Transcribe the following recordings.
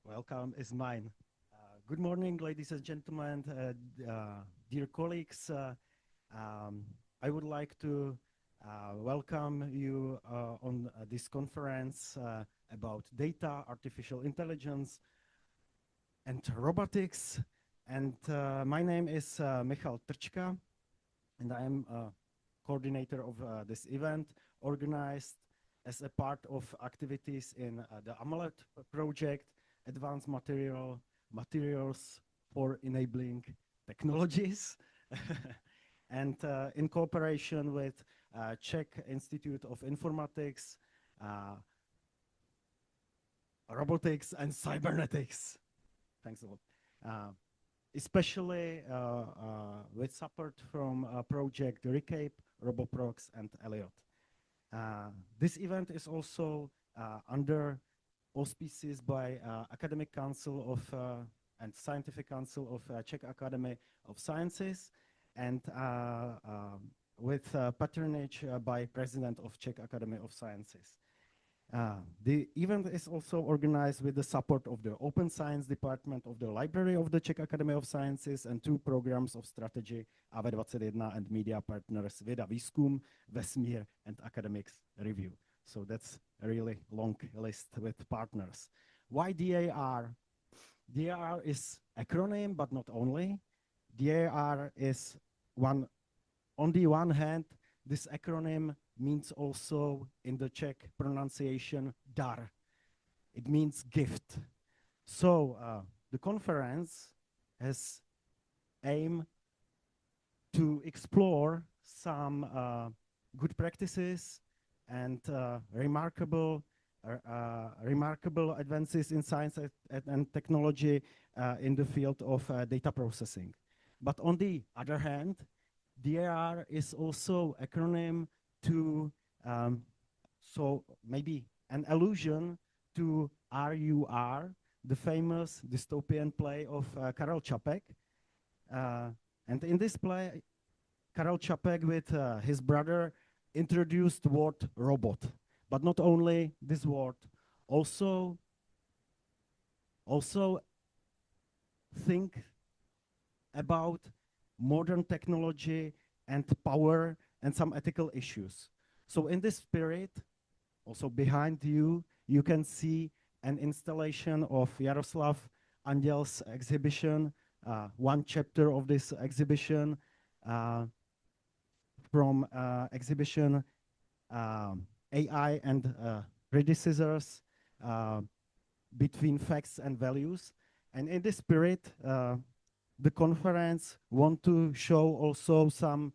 Welcome is mine. Good morning, ladies and gentlemen, dear colleagues. Um, I would like to welcome you on this conference about data, artificial intelligence, and robotics. And my name is Michal Trčka, and I am coordinator of this event, organized as a part of activities in the AMULET project, Advanced Materials for Enabling Technologies, and in cooperation with Czech Institute of Informatics, Robotics and Cybernetics. Thanks a lot. Especially with support from project RICAIP, ROBOPROX, and ELLIOT. This event is also under auspices by Academic Council of and Scientific Council of Czech Academy of Sciences, and with patronage by President of Czech Academy of Sciences. The event is also organized with the support of the Open Science Department of the Library of the Czech Academy of Sciences and two programs of strategy, AV21 and media partners Věda Výzkum, Vesmír, and Academics Review. So that's a really long list with partners. Why D.A.R? D.A.R is acronym, but not only. D.A.R is on the one hand, this acronym means also in the Czech pronunciation dar. It means gift. So the conference has aim to explore some good practices and remarkable advances in science and technology in the field of data processing. But on the other hand, D.A.R is also acronym to, so maybe an allusion to R.U.R., the famous dystopian play of Karel Čapek. And in this play, Karel Čapek with his brother introduced the word robot. But not only this word, also think about modern technology and power and some ethical issues. So in this spirit, also behind you, you can see an installation of Jaroslav Anděl's exhibition, one chapter of this exhibition from exhibition AI and predecessors between facts and values. And in this spirit, the conference want to show also some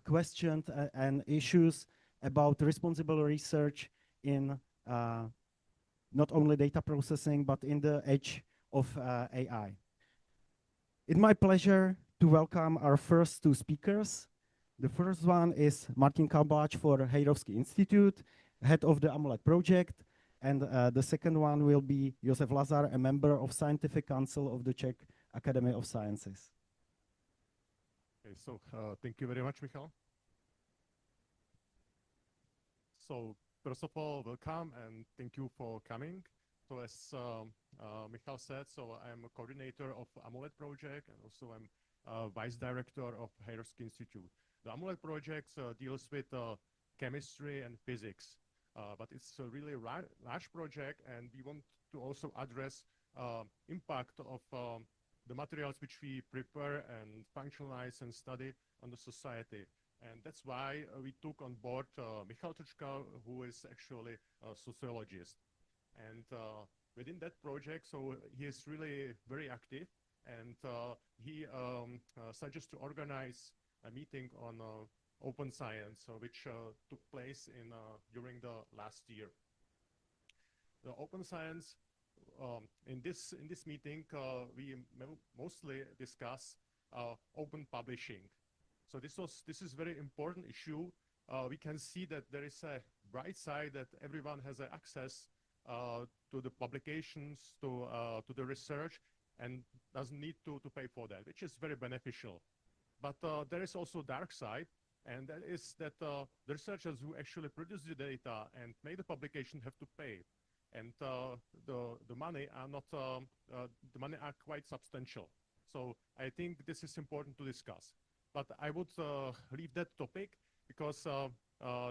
questions and issues about responsible research in not only data processing, but in the age of AI. It's my pleasure to welcome our first two speakers. The first one is Martin Kalbáč for CIIRC Institute, head of the AMULET project, and the second one will be Josef Lazar, a member of Scientific Council of the Czech Academy of Sciences. Okay, so thank you very much, Michal. So first of all, welcome and thank you for coming. So as Michal said, so I'm a coordinator of AMULET project, and also I'm vice director of CIIRC Institute. The AMULET project deals with chemistry and physics, but it's a really large project, and we want to also address impact of the materials which we prepare and functionalize and study on the society. And that's why we took on board Michal Trčka, who is actually a sociologist. And within that project, so he is really very active, and he suggests to organize a meeting on open science, which took place during the last year. The open science, in this meeting, we mostly discuss open publishing. So this is very important issue. We can see that there is a bright side that everyone has access to the publications, to the research, and doesn't need to pay for that, which is very beneficial. But there is also dark side, and that is that the researchers who actually produce the data and make the publication have to pay. and the money are not the money are quite substantial. So I think this is important to discuss. But I would leave that topic because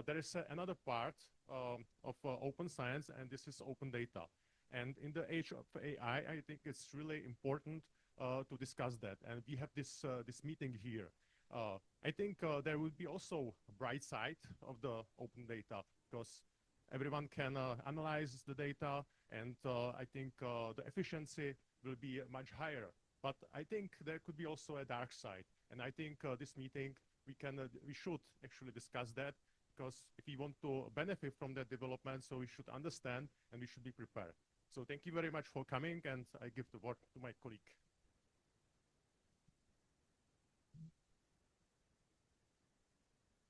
there is another part of open science, and this is open data. And in the age of AI, I think it's really important to discuss that. And we have this meeting here. I think there will be also a bright side of the open data because everyone can analyze the data, and I think the efficiency will be much higher. But I think there could be also a dark side, and I think this meeting we should actually discuss that, because if we want to benefit from that development, so we should understand and we should be prepared. So thank you very much for coming, and I give the word to my colleague.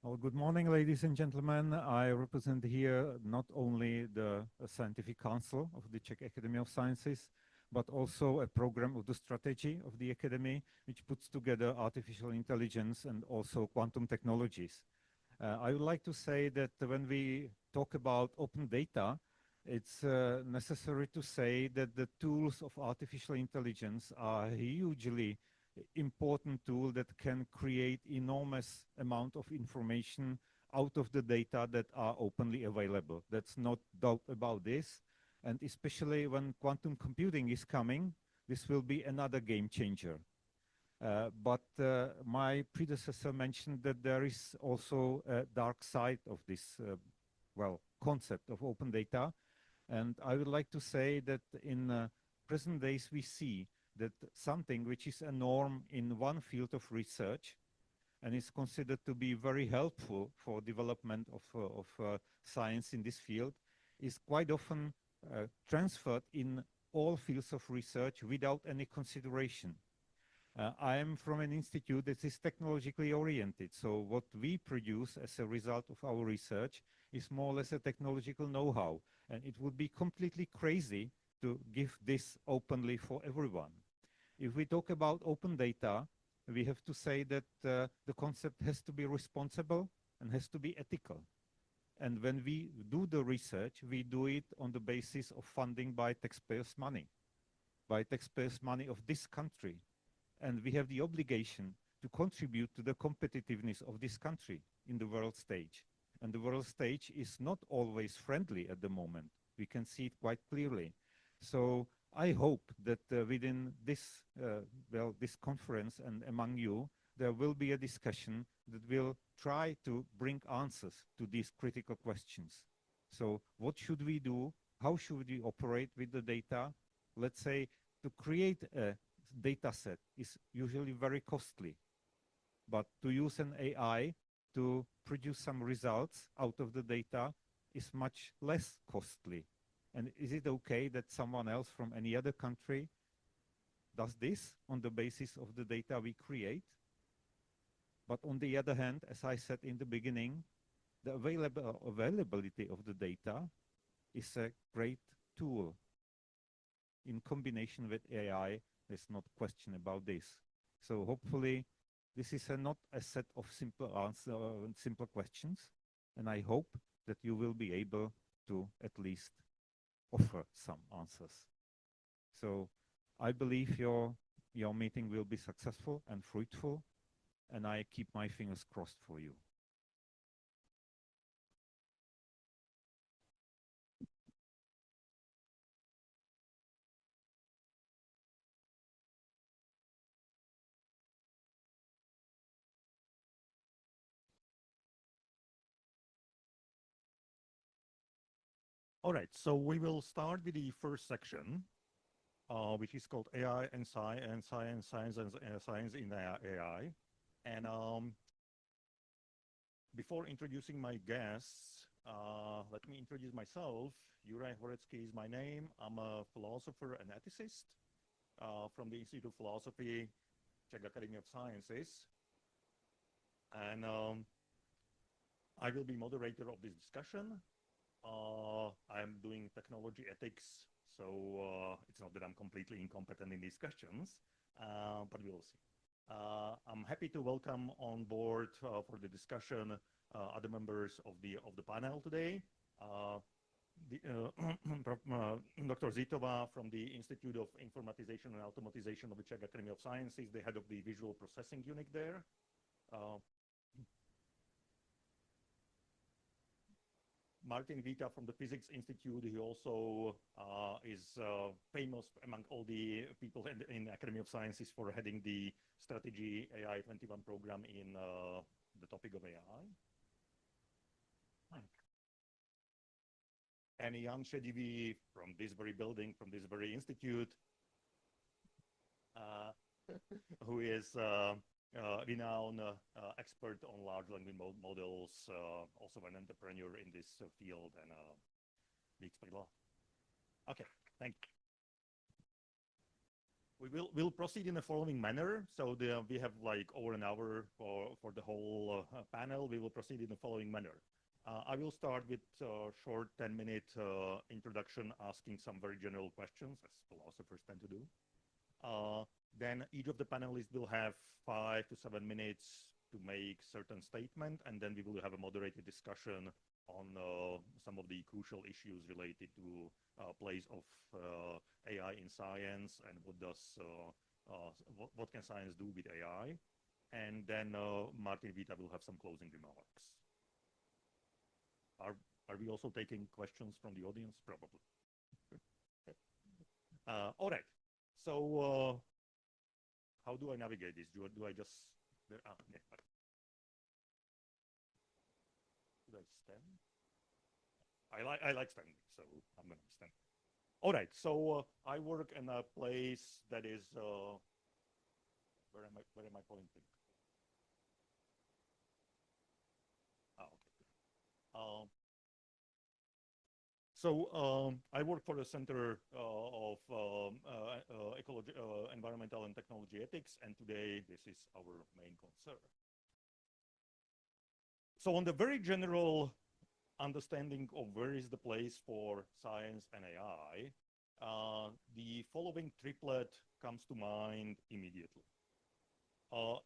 Well, good morning, ladies and gentlemen. I represent here not only the Scientific Council of the Czech Academy of Sciences, but also a program of the strategy of the Academy, which puts together artificial intelligence and also quantum technologies. I would like to say that when we talk about open data, it's necessary to say that the tools of artificial intelligence are hugely important tool that can create enormous amount of information out of the data that are openly available. That's not doubt about this. And especially when quantum computing is coming, this will be another game changer. But my predecessor mentioned that there is also a dark side of this, well, concept of open data. And I would like to say that in present days, we see that something which is a norm in one field of research and is considered to be very helpful for development of science in this field is quite often transferred in all fields of research without any consideration. I am from an institute that is technologically oriented, so what we produce as a result of our research is more or less a technological know-how, and it would be completely crazy to give this openly for everyone. If we talk about open data, we have to say that the concept has to be responsible and has to be ethical. And when we do the research, we do it on the basis of funding by taxpayers' money of this country. And we have the obligation to contribute to the competitiveness of this country in the world stage. And the world stage is not always friendly at the moment. We can see it quite clearly. So I hope that within this, this conference and among you, there will be a discussion that will try to bring answers to these critical questions. So what should we do? How should we operate with the data? Let's say to create a data set is usually very costly, but to use an AI to produce some results out of the data is much less costly. And is it okay that someone else from any other country does this on the basis of the data we create? But on the other hand, as I said in the beginning, the availability of the data is a great tool. In combination with AI, there's not question about this. So hopefully, this is not a set of simple questions, and I hope that you will be able to at least offer some answers. So I believe your meeting will be successful and fruitful, and I keep my fingers crossed for you. All right, so we will start with the first section, which is called AI and Science in AI. And before introducing my guests, let me introduce myself. Juraj Horecký is my name. I'm a philosopher and ethicist from the Institute of Philosophy, Czech Academy of Sciences. And I will be moderator of this discussion. I'm doing technology ethics, so it's not that I'm completely incompetent in these questions, but we will see. I'm happy to welcome on board for the discussion other members of the panel today. Dr. Zitova from the Institute of Informatization and Automatization of the Czech Academy of Sciences, the head of the visual processing unit there. Martin Vita from the Physics Institute, he also is famous among all the people in the Academy of Sciences for heading the Strategy AI 21 program in the topic of AI. And Jan Šediví from this very building, from this very institute, who is renowned expert on large language models, also an entrepreneur in this field, and big speaker. Okay, thank you. We'll proceed in the following manner. So we have like over an hour for the whole panel. We will proceed in the following manner. I will start with a short 10-minute introduction, asking some very general questions, as philosophers tend to do. Then each of the panelists will have 5 to 7 minutes to make certain statement, and then we will have a moderated discussion on some of the crucial issues related to place of AI in science and what can science do with AI. And then Martin Vita will have some closing remarks. Are we also taking questions from the audience? Probably. All right. So how do I navigate this? Do I just yeah. Should I stand? I like standing, so I'm gonna stand. All right. So I work in a place that is where am I pointing? Okay. So I work for the Center of Ecology, Environmental and Technology Ethics, and today this is our main concern. So on the very general understanding of where is the place for science and AI, the following triplet comes to mind immediately.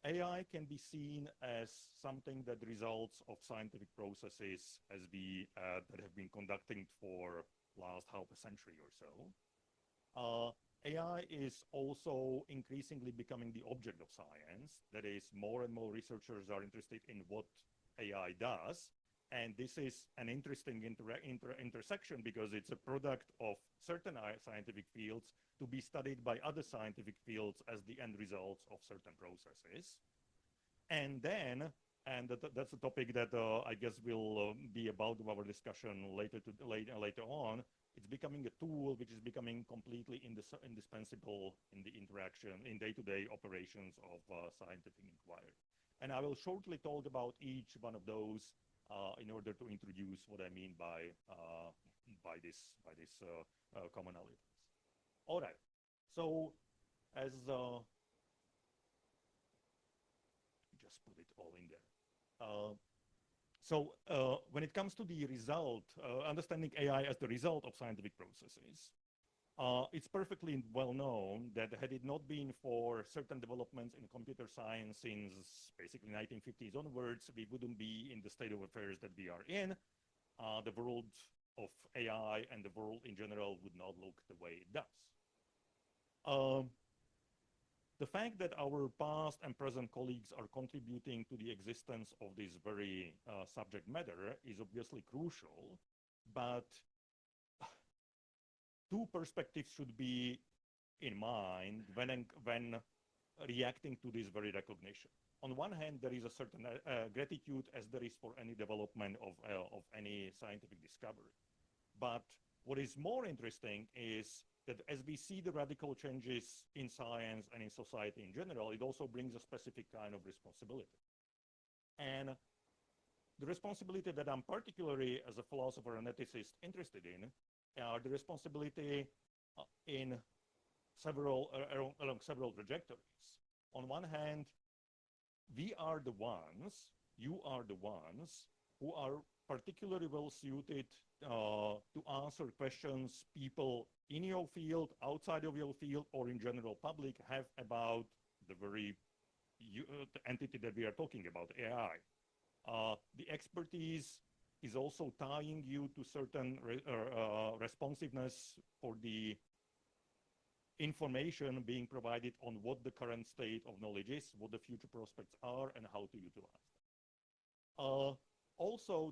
AI can be seen as something that results of scientific processes as that have been conducting for last half a century or so. AI is also increasingly becoming the object of science. That is, more and more researchers are interested in what AI does. And this is an interesting intersection because it's a product of certain scientific fields to be studied by other scientific fields as the end results of certain processes. And then, and that's a topic that I guess will be about our discussion later on, it's becoming a tool which is becoming completely indispensable in the interaction, in day-to-day operations of scientific inquiry. And I will shortly talk about each one of those in order to introduce what I mean by this commonalities. All right. So as just put it all in there. So when it comes to the result, understanding AI as the result of scientific processes, it's perfectly well known that had it not been for certain developments in computer science since basically 1950s onwards, we wouldn't be in the state of affairs that we are in. The world of AI and the world in general would not look the way it does. The fact that our past and present colleagues are contributing to the existence of this very subject matter is obviously crucial, but two perspectives should be in mind when reacting to this very recognition. On one hand, there is a certain gratitude as there is for any development of any scientific discovery. But what is more interesting is that as we see the radical changes in science and in society in general, it also brings a specific kind of responsibility. And the responsibility that I'm particularly, as a philosopher and ethicist, interested in are the responsibility in along several trajectories. On one hand, we are the ones, you are the ones who are particularly well suited to answer questions people in your field, outside of your field, or in general public have about the very the entity that we are talking about, AI. The expertise is also tying you to certain responsiveness for the information being provided on what the current state of knowledge is, what the future prospects are, and how to utilize them. Also,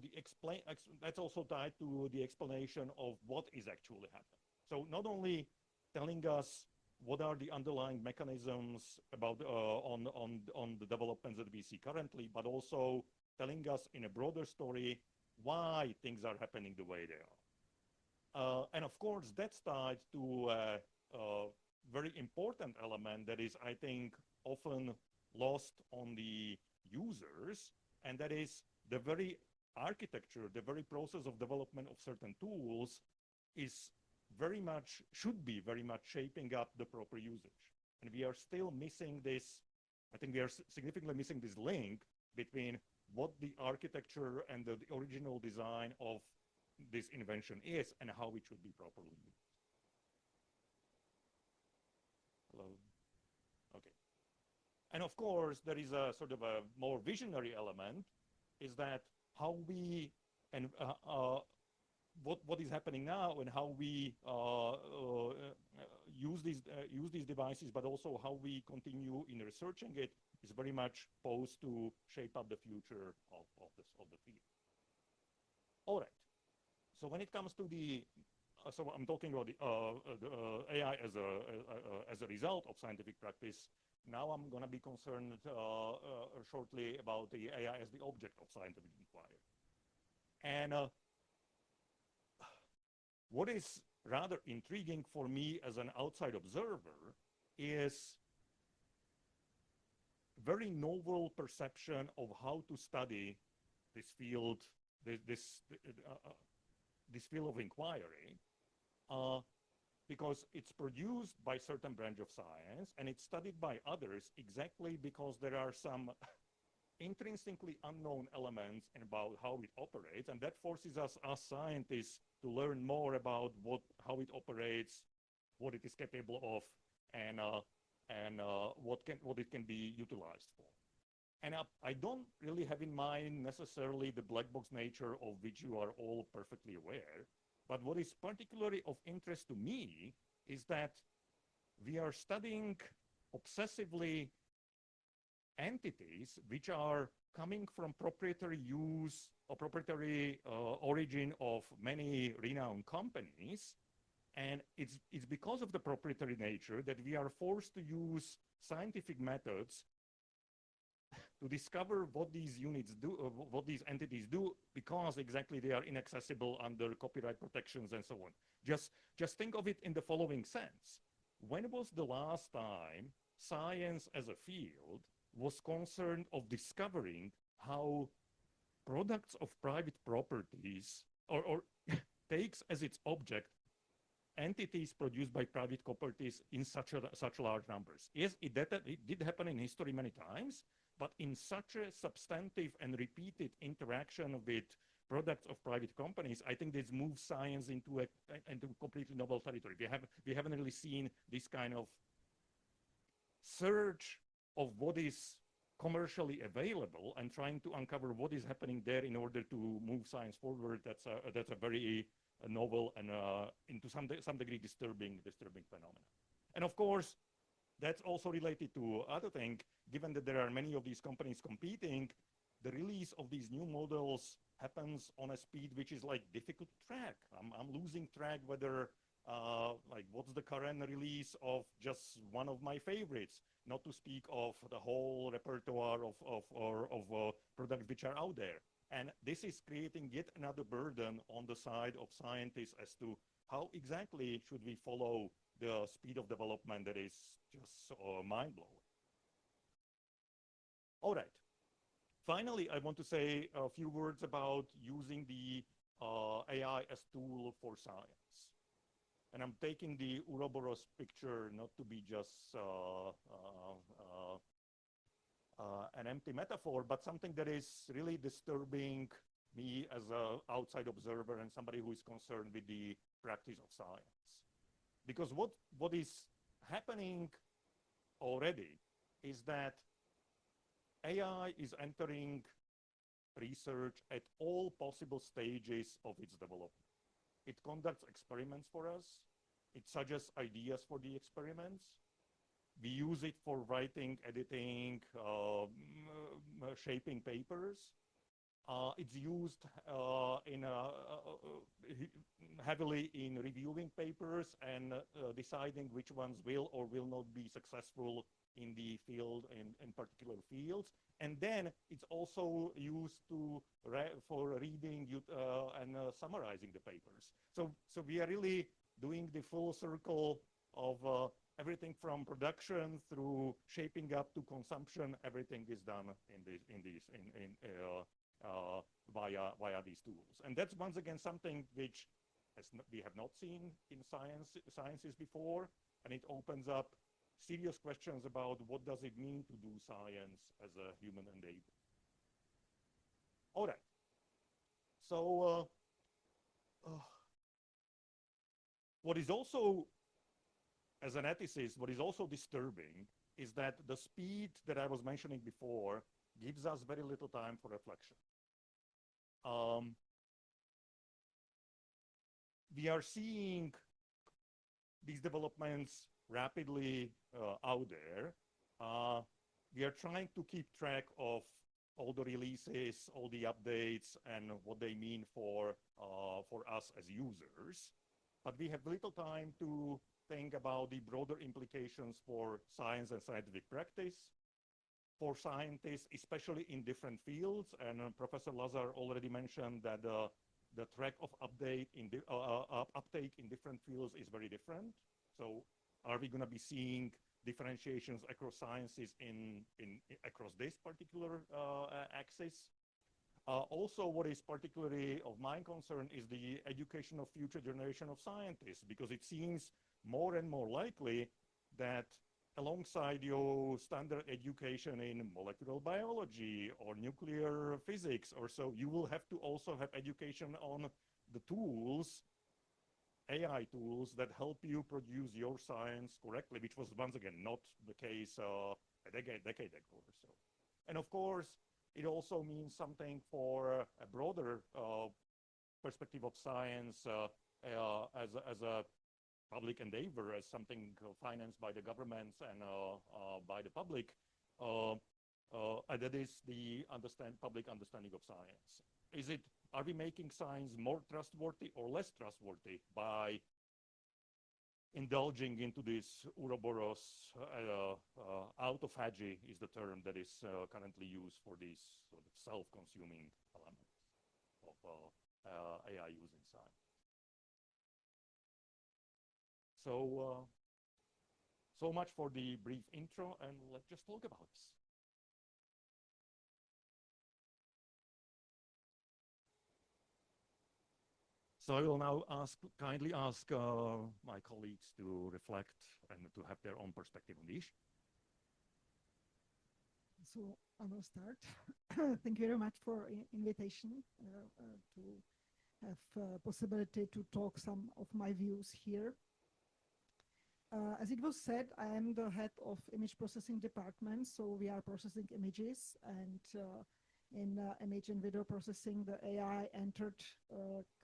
that's also tied to the explanation of what is actually happening. So not only telling us what are the underlying mechanisms about on the developments that we see currently, but also telling us in a broader story why things are happening the way they are. And of course, that's tied to a very important element that is, I think, often lost on the users, and that is the very architecture, the very process of development of certain tools is very much, should be very much shaping up the proper usage. And we are still missing this, I think we are significantly missing this link between what the architecture and the original design of this invention is and how it should be properly used. Hello? Okay. And of course, there is a sort of a more visionary element, is that how we, and what is happening now and how we use these devices, but also how we continue in researching it, is very much posed to shape up the future of the field. All right. So when it comes to the, so I'm talking about the AI as a result of scientific practice. Now I'm going to be concerned shortly about the AI as the object of scientific inquiry. And what is rather intriguing for me as an outside observer is very novel perception of how to study this field, this field of inquiry, because it's produced by certain branch of science and it's studied by others exactly because there are some intrinsically unknown elements about how it operates, and that forces us as scientists to learn more about how it operates, what it is capable of, and what it can be utilized for. And I don't really have in mind necessarily the black box nature of which you are all perfectly aware, but what is particularly of interest to me is that we are studying obsessively entities which are coming from proprietary use or proprietary origin of many renowned companies. And it's because of the proprietary nature that we are forced to use scientific methods to discover what these units do, what these entities do, because exactly they are inaccessible under copyright protections and so on. Just think of it in the following sense. When was the last time science as a field was concerned of discovering how products of private properties or takes as its object entities produced by private properties in such large numbers? Yes, it did happen in history many times, but in such a substantive and repeated interaction with products of private companies, I think this moves science into completely novel territory. We haven't really seen this kind of search of what is commercially available and trying to uncover what is happening there in order to move science forward. That's a very novel and into some degree disturbing phenomenon. And of course, that's also related to other thing. Given that there are many of these companies competing, the release of these new models happens on a speed which is like difficult to track. I'm losing track whether like what's the current release of just one of my favorites, not to speak of the whole repertoire of products which are out there. And this is creating yet another burden on the side of scientists as to how exactly should we follow the speed of development that is just mind-blowing. All right. Finally, I want to say a few words about using the AI as tool for science. And I'm taking the Ouroboros picture not to be just an empty metaphor, but something that is really disturbing me as an outside observer and somebody who is concerned with the practice of science. Because what is happening already is that AI is entering research at all possible stages of its development. It conducts experiments for us. It suggests ideas for the experiments. We use it for writing, editing, shaping papers. It's used heavily in reviewing papers and deciding which ones will or will not be successful in the field, in particular fields. And then it's also used for reading and summarizing the papers. So we are really doing the full circle of everything from production through shaping up to consumption. Everything is done via these tools. And that's once again something which we have not seen in sciences before, and it opens up serious questions about what does it mean to do science as a human endeavor. All right. So what is also, as an ethicist, what is also disturbing is that the speed that I was mentioning before gives us very little time for reflection. We are seeing these developments rapidly out there. We are trying to keep track of all the releases, all the updates, and what they mean for us as users. But we have little time to think about the broader implications for science and scientific practice, for scientists, especially in different fields. And Professor Lazar already mentioned that the track of uptake in different fields is very different. So are we going to be seeing differentiations across sciences across this particular axis? Also, what is particularly of my concern is the education of future generation of scientists, because it seems more and more likely that alongside your standard education in molecular biology or nuclear physics or so, you will have to also have education on the tools, AI tools that help you produce your science correctly, which was once again not the case a decade ago or so. And of course, it also means something for a broader perspective of science as a public endeavor, as something financed by the governments and by the public, and that is the public understanding of science. Are we making science more trustworthy or less trustworthy by indulging into this Ouroboros, autophagy is the term that is currently used for these sort of self-consuming elements of AI use in science. So much for the brief intro, and let's just talk about this. So I will now kindly ask my colleagues to reflect and to have their own perspective on the issue. So I will start. Thank you very much for invitation to have possibility to talk some of my views here. As it was said, I am the head of image processing department, so we are processing images, and in image and video processing, the AI entered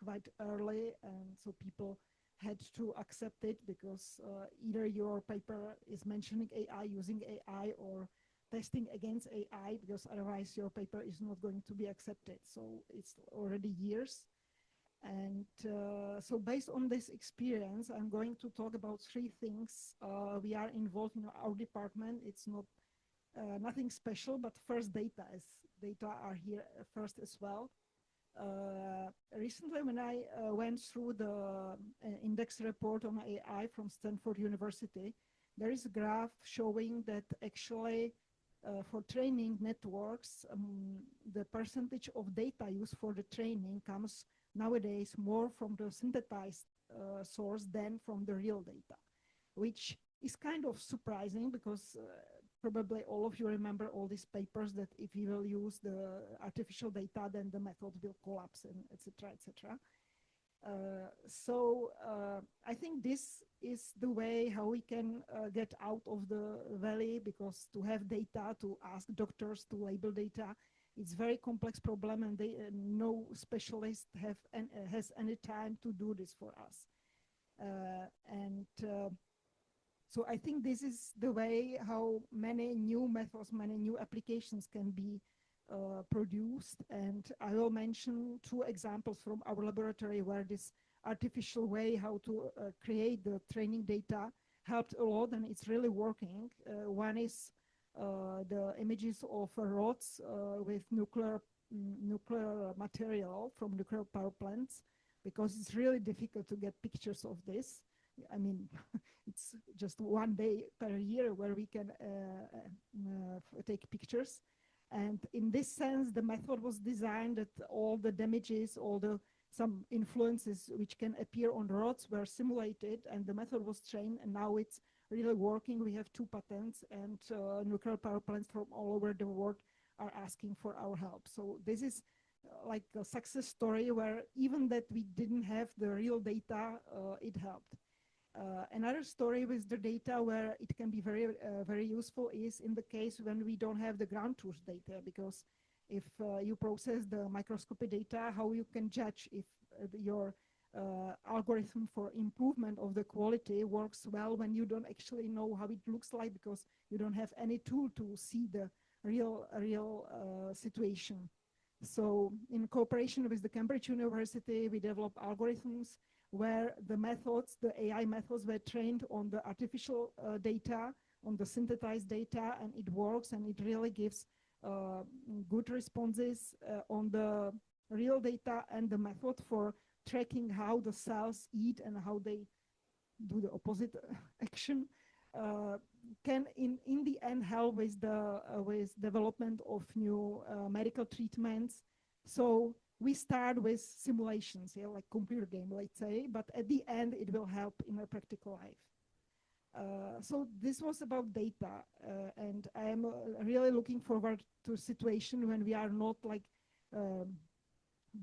quite early, and so people had to accept it because either your paper is mentioning AI, using AI, or testing against AI, because otherwise your paper is not going to be accepted. So it's already years. And so based on this experience, I'm going to talk about three things we are involved in our department. It's not nothing special, but first data are here first as well. Recently, when I went through the index report on AI from Stanford University, there is a graph showing that actually for training networks, the percentage of data used for the training comes nowadays more from the synthesized source than from the real data, which is kind of surprising because probably all of you remember all these papers that if you will use the artificial data, then the method will collapse, and et cetera, et cetera. So I think this is the way how we can get out of the valley, because to have data, to ask doctors to label data, It's very complex problem, and they, no specialist has any time to do this for us. So I think this is the way how many new methods, many new applications can be produced. And I will mention two examples from our laboratory where this artificial way how to create the training data helped a lot, and it's really working. One is the images of rods with nuclear material from nuclear power plants, because it's really difficult to get pictures of this. I mean, it's just one day per year where we can take pictures. And in this sense, the method was designed that all the damages, some influences which can appear on rods were simulated, and the method was trained, and now it's really working. We have 2 patents, and nuclear power plants from all over the world are asking for our help. So this is like a success story where even that we didn't have the real data, it helped. Another story with the data where it can be very useful is in the case when we don't have the ground truth data, because if you process the microscopy data, how you can judge if your algorithm for improvement of the quality works well when you don't actually know how it looks like, because you don't have any tool to see the real situation. So in cooperation with the Cambridge University, we developed algorithms where the methods, the AI methods, were trained on the artificial data, on the synthesized data, and it works, and it really gives good responses on the real data, and the method for tracking how the cells eat and how they do the opposite action can in the end help with the development of new medical treatments. So we start with simulations, yeah, like computer game, let's say, but at the end it will help in a practical life. So this was about data, and I am really looking forward to a situation when we are not like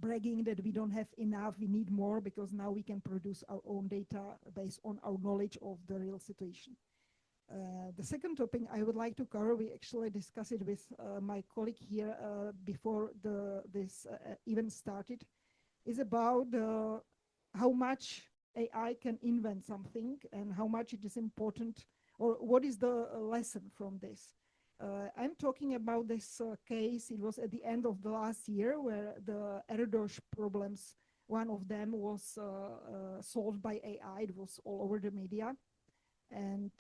bragging that we don't have enough, we need more, because now we can produce our own data based on our knowledge of the real situation. The second topic I would like to cover, we actually discussed it with my colleague here before this event started, is about how much AI can invent something and how much it is important, or what is the lesson from this. I'm talking about this case. It was at the end of the last year where the RDosh problems, one of them was solved by AI. It was all over the media. And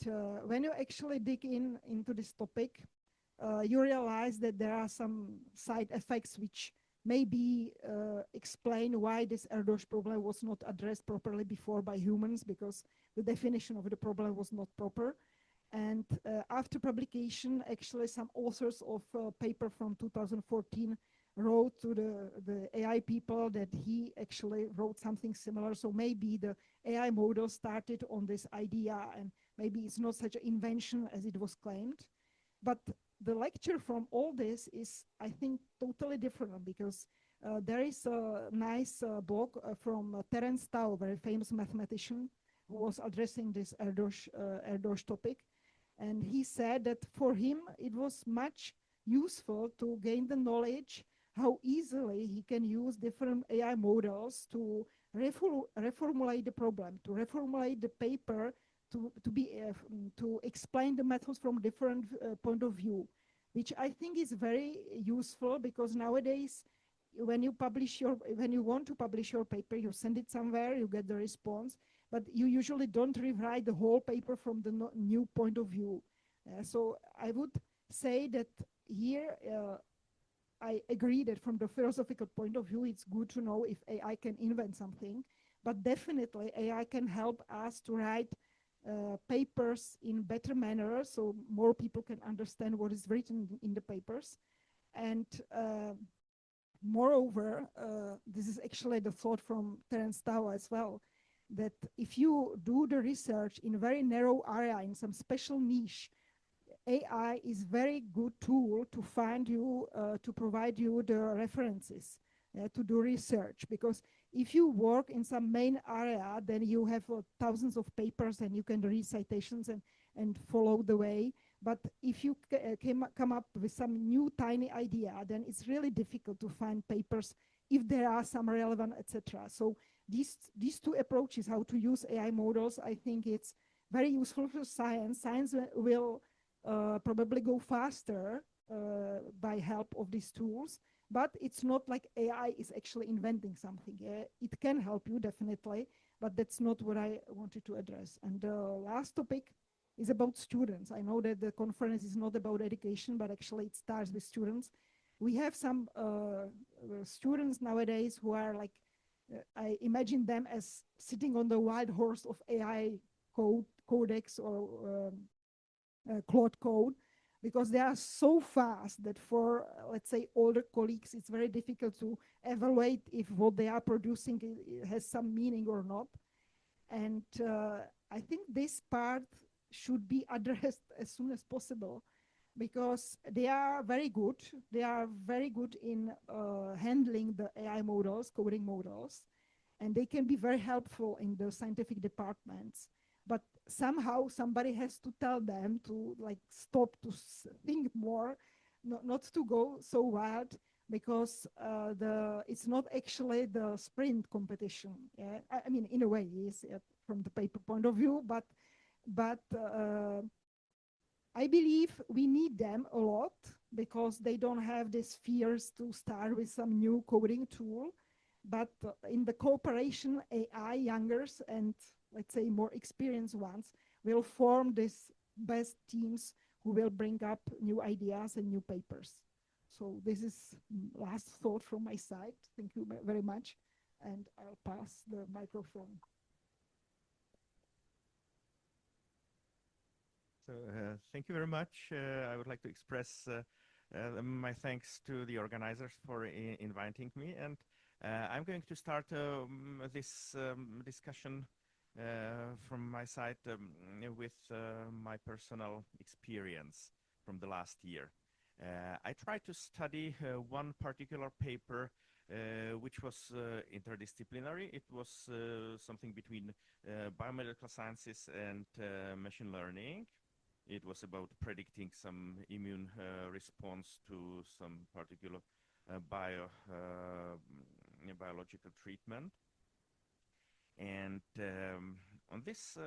when you actually dig into this topic, you realize that there are some side effects which maybe explain why this RDosh problem was not addressed properly before by humans, because the definition of the problem was not proper. And after publication, actually some authors of a paper from 2014 wrote to the AI people that he actually wrote something similar. So maybe the AI model started on this idea, and maybe it's not such an invention as it was claimed. But the lecture from all this is, I think, totally different, because there is a nice blog from Terence Tao, very famous mathematician, who was addressing this RDosh topic. And he said that for him, it was much useful to gain the knowledge how easily he can use different AI models to reformulate the problem, to reformulate the paper, to explain the methods from different point of view, which I think is very useful, because nowadays, when you want to publish your paper, you send it somewhere, you get the response, but you usually don't rewrite the whole paper from the new point of view. So I would say that here, I agree that from the philosophical point of view, it's good to know if AI can invent something, but definitely AI can help us to write papers in better manner, so more people can understand what is written in the papers. And moreover, this is actually the thought from Terence Tao as well, that if you do the research in a very narrow area, in some special niche, AI is very good tool to find you, to provide you the references to do research. Because if you work in some main area, then you have thousands of papers and you can read citations and follow the way. But if you come up with some new tiny idea, then it's really difficult to find papers if there are some relevant, etc. So these two approaches, how to use AI models, I think it's very useful for science. Science will probably go faster by help of these tools, but it's not like AI is actually inventing something. It can help you definitely, but that's not what I wanted to address. And the last topic is about students. I know that the conference is not about education, but actually it starts with students. We have some students nowadays who are like, I imagine them as sitting on the wild horse of AI codex or Claude code, because they are so fast that for, let's say, older colleagues, it's very difficult to evaluate if what they are producing has some meaning or not. And I think this part should be addressed as soon as possible, because they are very good. They are very good in handling the AI models, coding models, and they can be very helpful in the scientific departments. But somehow somebody has to tell them to like stop, to think more, not to go so wild, because it's not actually the sprint competition. Yeah? I mean, in a way, yes, from the paper point of view, but I believe we need them a lot, because they don't have these fears to start with some new coding tool. But in the cooperation, AI youngers and, let's say, more experienced ones will form these best teams who will bring up new ideas and new papers. So this is last thought from my side. Thank you very much. And I'll pass the microphone. So thank you very much. I would like to express my thanks to the organizers for inviting me. And I'm going to start this discussion from my side with my personal experience from the last year. I tried to study one particular paper which was interdisciplinary. It was something between biomedical sciences and machine learning. It was about predicting some immune response to some particular biological treatment. And on this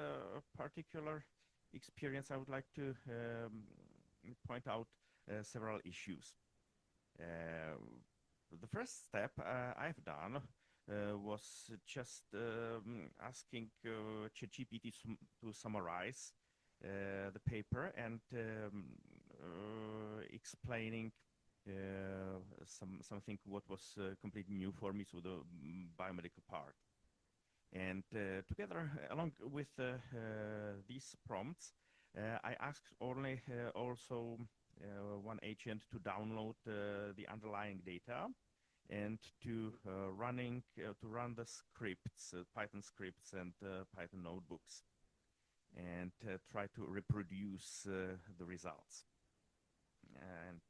particular experience, I would like to point out several issues. The first step I've done was just asking ChatGPT to summarize the paper and explaining something what was completely new for me, so the biomedical part. And together, along with these prompts, I asked also one agent to download the underlying data and to run the scripts, Python scripts and Python notebooks, and try to reproduce the results. And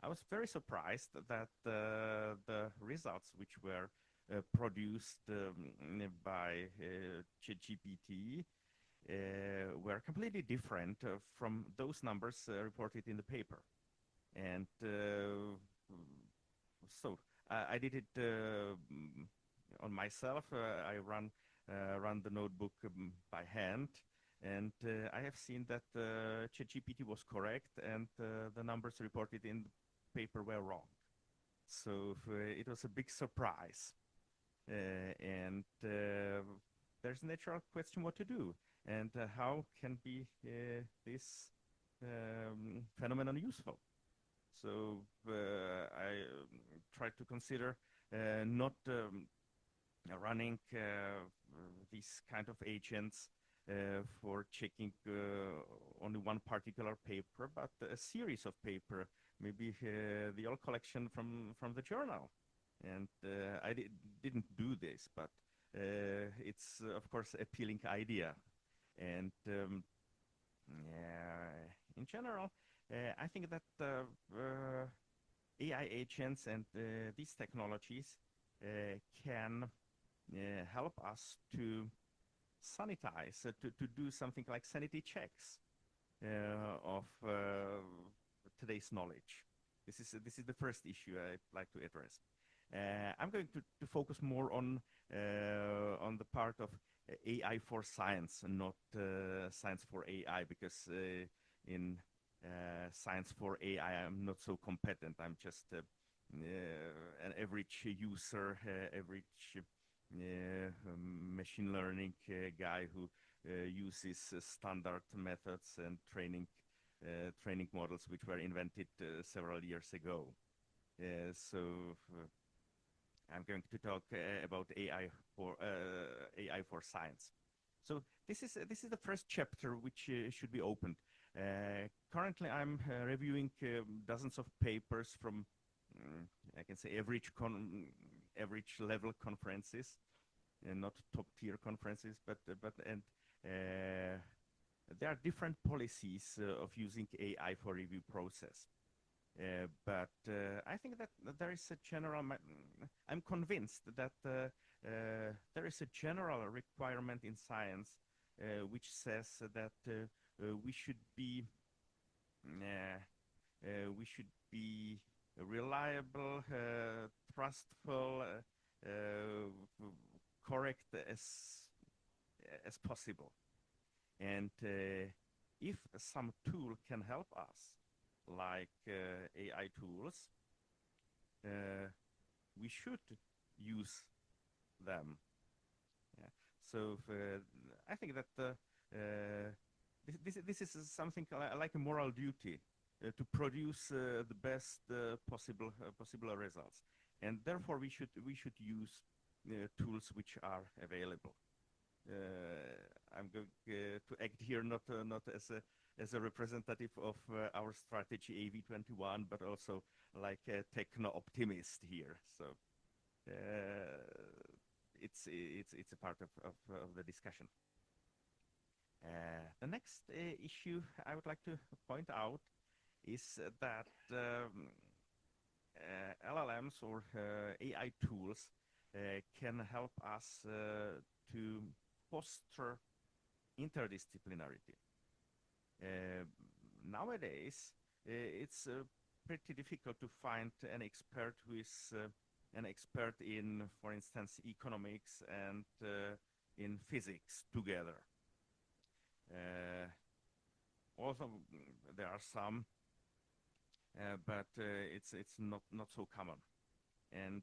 I was very surprised that the results which were produced by ChatGPT were completely different from those numbers reported in the paper. And so I did it on myself. I run the notebook by hand, and I have seen that ChatGPT was correct and the numbers reported in the paper were wrong. So it was a big surprise. And there's a natural question what to do, and how can be this phenomenon useful. So I tried to consider not running these kind of agents for checking only one particular paper, but a series of paper, maybe the whole collection from the journal. And I didn't do this, but it's of course appealing idea. And in general, I think that AI agents and these technologies can help us to sanitize, to do something like sanity checks. of today's knowledge. This is the first issue I'd like to address. I'm going to focus more on the part of AI for science and not science for AI, because in science for AI I'm not so competent. I'm just an average user, average machine learning guy who uses standard methods and training models which were invented several years ago. So I'm going to talk about AI for science. So this is the first chapter which should be opened. Currently, I'm reviewing dozens of papers from I can say average level conferences, and not top tier conferences, but there are different policies of using AI for review process. But I think that there is a general, I'm convinced that there is a general requirement in science which says that we should be reliable, trustful, correct as possible. And if some tool can help us, like AI tools, we should use them. Yeah. So I think that this is something like a moral duty to produce the best possible results, and therefore we should use tools which are available. I'm going to act here not as a representative of our strategy AV21, but also like a techno-optimist here. So it's a part of the discussion. The next issue I would like to point out is that LLMs or AI tools can help us to foster interdisciplinarity. Nowadays, it's pretty difficult to find an expert who is an expert in, for instance, economics and in physics together. Also, there are some, but it's not so common. And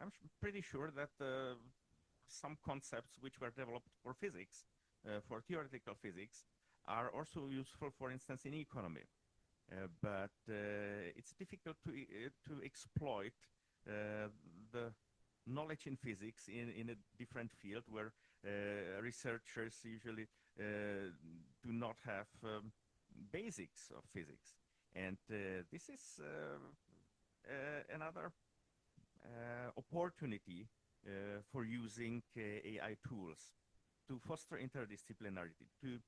I'm pretty sure that some concepts which were developed for physics, for theoretical physics, are also useful, for instance, in economy. But it's difficult to exploit the knowledge in physics in a different field where researchers usually do not have basics of physics. And this is another opportunity for using AI tools to foster interdisciplinarity, to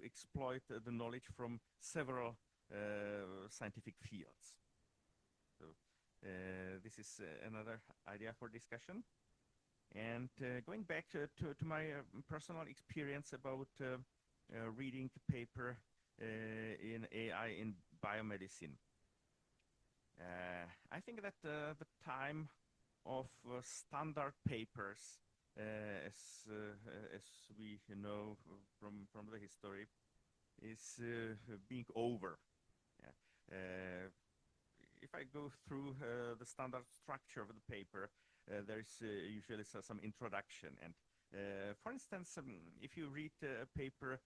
exploit the knowledge from several scientific fields. So this is another idea for discussion. And going back to my personal experience about reading a paper in AI in biomedicine. I think that the time of standard papers, as we know from the history, is being over. Yeah. If I go through the standard structure of the paper, there is usually some introduction. And for instance, if you read a paper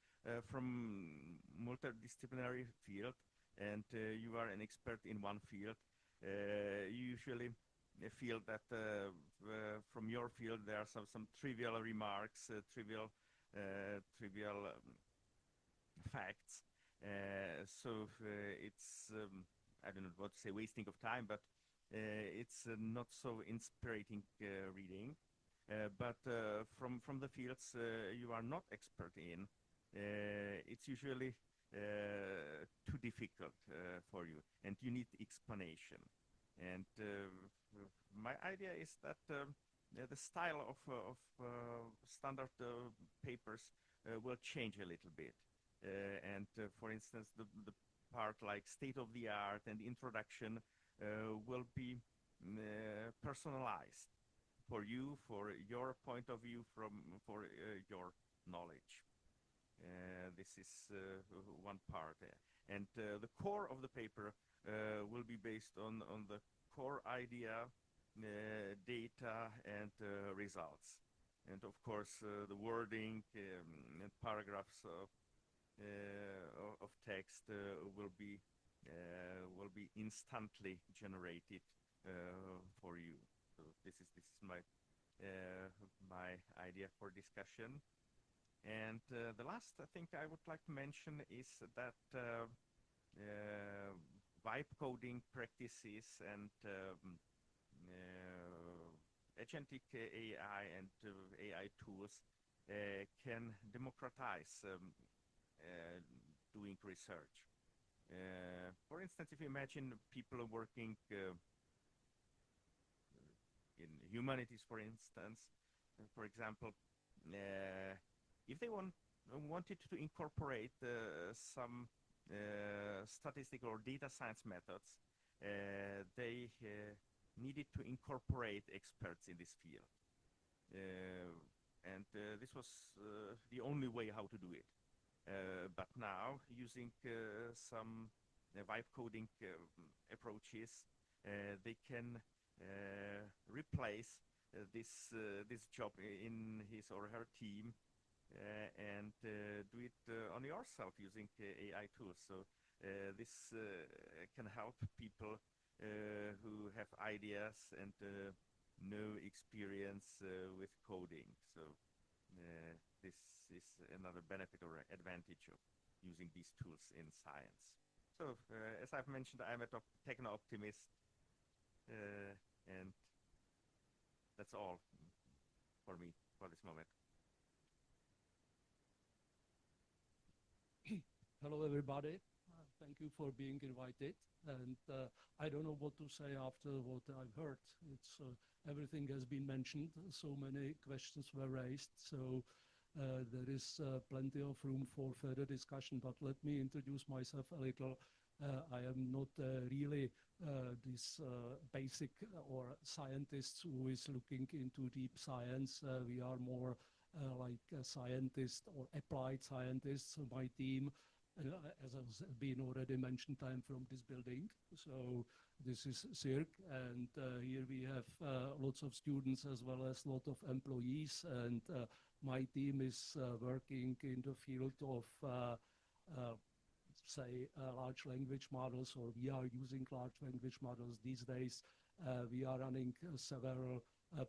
from multidisciplinary field and you are an expert in one field, you usually feel that from your field there are some trivial remarks, trivial facts. So it's I don't know what to say, wasting of time, but it's not so inspiring reading. But from the fields you are not expert in, it's usually too difficult for you, and you need explanation. And my idea is that the style of standard papers will change a little bit. For instance, the part like state of the art and introduction will be personalized for you, for your point of view, for your knowledge. This is one part. And the core of the paper will be based on the core idea, data, and results. And of course, the wording and paragraphs of text will be instantly generated for you. So this is my my idea for discussion. And the last thing I would like to mention is that vibe coding practices and agentic AI and AI tools can democratize doing research. For instance, if you imagine people working in humanities, for instance, for example, if they wanted to incorporate some statistical or data science methods, they needed to incorporate experts in this field. This was the only way how to do it. But now, using some vibe coding approaches, they can replace this job in his or her team and do it on yourself using AI tools. So this can help people who have ideas and no experience with coding. So this is another benefit or advantage of using these tools in science. So as I've mentioned, I'm a techno-optimist, and that's all for me for this moment. Hello, everybody. Thank you for being invited. And I don't know what to say after what I've heard. It's everything has been mentioned. So many questions were raised. So there is plenty of room for further discussion. But let me introduce myself a little. I am not really this basic or scientist who is looking into deep science. We are more like scientists or applied scientists. My team, as has been already mentioned, I'm from this building. So this is CIIRC, and here we have lots of students as well as a lot of employees. And my team is working in the field of say large language models, or we are using large language models these days. We are running several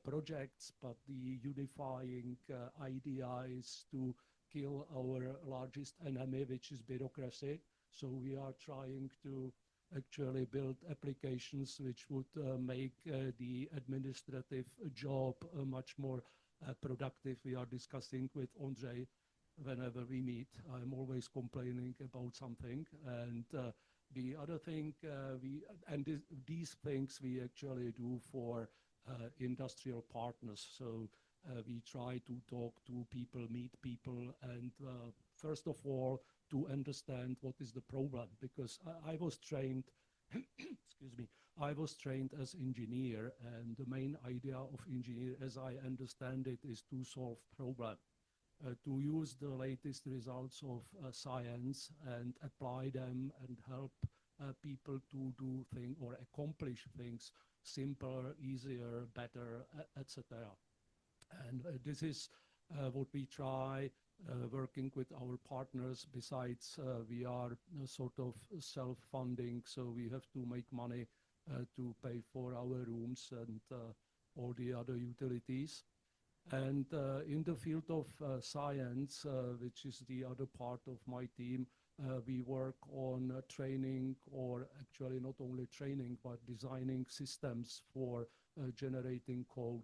projects, but the unifying idea is to kill our largest enemy, which is bureaucracy. So we are trying to actually build applications which would make the administrative job much more productive. We are discussing with Andrzej whenever we meet. I'm always complaining about something. And the other thing, these things we actually do for industrial partners. So we try to talk to people, meet people, and first of all, to understand what is the problem. Because I was trained, excuse me, I was trained as engineer, and the main idea of engineer, as I understand it, is to solve problem. To use the latest results of science and apply them and help people to do things or accomplish things simpler, easier, better, etc. And this is what we try working with our partners. Besides, we are sort of self-funding, so we have to make money to pay for our rooms and all the other utilities. And in the field of science, which is the other part of my team, we work on training, or actually not only training, but designing systems for generating code.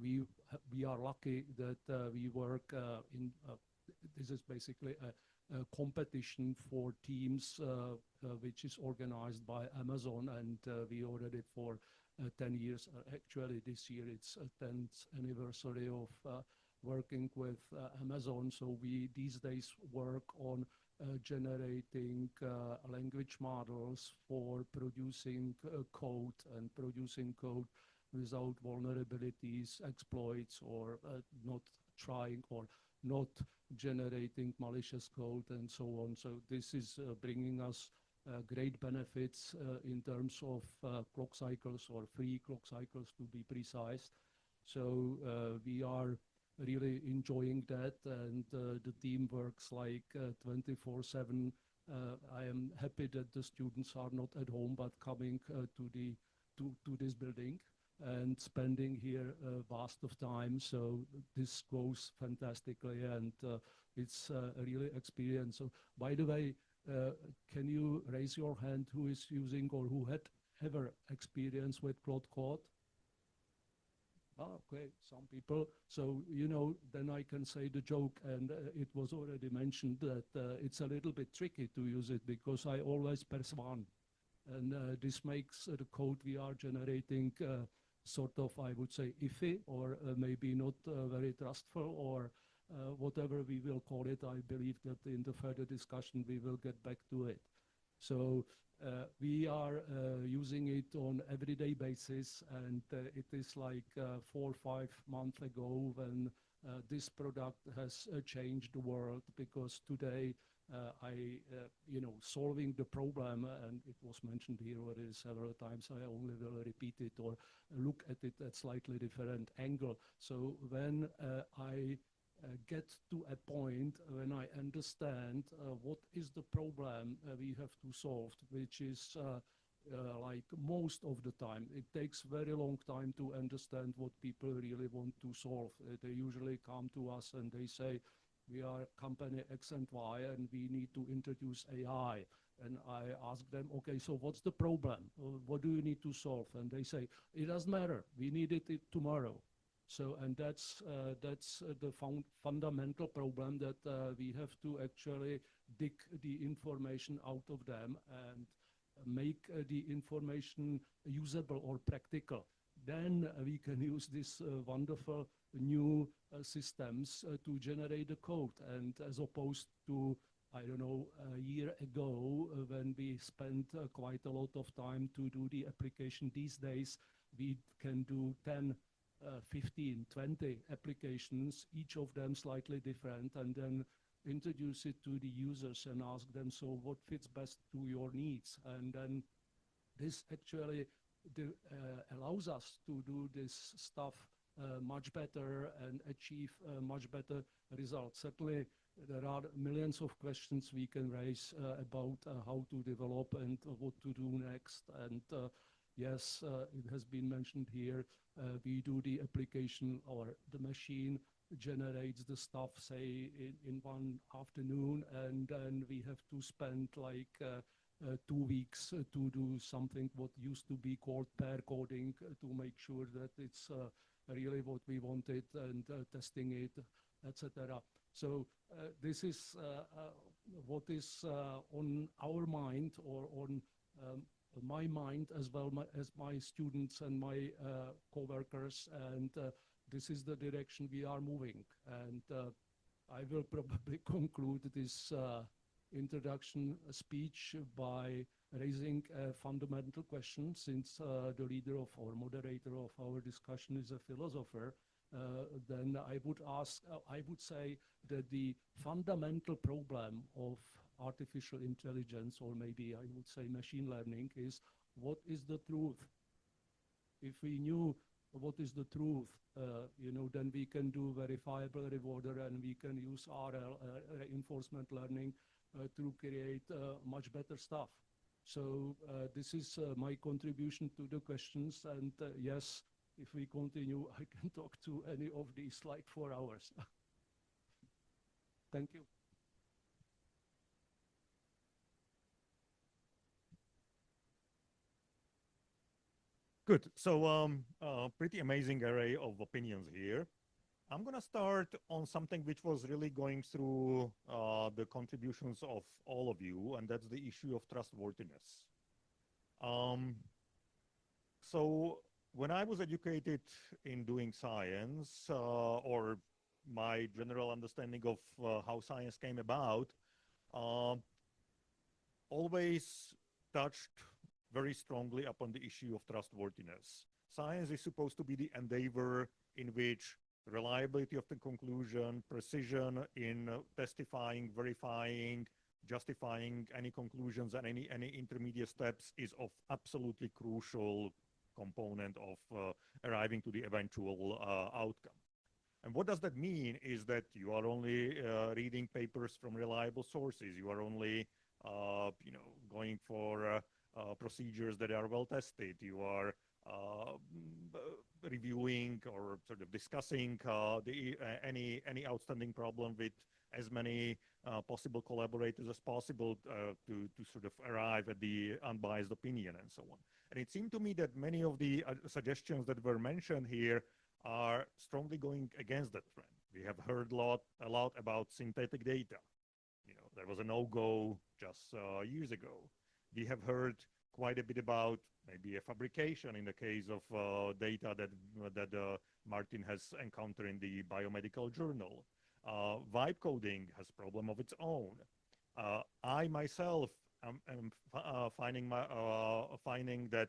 We are lucky that we work in, this is basically a competition for teams, which is organized by Amazon, and we already for 10 years, actually this year it's 10th anniversary of working with Amazon. So we these days work on generating language models for producing code and producing code without vulnerabilities, exploits, or not trying or not generating malicious code and so on. So this is bringing us great benefits in terms of clock cycles or free clock cycles to be precise. So we are really enjoying that, and the team works like 24/7. I am happy that the students are not at home but coming to this building and spending here a vast of time. So this goes fantastically, and it's a really experience. So by the way, can you raise your hand who is using or who had ever experience with Claude Code? Okay, some people. So, you know, then I can say the joke, and it was already mentioned that it's a little bit tricky to use it because I always press one. And this makes the code we are generating sort of, I would say, iffy or maybe not very trustful or whatever we will call it. I believe that in the further discussion we will get back to it. So we are using it on everyday basis, and it is like 4 or 5 months ago when this product has changed the world, because today you know, solving the problem, and it was mentioned here already several times, I only will repeat it or look at it at slightly different angle. So when I get to a point when I understand what is the problem we have to solve, which is like most of the time, it takes very long time to understand what people really want to solve. They usually come to us and they say, we are company X and Y and we need to introduce AI. And I ask them, okay, so what's the problem? What do you need to solve? And they say, it doesn't matter, we need it tomorrow. So, and that's the fundamental problem, that we have to actually dig the information out of them and make the information usable or practical. Then we can use these wonderful new systems to generate the code. And as opposed to, I don't know, a year ago when we spent quite a lot of time to do the application, these days we can do 10, 15, 20 applications, each of them slightly different, and then introduce it to the users and ask them, so what fits best to your needs? And then this actually allows us to do this stuff much better and achieve much better results. Certainly, there are millions of questions we can raise about how to develop and what to do next. And yes, it has been mentioned here, we do the application, or the machine generates the stuff, say, in one afternoon, and then we have to spend like 2 weeks to do something what used to be called pair coding to make sure that it's really what we wanted, and testing it, etc. So this is what is on our mind, or on my mind as well as my students and my co-workers, and this is the direction we are moving. And I will probably conclude this introduction speech by raising a fundamental question, since the leader of, or moderator of our discussion is a philosopher. Then I would say that the fundamental problem of artificial intelligence, or maybe I would say machine learning, is what is the truth? If we knew what is the truth, you know, then we can do verifiable rewarder, and we can use RL, reinforcement learning, to create much better stuff. So this is my contribution to the questions, and yes, if we continue, I can talk to any of these like 4 hours. Thank you. Good. So pretty amazing array of opinions here. I'm going to start on something which was really going through the contributions of all of you, and that's the issue of trustworthiness. So when I was educated in doing science, or my general understanding of how science came about, always touched very strongly upon the issue of trustworthiness. Science is supposed to be the endeavor in which reliability of the conclusion, precision in testifying, verifying, justifying any conclusions and any intermediate steps is of absolutely crucial component of arriving to the eventual outcome. And what does that mean is that you are only reading papers from reliable sources. You are only going for procedures that are well tested. You are reviewing or sort of discussing any outstanding problem with as many possible collaborators as possible to sort of arrive at the unbiased opinion and so on. And it seemed to me that many of the suggestions that were mentioned here are strongly going against that trend. We have heard a lot about synthetic data. There was a no-go just years ago. We have heard quite a bit about maybe a fabrication in the case of data that Martin has encountered in the biomedical journal. Vibe coding has a problem of its own. I myself am finding that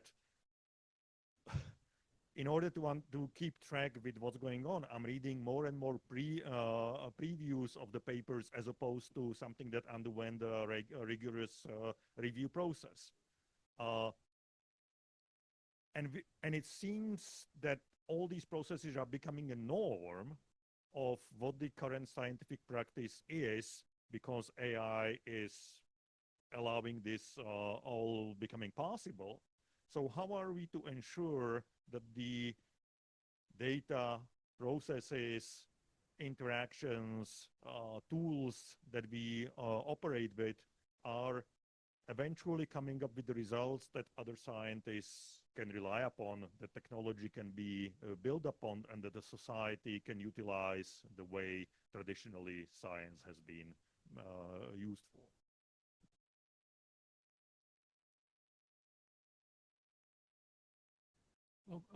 in order to keep track with what's going on, I'm reading more and more previews of the papers as opposed to something that underwent a rigorous review process. And it seems that all these processes are becoming a norm of what the current scientific practice is, because AI is allowing this all becoming possible. So how are we to ensure that the data, processes, interactions, tools that we operate with are eventually coming up with the results that other scientists can rely upon, that technology can be built upon, and that the society can utilize the way traditionally science has been used for?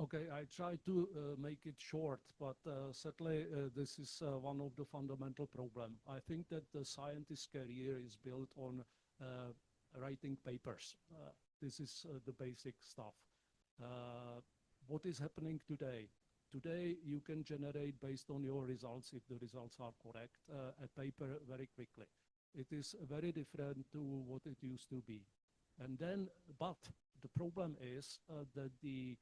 Okay, I try to make it short, but certainly this is one of the fundamental problems. I think that the scientist's career is built on writing papers. This is the basic stuff. What is happening today? Today, you can generate, based on your results, if the results are correct, a paper very quickly. It is very different to what it used to be. And then, but the problem is that the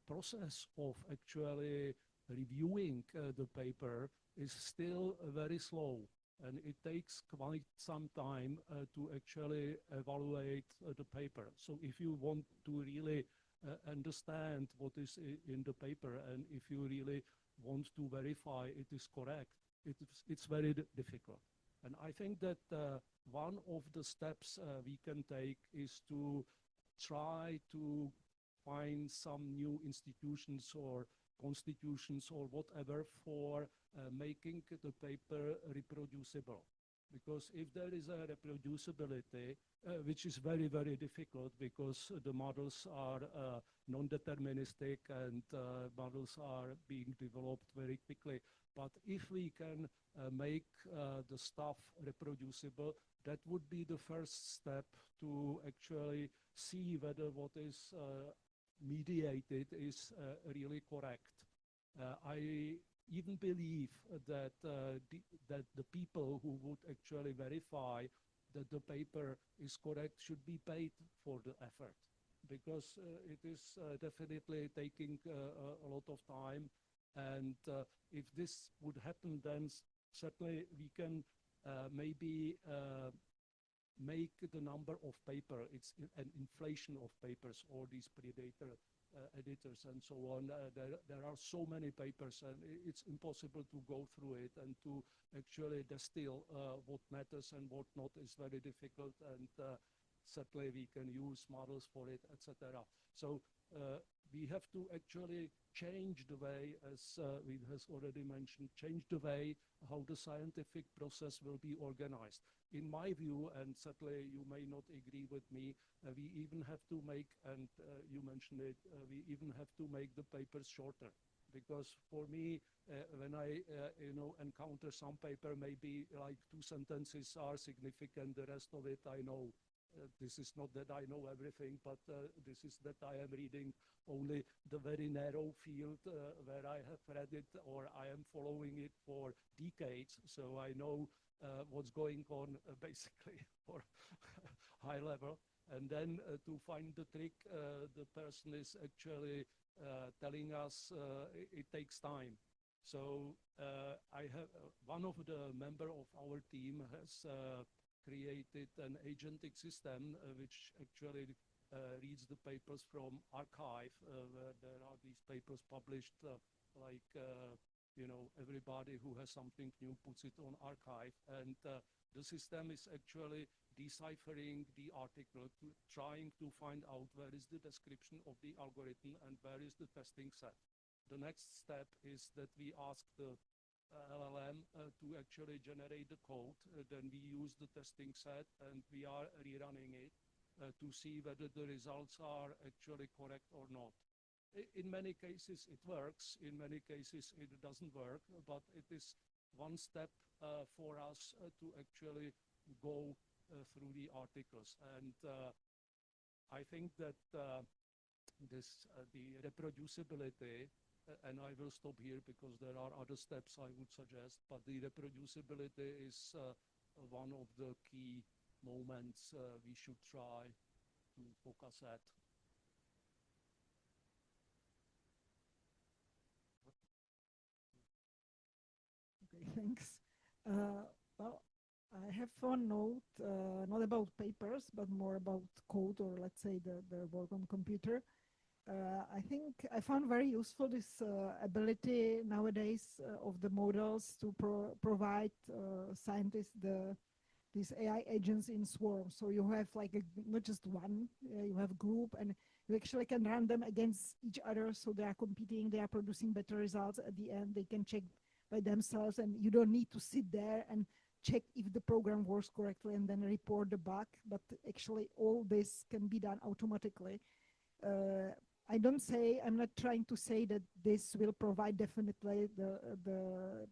process of actually reviewing the paper is still very slow, and it takes quite some time to actually evaluate the paper. So if you want to really understand what is in the paper, and if you really want to verify it is correct, it's very difficult. And I think that one of the steps we can take is to try to find some new institutions or constitutions or whatever for making the paper reproducible. Because if there is a reproducibility, which is very, very difficult because the models are non-deterministic and models are being developed very quickly. But if we can make the stuff reproducible, that would be the first step to actually see whether what is mediated is really correct. I even believe that that the people who would actually verify that the paper is correct should be paid for the effort, because it is definitely taking a lot of time. And if this would happen, then certainly we can maybe make the number of paper, it's an inflation of papers, all these predator editors and so on. There are so many papers, and it's impossible to go through it, and to actually distill what matters and what not is very difficult, and certainly we can use models for it, etc. So we have to actually change the way, as we has already mentioned, change the way how the scientific process will be organized. In my view, and certainly you may not agree with me, we even have to make, and you mentioned it, we even have to make the papers shorter, because for me, when I encounter some paper, maybe like 2 sentences are significant. The rest of it I know. This is not that I know everything, but this is that I am reading only the very narrow field where I have read it, or I am following it for decades. So I know what's going on basically for high level. And then to find the trick, the person is actually telling us it takes time. So I have one of the member of our team has created an agentic system which actually reads the papers from RICAIP, where there are these papers published everybody who has something new puts it on RICAIP, and the system is actually deciphering the article, trying to find out where is the description of the algorithm and where is the testing set. The next step is that we ask the LLM to actually generate the code. Then we use the testing set and we are rerunning it to see whether the results are actually correct or not. In many cases it works, in many cases it doesn't work, but it is one step for us to actually go through the articles. And I think that the reproducibility, and I will stop here because there are other steps I would suggest, but the reproducibility is one of the key moments we should try to focus at. Okay, thanks. Well, I have one note, not about papers, but more about code, or let's say the work on computer. I think I found very useful this ability nowadays of the models to provide scientists these AI agents in swarms. So you have like not just one, you have a group, and you actually can run them against each other. So they are competing, they are producing better results at the end. They can check by themselves, and you don't need to sit there and check if the program works correctly and then report the bug. But actually all this can be done automatically. I'm not trying to say that this will provide definitely the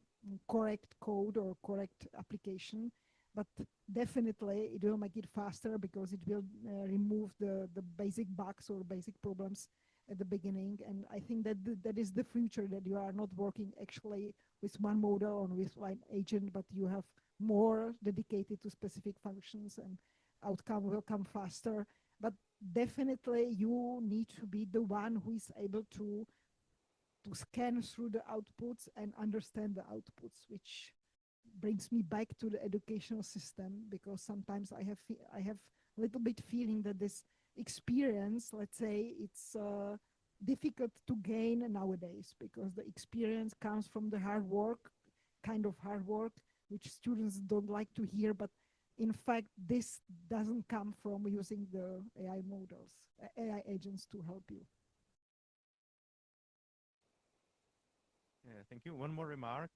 correct code or correct application, but definitely it will make it faster because it will remove the basic bugs or basic problems at the beginning. And I think that that is the future, that you are not working actually with one model or with one agent, but you have more dedicated to specific functions, and outcome will come faster. But definitely you need to be the one who is able to scan through the outputs and understand the outputs, which brings me back to the educational system, because sometimes I have a little bit feeling that this experience, let's say, it's difficult to gain nowadays, because the experience comes from the hard work, which students don't like to hear, but in fact, this doesn't come from using the AI models, AI agents to help you. Thank you. One more remark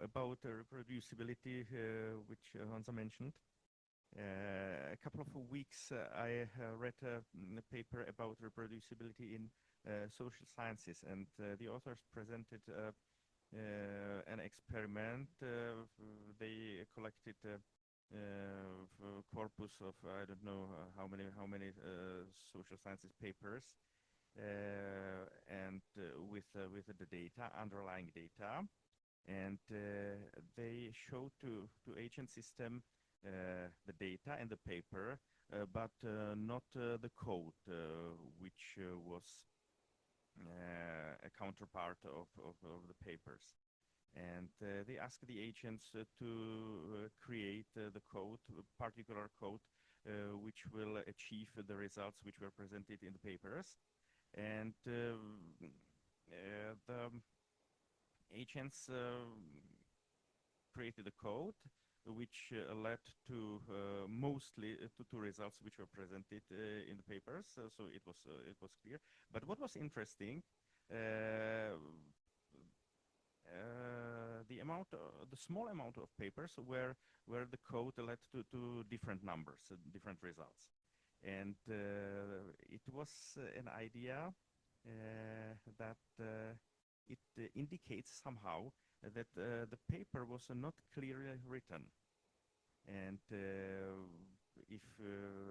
about reproducibility, which Hansa mentioned. A couple of weeks, I read a paper about reproducibility in social sciences, and the authors presented an experiment. They collected a corpus of I don't know how many social sciences papers, and with the data, underlying data, and they showed to agent system the data and the paper, but not the code, which was a counterpart of the papers. And they asked the agents to create the code, particular code, which will achieve the results which were presented in the papers. And the agents created a code which led to mostly to results which were presented in the papers. So it was clear. But what was interesting, the small amount of papers where the code led to different numbers, different results, and it was an idea that it indicates somehow that the paper was not clearly written. And if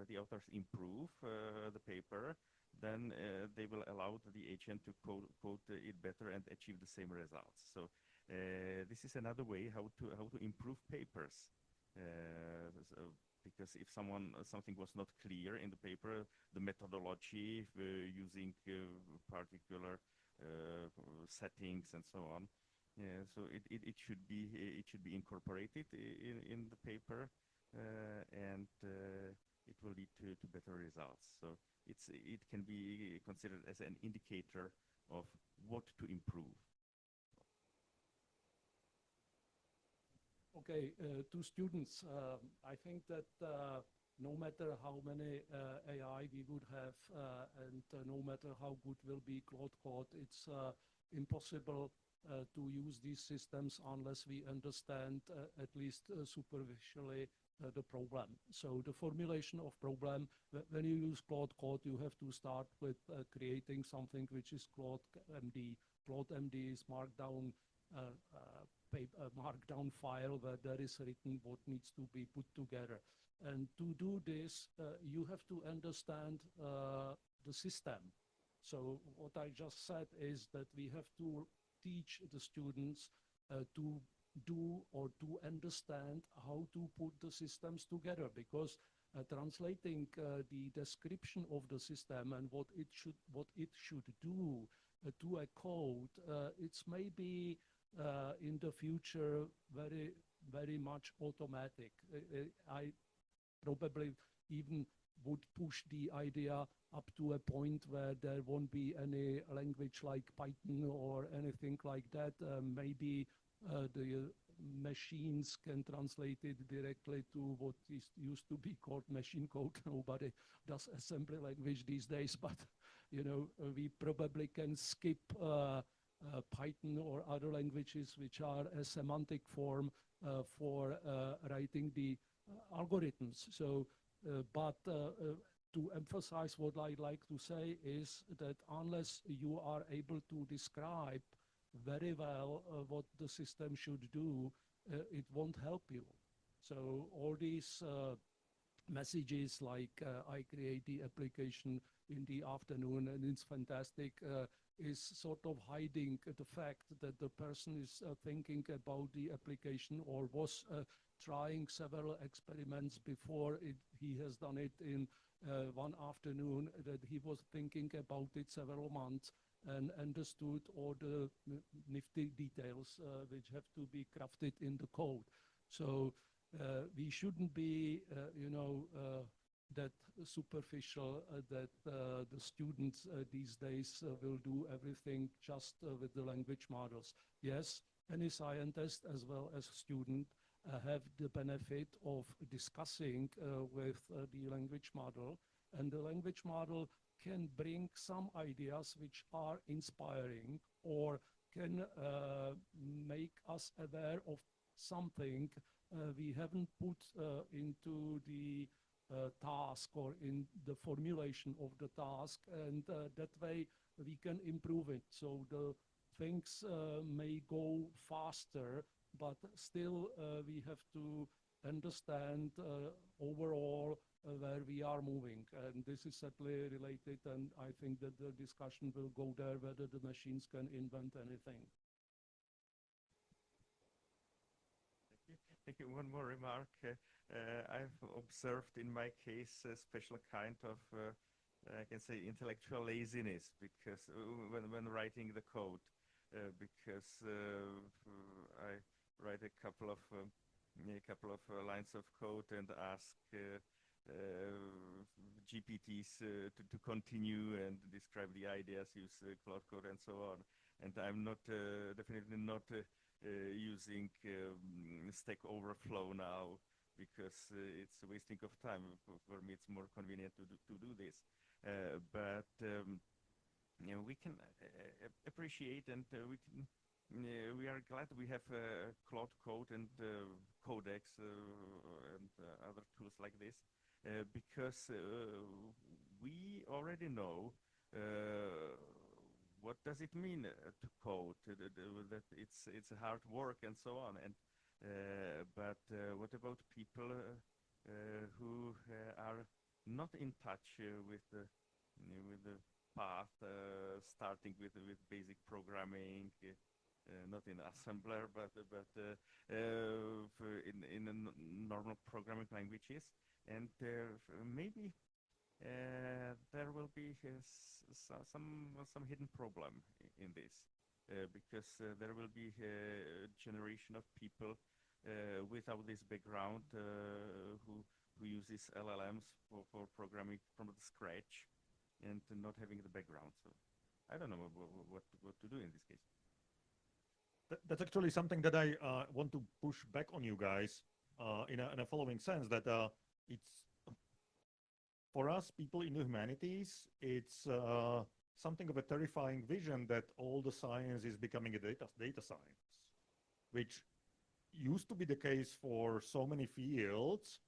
the authors improve the paper, then they will allow the agent to code it better and achieve the same results. So this is another way how to improve papers. Because if something was not clear in the paper, the methodology using particular settings and so on, so it should be incorporated in the paper, and it will lead to better results. So it can be considered as an indicator of what to improve. Okay, to students, I think that no matter how many AI we would have, and no matter how good will be Claude Code, it's impossible to use these systems unless we understand at least superficially the problem. So the formulation of problem, when you use Claude Code, you have to start with creating something which is Claude MD. Claude MD is markdown markdown file where there is written what needs to be put together. And to do this, you have to understand the system. So what I just said is that we have to teach the students to do or to understand how to put the systems together, because translating the description of the system and what it should do to a code, it's maybe in the future very much automatic. I probably even would push the idea up to a point where there won't be any language like Python or anything like that. Maybe the machines can translate it directly to what is used to be called machine code. Nobody does assembly language these days, but you know, we probably can skip Python or other languages which are a semantic form for writing the algorithms. So, but to emphasize what I'd like to say is that unless you are able to describe very well what the system should do, it won't help you. So all these messages like I create the application in the afternoon and it's fantastic is sort of hiding the fact that the person is thinking about the application or was trying several experiments before he has done it in one afternoon, that he was thinking about it several months and understood all the nifty details which have to be crafted in the code. So we shouldn't be, you know, that superficial that the students these days will do everything just with the language models. Yes, any scientist as well as student have the benefit of discussing with the language model, and the language model can bring some ideas which are inspiring or can make us aware of something we haven't put into the task or in the formulation of the task, and that way we can improve it. So the things may go faster, but still we have to understand overall where we are moving. And this is certainly related, and I think that the discussion will go there whether the machines can invent anything. Thank you. One more remark. I've observed in my case a special kind of, I can say, intellectual laziness, because when writing the code, because I write a couple of lines of code and ask GPTs to continue and describe the ideas, use Claude Code and so on. And I'm not definitely not using Stack Overflow now, because it's a wasting of time. For me, it's more convenient to do this. But you know, we can appreciate, and we are glad we have Claude Code and Codex and other tools like this, because we already know does it mean to code? That it's a hard work and so on. And but what about people who are not in touch with the path, starting with basic programming, not in assembler, but in normal programming languages, and maybe there will be some hidden problem in this, because there will be a generation of people without this background who uses LLMs for programming from the scratch and not having the background. So I don't know what to do in this case. That's actually something that I want to push back on you guys in a following sense, that it's for us people in the humanities, it's something of a terrifying vision that all the science is becoming a data science, which used to be the case for so many fields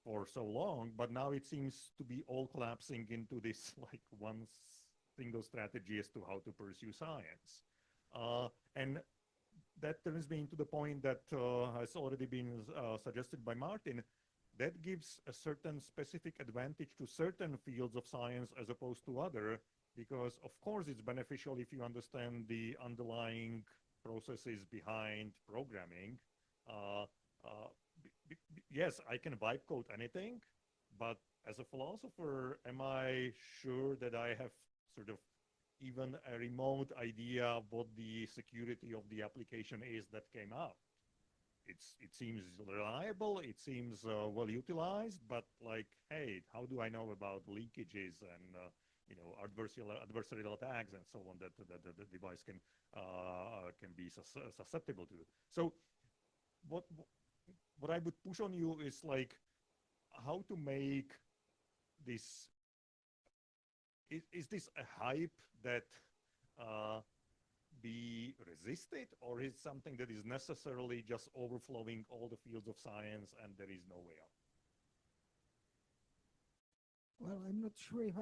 for so long, but now it seems to be all collapsing into this like one single strategy as to how to pursue science. And that turns me into the point that has already been suggested by Martin, that gives a certain specific advantage to certain fields of science as opposed to other, because of course it's beneficial if you understand the underlying processes behind programming. Yes, I can vibe code anything, but as a philosopher, am I sure that I have sort of even a remote idea of what the security of the application is that came out? It seems reliable, it seems well utilized, but like, hey, how do I know about leakages and adversarial attacks and so on that the device can be susceptible to? So what I would push on you is like how to make this. Is this a hype that be resisted, or is something that is necessarily just overflowing all the fields of science and there is no way out? Well, I'm not sure if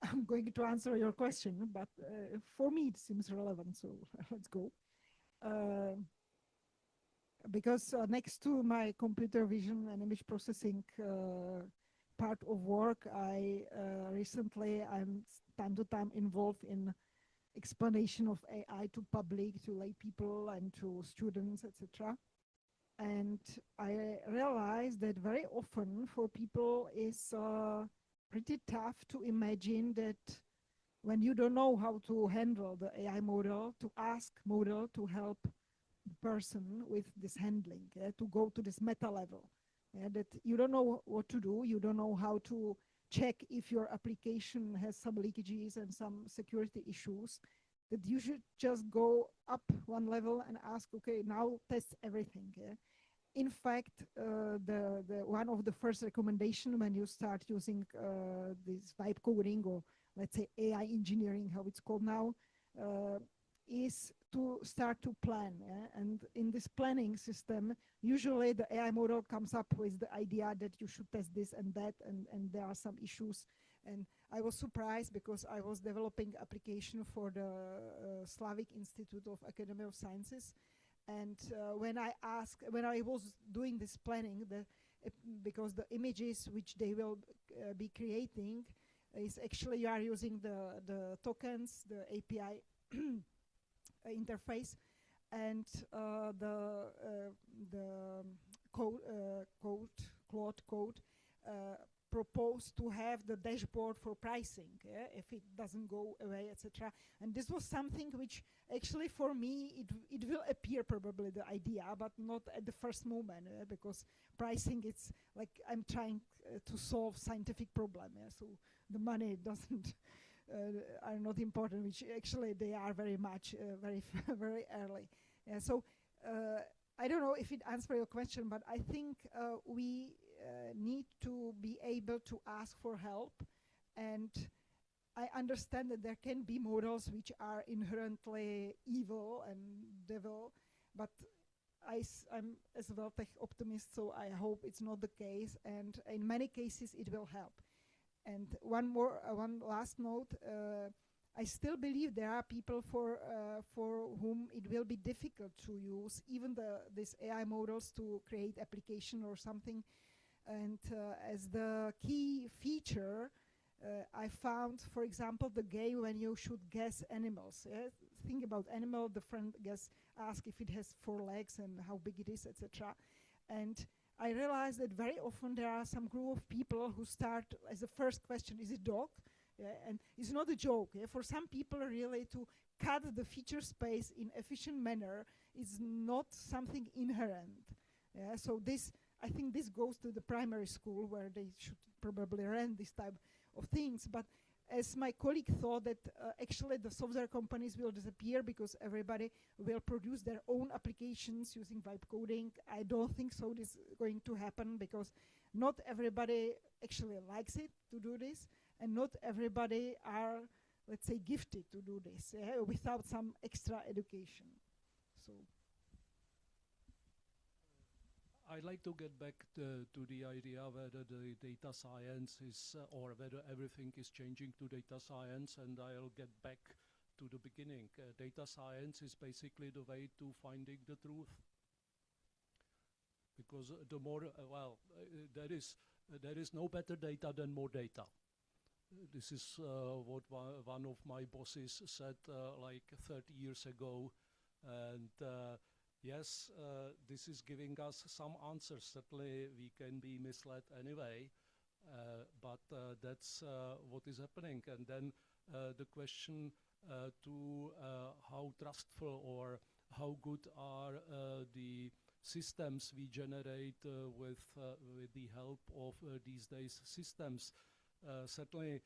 I'm going to answer your question, but for me it seems relevant, so let's go. Because next to my computer vision and image processing part of work, I recently, I'm time to time involved in explanation of AI to public, to lay people and to students, etc. And I realized that very often for people it's pretty tough to imagine that when you don't know how to handle the AI model, to ask model to help the person with this handling, to go to this meta level. That you don't know what to do, you don't know how to check if your application has some leakages and some security issues, that you should just go up one level and ask, okay, now test everything. In fact, the one of the first recommendation when you start using this vibe coding, or let's say AI engineering, how it's called now, is to start to plan. And in this planning system, usually the AI model comes up with the idea that you should test this and that, and there are some issues. And I was surprised because I was developing application for the Slavic Institute of Academy of Sciences. And when I was doing this planning, because the images which they will be creating is actually you are using the tokens, the API interface, and the Claude code proposed to have the dashboard for pricing, if it doesn't go away, etc. And this was something which actually for me, it will appear probably the idea, but not at the first moment, because pricing, it's like I'm trying to solve scientific problem, so the money doesn't, are not important, which actually they are very much, very early. So I don't know if it answers your question, but I think we need to be able to ask for help. And I understand that there can be models which are inherently evil and devil, but I'm as well tech optimist, so I hope it's not the case. And in many cases, it will help. And one last note, I still believe there are people for whom it will be difficult to use even these AI models to create application or something. And as the key feature, I found, for example, the game when you should guess animals. Think about animal, the friend ask if it has 4 legs and how big it is, etc. And I realized that very often there are some group of people who start as the first question, is it dog? And it's not a joke. For some people, really, to cut the feature space in efficient manner is not something inherent. So this, I think this goes to the primary school where they should probably run this type of things. But as my colleague thought that actually the software companies will disappear because everybody will produce their own applications using vibe coding, I don't think so this is going to happen because not everybody actually likes it to do this, and not everybody are, let's say, gifted to do this without some extra education. So I'd like to get back to the idea whether the data science is, or whether everything is changing to data science, and I'll get back to the beginning. Data science is basically the way to finding the truth. Because the more, there is no better data than more data. This is what one of my bosses said like 30 years ago, and yes, this is giving us some answers. Certainly, we can be misled anyway, but that's what is happening. And then the question to how trustful or how good are the systems we generate with the help of these days systems. Certainly,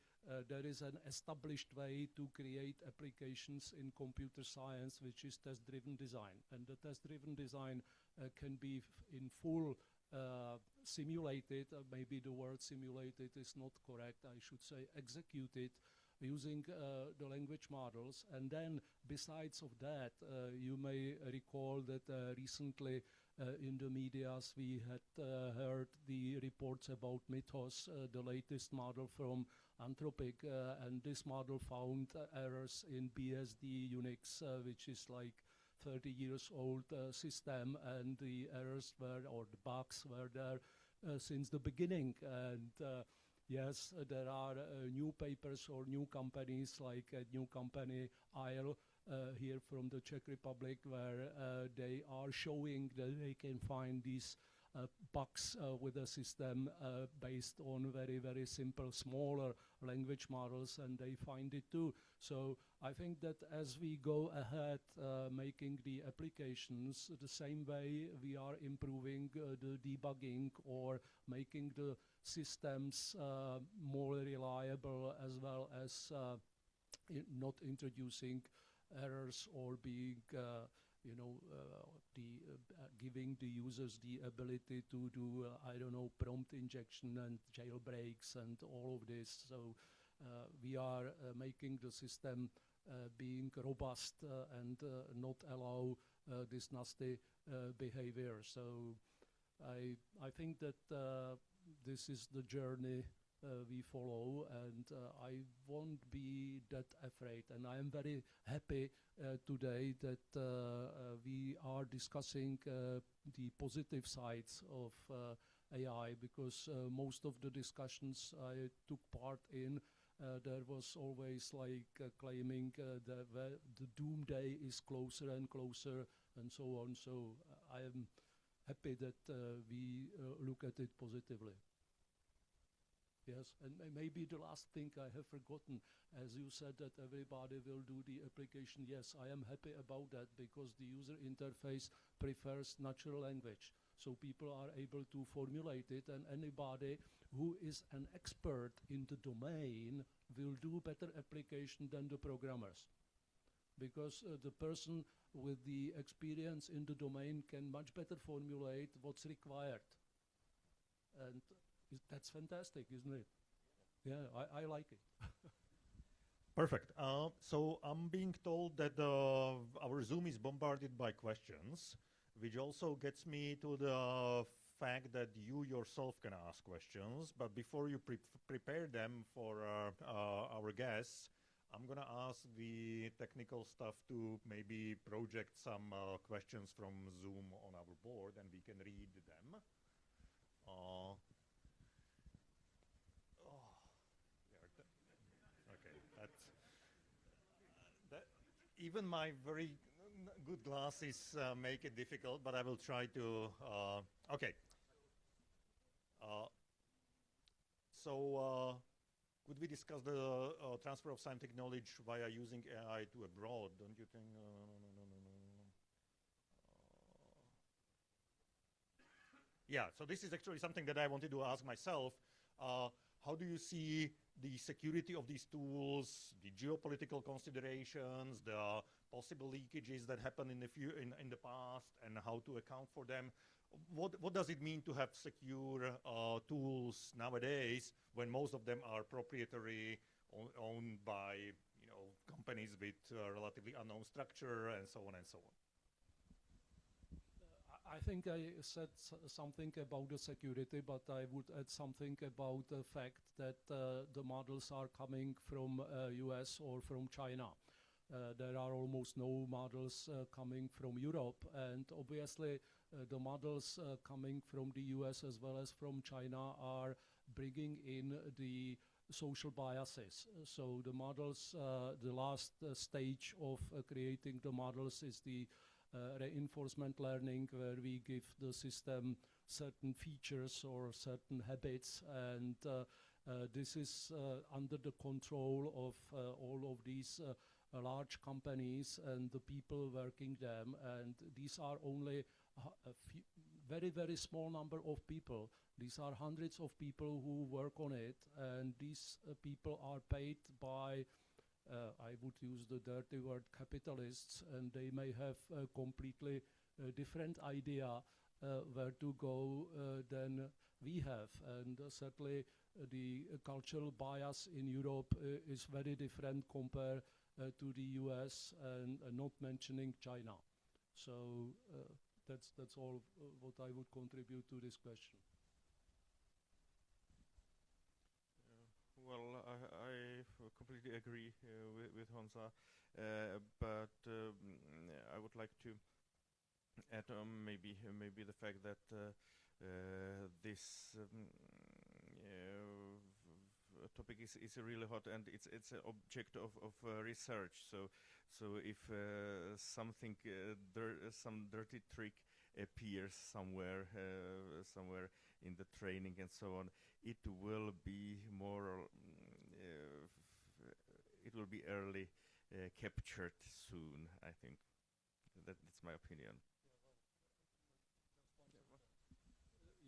there is an established way to create applications in computer science, which is test-driven design. And the test-driven design can be in full simulated. Maybe the word simulated is not correct. I should say executed using the language models. And then, besides of that, you may recall that recently in the medias we had heard the reports about Mythos, the latest model from Anthropic, and this model found errors in BSD Unix, which is like 30 years old system, and the errors were, or the bugs were there since the beginning. And yes, there are new papers or new companies, like a new company, D.A.R, here from the Czech Republic, where they are showing that they can find these bugs with a system based on very, very simple, smaller language models, and they find it too. So I think that as we go ahead making the applications the same way, we are improving the debugging or making the systems more reliable, as well as not introducing errors or being giving the users the ability to do, I don't know, prompt injection and jailbreaks and all of this. So we are making the system being robust and not allow this nasty behavior. So I think that this is the journey we follow, and I won't be that afraid. And I am very happy today that we are discussing the positive sides of AI, because most of the discussions I took part in, there was always like claiming that the doomsday is closer and closer, and so on. So I am happy that we look at it positively. Yes, and maybe the last thing I have forgotten, as you said that everybody will do the application. Yes, I am happy about that, because the user interface prefers natural language. So people are able to formulate it, and anybody who is an expert in the domain will do better application than the programmers. Because the person with the experience in the domain can much better formulate what's required. And that's fantastic, isn't it? Yeah, I like it. Perfect. So I'm being told that our Zoom is bombarded by questions, which also gets me to the fact that you yourself can ask questions. But before you prepare them for our guests, I'm going to ask the technical staff to maybe project some questions from Zoom on our board, and we can read them. Okay, even my very good glasses make it difficult, but I will try to. Okay. Could we discuss the transfer of scientific knowledge via using AI to abroad? Don't you think? Yeah, so this is actually something that I wanted to ask myself. How do you see the security of these tools, the geopolitical considerations, the possible leakages that happen in the past, and how to account for them? What does it mean to have secure tools nowadays when most of them are proprietary, owned by companies with relatively unknown structure, and so on and so on? I think I said something about the security, but I would add something about the fact that the models are coming from US or from China. There are almost no models coming from Europe, and obviously the models coming from the US as well as from China are bringing in the social biases. So the models, the last stage of creating the models is the reinforcement learning, where we give the system certain features or certain habits, and this is under the control of all of these large companies and the people working them, and these are only a few, very small number of people. These are hundreds of people who work on it, and these people are paid by I would use the dirty word capitalists, and they may have a completely different idea where to go than we have. And certainly the cultural bias in Europe is very different compared to the US, and not mentioning China. So that's all what I would contribute to this question. Well, I completely agree with Honza, but I would like to add maybe the fact that this topic is really hot, and it's an object of research. So if something some dirty trick appears somewhere in the training and so on, it will be more it will be early captured soon, I think. That's my opinion.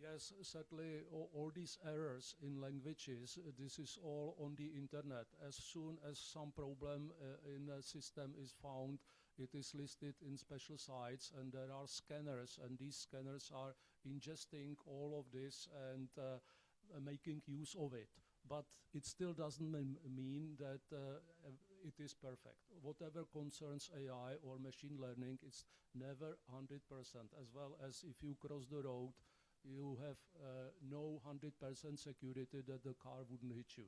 Yes, certainly all these errors in languages, this is all on the internet. As soon as some problem in a system is found, it is listed in special sites, and there are scanners, and these scanners are ingesting all of this and making use of it. But it still doesn't mean that it is perfect. Whatever concerns AI or machine learning, it's never 100%. As well as if you cross the road, you have no 100% security that the car wouldn't hit you.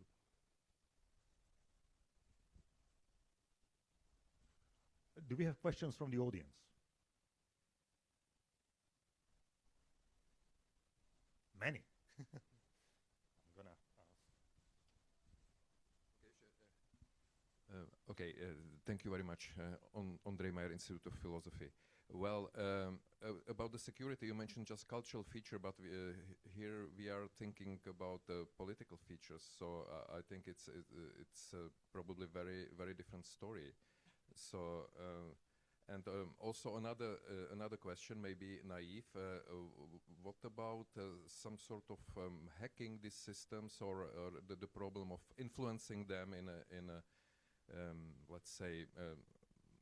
Do we have questions from the audience? Many. I'm gonna ask. Okay, thank you very much. André Meyer, Institute of Philosophy. Well, about the security, you mentioned just cultural feature, but here we are thinking about the political features. So I think it's probably very different story. So and also another question, maybe naive. What about some sort of hacking these systems, or the problem of influencing them in a let's say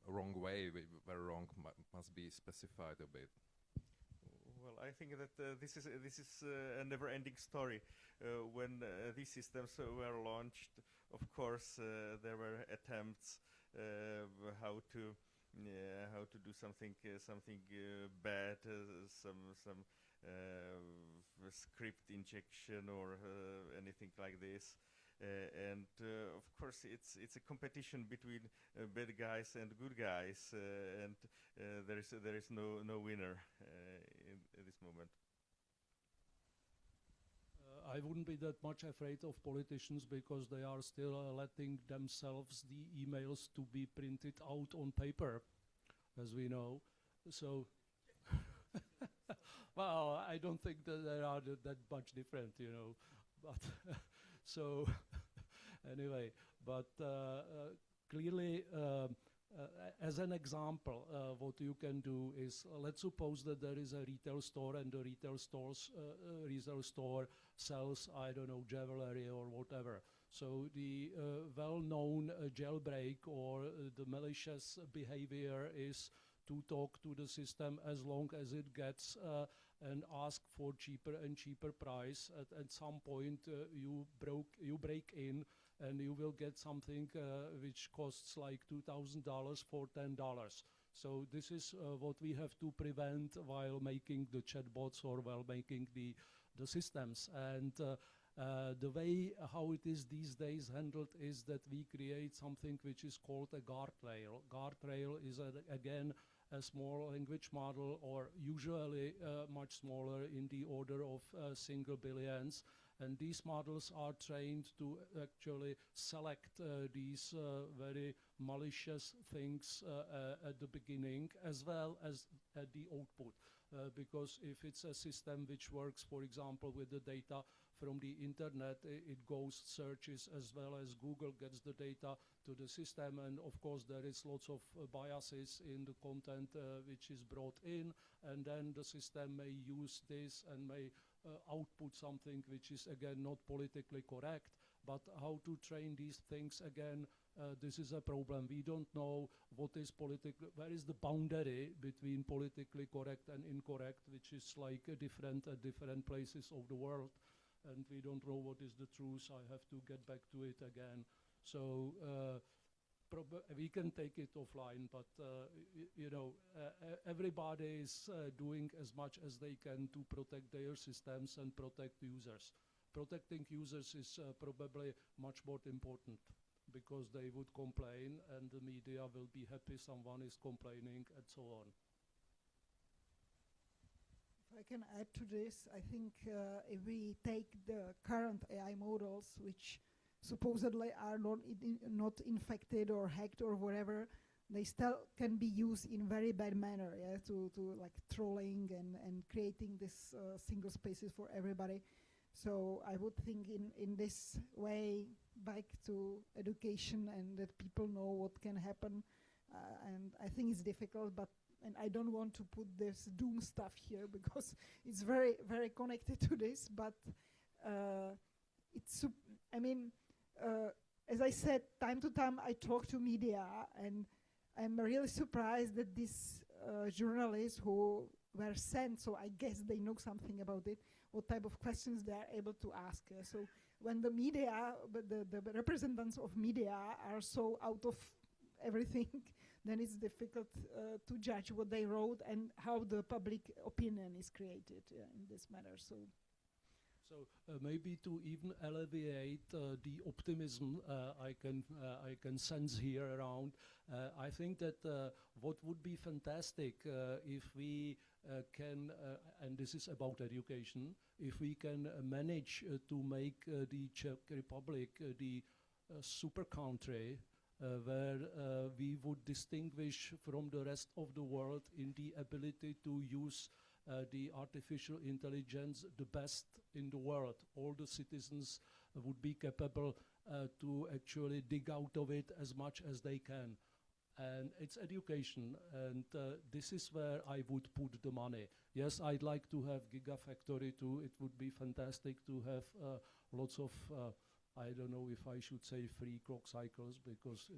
wrong way, where wrong must be specified a bit? Well, I think that this is a never-ending story. When these systems were launched, of course, there were attempts how to do something bad, some script injection or anything like this. And of course, it's a competition between bad guys and good guys, and there is no winner in this moment. I wouldn't be that much afraid of politicians because they are still letting themselves the emails to be printed out on paper, as we know. So, well, I don't think that they are that much different, you know. But so, anyway, but clearly, as an example, what you can do is, let's suppose that there is a retail store and the retail store sells, I don't know, jewelry or whatever. So the well-known jailbreak or the malicious behavior is to talk to the system as long as it gets and ask for cheaper and cheaper price. At some point, you break in and you will get something which costs like $2,000 for $10. So this is what we have to prevent while making the chatbots or while making the systems. And the way how it is these days handled is that we create something which is called a guardrail. Guardrail is, again, a small language model, or usually much smaller, in the order of single billions. And these models are trained to actually select these very malicious things at the beginning as well as at the output. Because if it's a system which works, for example, with the data from the internet, it goes, searches, as well as Google gets the data to the system. And of course, there is lots of biases in the content which is brought in. And then the system may use this and may output something which is, again, not politically correct. But how to train these things, again, this is a problem. We don't know what is where is the boundary between politically correct and incorrect, which is like different at different places of the world. And we don't know what is the truth. I have to get back to it again. So we can take it offline, but you know, everybody is doing as much as they can to protect their systems and protect users. Protecting users is probably much more important, because they would complain and the media will be happy someone is complaining and so on. If I can add to this, I think if we take the current AI models, which supposedly are not infected or hacked or whatever, they still can be used in very bad manner, yeah, to like trolling and creating this single spaces for everybody. So I would think in this way, back to education and that people know what can happen. And I think it's difficult, and I don't want to put this doom stuff here because it's very, very connected to this, but I mean, as I said, time to time I talk to media, and I'm really surprised that these journalists who were sent, so I guess they know something about it, what type of questions they are able to ask. So when the media, the representatives of media are so out of everything, then it's difficult to judge what they wrote and how the public opinion is created in this matter. So maybe to even alleviate the optimism I can sense here around, I think that what would be fantastic if we can, and this is about education, if we can manage to make the Czech Republic the super country where we would distinguish from the rest of the world in the ability to use the artificial intelligence the best in the world. All the citizens would be capable to actually dig out of it as much as they can. And it's education, and this is where I would put the money. Yes, I'd like to have Gigafactory too. It would be fantastic to have lots of, I don't know if I should say free clock cycles, because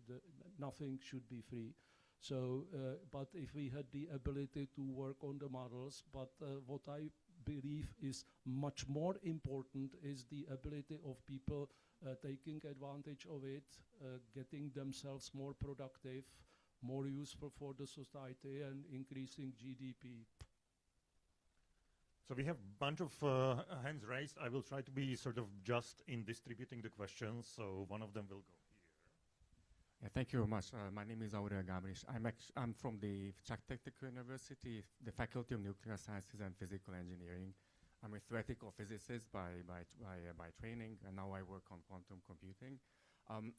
nothing should be free. So, but if we had the ability to work on the models, but what I believe is much more important is the ability of people taking advantage of it, getting themselves more productive, more useful for the society, and increasing GDP. So we have a bunch of hands raised. I will try to be sort of just in distributing the questions, so one of them will go here. Yeah, thank you very much. My name is Aurel Gabrish. I'm from the Czech Technical University, the Faculty of Nuclear Sciences and Physical Engineering. I'm a theoretical physicist by training, and now I work on quantum computing.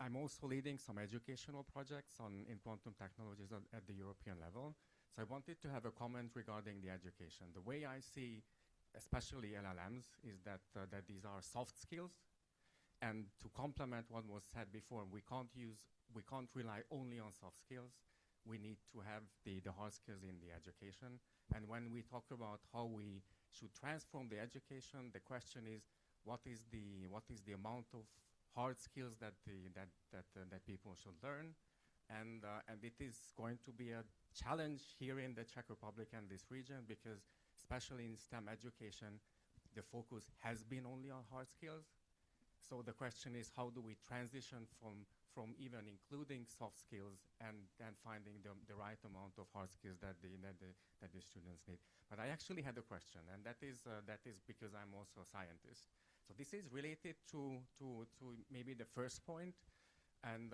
I'm also leading some educational projects in quantum technologies at the European level. So I wanted to have a comment regarding the education. The way I see, especially LLMs, is that these are soft skills. And to complement what was said before, we can't rely only on soft skills. We need to have the hard skills in the education. And when we talk about how we should transform the education, the question is, what is the amount of hard skills that people should learn? And it is going to be a challenge here in the Czech Republic and this region, because especially in STEM education, the focus has been only on hard skills. So the question is, how do we transition from even including soft skills and then finding the right amount of hard skills that the students need? But I actually had a question, and that is because I'm also a scientist. So this is related to maybe the first point. And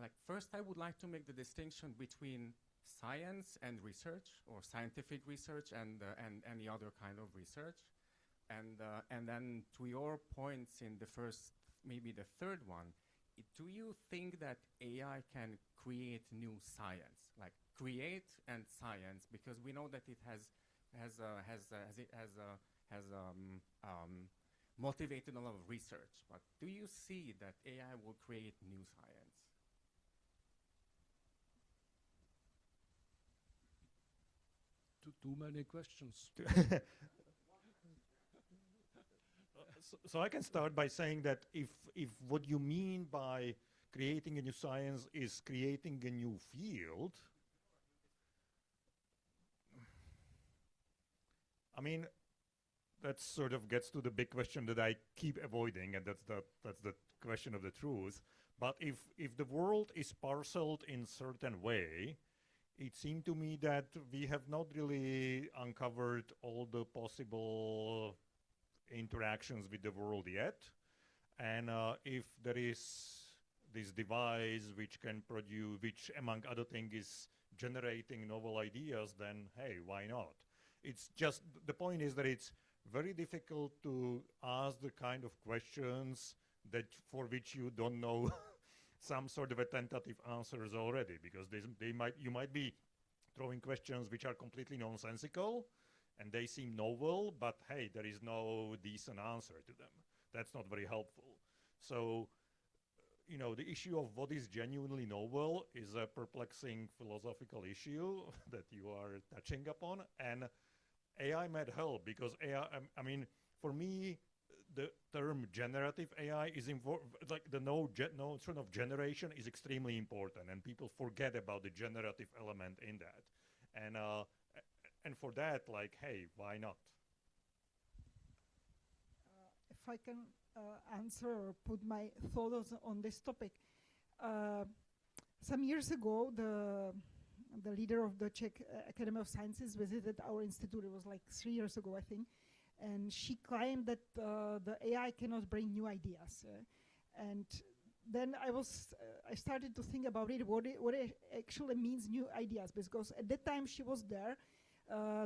like first, I would like to make the distinction between science and research, or scientific research and any other kind of research. And then to your points in the first, maybe the third one, do you think that AI can create new science, like create and science? Because we know that it has motivated a lot of research. But do you see that AI will create new science? Too many questions. So I can start by saying that if what you mean by creating a new science is creating a new field, I mean, that sort of gets to the big question that I keep avoiding, and that's the question of the truth. But if the world is parceled in certain way, it seemed to me that we have not really uncovered all the possible interactions with the world yet. And if there is this device which can produce, which among other things is generating novel ideas, then hey, why not? It's just, the point is that it's very difficult to ask the kind of questions that for which you don't know some sort of a tentative answers already, because you might be throwing questions which are completely nonsensical and they seem novel, but hey, there is no decent answer to them. That's not very helpful. So, you know, the issue of what is genuinely novel is a perplexing philosophical issue that you are touching upon, and AI might help, because AI, I mean, for me, the term generative AI is like the notion of generation is extremely important, and people forget about the generative element in that. And for that, like, hey, why not? If I can answer or put my thoughts on this topic. Some years ago, the leader of the Czech Academy of Sciences visited our institute. It was like 3 years ago, I think. And she claimed that the AI cannot bring new ideas. And then I started to think about it, what it actually means new ideas, because at that time she was there.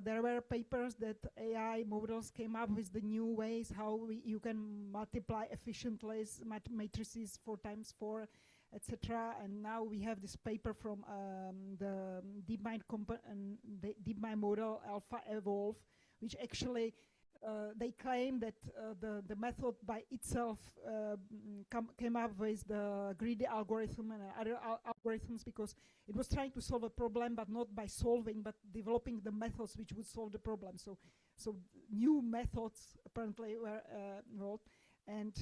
There were papers that AI models came up with the new ways how you can multiply efficiently matrices 4x4, etc. And now we have this paper from the DeepMind model Alpha Evolve, which actually they claim that the method by itself came up with the greedy algorithm and other algorithms, because it was trying to solve a problem, but not by solving, but developing the methods which would solve the problem. So new methods apparently were involved. And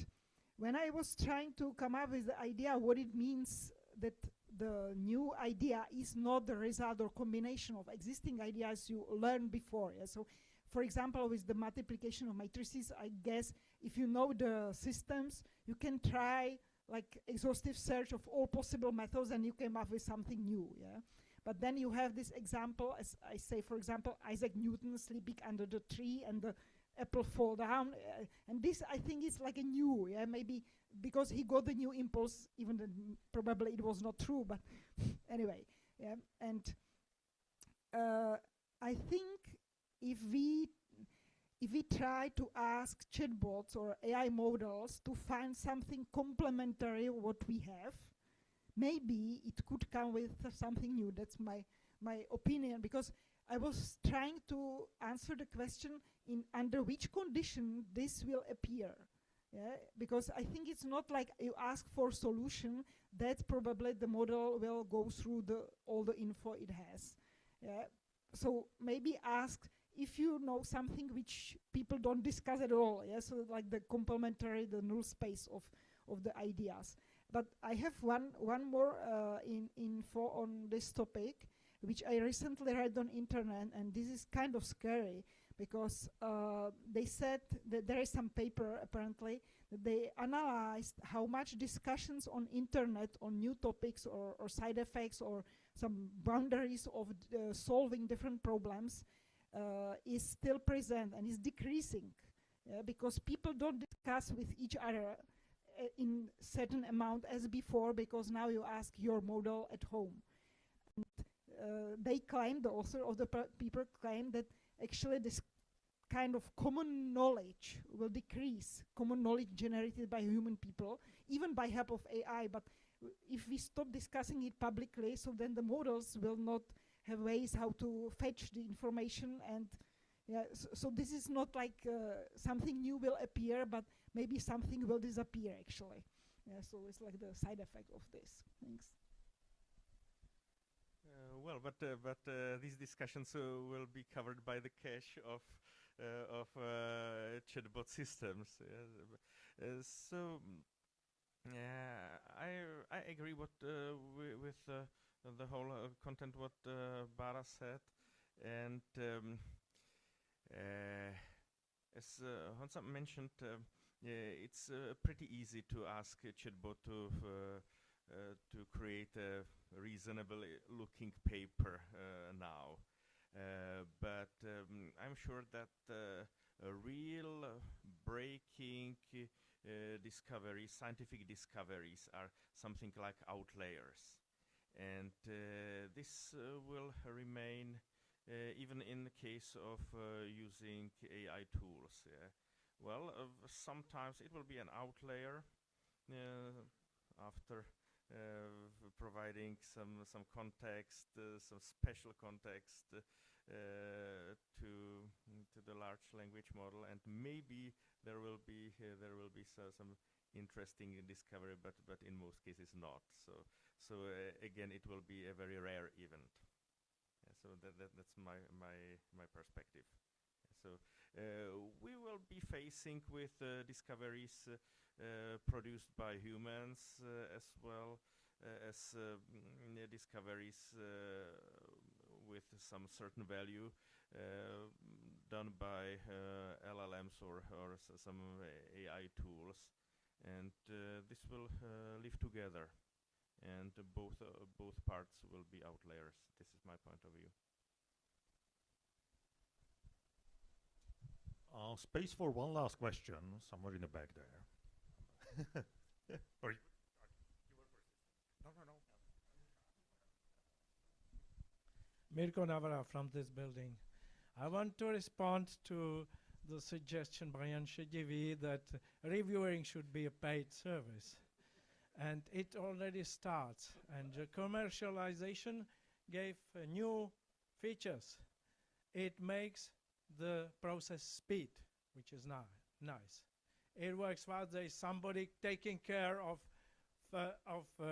when I was trying to come up with the idea what it means that the new idea is not the result or combination of existing ideas you learned before. Yeah? So, for example, with the multiplication of matrices, I guess if you know the systems, you can try like exhaustive search of all possible methods and you came up with something new. Yeah? But then you have this example, as I say, for example, Isaac Newton sleeping under the tree and the apple fall down. And this, I think, is like a new, yeah, maybe because he got the new impulse, even though probably it was not true, but anyway. Yeah, and I think if we try to ask chatbots or AI models to find something complementary what we have, maybe it could come with something new. That's my opinion, because I was trying to answer the question in under which condition this will appear. Yeah, because I think it's not like you ask for solution, that probably the model will go through all the info it has. Yeah. So maybe ask if you know something which people don't discuss at all. Yeah, so like the complementary, the null space of the ideas. But I have one more info on this topic, which I recently read on internet, and this is kind of scary, because they said that there is some paper apparently that they analyzed how much discussions on internet on new topics or side effects or some boundaries of solving different problems is still present and is decreasing, because people don't discuss with each other in certain amount as before, because now you ask your model at home. And, they claim, the author of the paper claim, that actually this kind of common knowledge will decrease, common knowledge generated by human people, even by help of AI. But if we stop discussing it publicly, so then the models will not have ways how to fetch the information. And yeah, so this is not like something new will appear, but maybe something will disappear actually. Yeah, so it's like the side effect of this. Thanks. Well, but these discussions will be covered by the cache of chatbot systems. So I agree with the whole content what Bara said, and as Hansa mentioned, it's pretty easy to ask a chatbot to create a reasonable looking paper now. But I'm sure that real breaking discoveries, scientific discoveries, are something like outliers. And this will remain even in the case of using AI tools. Yeah. Well, sometimes it will be an outlier after providing some context, some special context to the large language model, and maybe there will be some interesting discovery, but in most cases not. So again, it will be a very rare event. So that's my perspective. So we will be facing with discoveries produced by humans as well as discoveries with some certain value done by LLMs or some AI tools, and this will live together, and both parts will be outliers. This is my point of view. Space for one last question, somewhere in the back there. Or you were first. No. Mirko Navara from this building. I want to respond to the suggestion by Jan Šediví that reviewing should be a paid service. And it already starts. And the commercialization gave new features. It makes the process speed, which is nice. It works fast. There is somebody taking care of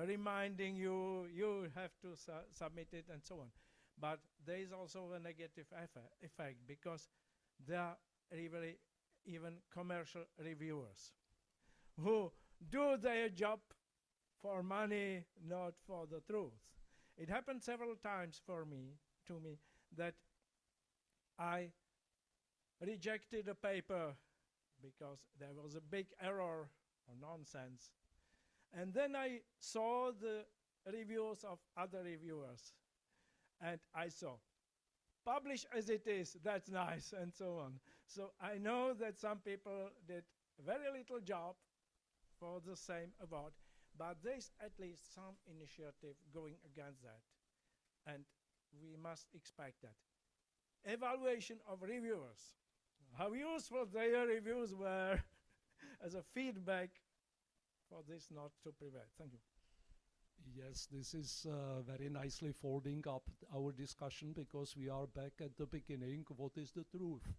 reminding you, you have to submit it and so on. But there is also a negative effect, because there are really even commercial reviewers who do their job for money, not for the truth. It happened several times to me, that I rejected a paper because there was a big error or nonsense. And then I saw the reviews of other reviewers. And I saw, publish as it is, that's nice, and so on. So I know that some people did very little job for the same award, but there's at least some initiative going against that. And we must expect that. Evaluation of reviewers. How useful their reviews were as a feedback for this not to prevail. Thank you. Yes, this is very nicely folding up our discussion, because we are back at the beginning. What is the truth?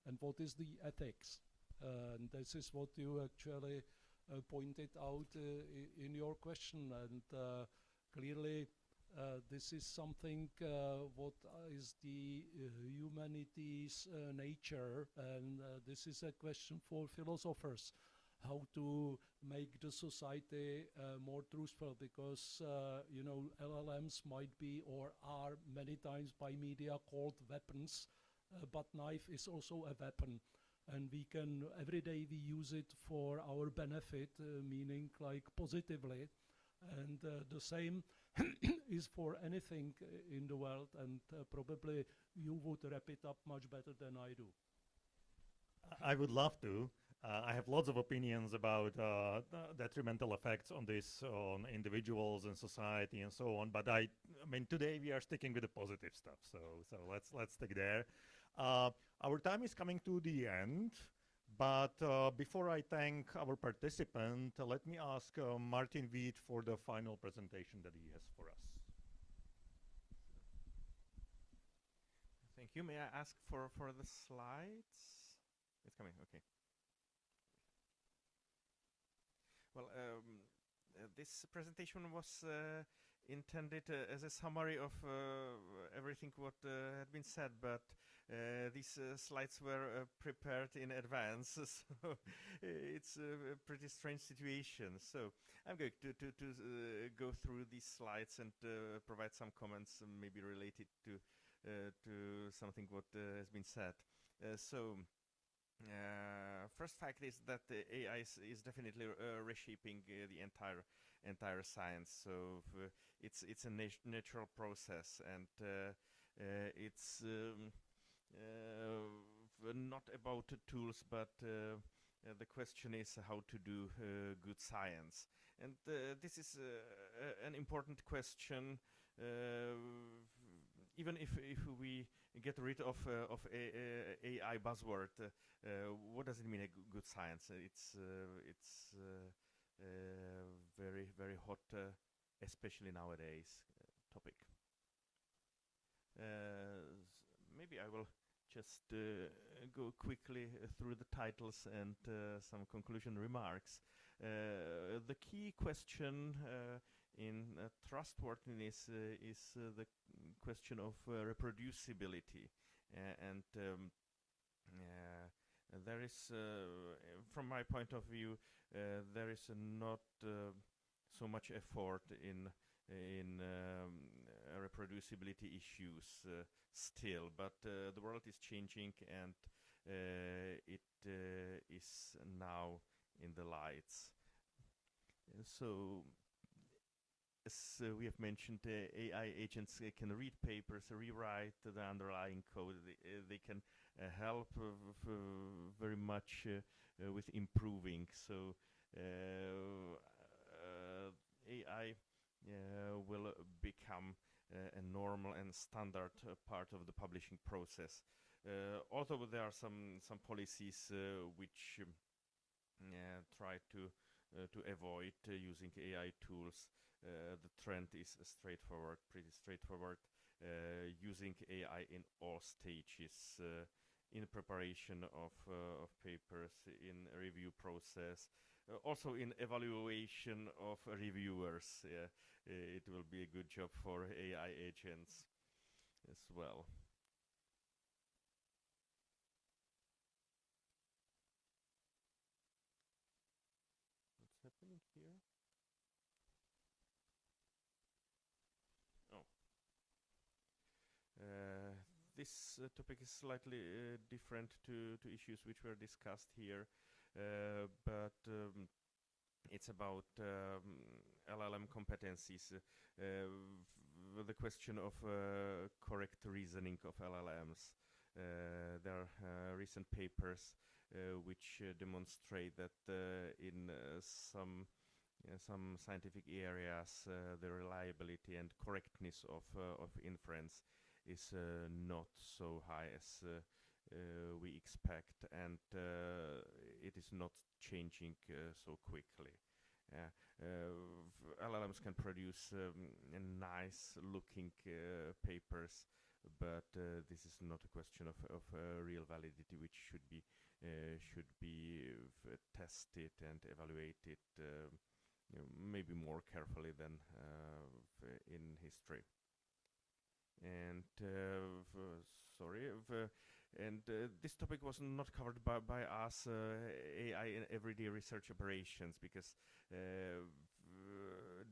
And what is the ethics? And this is what you actually pointed out in your question. And clearly, this is something what is the humanity's nature. And this is a question for philosophers, how to make the society more truthful, because you know, LLMs might be or are many times by media called weapons, but knife is also a weapon, and we can every day we use it for our benefit, meaning like positively, and the same is for anything in the world, and probably you would wrap it up much better than I do. I would love to. I have lots of opinions about detrimental effects on this, on individuals and society and so on. But I mean, today we are sticking with the positive stuff. So let's stick there. Our time is coming to the end. But before I thank our participant, let me ask Martin Wied for the final presentation that he has for us. Thank you. May I ask for the slides? It's coming, okay. Well, this presentation was intended as a summary of everything what had been said, but these slides were prepared in advance, so it's a pretty strange situation. So I'm going to go through these slides and provide some comments, maybe related to something what has been said. First fact is that AI is definitely reshaping the entire science. So it's a natural process, and it's not about tools, but the question is how to do good science. And this is an important question. Even if we get rid of AI buzzword, what does it mean, a good science? It's very hot, especially nowadays, topic. Maybe I will just go quickly through the titles and some conclusion remarks. The key question in trustworthiness is the question of reproducibility, and there is, from my point of view, there is not so much effort in reproducibility issues still, but the world is changing, and it is now in the lights. So, as we have mentioned, AI agents can read papers, rewrite the underlying code. They can help very much with improving. So AI will become a normal and standard part of the publishing process. Although there are some policies which try to avoid using AI tools, the trend is straightforward, pretty straightforward, using AI in all stages, in preparation of papers, in review process, also in evaluation of reviewers. It will be a good job for AI agents as well. What's happening here? This topic is slightly different to issues which were discussed here, but it's about LLM competencies. the question of correct reasoning of LLMs. There are recent papers which demonstrate that in some scientific areas the reliability and correctness of inference is not so high as we expect, and it is not changing so quickly. LLMs can produce nice looking papers, but this is not a question of real validity, which should be tested and evaluated maybe more carefully than in history. And this topic was not covered by us AI in everyday research operations, because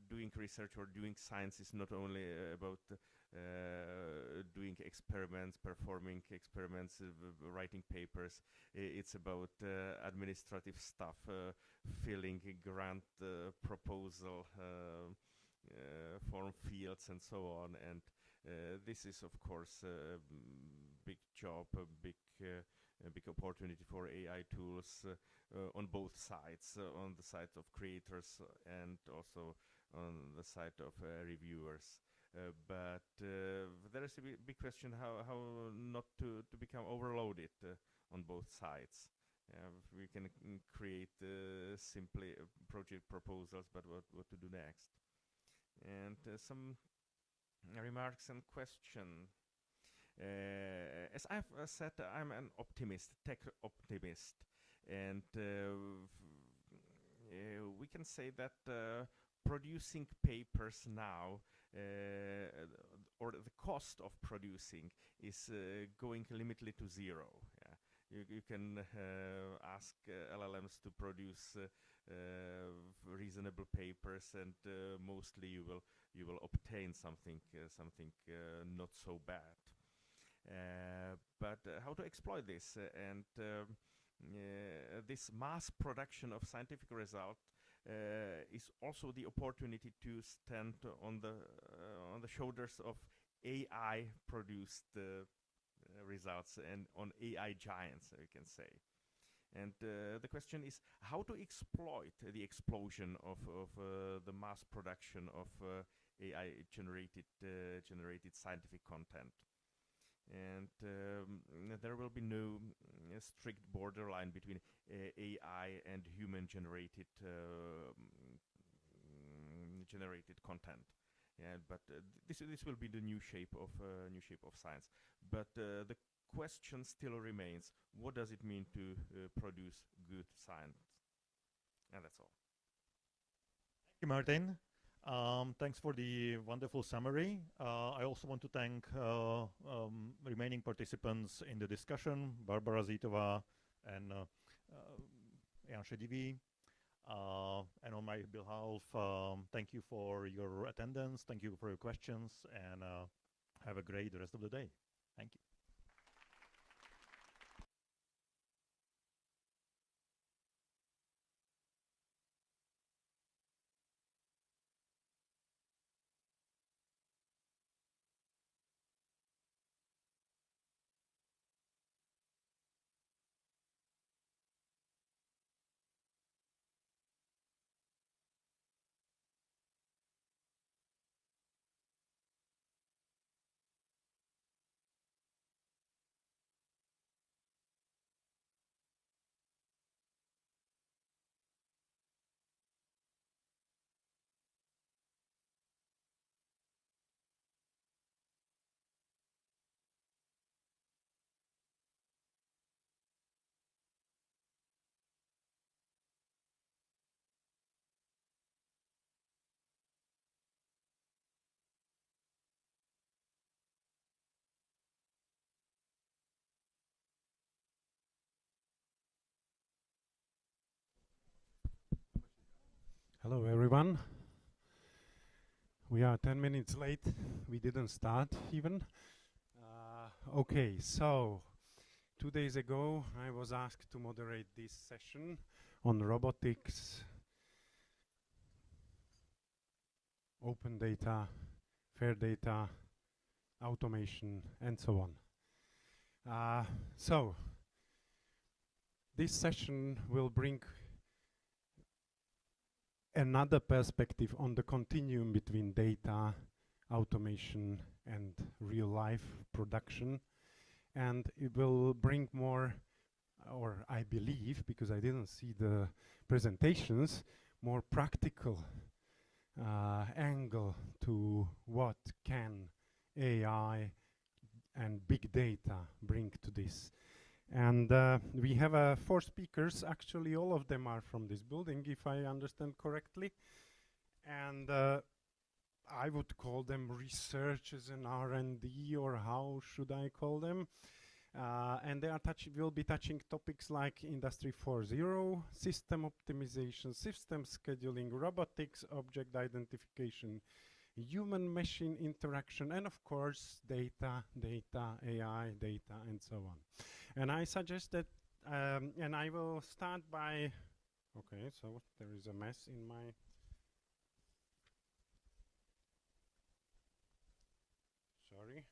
doing research or doing science is not only about doing experiments, performing experiments, writing papers. It's about administrative stuff, filling a grant proposal, form fields, and so on. And this is, of course, a big job, a big opportunity for AI tools on both sides, on the side of creators and also on the side of reviewers. But there is a big question how not to become overloaded on both sides. We can create simply project proposals, but what to do next? And some remarks and question. As I've said, I'm an optimist, tech optimist, and we can say that producing papers now, or the cost of producing, is going limitedly to zero. Yeah. You can ask LLMs to produce reasonable papers, and mostly you will obtain something not so bad. But how to exploit this? And this mass production of scientific result is also the opportunity to stand on the shoulders of AI-produced results and on AI giants, we can say. And the question is how to exploit the explosion of the mass production of AI-generated scientific content. And there will be no strict borderline between AI and human-generated content. Yeah, but this will be the new shape of science. But the question still remains: what does it mean to produce good science? And that's all. Thank you, Martin. Thanks for the wonderful summary. I also want to thank remaining participants in the discussion, Barbara Zitova and Jan Šedivý. And on my behalf, thank you for your attendance, thank you for your questions, and have a great rest of the day. Thank you. Hello, everyone. We are 10 minutes late. We didn't start even. Okay, so 2 days ago, I was asked to moderate this session on robotics, open data, fair data, automation, and so on. So this session will bring another perspective on the continuum between data, automation, and real life production. And it will bring more, or I believe, because I didn't see the presentations, more practical angle to what can AI and big data bring to this. And we have 4 speakers. Actually, all of them are from this building, if I understand correctly. And I would call them researchers and R&D, or how should I call them? And they are will be touching topics like Industry 4.0, system optimization, system scheduling, robotics, object identification, human-machine interaction, and of course, data, AI, data, and so on. And I suggest that, and I will start by, okay, so there is a mess in my, sorry.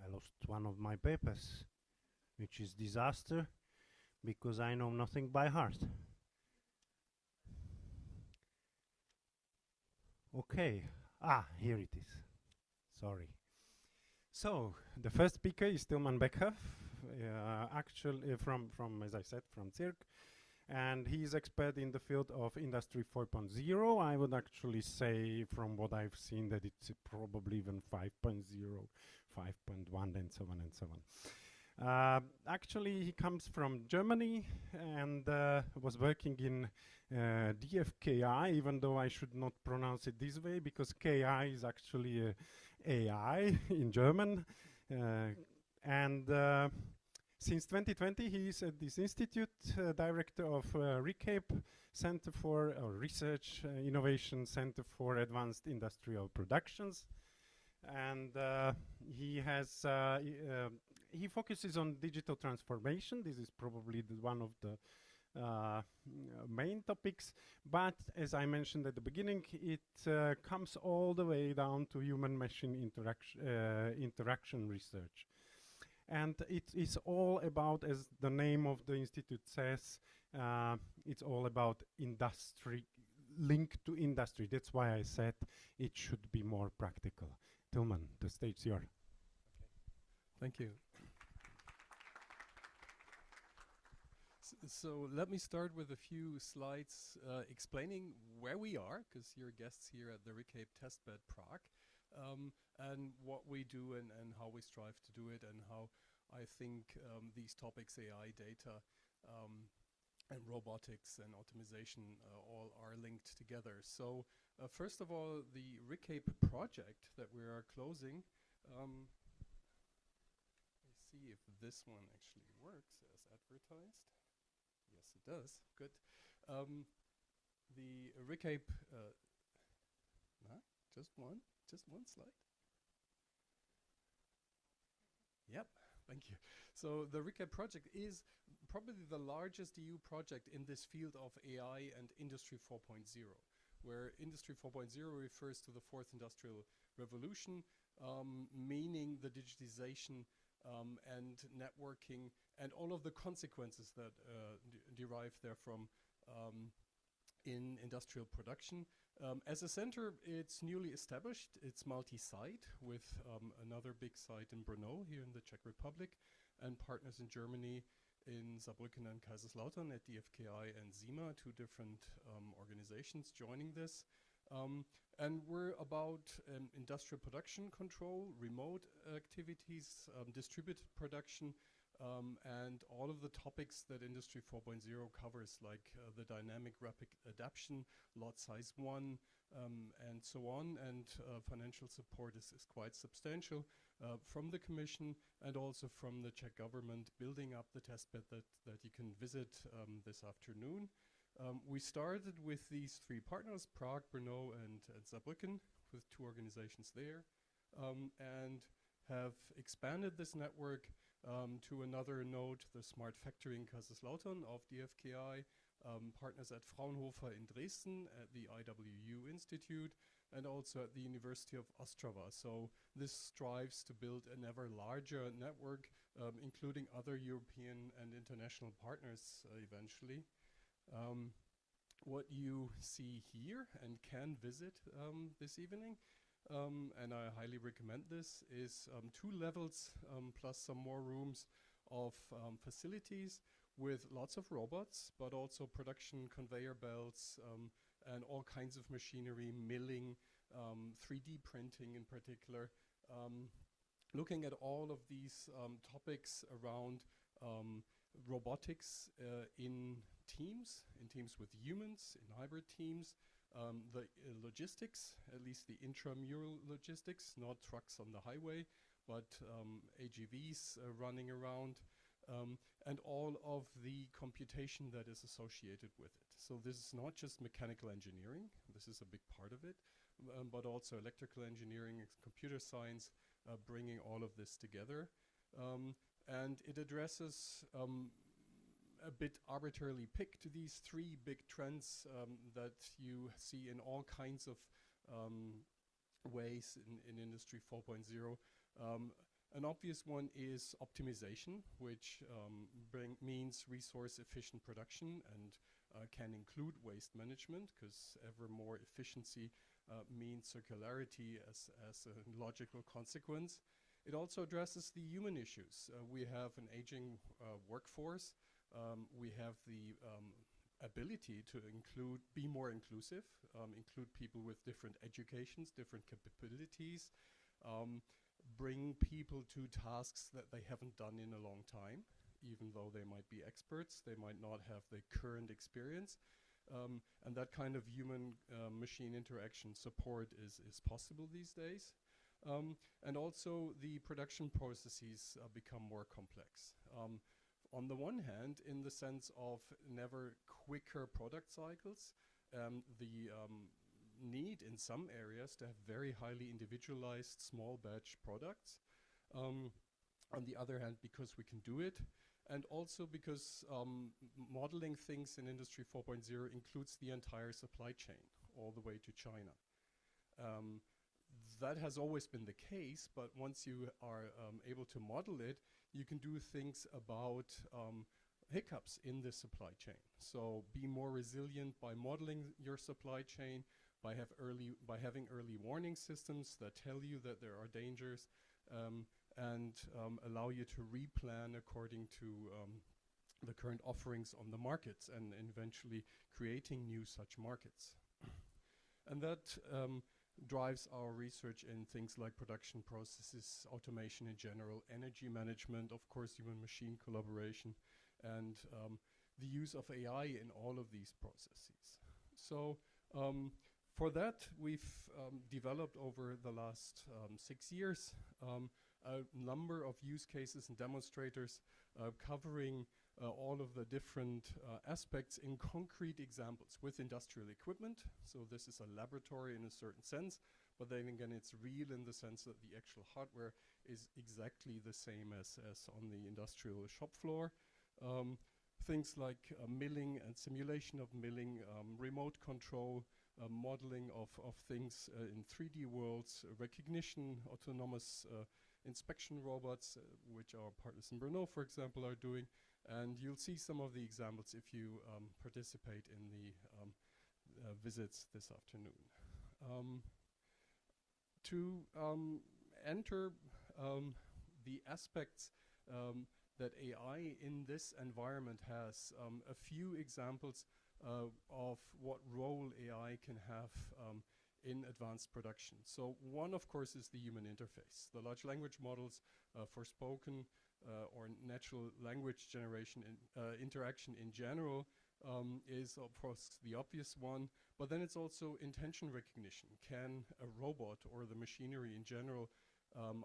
I lost one of my papers, which is disaster, because I know nothing by heart. Okay, here it is. Sorry. So the first speaker is Tilman Beckhoff, actually from, as I said, from CIIRC, and he's expert in the field of Industry 4.0. I would actually say, from what I've seen, that it's probably even 5.0, 5.1, and so on and so on. Actually, he comes from Germany and was working in DFKI, even though I should not pronounce it this way, because KI is actually AI in German. And since 2020, he is at this institute, director of RICAIP, Center for Research Innovation Center for Advanced Industrial Productions. And he has he focuses on digital transformation. This is probably one of the main topics, but as I mentioned at the beginning, it comes all the way down to human-machine interaction research. And it is all about, as the name of the institute says, it's all about industry, linked to industry. That's why I said it should be more practical. Tilman, the stage is yours. Thank you. So let me start with a few slides explaining where we are, because you're guests here at the RICAIP testbed Prague, and what we do and how we strive to do it, and how I think these topics, AI, data, and robotics and optimization all are linked together. So first of all, the RICAIP project that we are closing, let's see if this one actually works as advertised. Yes, it does. Good. The RICAIP, just one slide. Yep, thank you. So the RICAIP project is probably the largest EU project in this field of AI and Industry 4.0, where Industry 4.0 refers to the fourth industrial revolution, meaning the digitization and networking and all of the consequences that derive therefrom in industrial production. As a center, it's newly established. It's multi-site with another big site in Brno here in the Czech Republic, and partners in Germany in Saarbrücken and Kaiserslautern at DFKI and ZIMA, 2 different organizations joining this. And we're about industrial production control, remote activities, distributed production, and all of the topics that Industry 4.0 covers, like the dynamic rapid adaptation, lot size 1, and so on. And financial support is quite substantial from the Commission and also from the Czech government, building up the testbed that you can visit this afternoon. We started with these 3 partners, Prague, Brno, and Saarbrücken, with 2 organizations there, and have expanded this network to another node, the Smart Factory in Kaiserslautern of DFKI, partners at Fraunhofer in Dresden, at the IWU Institute, and also at the University of Ostrava. So this strives to build an ever larger network, including other European and international partners eventually. What you see here and can visit this evening, and I highly recommend this, is 2 levels plus some more rooms of facilities with lots of robots, but also production conveyor belts and all kinds of machinery, milling, 3D printing in particular, looking at all of these topics around robotics in teams with humans, in hybrid teams, the logistics, at least the intramural logistics, not trucks on the highway, but AGVs running around, and all of the computation that is associated with it. So this is not just mechanical engineering, this is a big part of it, but also electrical engineering, computer science, bringing all of this together. And it addresses a bit arbitrarily picked these 3 big trends that you see in all kinds of ways in Industry 4.0. An obvious one is optimization, which means resource efficient production and can include waste management, because ever more efficiency means circularity as a logical consequence. It also addresses the human issues. We have an aging workforce. We have the ability to be more inclusive, include people with different educations, different capabilities, bring people to tasks that they haven't done in a long time, even though they might be experts, they might not have the current experience. And that kind of human-machine interaction support is possible these days. And also the production processes become more complex. On the one hand, in the sense of never quicker product cycles, the need in some areas to have very highly individualized small batch products. On the other hand, because we can do it, and also because modeling things in Industry 4.0 includes the entire supply chain, all the way to China. That has always been the case, but once you are able to model it, you can do things about hiccups in the supply chain. So be more resilient by modeling your supply chain, by having early warning systems that tell you that there are dangers, and allow you to replan according to the current offerings on the markets, and eventually creating new such markets. And that drives our research in things like production processes, automation in general, energy management, of course, human-machine collaboration, and the use of AI in all of these processes. So for that, we've developed over the last 6 years a number of use cases and demonstrators covering all of the different aspects in concrete examples with industrial equipment. So this is a laboratory in a certain sense, but then again, it's real in the sense that the actual hardware is exactly the same as on the industrial shop floor. Things like milling and simulation of milling, remote control, modeling of things in 3D worlds, recognition, autonomous inspection robots, which our partners in Brno, for example, are doing. And you'll see some of the examples if you participate in the visits this afternoon. To enter the aspects that AI in this environment has, a few examples of what role AI can have in advanced production. So one, of course, is the human interface. The large language models for spoken or natural language generation interaction in general is, of course, the obvious one, but then it's also intention recognition. Can a robot or the machinery in general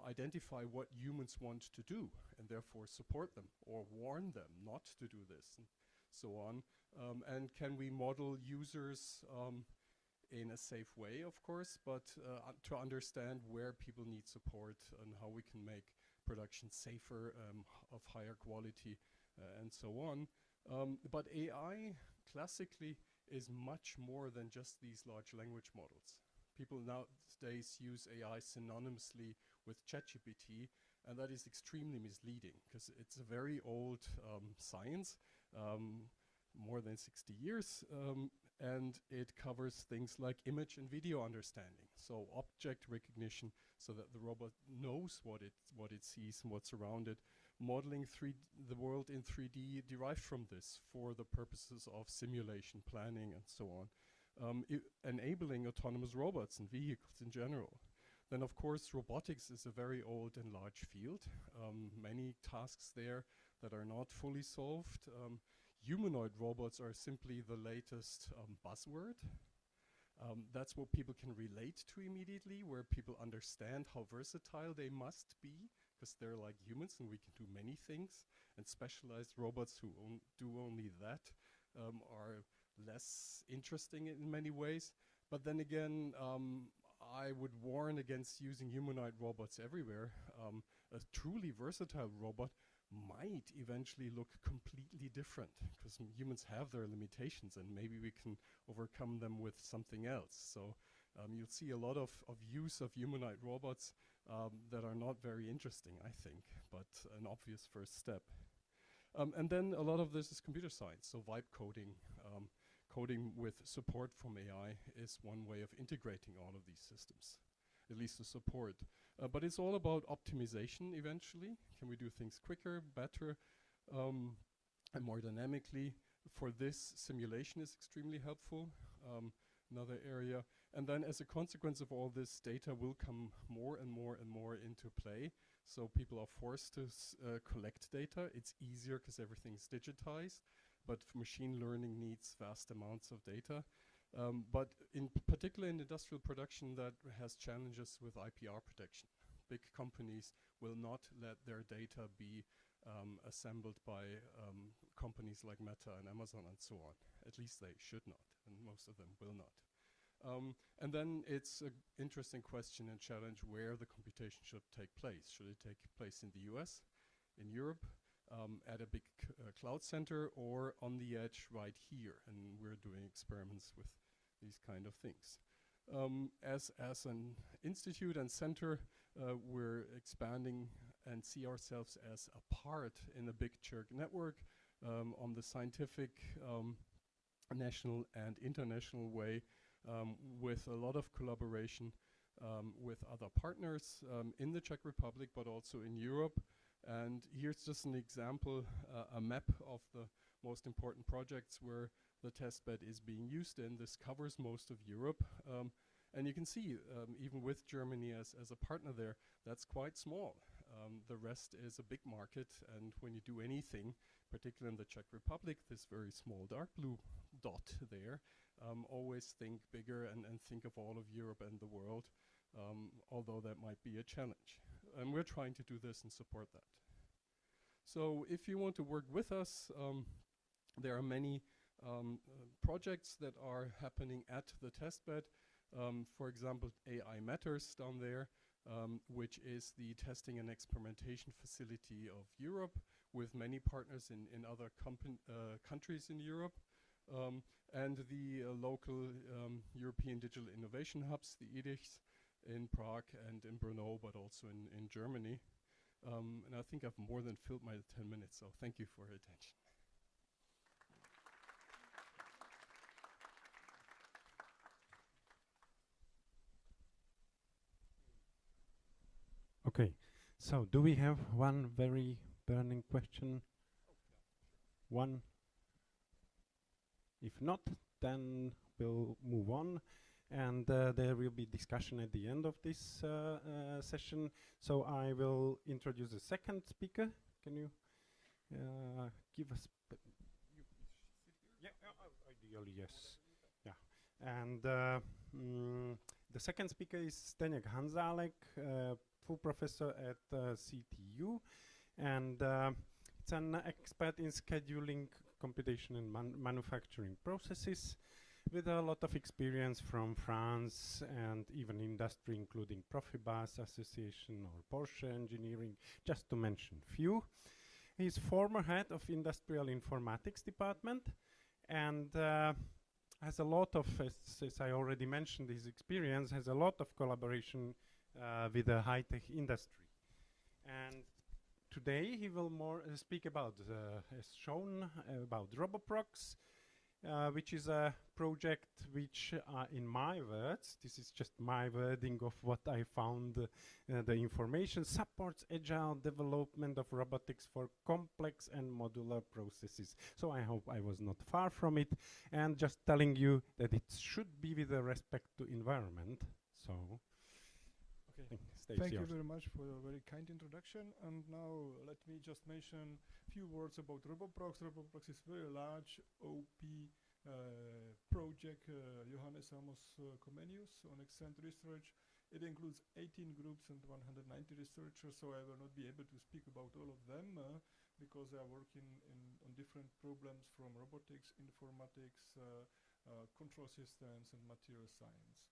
identify what humans want to do and therefore support them or warn them not to do this and so on? And can we model users in a safe way, of course, but to understand where people need support and how we can make production safer, of higher quality, and so on. But AI classically is much more than just these large language models. People nowadays use AI synonymously with ChatGPT, and that is extremely misleading because it's a very old science, more than 60 years, and it covers things like image and video understanding, so object recognition, so that the robot knows what it sees and what's around it, modeling the world in 3D derived from this for the purposes of simulation, planning, and so on, enabling autonomous robots and vehicles in general. Then, of course, robotics is a very old and large field. Many tasks there that are not fully solved. Humanoid robots are simply the latest buzzword. That's what people can relate to immediately, where people understand how versatile they must be, because they're like humans and we can do many things. And specialized robots who do only that are less interesting in many ways. But then again, I would warn against using humanoid robots everywhere. A truly versatile robot might eventually look completely different, because humans have their limitations and maybe we can overcome them with something else. So you'll see a lot of use of humanoid robots that are not very interesting, I think, but an obvious first step. And then a lot of this is computer science, so vibe coding. Coding with support from AI is one way of integrating all of these systems, at least the support. But it's all about optimization eventually. Can we do things quicker, better, and more dynamically? For this, simulation is extremely helpful, another area. And then as a consequence of all this, data will come more and more and more into play. So people are forced to collect data. It's easier because everything's digitized, but machine learning needs vast amounts of data. But in particular in industrial production, that has challenges with IPR protection. Big companies will not let their data be assembled by companies like Meta and Amazon and so on. At least they should not, and most of them will not. And then it's an interesting question and challenge where the computation should take place. Should it take place in the US, in Europe, at a big cloud center, or on the edge right here? And we're doing experiments with these kind of things. As an institute and center, we're expanding and see ourselves as a part in a big CIIRC network on the scientific, national and international way, with a lot of collaboration with other partners in the Czech Republic, but also in Europe. And here's just an example, a map of the most important projects where the testbed is being used in. This covers most of Europe. And you can see, even with Germany as a partner there, that's quite small. The rest is a big market, and when you do anything, particularly in the Czech Republic, this very small dark blue dot there, always think bigger and think of all of Europe and the world, although that might be a challenge. And we're trying to do this and support that. So if you want to work with us, there are many projects that are happening at the testbed. For example, AI Matters down there, which is the testing and experimentation facility of Europe, with many partners in other countries in Europe. And the local European Digital Innovation Hubs, the EDIHs, in Prague and in Brno, but also in Germany. And I think I've more than filled my 10 minutes, so thank you for your attention. Okay, so do we have one very burning question? One? If not, then we'll move on. And there will be discussion at the end of this session. So I will introduce the second speaker. Can you give us... Yeah, ideally, yes. Yeah. And the second speaker is Zdeněk Hanzálek, full professor at CTU. And it's an expert in scheduling, computation, and manufacturing processes. with a lot of experience from France and even industry, including Profibus Association or Porsche Engineering, just to mention few. He's former head of Industrial Informatics Department and has a lot of, as I already mentioned, his experience has a lot of collaboration with the high-tech industry. And today he will more speak about, as shown, about ROBOPROX, which is a project which, in my words, this is just my wording of what I found, the information, supports agile development of robotics for complex and modular processes. So I hope I was not far from it, and just telling you that it should be with a respect to environment. So, okay. Thank you very much for a very kind introduction. And now let me just mention a few words about ROBOPROX. ROBOPROX is very large OP project, Johannes Amos Comenius on excellent research. It includes 18 groups and 190 researchers, so I will not be able to speak about all of them because they are working on different problems from robotics, informatics, control systems, and material science.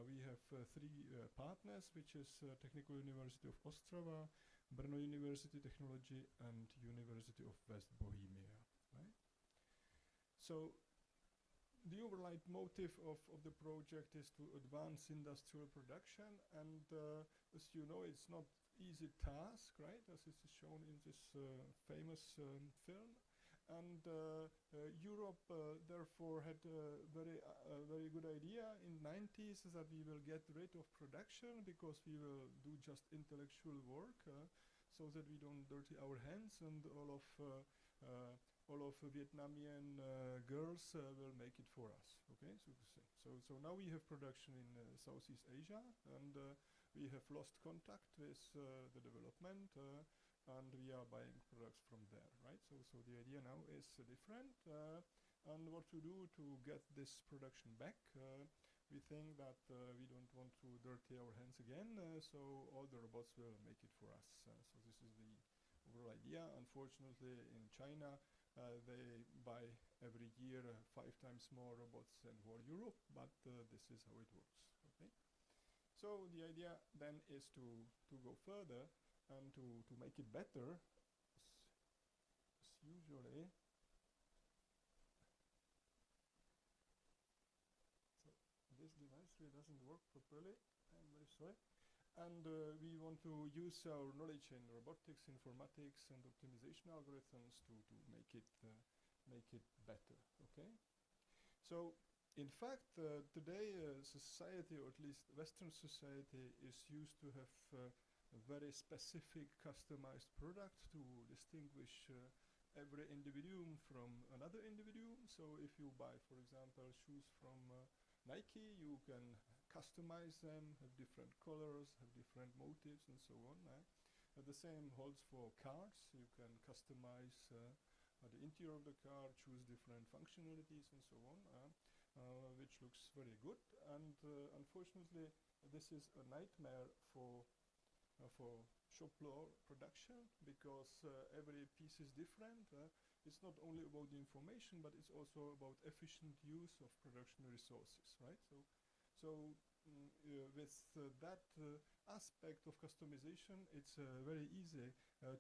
We have three partners, which is Technical University of Ostrava, Brno University Technology, and University of West Bohemia. Right? So the overall motive of the project is to advance industrial production, and as you know, it's not easy task, right? As is shown in this famous film. And Europe therefore had a very good idea in 90s that we will get rid of production because we will do just intellectual work so that we don't dirty our hands, and all of Vietnamese girls will make it for us. Okay, so to say. So now we have production in Southeast Asia, and we have lost contact with the development. And we are buying products from there, right? So the idea now is different, and what to do to get this production back. We think that we don't want to dirty our hands again, so all the robots will make it for us. So this is the overall idea. Unfortunately, in China, they buy every year 5 times more robots than for Europe, but this is how it works. Okay. So the idea then is to go further and to make it better, as usually. So this device really doesn't work properly. I'm very sorry. And we want to use our knowledge in robotics, informatics, and optimization algorithms to make it better. Okay. So in fact, today society, or at least Western society, is used to have a very specific customized product to distinguish every individuum from another individuum. So if you buy, for example, shoes from Nike, you can customize them, have different colors, have different motifs, and so on. The same holds for cars. You can customize the interior of the car, choose different functionalities, and so on, which looks very good. And unfortunately, this is a nightmare for shop floor production, because every piece is different. It's not only about the information, but it's also about efficient use of production resources, right? So with that aspect of customization, it's very easy to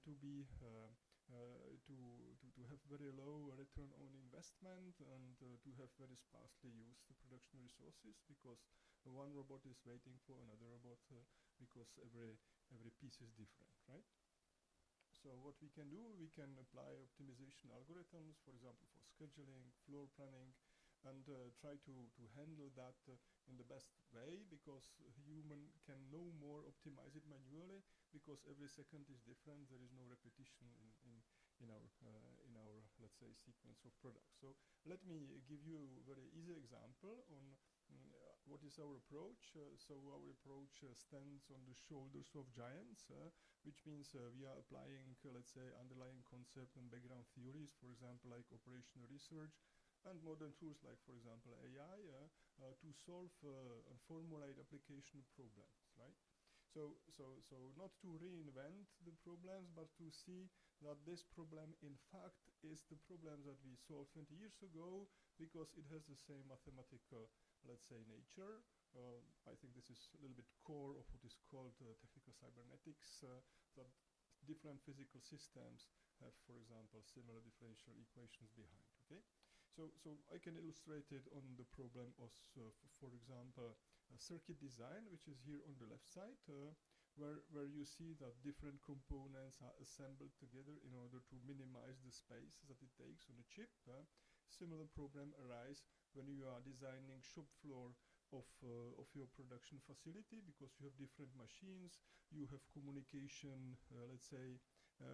have very low return on investment, and to have very sparsely used the production resources, because one robot is waiting for another robot, because every piece is different, right? So what we can do, we can apply optimization algorithms, for example, for scheduling, floor planning, and try to handle that in the best way, because a human can no more optimize it manually, because every second is different. There is no repetition in our let's say sequence of products. So let me give you a very easy example on what is our approach. So our approach stands on the shoulders of giants, which means we are applying, let's say, underlying concept and background theories, for example, like operational research, and modern tools like, for example, AI, to solve and formulate application problems, right? So not to reinvent the problems, but to see that this problem, in fact, is the problem that we solved 20 years ago because it has the same mathematical, let's say, nature. I think this is a little bit core of what is called technical cybernetics, that different physical systems have, for example, similar differential equations behind, okay? So I can illustrate it on the problem of, for example, circuit design, which is here on the left side, where you see that different components are assembled together in order to minimize the space that it takes on a chip. Similar problem arises when you are designing shop floor of your production facility, because you have different machines, you have communication, let's say,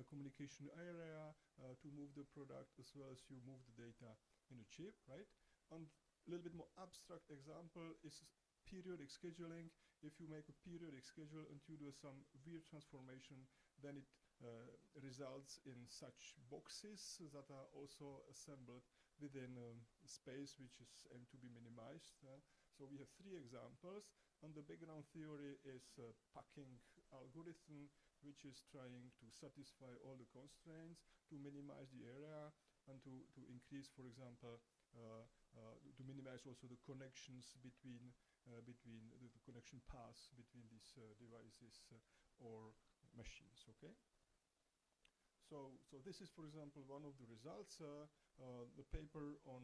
communication area to move the product, as well as you move the data in a chip, right? And a little bit more abstract example is periodic scheduling. If you make a periodic schedule and you do some weird transformation, then it results in such boxes that are also assembled within space which is aimed to be minimized. So we have 3 examples, and the background theory is a packing algorithm which is trying to satisfy all the constraints, to minimize the area, and to increase, for example, to minimize also the connections between the connection paths between these devices or machines, okay? So this is, for example, one of the results, the paper on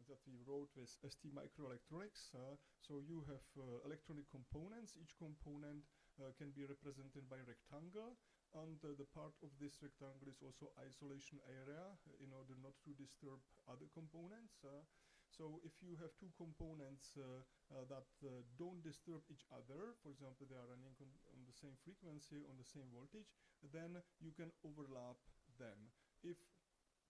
that we wrote with STMicroelectronics. So you have electronic components. Each component can be represented by a rectangle, and the part of this rectangle is also isolation area in order not to disturb other components. So if you have 2 components that don't disturb each other, for example, they are running on the same frequency, on the same voltage, then you can overlap them. If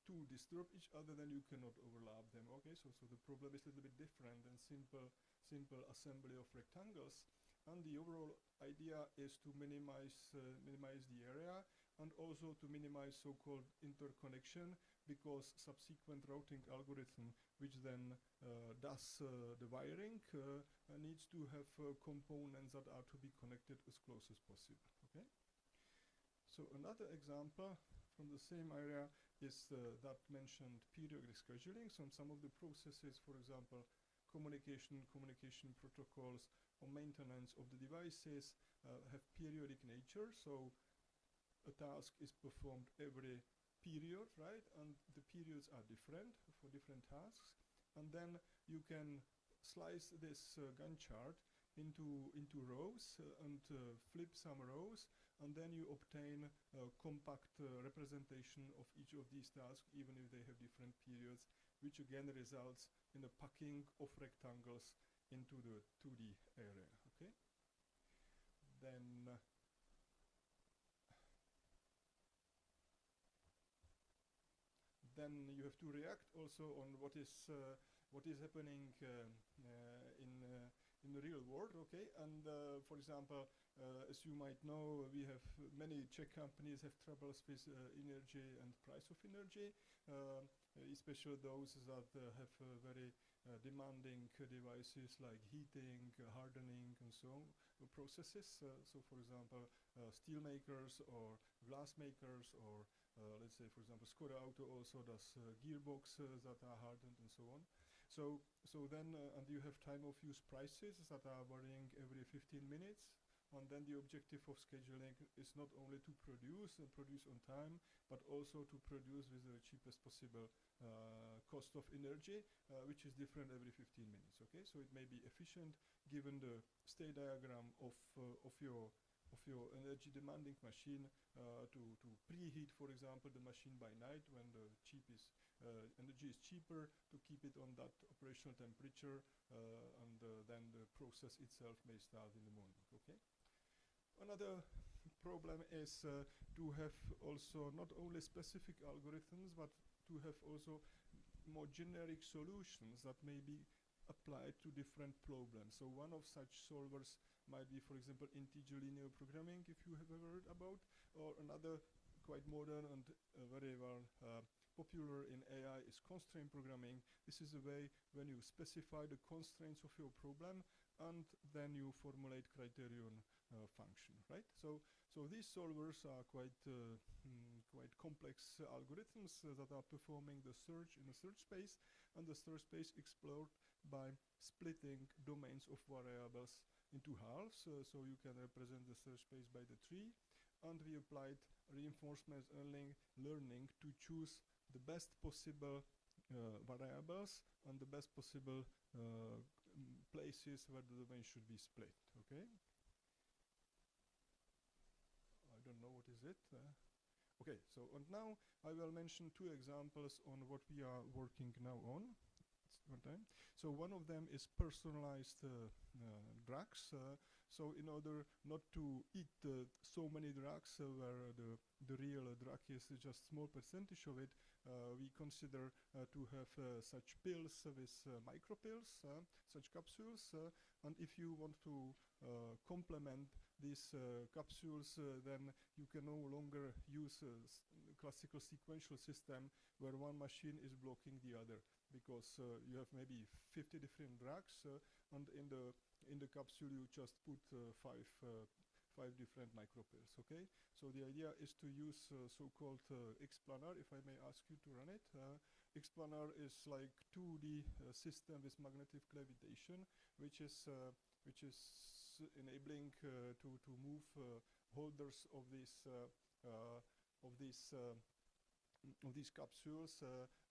2 disturb each other, then you cannot overlap them. Okay, so the problem is a little bit different than simple assembly of rectangles. And the overall idea is to minimize the area, and also to minimize so-called interconnection, because subsequent routing algorithm, which then does the wiring, needs to have components that are to be connected as close as possible. Okay. So another example from the same area is that mentioned periodic scheduling. So some of the processes, for example, communication protocols or maintenance of the devices have periodic nature. So a task is performed every period, right? And the periods are different for different tasks. And then you can slice this Gantt chart into rows and flip some rows, and then you obtain a compact representation of each of these tasks, even if they have different periods, which again results in a packing of rectangles into the 2D area. Okay. Then you have to react also on what is happening in the real world. Okay, and for example, as you might know, we have many Czech companies have troubles with energy and price of energy, especially those that have very demanding devices like heating, hardening, and so on, processes. So for example, steel makers or glass makers, or let's say, for example, Skoda Auto also does gearboxes that are hardened and so on. So then, and you have time of use prices that are varying every 15 minutes. And then the objective of scheduling is not only to produce on time, but also to produce with the cheapest possible cost of energy, which is different every 15 minutes. Okay, so it may be efficient given the state diagram of your energy demanding machine to preheat, for example, the machine by night when the energy is cheaper, to keep it on that operational temperature, and then the process itself may start in the morning. Okay. Another problem is to have also not only specific algorithms, but to have also more generic solutions that may be applied to different problems. So one of such solvers might be, for example, integer linear programming, if you have ever heard about, or another quite modern and very well popular in AI is constraint programming. This is a way when you specify the constraints of your problem, and then you formulate criterion function, right? So these solvers are quite quite complex algorithms that are performing the search in a search space, and the search space explored by splitting domains of variables into halves. So you can represent the search space by the tree, and we applied reinforcement learning to choose the best possible variables and the best possible places where the domain should be split. Okay. I don't know what is it. Okay, so and now I will mention two examples on what we are working now on. One time. So one of them is personalized drugs. So in order not to eat so many drugs where the real drug is just small percentage of it, we consider to have such pills with micropills, such capsules. And if you want to complement these capsules, then you can no longer use a classical sequential system where one machine is blocking the other, because you have maybe 50 different drugs, and in the capsule you just put five different micropills. Okay, so the idea is to use so-called X-planar, if I may ask you to run it. X-planar is like 2D system with magnetic levitation, which is enabling to move holders of these capsules,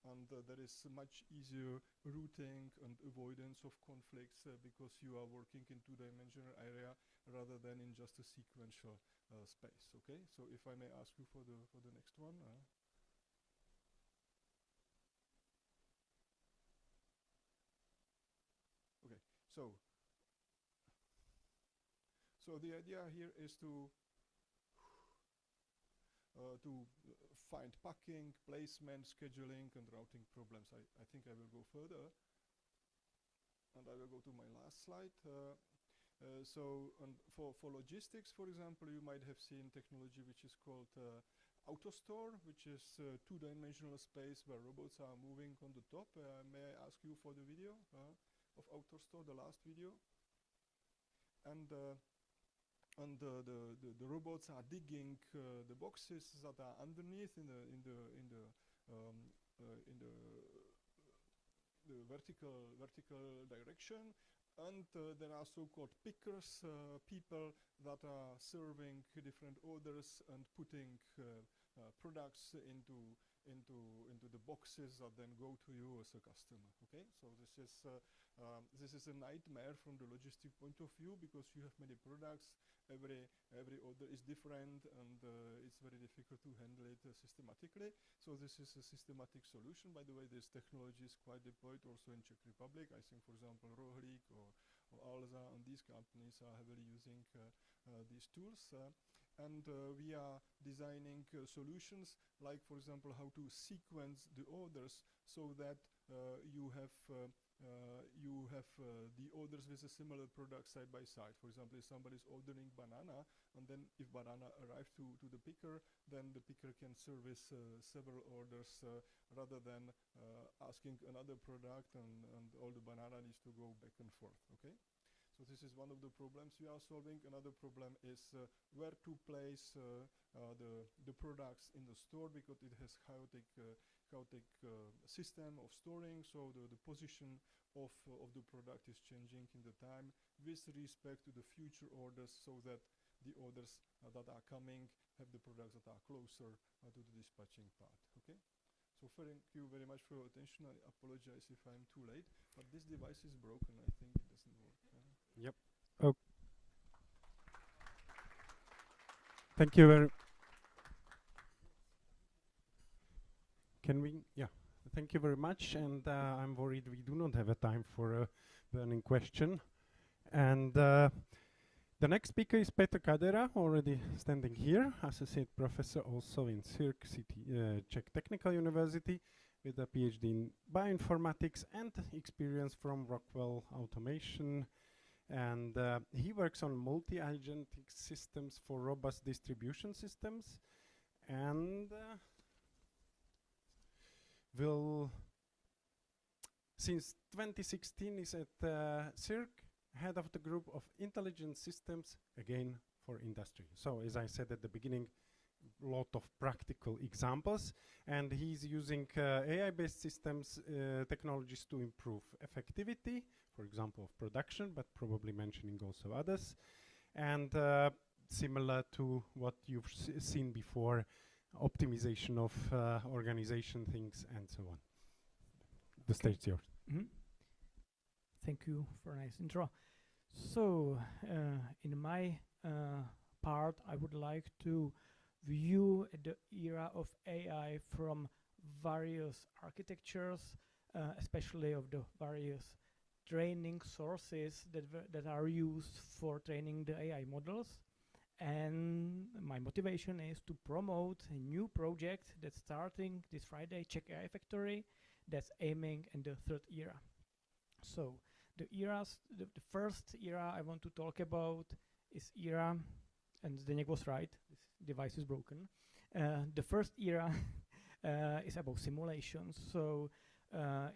and there is much easier routing and avoidance of conflicts because you are working in two-dimensional area rather than in just a sequential space. Okay, so if I may ask you for the next one. Okay, so the idea here is to find packing, placement, scheduling, and routing problems. I think I will go further, and I will go to my last slide. So for logistics, for example, you might have seen technology which is called AutoStore, which is a two-dimensional space where robots are moving on the top. May I ask you for the video of AutoStore, the last video? And the robots are digging the boxes that are underneath in the vertical direction, and there are so-called pickers, people that are serving different orders and putting products into the boxes that then go to you as a customer. Okay, so this is a nightmare from the logistic point of view, because you have many products, every order is different, and it's very difficult to handle it systematically. So this is a systematic solution. By the way, this technology is quite deployed also in Czech Republic. I think, for example, Rohlík or Alza, and these companies are heavily using these tools. And we are designing solutions like, for example, how to sequence the orders so that you have the orders with a similar product side by side. For example, if somebody is ordering banana, and then if banana arrives to the picker, then the picker can service several orders rather than asking another product, and all the banana needs to go back and forth. Okay. So this is one of the problems we are solving. Another problem is where to place the products in the store, because it has chaotic system of storing. So the position of the product is changing in the time with respect to the future orders, so that the orders that are coming have the products that are closer to the dispatching part. Okay. So thank you very much for your attention. I apologize if I'm too late, but this device is broken. I think it doesn't work. Yep. Oh. Thank you very. Can we? Yeah. Thank you very much. And I'm worried we do not have a time for a burning question. And the next speaker is Petr Kadera, already standing here, associate professor also in CIIRC CTU, Czech Technical University, with a PhD in bioinformatics and experience from Rockwell Automation. And he works on multi-agentic systems for robust distribution systems, and since 2016 is at CIIRC, head of the group of intelligent systems, again for industry. So as I said at the beginning, lot of practical examples, and he's using AI-based systems technologies to improve effectivity, for example, of production, but probably mentioning also others, and similar to what you've seen before, optimization of organization things and so on. The stage is yours. Thank you for a nice intro. So, in my part, I would like to view the era of AI from various architectures, especially of the various training sources that are used for training the AI models. And my motivation is to promote a new project that's starting this Friday, Czech AI Factory, that's aiming in the third era. So the eras, the first era I want to talk about is era, and Zdeněk was right, this device is broken. The first era is about simulations. So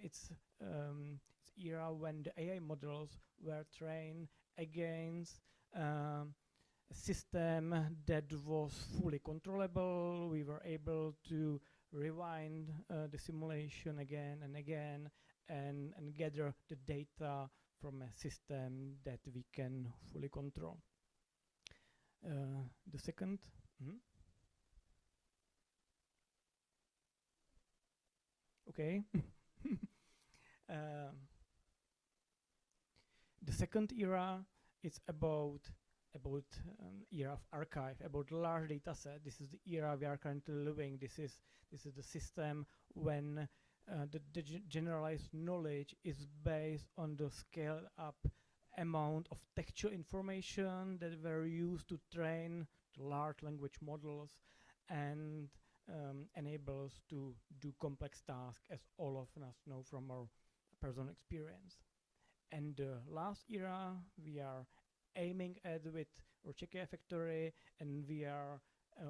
it's era when the AI models were trained against a system that was fully controllable. We were able to rewind the simulation again and again and gather the data from a system that we can fully control. The second, okay. The second era is about era of archive, about large data set. This is the era we are currently living. This is the system when the generalized knowledge is based on the scaled up amount of textual information that were used to train the large language models and enable us to do complex tasks, as all of us know from our personal experience. And the last era we are aiming at with our Czech AI Factory, and we are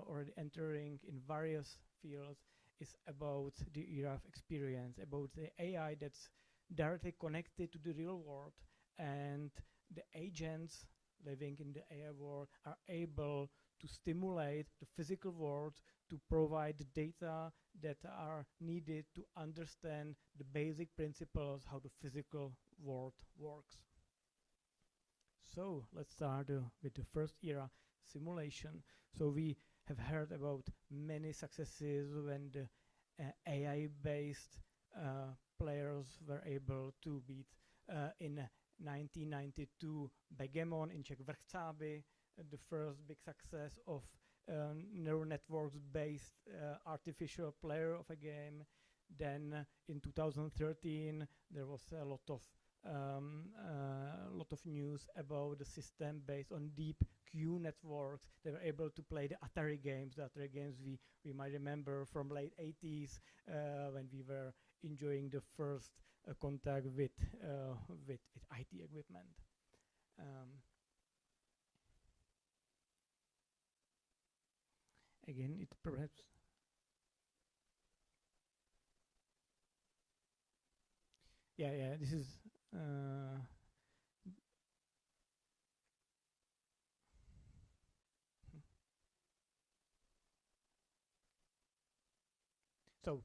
already entering in various fields, is about the era of experience, about the AI that's directly connected to the real world, and the agents living in the AI world are able to stimulate the physical world to provide the data that are needed to understand the basic principles how the physical world works. So let's start with the first era, simulation. So we have heard about many successes when the AI-based players were able to beat in 1992 Begemon in Czech Vrchcáby, the first big success of neural networks-based artificial player of a game. Then in 2013 there was a lot of news about the system based on deep Q networks. They were able to play the Atari games. The Atari games we might remember from late 80s when we were enjoying the first contact with IT equipment. Again, it perhaps this is so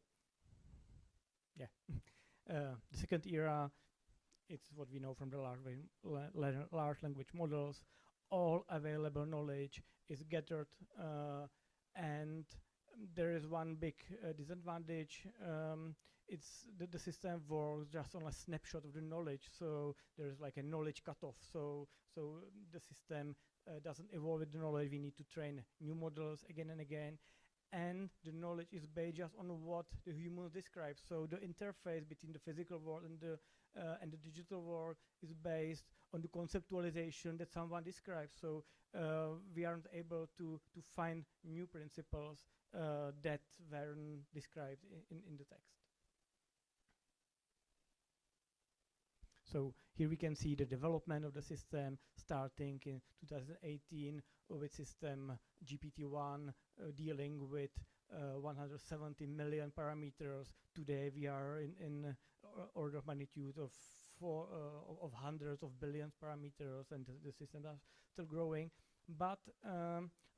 the second era, it's what we know from the large language models. All available knowledge is gathered, and there is one big disadvantage. It's the system works just on a snapshot of the knowledge, so there's like a knowledge cutoff. So the system doesn't evolve with the knowledge. We need to train new models again and again, and the knowledge is based just on what the human describes. So the interface between the physical world and the digital world is based on the conceptualization that someone describes. So we aren't able to find new principles that weren't described in the text. So here we can see the development of the system starting in 2018 with system GPT-1 dealing with 170 million parameters. Today we are in order of magnitude of hundreds of billions parameters, and the system is still growing. But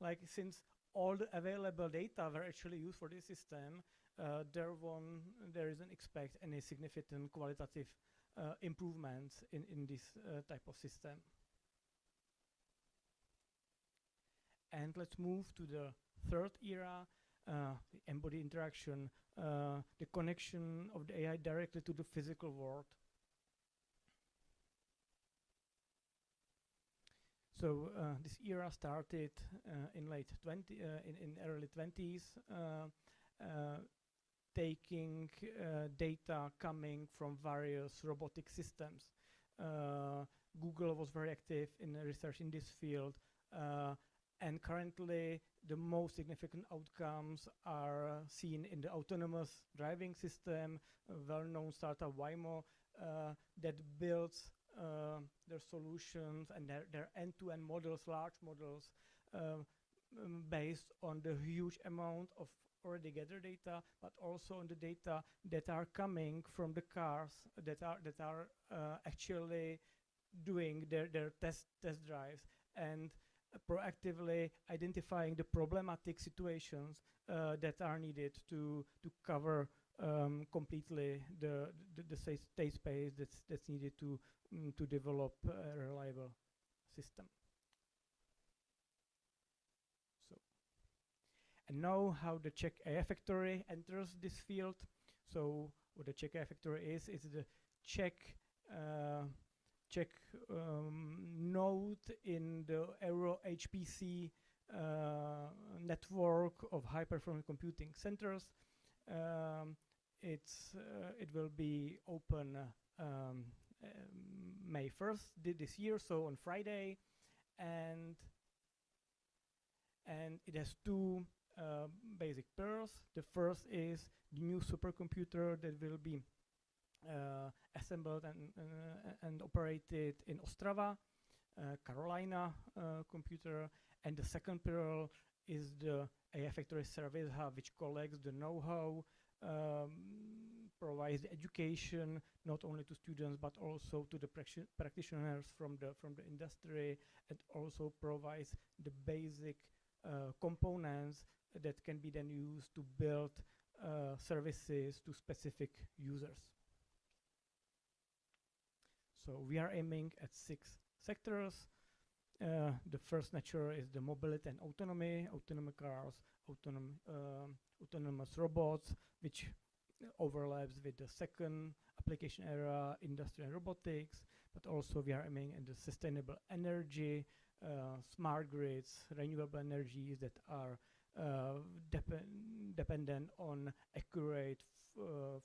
like since all the available data were actually used for this system, there isn't expect any significant qualitative improvements in this type of system. And let's move to the third era, the embodied interaction, the connection of the AI directly to the physical world. So this era started in early 20s, taking data coming from various robotic systems. Google was very active in research in this field, and currently the most significant outcomes are seen in the autonomous driving system, a well-known startup Waymo that builds their solutions and their end-to-end models, large models, based on the huge amount of already gathered data, but also on the data that are coming from the cars that are actually doing their test drives and proactively identifying the problematic situations that are needed to cover completely the state space that's needed to develop a reliable system. So, and now how the Czech AI Factory enters this field. So what the Czech AI Factory is the Czech node in the Euro HPC network of high-performance computing centers. It will be open May 1st this year, so on Friday, and it has two basic pillars. The first is the new supercomputer that will be assembled and operated in Ostrava, Carolina computer, and the second pillar is the AI Factory Service Hub, which collects the know-how, provides education not only to students but also to the practitioners from the industry, and also provides the basic components that can be then used to build services to specific users. So we are aiming at 6 sectors. The first nature is the mobility and autonomy, autonomous cars, autonomous robots, which overlaps with the second application area, industry and robotics, but also we are aiming at the sustainable energy, smart grids, renewable energies that are dependent on accurate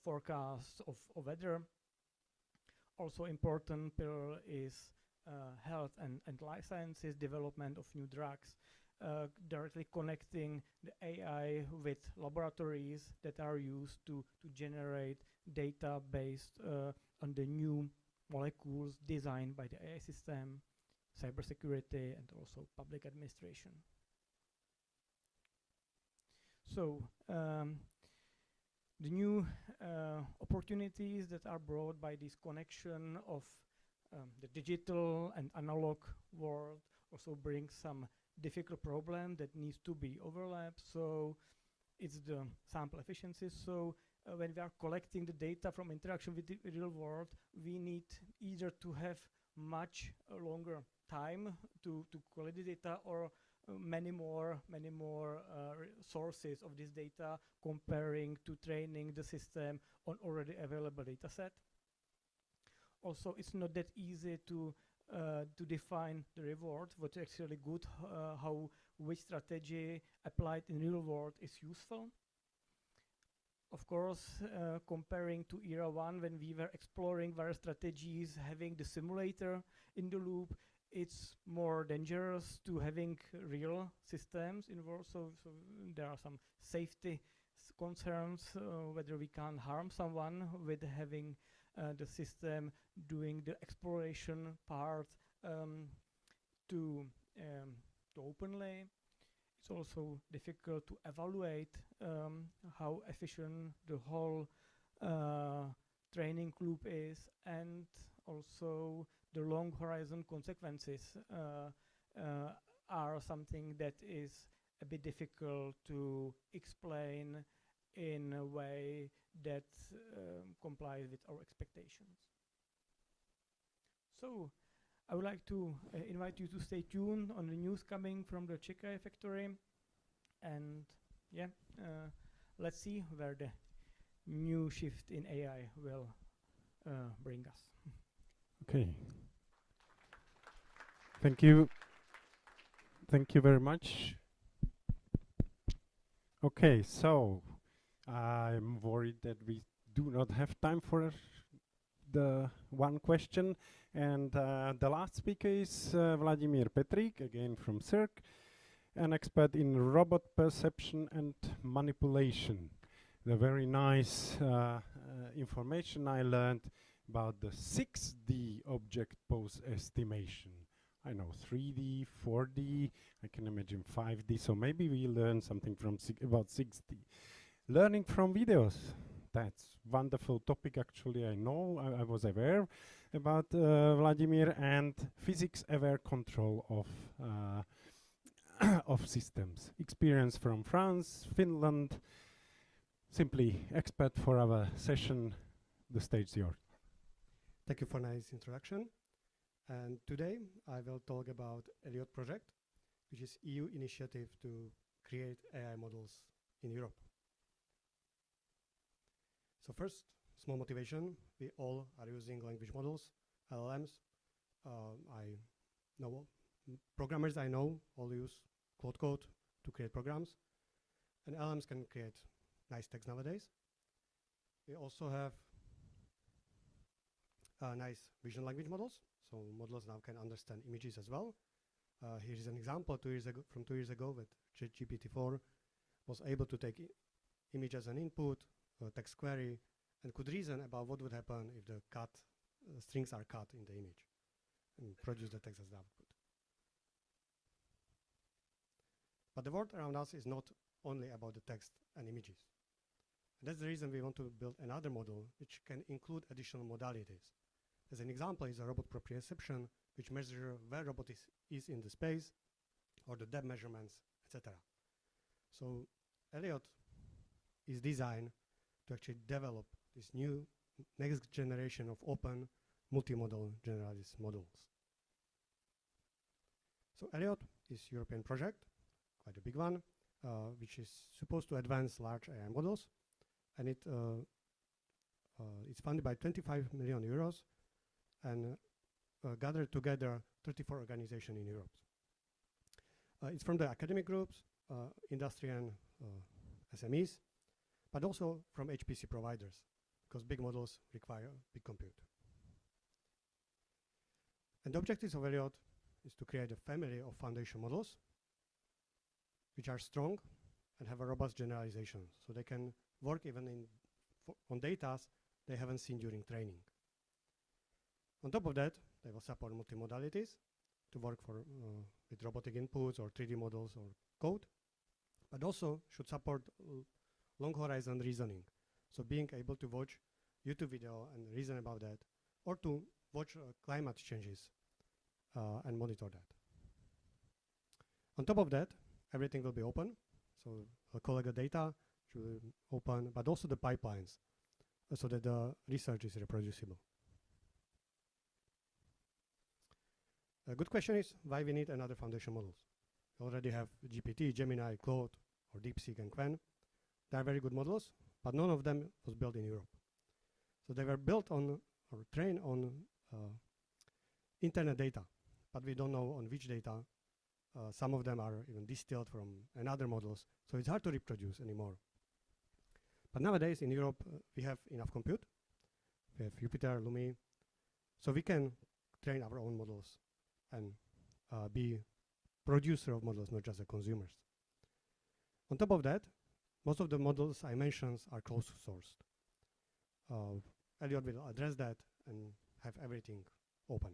forecasts of weather. Also important pillar is health and life sciences, development of new drugs, directly connecting the AI with laboratories that are used to generate data based on the new molecules designed by the AI system, cybersecurity, and also public administration. So the new opportunities that are brought by this connection of the digital and analog world also bring some difficult problem that needs to be overlapped. So it's the sample efficiency. So when we are collecting the data from interaction with the real world, we need either to have much longer time to collect the data, or many more sources of this data comparing to training the system on already available data set. Also, it's not that easy to define the reward, what's actually good, which strategy applied in real world is useful. Of course, comparing to era 1, when we were exploring various strategies, having the simulator in the loop, it's more dangerous to having real systems involved. So there are some safety concerns, whether we can harm someone with having the system doing the exploration part to openly. It's also difficult to evaluate how efficient the whole training loop is, and also the long horizon consequences are something that is a bit difficult to explain in a way that complies with our expectations. So I would like to invite you to stay tuned on the news coming from the Czech AI factory, and yeah, let's see where the new shift in AI will bring us. Okay. Thank you. Thank you very much. Okay, so I'm worried that we do not have time for the one question. And the last speaker is Vladimír Petrík, again from CIIRC, an expert in robot perception and manipulation. The very nice information I learned about the 6D object pose estimation. I know 3D, 4D, I can imagine 5D, so maybe we learn something from about 6D. Learning from videos, that's wonderful topic actually. I know, I was aware about Vladimír, and physics-aware control of of systems. Experience from France, Finland. Simply expert for our session. The stage is yours. Thank you for a nice introduction. And today I will talk about ELLIOT project, which is EU initiative to create AI models in Europe. So first, small motivation. We all are using language models, LLMs. I know programmers I know all use Claude Code to create programs, and LLMs can create nice text nowadays. We also have nice vision language models. So models now can understand images as well. Here is an example from 2 years ago that GPT-4 was able to take image as an input, text query, and could reason about what would happen if the strings are cut in the image, and produce the text as the output. But the world around us is not only about the text and images. And that's the reason we want to build another model which can include additional modalities. As an example is a robot proprioception, which measures where robot is in the space, or the depth measurements, etc. So ELLIOT is designed to actually develop this new next generation of open multimodal generalized models. So ELLIOT is a European project, quite a big one, which is supposed to advance large AI models, and it's funded by 25 million euros and gathered together 34 organizations in Europe. It's from the academic groups, industry and SMEs, but also from HPC providers, because big models require big compute. And the objectives of ELLIOT is to create a family of foundation models which are strong and have a robust generalization, so they can work even on data they haven't seen during training. On top of that, they will support multimodalities to work with robotic inputs or 3D models or code, but also should support long horizon reasoning. So being able to watch YouTube video and reason about that, or to watch climate changes and monitor that. On top of that, everything will be open. So we'll collect the data, should be open, but also the pipelines, so that the research is reproducible. A good question is why we need another foundation models. We already have GPT, Gemini, Claude, or DeepSeek and Qwen. They are very good models, but none of them was built in Europe. So they were built on or trained on internet data, but we don't know on which data. Some of them are even distilled from another models, so it's hard to reproduce anymore. But nowadays in Europe, we have enough compute. We have Jupyter, Lumi, so we can train our own models and be producer of models, not just the consumers. On top of that, most of the models I mentioned are closed sourced. ELLIOT will address that and have everything open.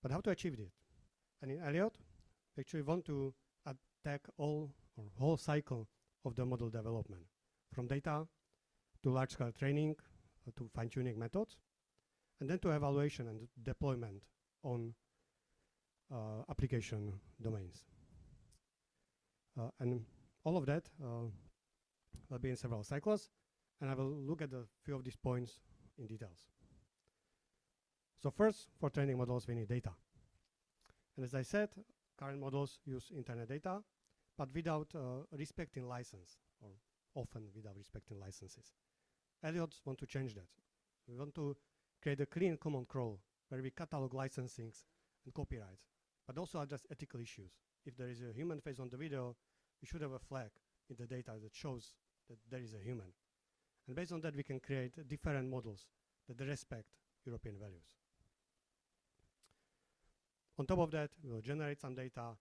But how to achieve it? And in ELLIOT, we actually want to attack whole cycle of the model development, from data to large-scale training to fine-tuning methods, and then to evaluation and deployment on application domains. And all of that will be in several cycles, and I will look at a few of these points in details. So first, for training models, we need data. And as I said, current models use internet data, but without respecting license, or often without respecting licenses. ELLIOTs want to change that. We want to create a clean common crawl where we catalog licensings and copyrights, but also address ethical issues. If there is a human face on the video, we should have a flag in the data that shows that there is a human. And based on that, we can create different models that respect European values. On top of that, we'll generate some data,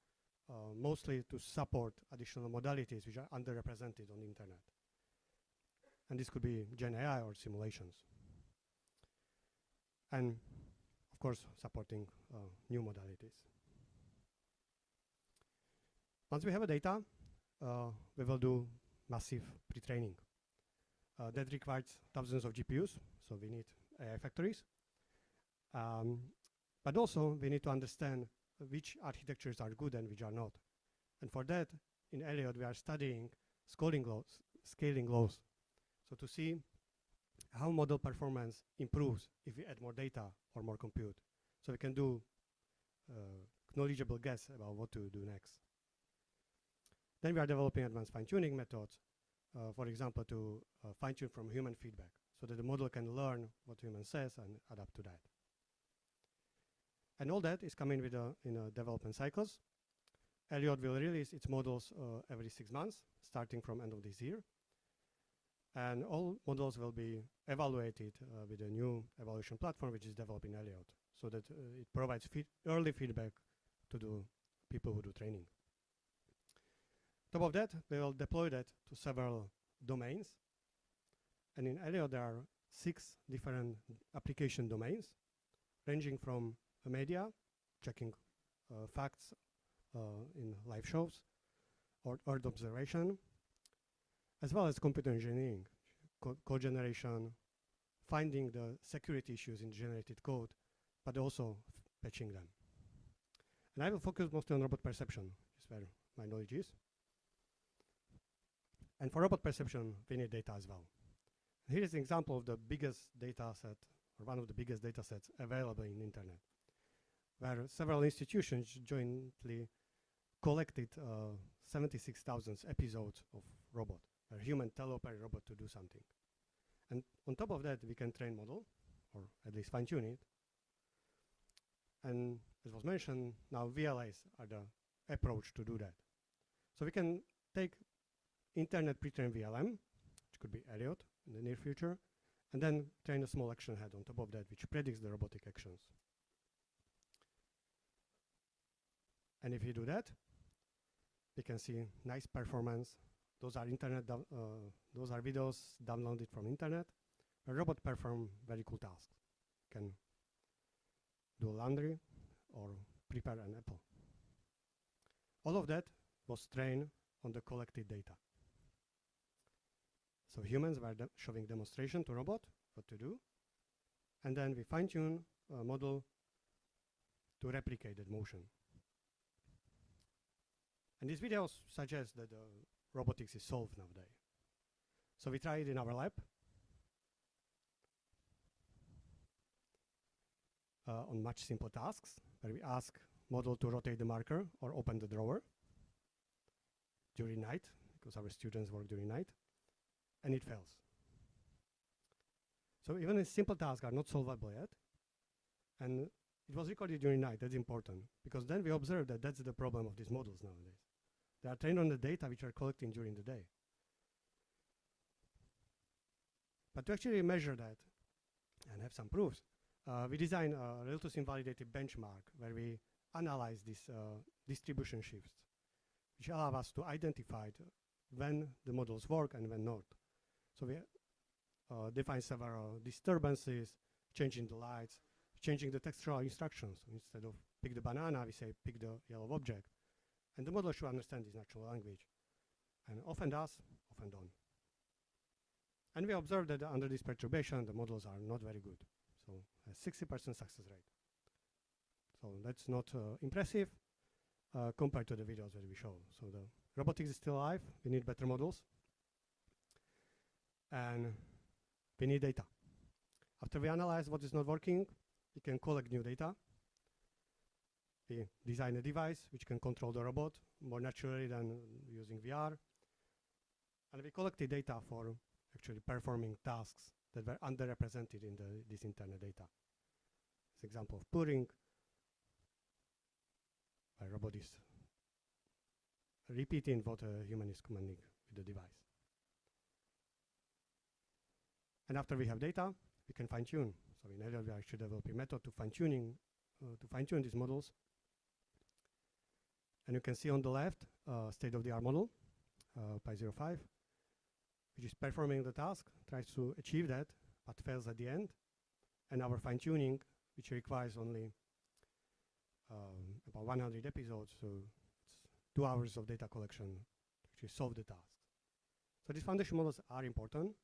mostly to support additional modalities which are underrepresented on the internet. And this could be Gen AI or simulations. And of course, supporting new modalities. Once we have a data, we will do massive pre-training. That requires thousands of GPUs, so we need AI factories. But also, we need to understand which architectures are good and which are not. And for that, in ELLIOT, we are studying scaling laws. So to see how model performance improves if we add more data or more compute. So we can do knowledgeable guess about what to do next. Then we are developing advanced fine-tuning methods, for example, to fine-tune from human feedback, so that the model can learn what human says and adapt to that. And all that is coming with in development cycles. ELLIOT will release its models every 6 months, starting from end of this year. And all models will be evaluated with a new evaluation platform, which is developed in ELLIOT, so that it provides early feedback to the people who do training. On top of that, we will deploy that to several domains. And in ELLIOT, there are 6 different application domains, ranging from media, checking facts in live shows, or Earth observation, as well as computer engineering, code generation, finding the security issues in generated code, but also patching them. And I will focus mostly on robot perception, which is where my knowledge is. And for robot perception, we need data as well. Here is an example of the biggest data set, or one of the biggest data sets available in the internet, where several institutions jointly collected 76,000 episodes of robot, a human teleoperated robot to do something. And on top of that, we can train model, or at least fine-tune it. And as was mentioned, now VLAs are the approach to do that. So we can take internet pre-trained VLM, which could be ELLIOT in the near future, and then train a small action head on top of that, which predicts the robotic actions. And if you do that, we can see nice performance. Those are those are videos downloaded from internet. A robot perform very cool tasks. Can do laundry or prepare an apple. All of that was trained on the collected data. So humans were showing demonstration to robot what to do, and then we fine-tune a model to replicate that motion. And these videos suggest that robotics is solved nowadays. So we tried it in our lab on much simple tasks, where we ask model to rotate the marker or open the drawer during night, because our students work during night, and it fails. So even simple tasks are not solvable yet, and it was recorded during night. That's important, because then we observe that that's the problem of these models nowadays. They are trained on the data which are collecting during the day. But to actually measure that and have some proofs, we designed a real-to-sim validated benchmark where we analyze these distribution shifts, which allow us to identify when the models work and when not. So we define several disturbances, changing the lights, changing the textual instructions. So instead of pick the banana, we say pick the yellow object. And the model should understand this natural language. And often does, often don't. And we observe that under this perturbation, the models are not very good. So a 60% success rate. So that's not impressive compared to the videos that we show. So the robotics is still alive. We need better models. And we need data. After we analyze what is not working, we can collect new data. We design a device which can control the robot more naturally than using VR. And we collected data for actually performing tasks that were underrepresented in this internet data. This example of pouring, a robot is repeating what a human is commanding with the device. And after we have data, we can fine-tune. So in ELLIOT, we actually develop a method to fine-tune these models. And you can see on the left, state-of-the-art model, Pi 05, which is performing the task, tries to achieve that, but fails at the end. And our fine-tuning, which requires only about 100 episodes, so it's 2 hours of data collection to actually solve the task. So these foundation models are important,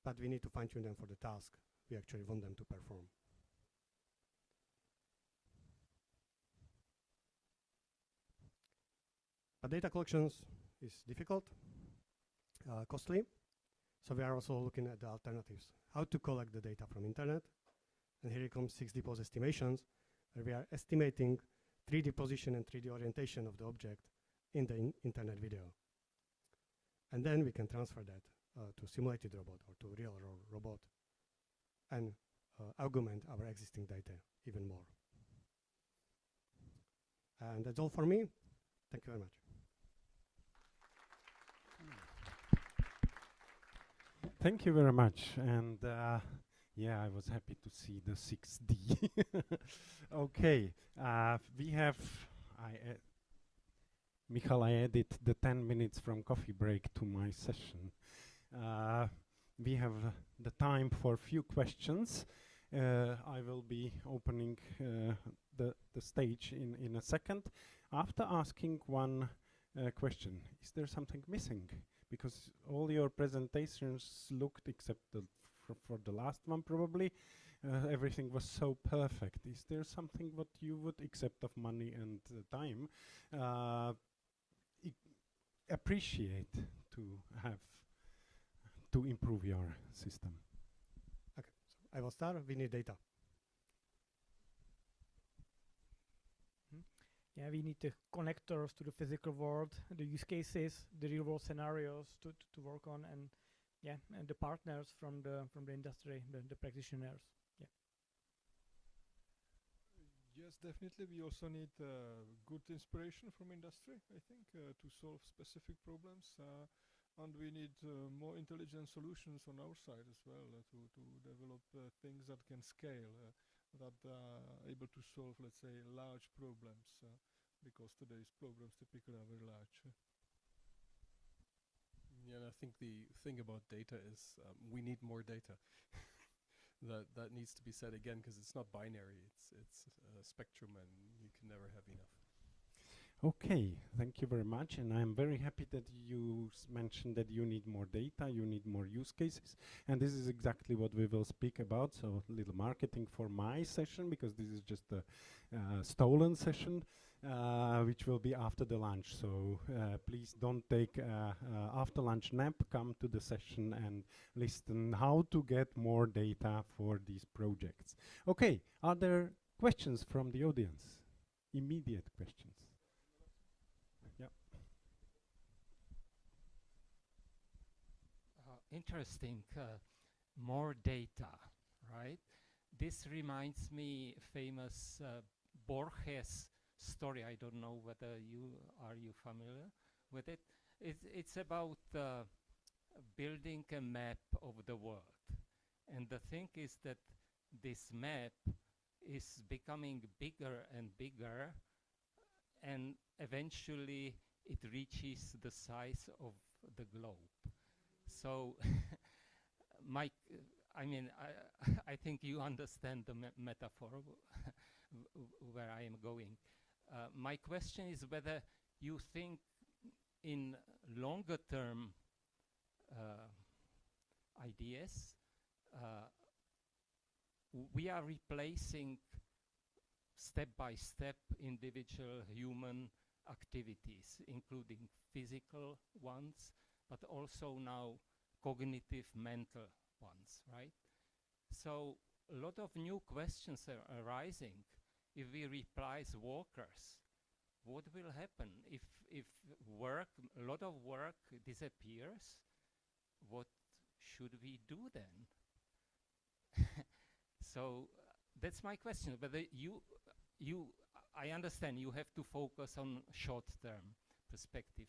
but we need to fine-tune them for the task we actually want them to perform. But data collections is difficult, costly, so we are also looking at the alternatives, how to collect the data from internet. And here comes 6D pose estimations, where we are estimating 3D position and 3D orientation of the object in the internet video. And then we can transfer that to simulated robot or to real robot and augment our existing data even more. And that's all for me. Thank you very much. Thank you very much. And yeah, I was happy to see the 6D. Okay, we have, Michal, I added the 10 minutes from coffee break to my session. We have the time for a few questions. I will be opening the stage in a second. After asking one question, is there something missing? Because all your presentations looked, except for the last one probably, everything was so perfect. Is there something what you would, except of money and time, appreciate to have to improve your system? Okay, so I will start. We need data. Yeah, we need the connectors to the physical world, the use cases, the real world scenarios to work on, and yeah, and the partners from the industry, the practitioners. Yeah. Yes, definitely. We also need good inspiration from industry, I think, to solve specific problems. And we need more intelligent solutions on our side as well to develop things that can scale, that are able to solve, let's say, large problems, because today's problems typically are very large. Yeah, and I think the thing about data is we need more data. that needs to be said again, because it's not binary. It's a spectrum, and you can never have enough. Okay, thank you very much. And I'm very happy that you mentioned that you need more data, you need more use cases. And this is exactly what we will speak about. So a little marketing for my session, because this is just a stolen session, which will be after the lunch. So please don't take after lunch nap, come to the session and listen how to get more data for these projects. Okay, are there questions from the audience? Immediate questions? Interesting, more data, right? This reminds me famous Borges story. I don't know whether you familiar with it. It's about building a map of the world, and the thing is that this map is becoming bigger and bigger, and eventually it reaches the size of the globe. So, Mike, I mean, I think you understand the metaphor where I am going. My question is whether you think in longer term ideas, we are replacing step-by-step individual human activities, including physical ones, but also now cognitive mental ones, right? So a lot of new questions are arising. If we replace workers, what will happen? If work, a lot of work disappears, what should we do then? So that's my question. Whether I understand you have to focus on short-term perspective,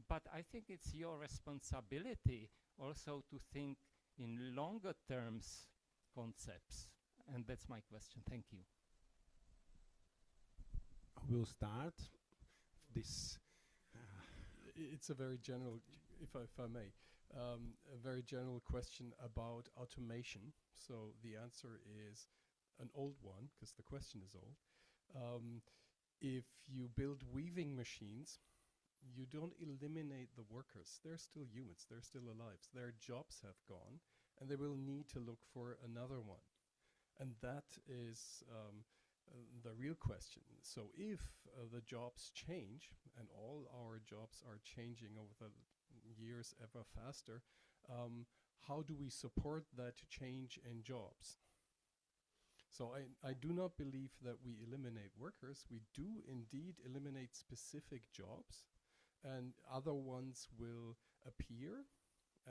but I think it's your responsibility also to think in longer terms concepts. And that's my question. Thank you. We'll start this. It's a very general, if I may, a very general question about automation. So the answer is an old one, because the question is old. If you build weaving machines, you don't eliminate the workers. They're still humans. They're still alive. Their jobs have gone, and they will need to look for another one. And that is the real question. So if the jobs change, and all our jobs are changing over the years ever faster, how do we support that change in jobs? So I do not believe that we eliminate workers. We do indeed eliminate specific jobs, and other ones will appear.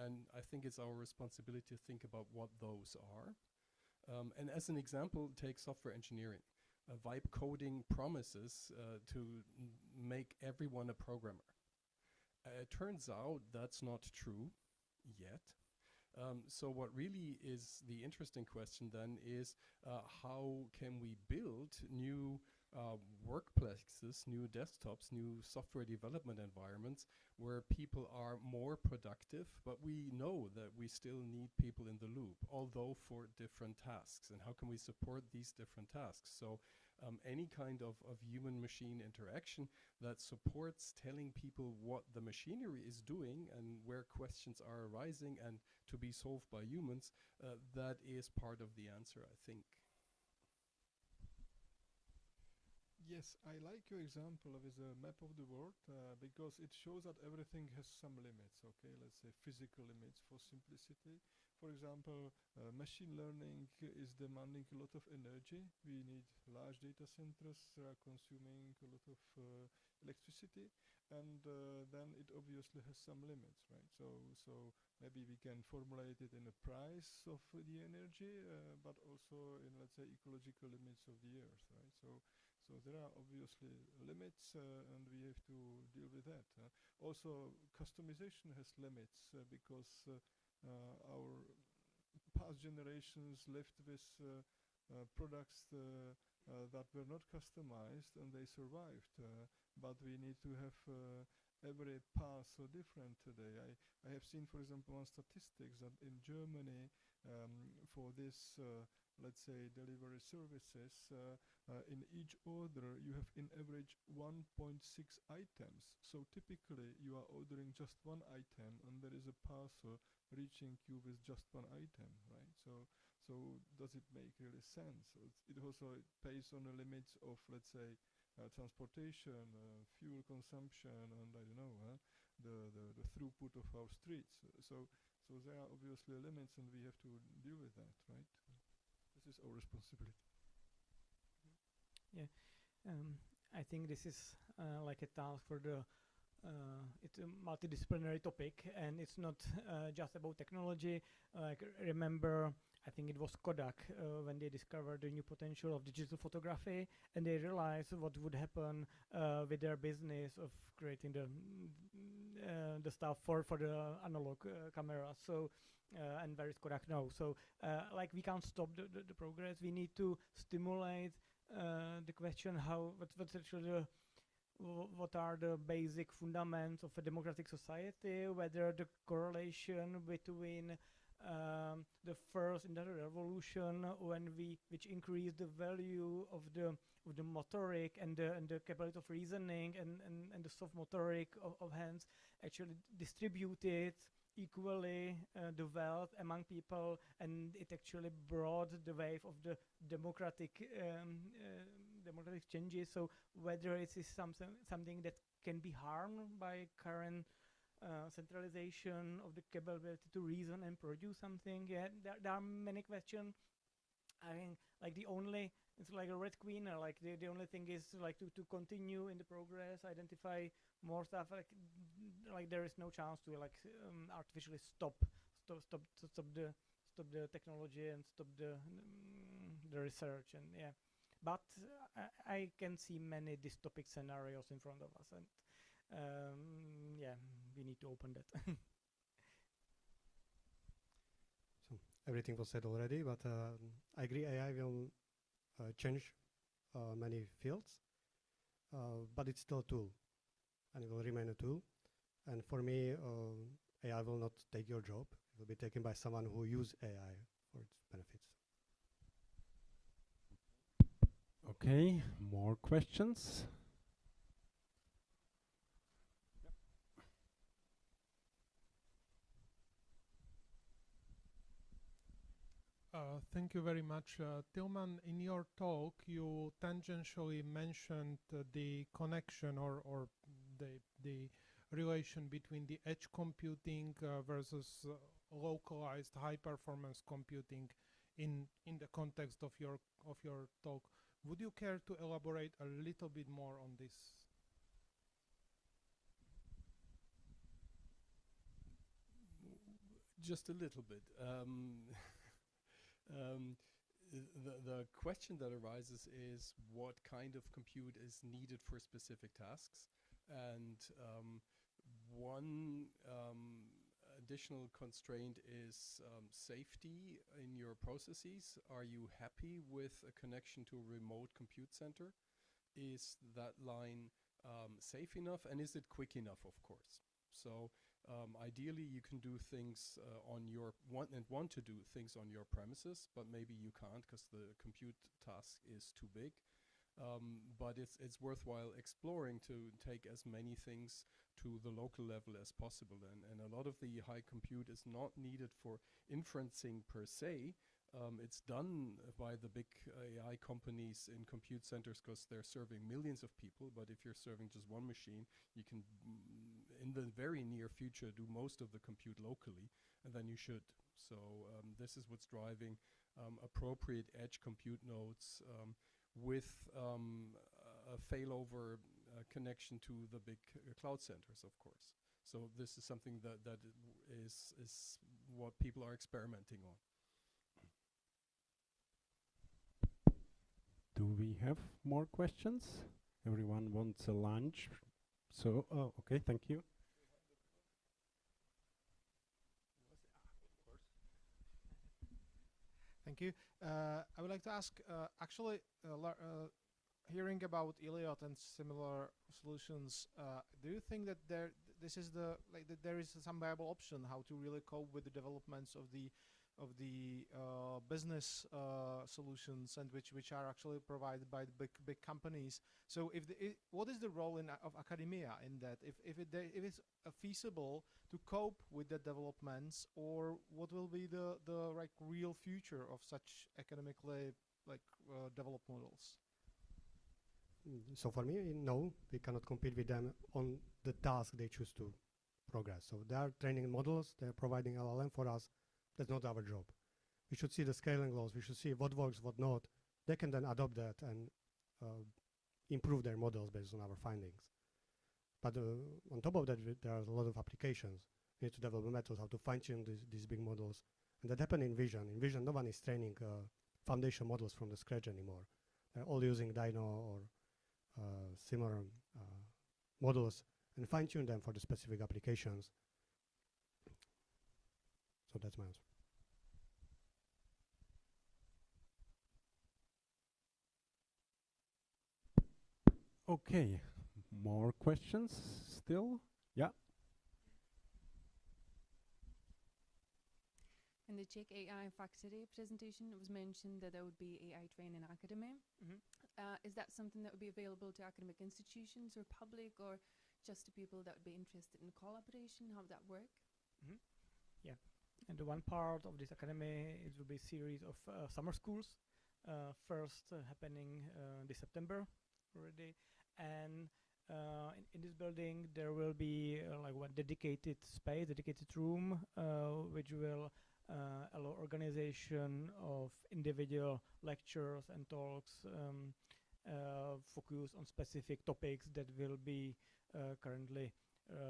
And I think it's our responsibility to think about what those are. And as an example, take software engineering. Vibe coding promises to make everyone a programmer. It turns out that's not true yet. So what really is the interesting question then is how can we build new workplaces, new desktops, new software development environments where people are more productive, but we know that we still need people in the loop, although for different tasks. And how can we support these different tasks? So any kind of human-machine interaction that supports telling people what the machinery is doing and where questions are arising and to be solved by humans, that is part of the answer, I think. Yes, I like your example of the map of the world because it shows that everything has some limits, okay? Let's say physical limits for simplicity. For example, machine learning is demanding a lot of energy. We need large data centers consuming a lot of electricity, and then it obviously has some limits, right? So maybe we can formulate it in a price of the energy, but also in, let's say, ecological limits of the earth, right? So there are obviously limits, and we have to deal with that. Also, customization has limits because our past generations lived with products that were not customized, and they survived. But we need to have every path so different today. I have seen, for example, on statistics that in Germany, for this let's say delivery services, in each order you have in average 1.6 items. So typically you are ordering just one item and there is a parcel reaching you with just one item, right? So does it make really sense? It also pays on the limits of, let's say, transportation, fuel consumption, and I don't know, the throughput of our streets. So there are obviously limits, and we have to deal with that, right? This is our responsibility. Yeah, I think this is like a task for the. It's a multidisciplinary topic, and it's not just about technology. Like remember, I think it was Kodak when they discovered the new potential of digital photography, and they realized what would happen with their business of creating the stuff for the analog camera. So and where is Kodak now? So like we can't stop the progress. We need to stimulate the question what's actually what are the basic fundamentals of a democratic society, whether the correlation between the first industrial revolution which increased the value of the motoric and the capability of reasoning and the soft motoric of hands actually distributed equally the wealth among people, and it actually brought the wave of the democratic demographic changes. So whether it is something that can be harmed by current centralization of the capability to reason and produce something. Yeah, there are many questions. I mean, like it's like a red queen. Like the only thing is like to continue in the progress, identify more stuff. Like there is no chance to like artificially stop the technology and stop the research, and yeah. But I can see many dystopic scenarios in front of us, and yeah, we need to open that. So everything was said already, but I agree AI will change many fields, but it's still a tool, and it will remain a tool. And for me, AI will not take your job. It will be taken by someone who use AI for its benefits. Okay, more questions? Thank you very much. Tilman, in your talk, you tangentially mentioned the connection or the relation between the edge computing versus localized high-performance computing in the context of your talk. Would you care to elaborate a little bit more on this? Just a little bit. The question that arises is what kind of compute is needed for specific tasks, and one additional constraint is safety in your processes. Are you happy with a connection to a remote compute center? Is that line safe enough, and is it quick enough, of course? So ideally you can do things on your want to do things on your premises, but maybe you can't because the compute task is too big. But it's worthwhile exploring to take as many things to the local level as possible. And a lot of the high compute is not needed for inferencing per se. It's done by the big AI companies in compute centers because they're serving millions of people. But if you're serving just one machine, you can, in the very near future, do most of the compute locally, and then you should. So this is what's driving appropriate edge compute nodes with a failover connection to the big cloud centers, of course. So this is something that is what people are experimenting on. Do we have more questions? Everyone wants a lunch. So, okay, thank you. Thank you. I would like to ask, actually, hearing about ELLIOT and similar solutions, do you think that there is some viable option how to really cope with the developments of the business solutions, and which are actually provided by the big companies? So what is the role of academia in that? If it's feasible to cope with the developments, or what will be the real future of such academically developed models? So for me, no, we cannot compete with them on the task they choose to progress. So they are training models, they're providing LLM for us. That's not our job. We should see the scaling laws. We should see what works, what not. They can then adopt that and improve their models based on our findings. But on top of that, there are a lot of applications. We need to develop methods how to fine-tune these big models. And that happens in vision. In vision, no one is training foundation models from the scratch anymore. They're all using Dino or similar models and fine-tune them for the specific applications. So that's my answer. Okay, more questions still? Yeah. In the Czech AI Factory presentation, it was mentioned that there would be AI training in academia. Is that something that would be available to academic institutions or public, or just to people that would be interested in collaboration? How would that work? Yeah, and the one part of this academy, it will be a series of summer schools first happening this September already, and in this building there will be like one dedicated space, dedicated room, which will allow organization of individual lectures and talks focus on specific topics that will be currently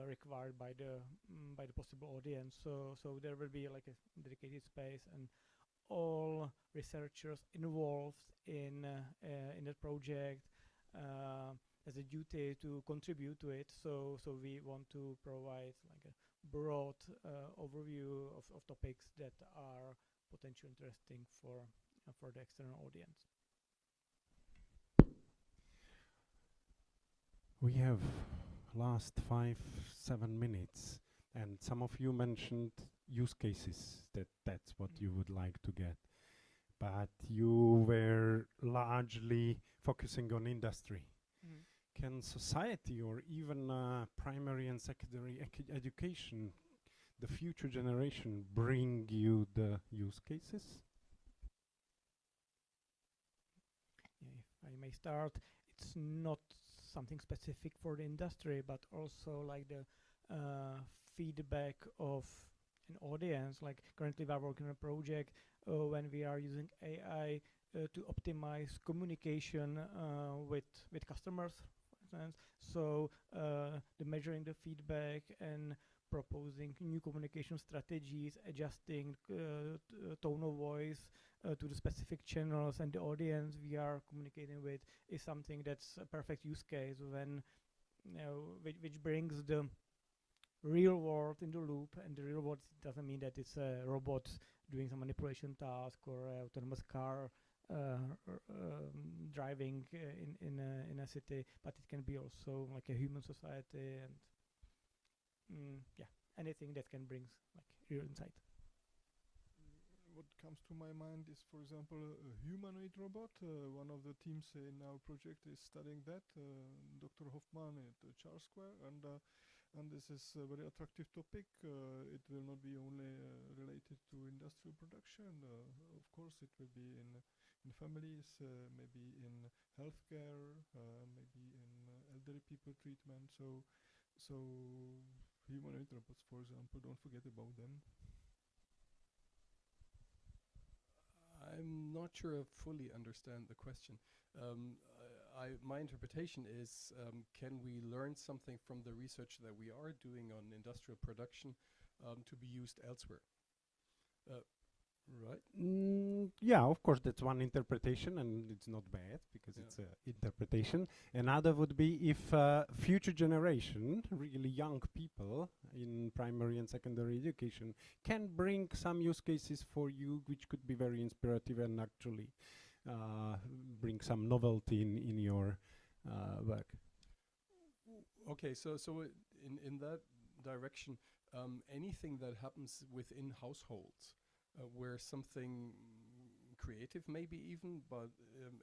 required by the possible audience. So there will be like a dedicated space, and all researchers involved in the project has a duty to contribute to it. So we want to provide like a broad overview of topics that are potentially interesting for the external audience. We have last 5-7 minutes, and some of you mentioned use cases, that's what you would like to get, but you were largely focusing on industry. Can society or even primary and secondary education, the future generation, bring you the use cases? Yeah, if I may start, it's not something specific for the industry, but also like the feedback of an audience. Like currently we are working on a project when we are using AI to optimize communication with customers, for instance. So the measuring the feedback and proposing new communication strategies, adjusting tone of voice to the specific channels and the audience we are communicating with is something that's a perfect use case when which brings the real world in the loop. And the real world doesn't mean that it's a robot doing some manipulation task or an autonomous car driving in a city, but it can be also like a human society and yeah, anything that can bring like real insight. What comes to my mind is, for example, a humanoid robot. One of the teams in our project is studying that, Dr. Hoffman at Charles Square, and this is a very attractive topic. It will not be only related to industrial production. Of course, it will be in families, maybe in healthcare, maybe in elderly people treatment. So humanoid robots, for example, don't forget about them. I'm not sure I fully understand the question. My interpretation is, can we learn something from the research that we are doing on industrial production to be used elsewhere? Right? Yeah, of course, that's one interpretation, and it's not bad because it's an interpretation. Another would be if future generation, really young people in primary and secondary education, can bring some use cases for you, which could be very inspirative and actually bring some novelty in your work. Okay, so in that direction, anything that happens within households, where something creative maybe even, but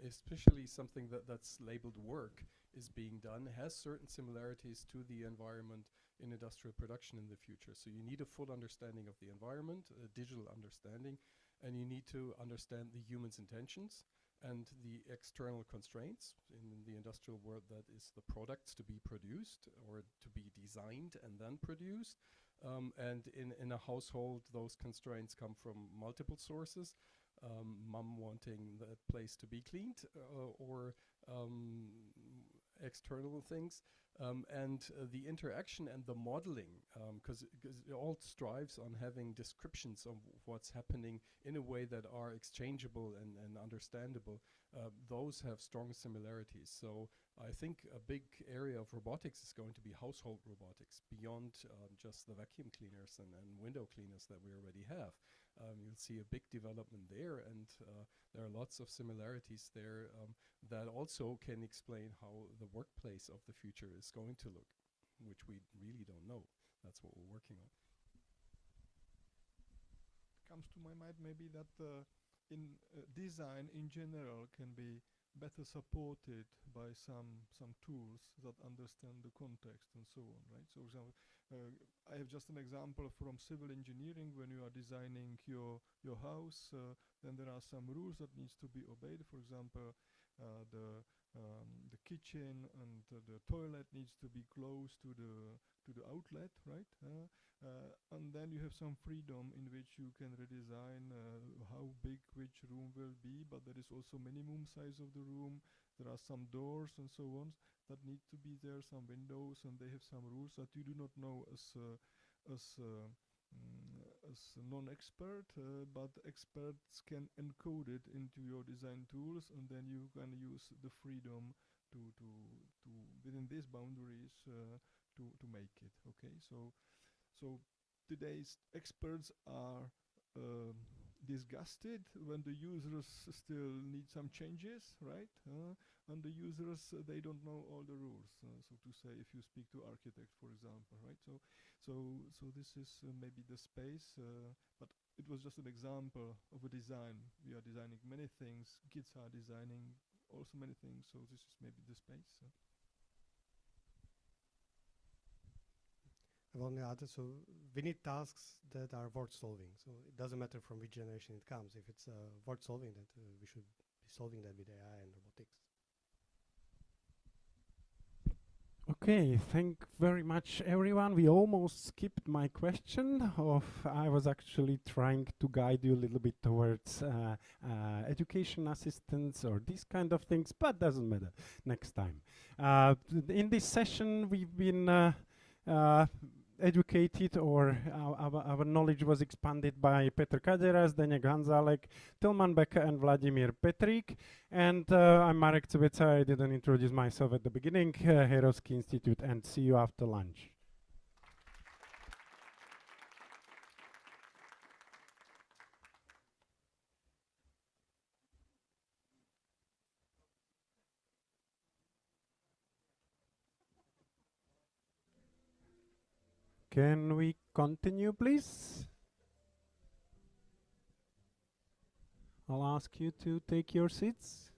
especially something that's labeled work is being done, has certain similarities to the environment in industrial production in the future. So you need a full understanding of the environment, a digital understanding, and you need to understand the human's intentions and the external constraints. In the industrial world, that is the products to be produced or to be designed and then produced. And in a household, those constraints come from multiple sources. Mom wanting that place to be cleaned or external things. And the interaction and the modeling, because it all strives on having descriptions of what's happening in a way that are exchangeable and understandable. Those have strong similarities. So I think a big area of robotics is going to be household robotics beyond just the vacuum cleaners and window cleaners that we already have. You'll see a big development there, and there are lots of similarities there that also can explain how the workplace of the future is going to look, which we really don't know. That's what we're working on. Comes to my mind maybe that in design in general can be better supported by some tools that understand the context and so on, right? So, for example, I have just an example from civil engineering. When you are designing your house, then there are some rules that needs to be obeyed. For example, the kitchen and the toilet needs to be close to the outlet, right? And then you have some freedom in which you can redesign how big which room will be, but there is also minimum size of the room. There are some doors and so on that need to be there, some windows, and they have some rules that you do not know as a non-expert, but experts can encode it into your design tools, and then you can use the freedom to within these boundaries to make it. Okay, so today's experts are disgusted when the users still need some changes, right? And the users, they don't know all the rules, so to say, if you speak to architects, for example, right? So this is maybe the space, but it was just an example of a design. We are designing many things, kids are designing also many things, so this is maybe the space. I've only added, so we need tasks that are worth solving. So it doesn't matter from which generation it comes. If it's worth solving, that we should be solving that with AI and robotics. Okay, thank very much, everyone. We almost skipped my question of, I was actually trying to guide you a little bit towards education assistance or these kind of things, but doesn't matter, next time. In this session, we've been educated, or our knowledge was expanded by Petr Kaderas, Zdeněk Hanzálek, Tilman Becker, and Vladimír Petrík. And I'm Marek Cebeca. I didn't introduce myself at the beginning. CIIRC Institute, and see you after lunch. Can we continue, please? I'll ask you to take your seats.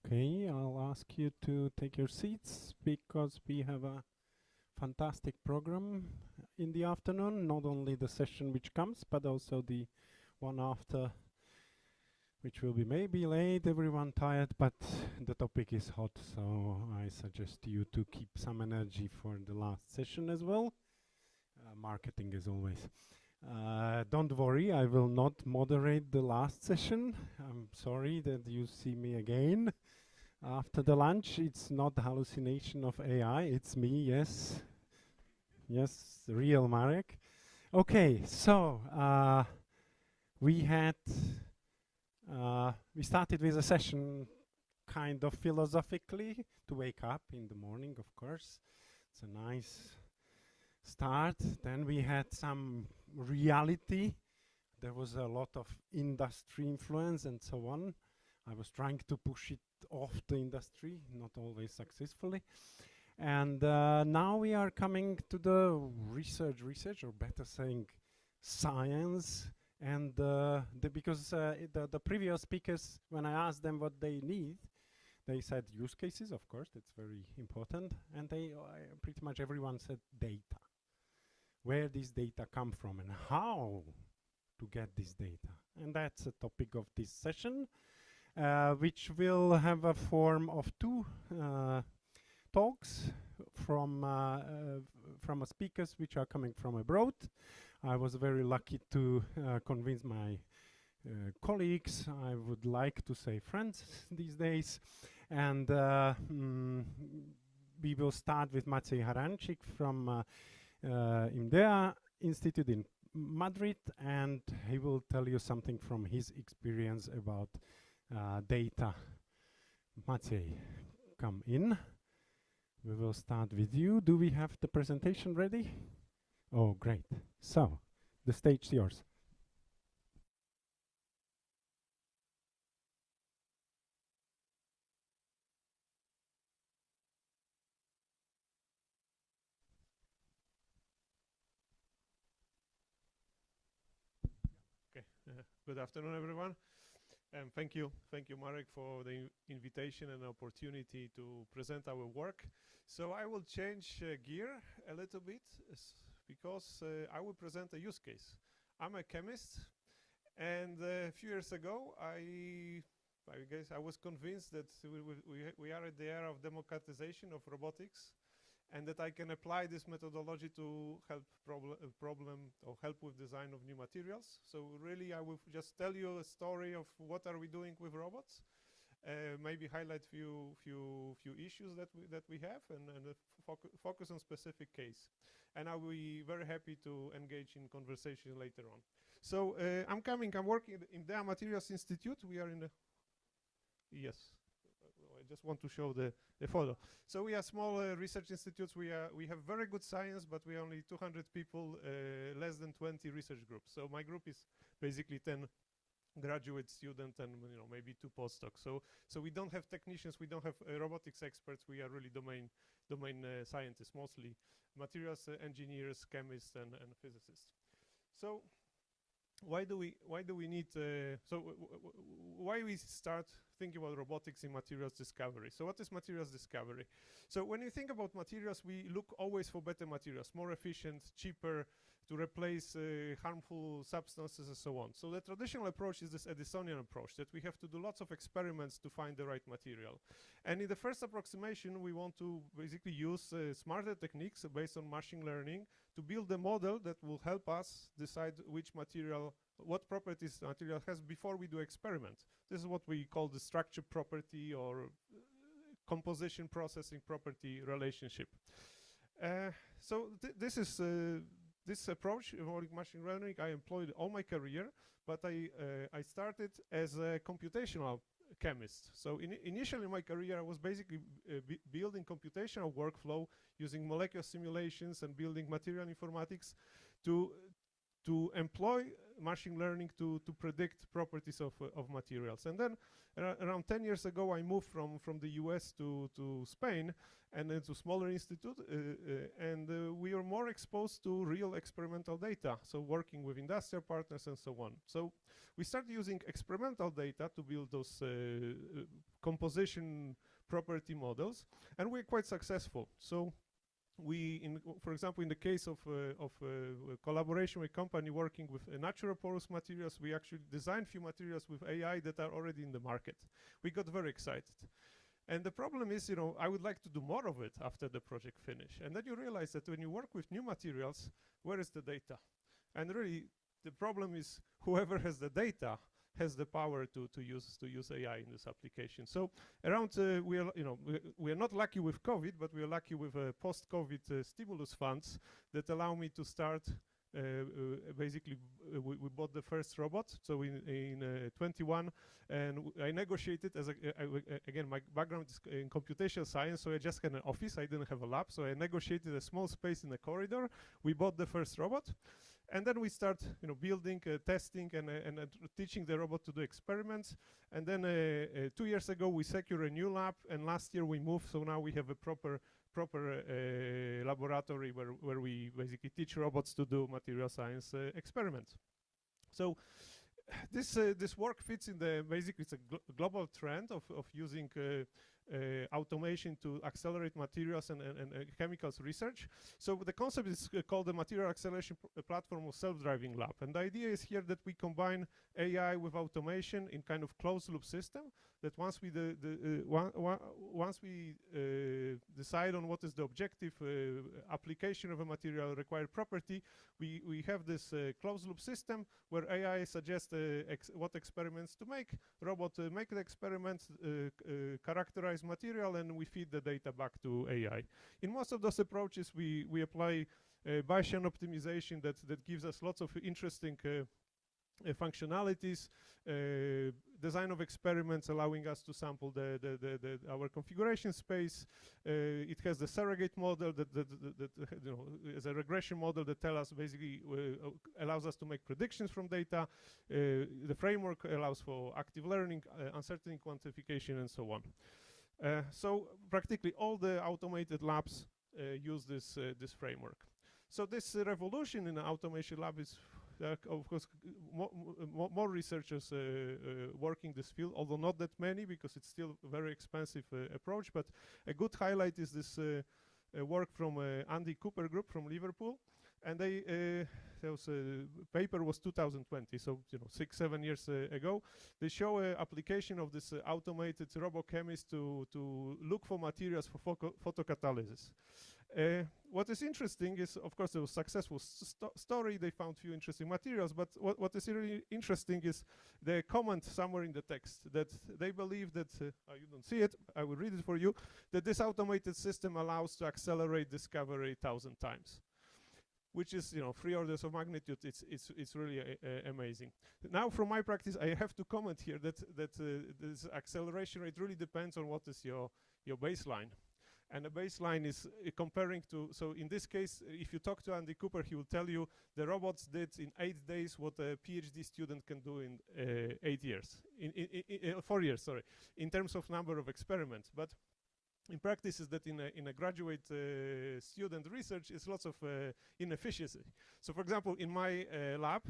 Okay, I'll ask you to take your seats because we have a fantastic program in the afternoon. Not only the session which comes, but also the one after, which will be maybe late, everyone tired, but the topic is hot, so I suggest you to keep some energy for the last session as well. Marketing as always. Don't worry, I will not moderate the last session. I'm sorry that you see me again after the lunch. It's not hallucination of AI, it's me, yes. Yes, real Marek. Okay, so we started with a session kind of philosophically to wake up in the morning, of course. It's a nice start. Then we had some reality. There was a lot of industry influence and so on. I was trying to push it off the industry, not always successfully. And now we are coming to the research, or better saying science. And because the previous speakers, when I asked them what they need, they said use cases, of course, that's very important. And they pretty much everyone said data. Where these data come from and how to get this data. And that's the topic of this session, which will have a form of two talks from speakers which are coming from abroad. I was very lucky to convince my colleagues, I would like to say friends these days, and we will start with Maciej Harancik from D.A.R Institute in Madrid, and he will tell you something from his experience about data. Maciej, come in. We will start with you. Do we have the presentation ready? Oh, great. So, the stage is yours. Okay. Good afternoon, everyone. Thank you, Marek, for the invitation and opportunity to present our work. So I will change gear a little bit because I will present a use case. I'm a chemist, and a few years ago, I guess I was convinced that we are at the era of democratization of robotics, and that I can apply this methodology to help help with design of new materials. So really, I will just tell you a story of what are we doing with robots, maybe highlight few issues that we have, and focus on specific case. And I will be very happy to engage in conversation later on. So I'm working in D.A.R Materials Institute. We are in the yes. I just want to show the photo. So we are small research institutes. We have very good science, but we are only 200 people, less than 20 research groups. So my group is basically 10 graduate students and maybe 2 postdocs. So we don't have technicians, we don't have robotics experts. We are really domain scientists, mostly materials engineers, chemists, and physicists. So why do we need why we start thinking about robotics in materials discovery? So what is materials discovery? So when you think about materials, we look always for better materials, more efficient, cheaper, to replace harmful substances and so on. So the traditional approach is this Edisonian approach, that we have to do lots of experiments to find the right material. And in the first approximation, we want to basically use smarter techniques based on machine learning to build a model that will help us decide what properties the material has before we do experiment. This is what we call the structure property or composition processing property relationship. So this is this approach involving machine learning I employed all my career, but I started as a computational chemist. So initially in my career, I was basically building computational workflow using molecular simulations and building material informatics to employ machine learning to predict properties of materials. And then around 10 years ago, I moved from the US to Spain and then to smaller institute, and we were more exposed to real experimental data, so working with industrial partners and so on. So we started using experimental data to build those composition property models, and we're quite successful. So for example, in the case of collaboration with a company working with natural porous materials, we actually designed few materials with AI that are already in the market. We got very excited. And the problem is, I would like to do more of it after the project finish. And then you realize that when you work with new materials, where is the data? And really, the problem is whoever has the data has the power to use AI in this application. So around we are not lucky with COVID, but we are lucky with post-COVID stimulus funds that allow me to start. Basically, we bought the first robot. So in 21, and I negotiated again, my background is in computational science, so I just had an office. I didn't have a lab, so I negotiated a small space in the corridor. We bought the first robot. And then we start, building, testing, and teaching the robot to do experiments. And then 2 years ago, we secured a new lab, and last year we moved. So now we have a proper laboratory where we basically teach robots to do material science experiments. So this work fits in basically it's a global trend of using automation to accelerate materials and chemicals research. So the concept is called the Material Acceleration Platform of Self-Driving Lab. And the idea is here that we combine AI with automation in kind of closed loop system, that once we decide on what is the objective application of a material required property, we have this closed loop system where AI suggests what experiments to make, robot make the experiments, characterize material, and we feed the data back to AI. In most of those approaches, we apply Bayesian optimization that gives us lots of interesting functionalities, design of experiments allowing us to sample our configuration space. It has the surrogate model that you know, is a regression model that tell us basically allows us to make predictions from data. The framework allows for active learning, uncertainty quantification, and so on. So practically all the automated labs use this framework. So this revolution in the automation lab is of course, more researchers working this field, although not that many because it's still a very expensive approach. But a good highlight is this work from Andy Cooper group from Liverpool, and there was a paper was 2020, so you know 6-7 years ago. They show an application of this automated robochemist to look for materials for photocatalysis. What is interesting is, of course, it was a successful story. They found few interesting materials, but what is really interesting is the comment somewhere in the text that they believe that, you don't see it, I will read it for you, that this automated system allows to accelerate discovery 1,000 times, which is, you know, 3 orders of magnitude. It's really amazing. Now, from my practice, I have to comment here that this acceleration rate really depends on what is your baseline. And the baseline is comparing to, so in this case, if you talk to Andy Cooper, he will tell you the robots did in 8 days what a PhD student can do in 8 years, 4 years, sorry, in terms of number of experiments. But in practice is that in a graduate student research is lots of inefficiency. So for example, in my lab,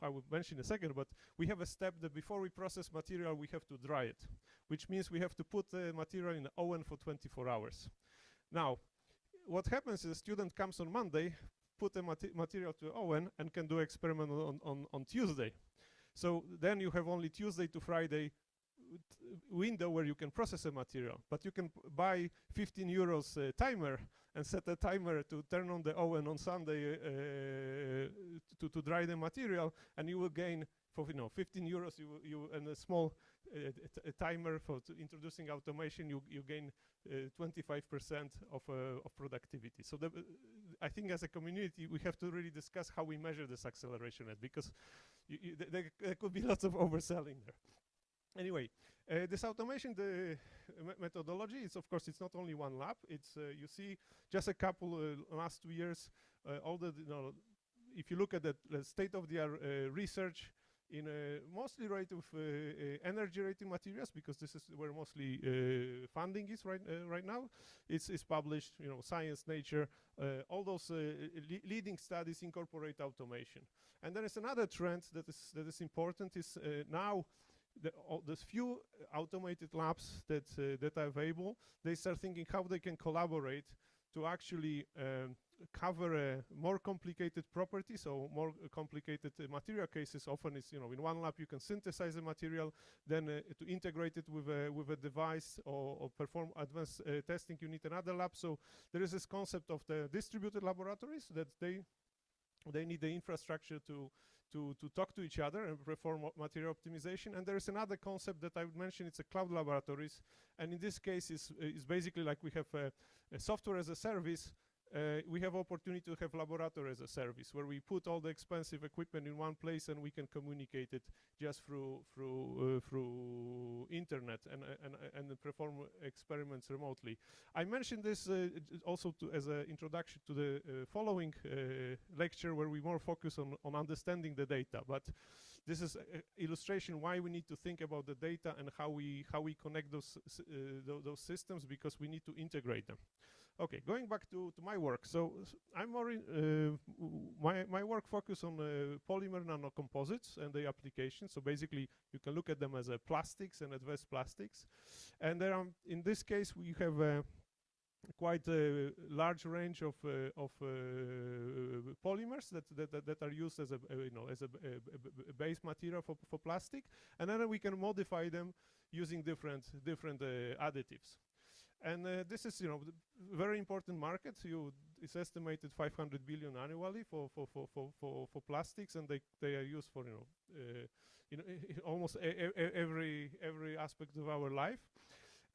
I will mention in a second, but we have a step that before we process material, we have to dry it, which means we have to put the material in the oven for 24 hours. Now, what happens is a student comes on Monday, put the material to the oven, and can do experiment on Tuesday. So then you have only Tuesday to Friday window where you can process a material, but you can buy 15 euros timer and set a timer to turn on the oven on Sunday to dry the material, and you will gain for 15 euros. You and a small timer for introducing automation, you gain 25% of productivity. So I think as a community we have to really discuss how we measure this acceleration rate, because there could be lots of overselling there. Anyway, this automation, the methodology is, of course, it's not only one lab. It's you see just a couple last 2 years. All the if you look at the state-of-the-art research in mostly related with energy rating materials, because this is where mostly funding is right now. It's published, Science, Nature. All those leading studies incorporate automation. And there is another trend that is important. Is now. There's few automated labs that are available. They start thinking how they can collaborate to actually cover a more complicated property, so more complicated material cases. Often it's, in one lab you can synthesize a material, then to integrate it with a device or perform advanced testing, you need another lab. So there is this concept of the distributed laboratories that they need the infrastructure to talk to each other and perform material optimization. And there is another concept that I would mention. It's a cloud laboratories. And in this case, it's basically like we have a software as a service. We have opportunity to have laboratory as a service, where we put all the expensive equipment in one place and we can communicate it just through internet and perform experiments remotely. I mentioned this also as an introduction to the following lecture, where we more focus on understanding the data. But this is an illustration why we need to think about the data and how we connect those systems, because we need to integrate them. Okay, going back to my work. So I'm more my work focus on polymer nanocomposites and the application. So basically, you can look at them as plastics and advanced plastics. And there are, in this case, we have quite a large range of polymers that are used as a base material for plastic, and then we can modify them using different additives. And this is, very important market. It's estimated 500 billion annually for plastics, and they are used for almost every aspect of our life.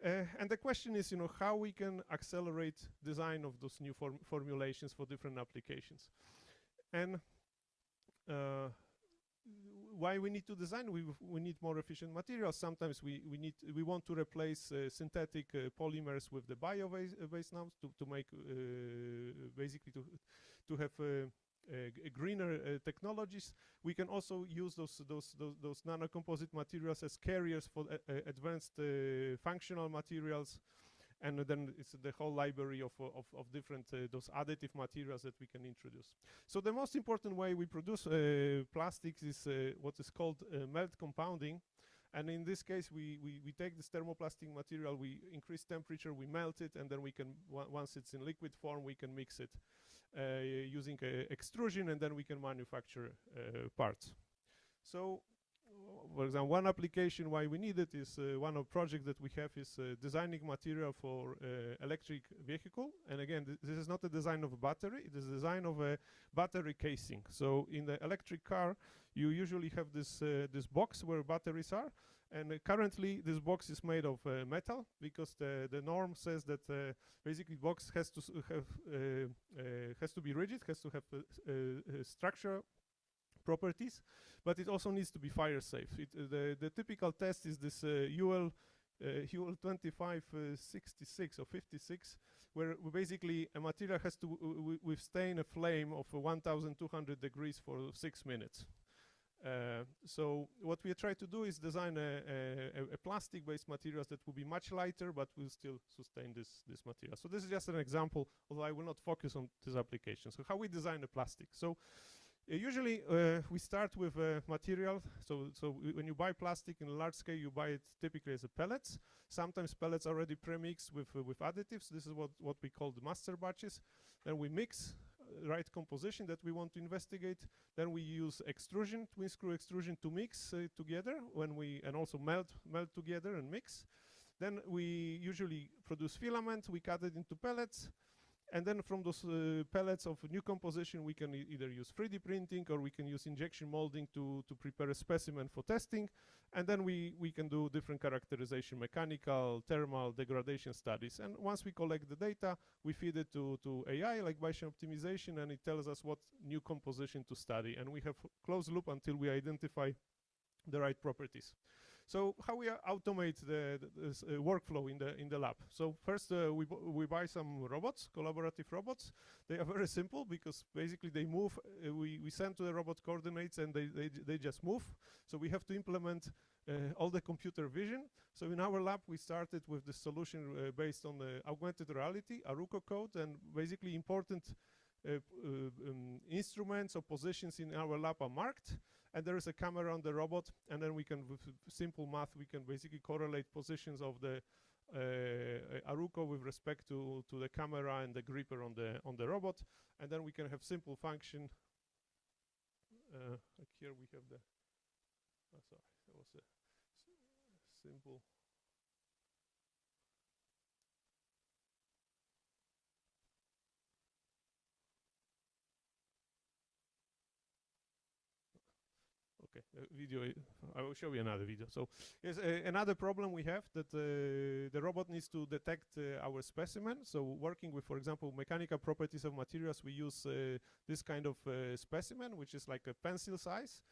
And the question is, how we can accelerate design of those new formulations for different applications. And why we need to design? We need more efficient materials. Sometimes we want to replace synthetic polymers with the bio-based now to make basically to have greener technologies. We can also use those nanocomposite materials as carriers for advanced functional materials. And then it's the whole library of different those additive materials that we can introduce. So the most important way we produce plastics is what is called melt compounding. And in this case, we take this thermoplastic material, we increase temperature, we melt it, and then we can, once it's in liquid form, we can mix it using extrusion, and then we can manufacture parts. So, for example, one application why we need it is one of projects that we have is designing material for electric vehicle. And again, this is not a design of a battery, it is a design of a battery casing. So in the electric car, you usually have this box where batteries are. And currently, this box is made of metal because the norm says that basically box has to be rigid, has to have structure properties, but it also needs to be fire safe. The typical test is this UL 2566 or 56, where basically a material has to withstand a flame of 1,200 degrees for 6 minutes. So what we try to do is design a plastic-based materials that will be much lighter, but will still sustain this material. So this is just an example, although I will not focus on this application. So how we design a plastic. So usually we start with material. So when you buy plastic in a large scale, you buy it typically as a pellets. Sometimes pellets are already pre-mixed with additives. This is what we call the master batches. Then we mix right composition that we want to investigate. Then we use extrusion, twin screw extrusion to mix together and also melt together and mix. Then we usually produce filament, we cut it into pellets. And then from those pellets of new composition, we can either use 3D printing or we can use injection molding to prepare a specimen for testing. And then we can do different characterization, mechanical, thermal, degradation studies. And once we collect the data, we feed it to AI, like Bayesian optimization, and it tells us what new composition to study. And we have closed loop until we identify the right properties. So how we automate this workflow in the lab? So first we buy some robots, collaborative robots. They are very simple because basically they move. We send to the robot coordinates and they just move. So we have to implement all the computer vision. So in our lab we started with the solution based on the augmented reality, Aruco code, and basically important instruments or positions in our lab are marked. And there is a camera on the robot, and then we can, with simple math, we can basically correlate positions of the Aruco with respect to the camera and the gripper on the robot, and then we can have simple function. Like here we have the. Sorry, that was a simple. Okay, video. I will show you another video. So here's another problem we have that the robot needs to detect our specimen. So working with, for example, mechanical properties of materials, we use this kind of specimen, which is like a pencil size.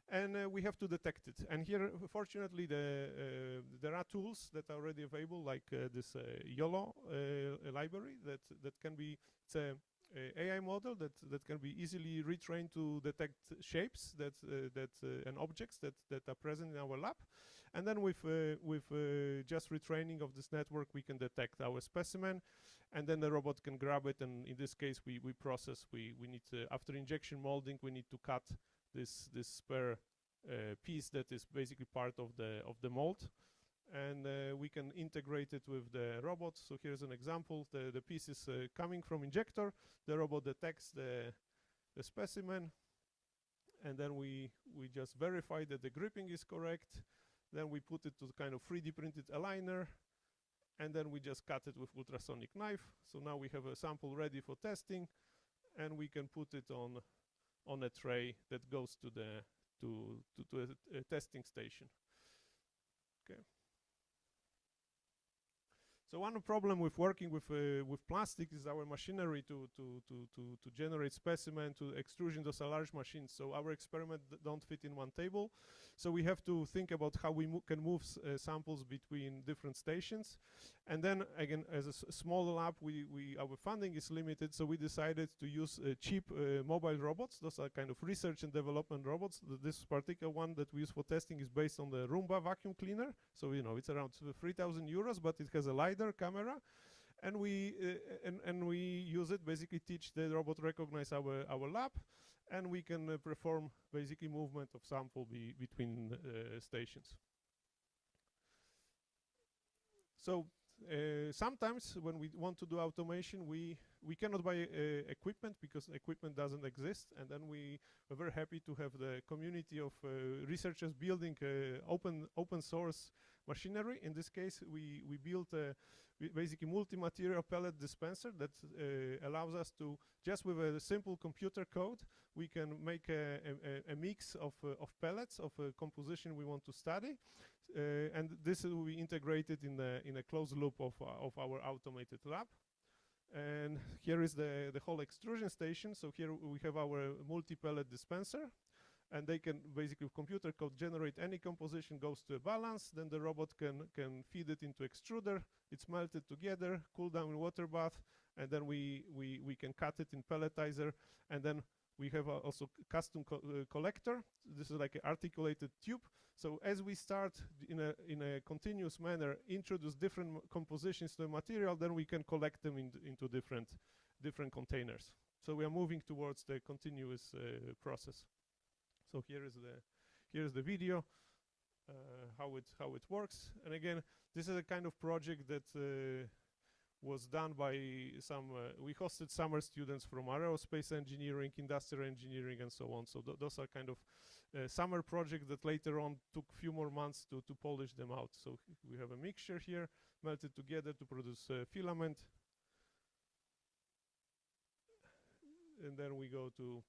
And we have to detect it. And here, fortunately, there are tools that are already available, like this YOLO library that can be, it's a AI model that can be easily retrained to detect shapes and objects that are present in our lab. And then with just retraining of this network, we can detect our specimen, and then the robot can grab it. And in this case, we process. We need to, after injection molding, we need to cut this spare piece that is basically part of the mold. And we can integrate it with the robot. So here's an example. The piece is coming from injector. The robot detects the specimen. And then we just verify that the gripping is correct. Then we put it to kind of 3D printed aligner. And then we just cut it with ultrasonic knife. So now we have a sample ready for testing. And we can put it on a tray that goes to a testing station. Okay. So one problem with working with plastic is our machinery to generate specimen, to extrusion. Those are large machines. So our experiment don't fit in one table. So we have to think about how we can move samples between different stations. And then again, as a small lab, our funding is limited. So we decided to use cheap mobile robots. Those are kind of research and development robots. This particular one that we use for testing is based on the Roomba vacuum cleaner. So it's around 3,000 euros, but it has a LiDAR camera, and we use it, basically teach the robot recognize our lab, and we can perform basically movement of sample between stations. So sometimes when we want to do automation, we cannot buy equipment because equipment doesn't exist, and then we are very happy to have the community of researchers building open source machinery. In this case, we built a basically multi-material pellet dispenser that allows us to, just with a simple computer code, we can make a mix of pellets of a composition we want to study, and this will be integrated in a closed loop of our automated lab. And here is the whole extrusion station. So here we have our multi-pellet dispenser, and they can basically, with computer code, generate any composition, goes to a balance, then the robot can feed it into extruder, it's melted together, cool down in water bath, and then we can cut it in pelletizer, and then we have also custom collector. This is like an articulated tube. So as we start in a continuous manner, introduce different compositions to the material, then we can collect them into different containers. So we are moving towards the continuous process. So here is the video, how it works. And again, this is a kind of project that was done by we hosted summer students from aerospace engineering, industrial engineering, and so on. So those are kind of summer projects that later on took a few more months to polish them out. So we have a mixture here, melted together to produce filament. And then we go to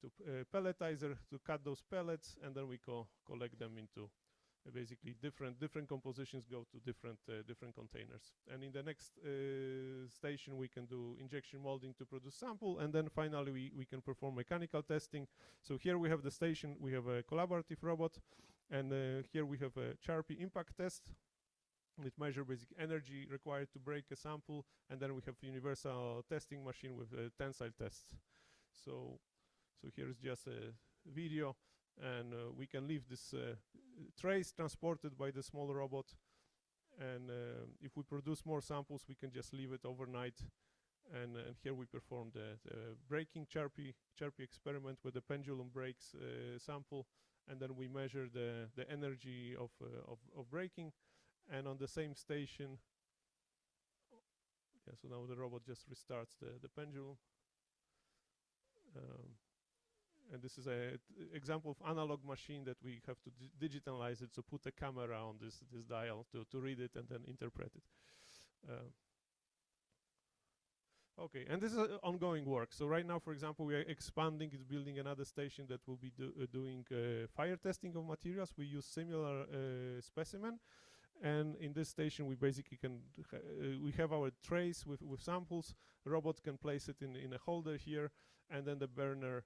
pelletizer to cut those pellets, and then we collect them into basically different compositions go to different containers. And in the next station we can do injection molding to produce sample, and then finally we can perform mechanical testing. So here we have the station, we have a collaborative robot, and here we have a CIIRC impact test. It measures basic energy required to break a sample, and then we have universal testing machine with tensile tests. So here is just a video, and we can leave this trace transported by the small robot, and if we produce more samples, we can just leave it overnight. And here we perform the breaking CIIRC experiment where the pendulum breaks sample, and then we measure the energy of breaking. And on the same station, so now the robot just restarts the pendulum. And this is an example of analog machine that we have to digitalize it, so put a camera on this dial to read it and then interpret it. Okay, and this is ongoing work. So right now, for example, we are expanding, is building another station that will be doing fire testing of materials. We use similar specimen. And in this station, we basically can, we have our trays with samples. The robot can place it in a holder here, and then the burner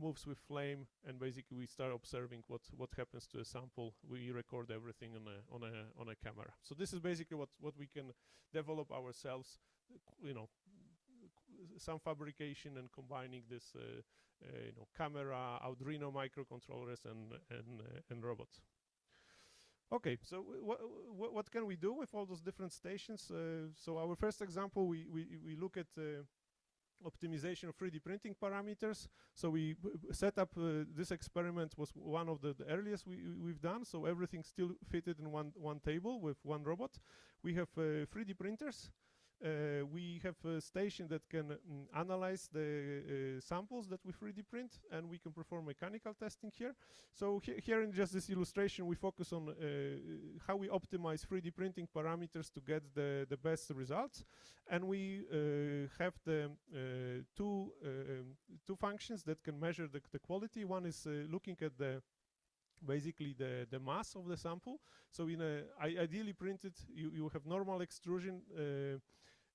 moves with flame, and basically we start observing what happens to a sample. We record everything on a camera. So this is basically what we can develop ourselves. Some fabrication and combining this, camera, Arduino microcontrollers, and robots. Okay, so what can we do with all those different stations? So our first example, we look at optimization of 3D printing parameters. So we set up, this experiment was one of the earliest we've done. So everything still fitted in one table with one robot. We have 3D printers. We have a station that can analyze the samples that we 3D print, and we can perform mechanical testing here. So here in just this illustration, we focus on how we optimize 3D printing parameters to get the best results. And we have the two functions that can measure the quality. One is looking at the basically the mass of the sample. So in a ideally printed, you have normal extrusion,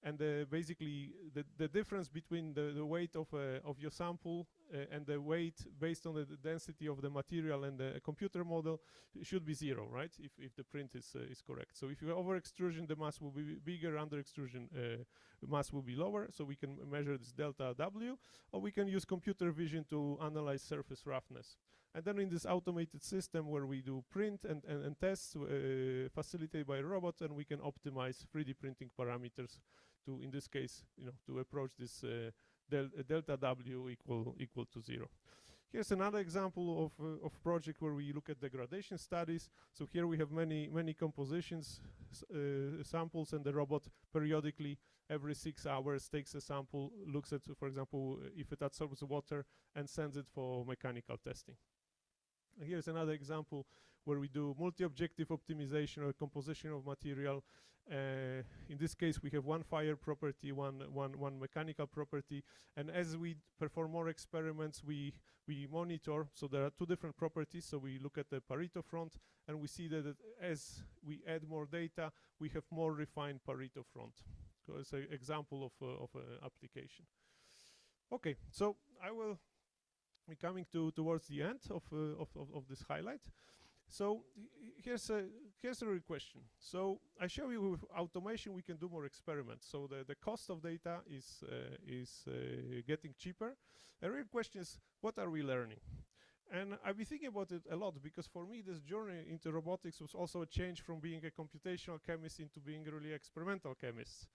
and basically the difference between the weight of your sample and the weight based on the density of the material and the computer model should be 0, right? If the print is correct. So if you over extrusion, the mass will be bigger, under extrusion mass will be lower. So we can measure this delta W, or we can use computer vision to analyze surface roughness. And then in this automated system where we do print and tests facilitated by a robot, and we can optimize 3D printing parameters to, in this case, to approach this delta W equal to 0. Here's another example of project where we look at degradation studies. So here we have many compositions, samples, and the robot periodically every 6 hours takes a sample, looks at, for example, if it absorbs water, and sends it for mechanical testing. Here's another example where we do multi-objective optimization or composition of material. In this case, we have one fire property, one mechanical property, and as we perform more experiments, we monitor. So there are 2 different properties. So we look at the Pareto front, and we see that as we add more data, we have more refined Pareto front. So it's an example of an application. Okay, so I will be coming towards the end of this highlight. So here's a real question. So I show you with automation we can do more experiments. So the cost of data is getting cheaper. The real question is, what are we learning? And I've been thinking about it a lot, because for me this journey into robotics was also a change from being a computational chemist into being a really experimental chemist.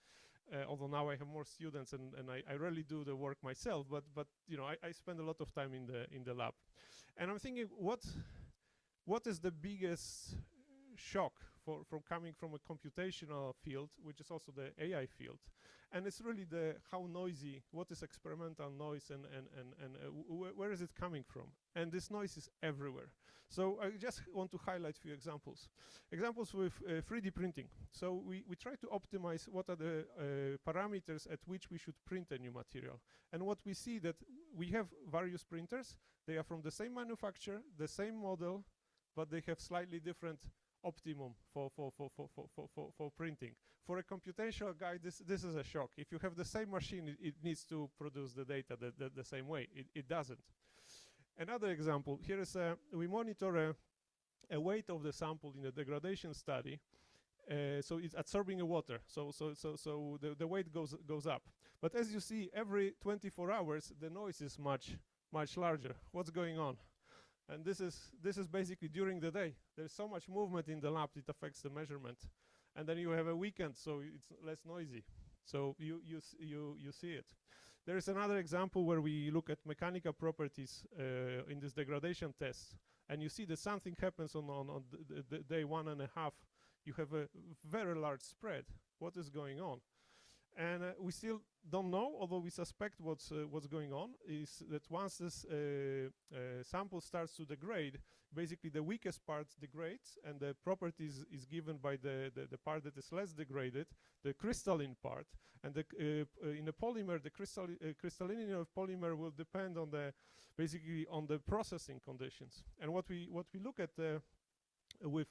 Although now I have more students and I rarely do the work myself, but I spend a lot of time in the lab. And I'm thinking, what is the biggest shock from coming from a computational field, which is also the AI field? And it's really how noisy, what is experimental noise, and where is it coming from? And this noise is everywhere. So I just want to highlight a few examples. Examples with 3D printing. So we try to optimize what are the parameters at which we should print a new material. And what we see that we have various printers. They are from the same manufacturer, the same model, but they have slightly different optimum for printing. For a computational guy, this is a shock. If you have the same machine, it needs to produce the data the same way. It doesn't. Another example, here is we monitor a weight of the sample in a degradation study. So it's absorbing water. So the weight goes up. But as you see, every 24 hours, the noise is much larger. What's going on? And this is basically during the day. There's so much movement in the lab, it affects the measurement. And then you have a weekend, so it's less noisy. So you see it. There is another example where we look at mechanical properties in this degradation test. And you see that something happens on the day 1.5. You have a very large spread. What is going on? And we still don't know, although we suspect what's going on, is that once this sample starts to degrade, basically the weakest part degrades, and the properties is given by the part that is less degraded, the crystalline part. And in a polymer, the crystallinity of polymer will depend on basically on the processing conditions. And what we look at with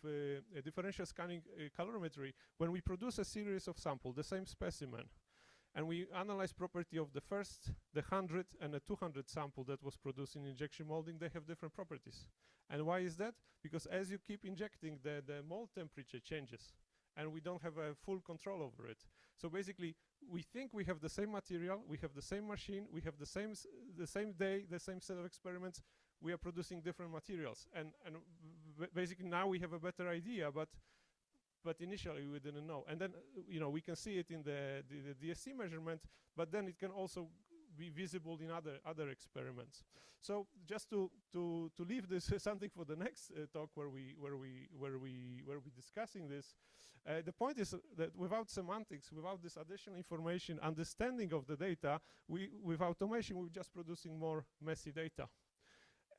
differential scanning calorimetry, when we produce a series of samples, the same specimen, and we analyze property of the first, the 100, and the 200 sample that was produced in injection molding, they have different properties. And why is that? Because as you keep injecting, the mold temperature changes, and we don't have a full control over it. So basically, we think we have the same material, we have the same machine, we have the same day, the same set of experiments. We are producing different materials, and basically now we have a better idea, but initially we didn't know. And then we can see it in the DSC measurement, but then it can also be visible in other experiments. So just to leave this something for the next talk where we discussing this. The point is that without semantics, without this additional information, understanding of the data, with automation we're just producing more messy data.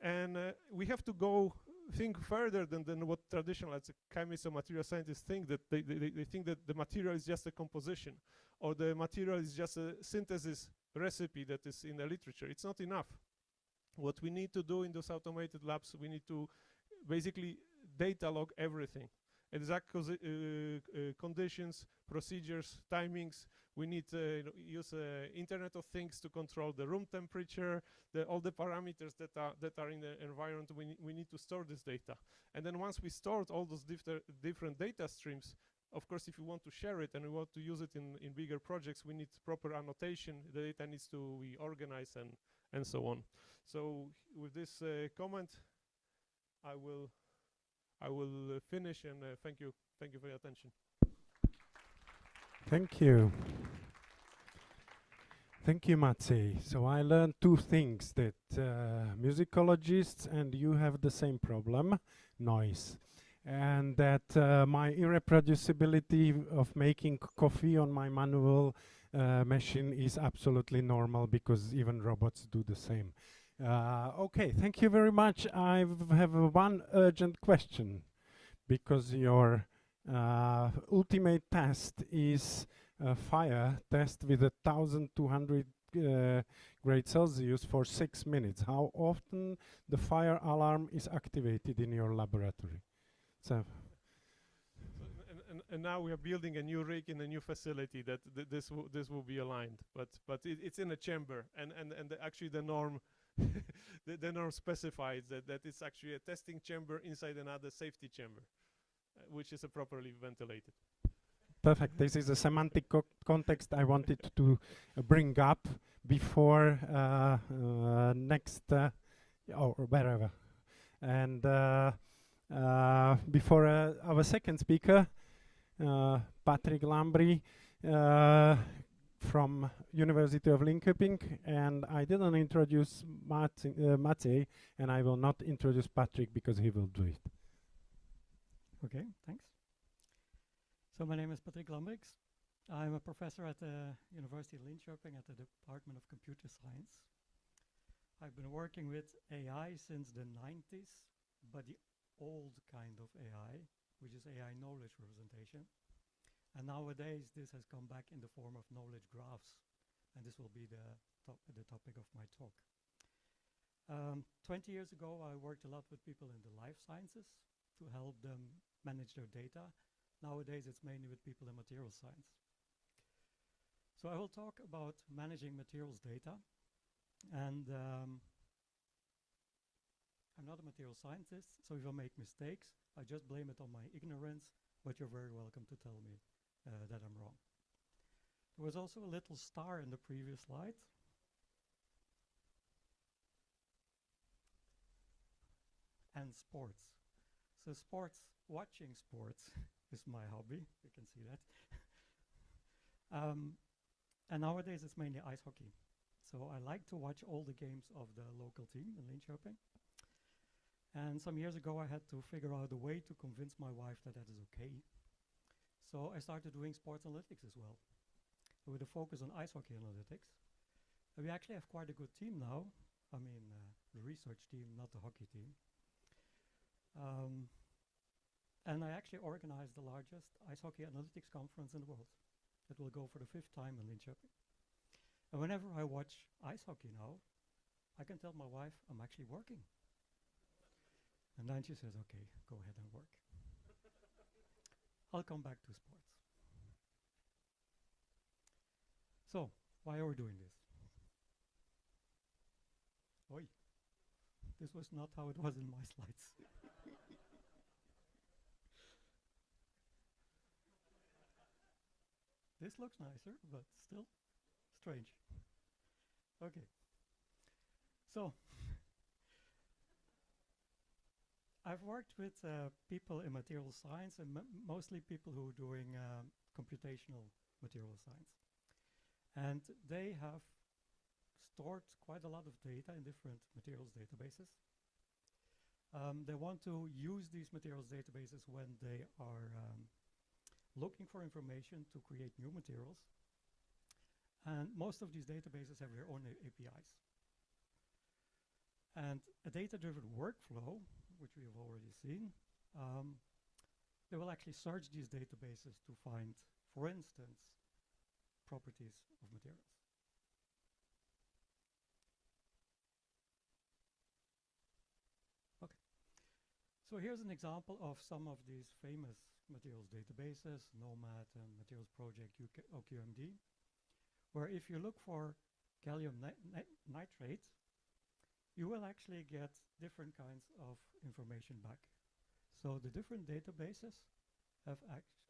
And we have to think further than what traditional as a chemist or material scientists think, that they think that the material is just a composition, or the material is just a synthesis recipe that is in the literature. It's not enough. What we need to do in those automated labs, we need to basically data log everything. Exact conditions, procedures, timings. We need to use Internet of Things to control the room temperature, all the parameters that are in the environment. We need to store this data. And then once we stored all those different data streams, of course, if you want to share it and we want to use it in bigger projects, we need proper annotation. The data needs to be organized and so on. So with this comment, I will finish, and thank you for your attention. Thank you. Thank you, Maciej. So I learned two things, that musicologists and you have the same problem, noise. And that my irreproducibility of making coffee on my manual machine is absolutely normal, because even robots do the same. Okay, thank you very much. I have one urgent question, because your ultimate test is a fire test with 1,200 grade Celsius for 6 minutes. How often the fire alarm is activated in your laboratory? So and now we are building a new rig in a new facility that this will be aligned, but it's in a chamber, and actually the norm the norm specifies that it's actually a testing chamber inside another safety chamber, which is properly ventilated. Perfect. This is a semantic context I wanted to bring up before next or wherever, and before our second speaker, Patrick Lambry from University of Linköping, and I didn't introduce Maciej, and I will not introduce Patrick because he will do it. Okay, thanks. So my name is Patrick Lambrechts. I'm a professor at the University of Linköping at the Department of Computer Science. I've been working with AI since the 90s, but the old kind of AI, which is AI knowledge representation. And nowadays, this has come back in the form of knowledge graphs, and this will be the topic of my talk. 20 years ago, I worked a lot with people in the life sciences to help them manage their data. Nowadays, it's mainly with people in material science. So I will talk about managing materials data, and I'm not a material scientist, so if I make mistakes, I just blame it on my ignorance, but you're very welcome to tell me that I'm wrong. There was also a little star in the previous slide. And sports. So sports, watching sports is my hobby, you can see that. And nowadays it's mainly ice hockey. So I like to watch all the games of the local team in Linköping. And some years ago I had to figure out a way to convince my wife that that is okay. So I started doing sports analytics as well, with a focus on ice hockey analytics. And we actually have quite a good team now. I mean, the research team, not the hockey team. And I actually organized the largest ice hockey analytics conference in the world. It will go for the 5th time in Linköping. And whenever I watch ice hockey now, I can tell my wife I'm actually working. And then she says, okay, go ahead and work. I'll come back to sports. So, why are we doing this? Oi, this was not how it was in my slides. This looks nicer, but still strange. Okay. So, I've worked with people in material science, and mostly people who are doing computational material science. And they have stored quite a lot of data in different materials databases. They want to use these materials databases when they are looking for information to create new materials. And most of these databases have their own APIs. And a data-driven workflow, which we have already seen, they will actually search these databases to find, for instance, properties of materials. Okay. So here's an example of some of these famous materials databases, NOMAD and Materials Project OQMD, where if you look for gallium nitrate, you will actually get different kinds of information back. So the different databases have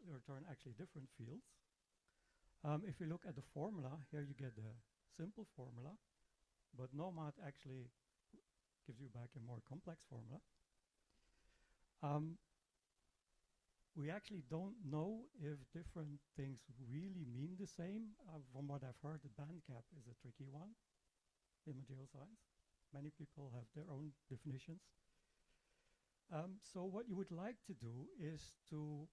return actually different fields. If you look at the formula, here you get the simple formula, but NOMAD actually gives you back a more complex formula. We actually don't know if different things really mean the same. From what I've heard, the band cap is a tricky one in material science. Many people have their own definitions. So what you would like to do is to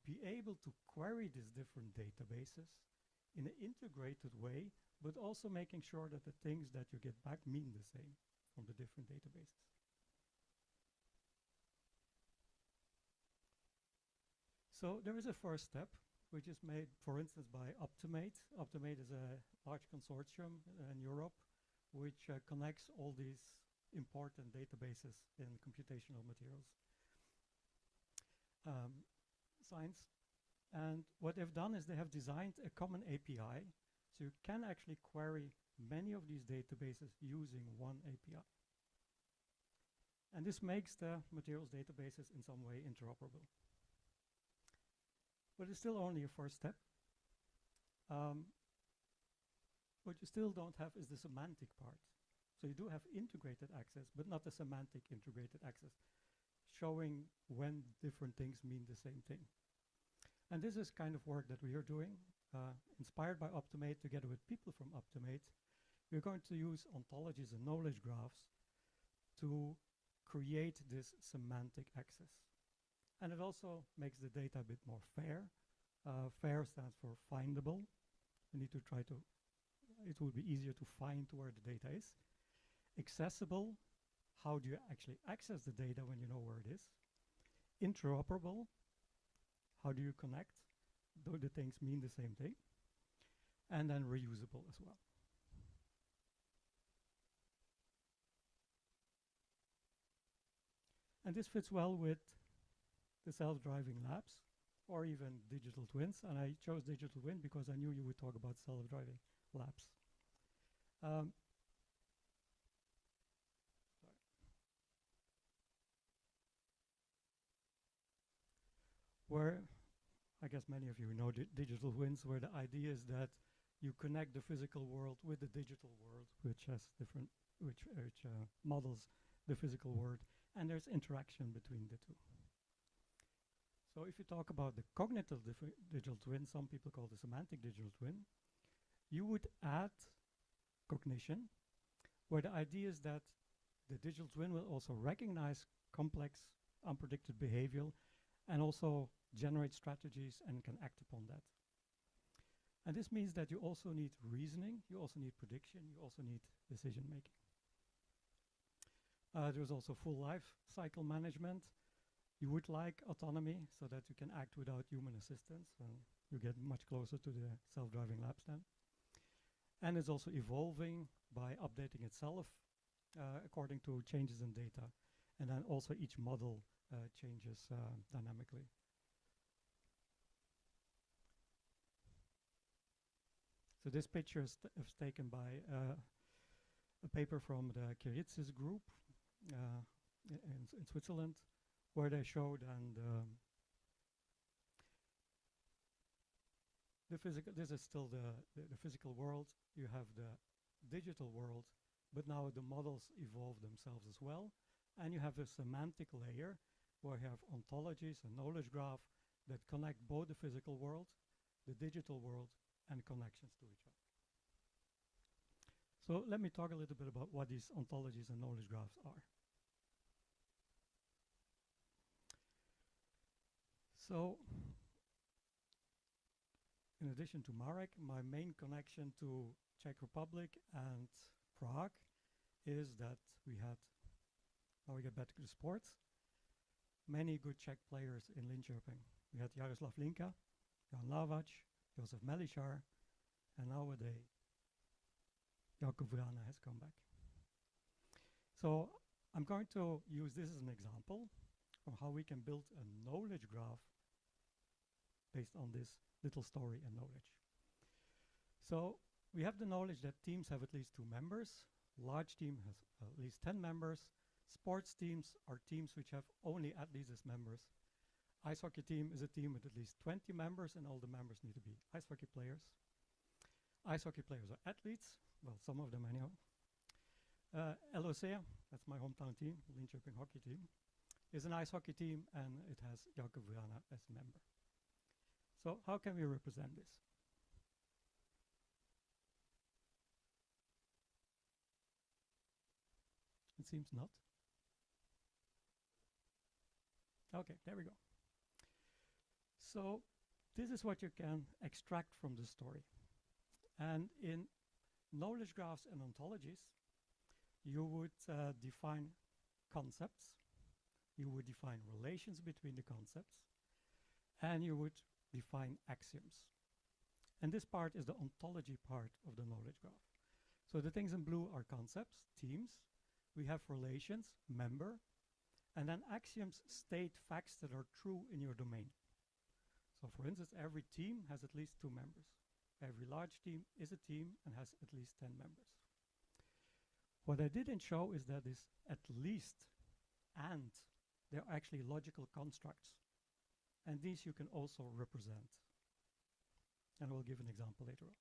be able to query these different databases in an integrated way, but also making sure that the things that you get back mean the same from the different databases. So there is a first step, which is made, for instance, by Optimate. Optimate is a large consortium in Europe, which connects all these important databases in computational materials science. And what they've done is they have designed a common API, so you can actually query many of these databases using one API. And this makes the materials databases in some way interoperable. But it's still only a first step. What you still don't have is the semantic part. So you do have integrated access, but not the semantic integrated access, showing when different things mean the same thing. And this is kind of work that we are doing, inspired by Optimate together with people from Optimate. We're going to use ontologies and knowledge graphs to create this semantic access. And it also makes the data a bit more fair. Fair stands for findable. You need to try to, it will be easier to find where the data is. Accessible, how do you actually access the data when you know where it is? Interoperable, how do you connect? Do the things mean the same thing? And then reusable as well. And this fits well with the self-driving labs or even digital twins. And I chose digital twin because I knew you would talk about self-driving labs. Where, I guess many of you know digital twins, where the idea is that you connect the physical world with the digital world, which has different, which models the physical world, and there's interaction between the two. So if you talk about the cognitive digital twin, some people call the semantic digital twin, you would add cognition, where the idea is that the digital twin will also recognize complex, unpredicted behavior, and also generate strategies and can act upon that. And this means that you also need reasoning, you also need prediction, you also need decision making. There's also full life cycle management. You would like autonomy so that you can act without human assistance, and you get much closer to the self-driving labs then. And it's also evolving by updating itself according to changes in data. And then also each model changes dynamically. So this picture is taken by a paper from the CIIRC group in Switzerland, where they showed the physical. This is still the physical world. You have the digital world, but now the models evolve themselves as well. And you have a semantic layer where you have ontologies and knowledge graph that connect both the physical world, the digital world, and connections to each other. So let me talk a little bit about what these ontologies and knowledge graphs are. So in addition to Marek, my main connection to Czech Republic and Prague is that we had, now we get back to the sports, many good Czech players in Linköping. We had Jaroslav Linka, Jan Lavac, Josef Melichar, and nowadays Jakub Vrana has come back. So I'm going to use this as an example of how we can build a knowledge graph based on this little story and knowledge. So we have the knowledge that teams have at least 2 members. Large team has at least 10 members. Sports teams are teams which have only athletes as members. Ice hockey team is a team with at least 20 members, and all the members need to be ice hockey players. Ice hockey players are athletes, well, some of them anyhow. LOC, that's my hometown team, Linköping hockey team, is an ice hockey team, and it has Jakob Vrana as a member. So how can we represent this? It seems not. Okay, there we go. So this is what you can extract from the story. And in knowledge graphs and ontologies, you would define concepts, you would define relations between the concepts, and you would define axioms. And this part is the ontology part of the knowledge graph. So the things in blue are concepts, teams. We have relations, member, and then axioms state facts that are true in your domain. So for instance, every team has at least 2 members. Every large team is a team and has at least 10 members. What I didn't show is that this at least and they're actually logical constructs. And these you can also represent. And we'll give an example later on.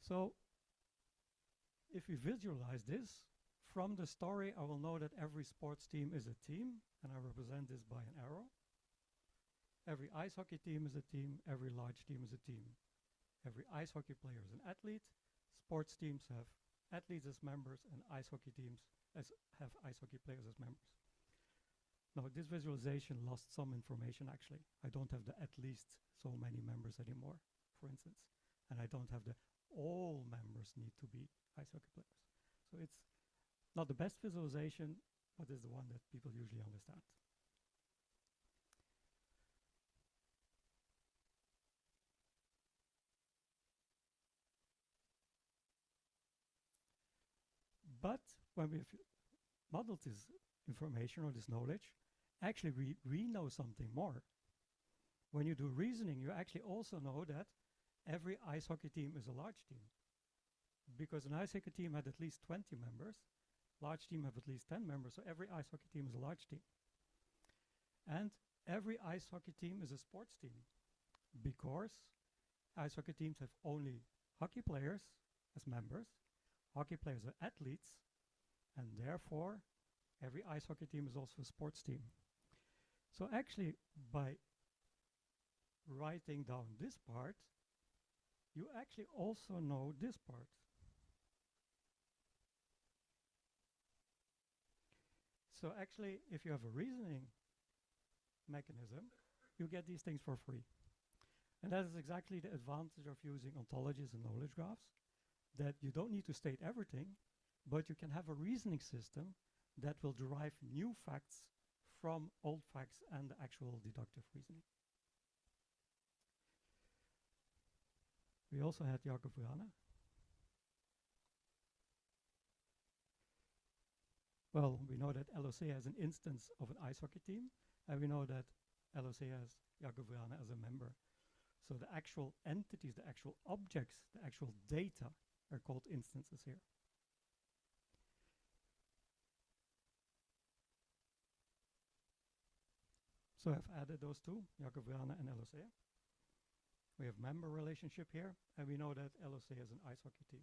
So if we visualize this, from the story, I will know that every sports team is a team, and I represent this by an arrow. Every ice hockey team is a team, every large team is a team. Every ice hockey player is an athlete. Sports teams have athletes as members, and ice hockey teams have ice hockey players as members. Now, this visualization lost some information, actually. I don't have the at least so many members anymore, for instance. And I don't have the all members need to be ice hockey players. So it's not the best visualization, but it's the one that people usually understand. But when we've modeled this information or this knowledge, actually we know something more. When you do reasoning, you actually also know that every ice hockey team is a large team. Because an ice hockey team had at least 20 members, large team have at least 10 members, so every ice hockey team is a large team. And every ice hockey team is a sports team, because ice hockey teams have only hockey players as members, hockey players are athletes, and therefore every ice hockey team is also a sports team. So actually, by writing down this part, you actually also know this part. So actually, if you have a reasoning mechanism, you get these things for free. And that is exactly the advantage of using ontologies and knowledge graphs, that you don't need to state everything, but you can have a reasoning system that will derive new facts from old facts and the actual deductive reasoning. We also had Jakob Vrana. Well, we know that LOC has an instance of an ice hockey team, and we know that LOC has Jakob Vrana as a member. So the actual entities, the actual objects, the actual data are called instances here. So I've added those two, Jakob Vrana and LOC. We have member relationship here, and we know that LOC is an ice hockey team.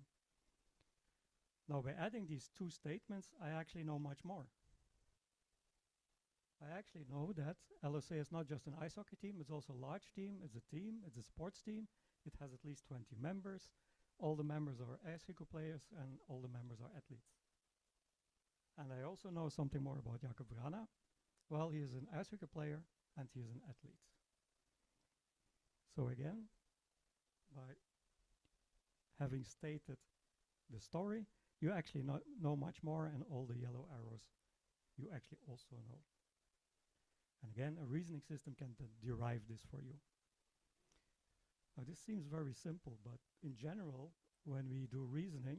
Now, by adding these two statements, I actually know much more. I actually know that LOC is not just an ice hockey team, it's also a large team, it's a sports team, it has at least 20 members, all the members are ice hockey players, and all the members are athletes. And I also know something more about Jakob Vrana. Well, he is an ice hockey player, and he is an athlete. So again, by having stated the story, you actually know much more, and all the yellow arrows you actually also know. And again, a reasoning system can derive this for you. Now, this seems very simple, but in general, when we do reasoning,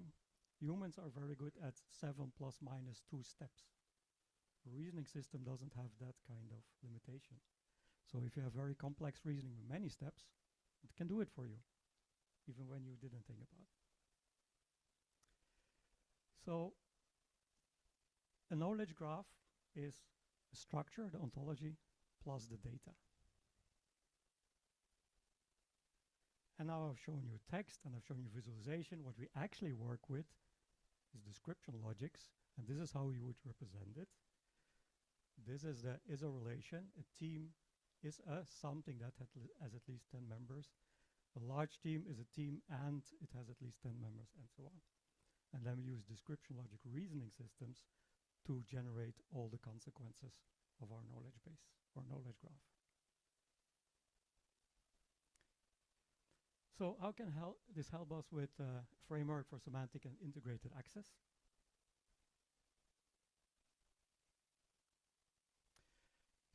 Humans are very good at 7 plus minus 2 steps. A reasoning system doesn't have that kind of limitation. So if you have very complex reasoning with many steps, it can do it for you, even when you didn't think about it. So a knowledge graph is a structure, the ontology, plus the data. And now I've shown you text and I've shown you visualization. What we actually work with is description logics, and this is how we would represent it. This is a relation. A team is something that has at least 10 members. A large team is a team and it has at least 10 members, and so on. And then we use description logic reasoning systems to generate all the consequences of our knowledge base or knowledge graph. So how can this help us with a framework for semantic and integrated access?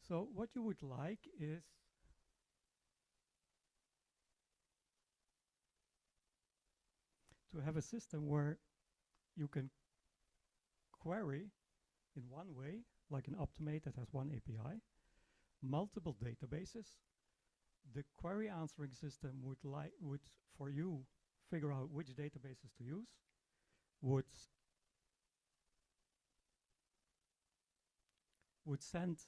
So what you would like is to have a system where you can query in one way, like an Optimate that has one API, multiple databases. The query answering system would for you figure out which databases to use, would send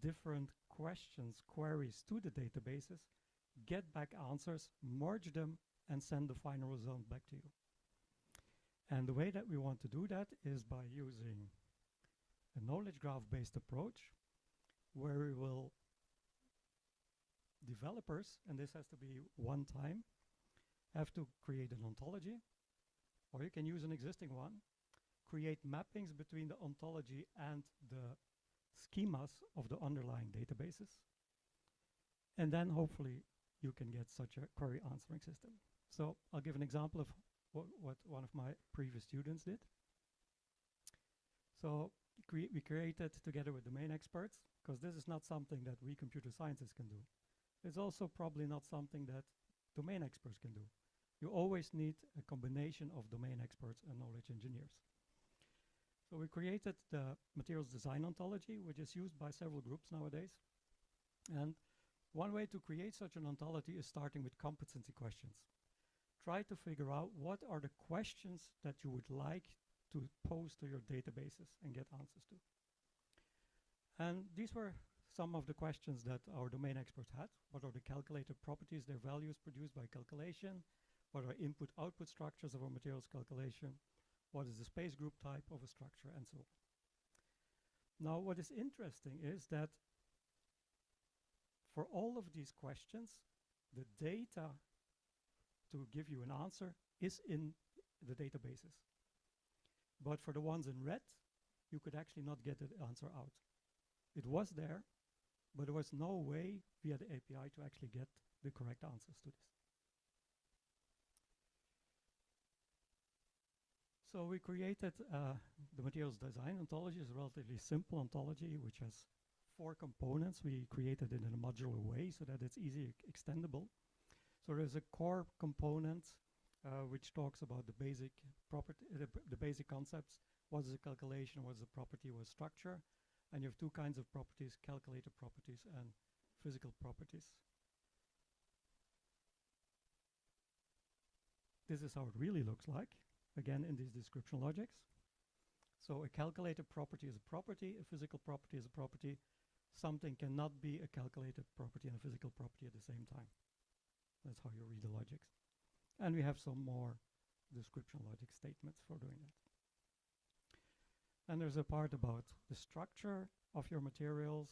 different questions, queries to the databases, get back answers, merge them, and send the final result back to you. And the way that we want to do that is by using a knowledge graph-based approach, where we will developers, and this has to be one time, have to create an ontology, or you can use an existing one, create mappings between the ontology and the schemas of the underlying databases, and then hopefully you can get such a query answering system. So I'll give an example of what one of my previous students did. So we created together with domain experts, because this is not something that we computer scientists can do. It's also probably not something that domain experts can do. You always need a combination of domain experts and knowledge engineers. So we created the materials design ontology, which is used by several groups nowadays. And one way to create such an ontology is starting with competency questions. Try to figure out what are the questions that you would like to pose to your databases and get answers to. And these were some of the questions that our domain experts had. What are the calculated properties, their values produced by calculation? What are input-output structures of a materials calculation? What is the space group type of a structure, and so on. Now, what is interesting is that for all of these questions, the data to give you an answer is in the databases. But for the ones in red, you could actually not get the answer out. It was there, but there was no way via the API to actually get the correct answers to this. So we created the materials design ontology. Is a relatively simple ontology which has 4 components. We created it in a modular way so that it's easy extendable. So there's a core component which talks about the basic property, the basic concepts. What is a calculation? What is a property? What is structure? And you have 2 kinds of properties: calculated properties and physical properties. This is how it really looks like, again, in these description logics. So a calculated property is a property, a physical property is a property. Something cannot be a calculated property and a physical property at the same time. That's how you read the logics. And we have some more description logic statements for doing that. And there's a part about the structure of your materials.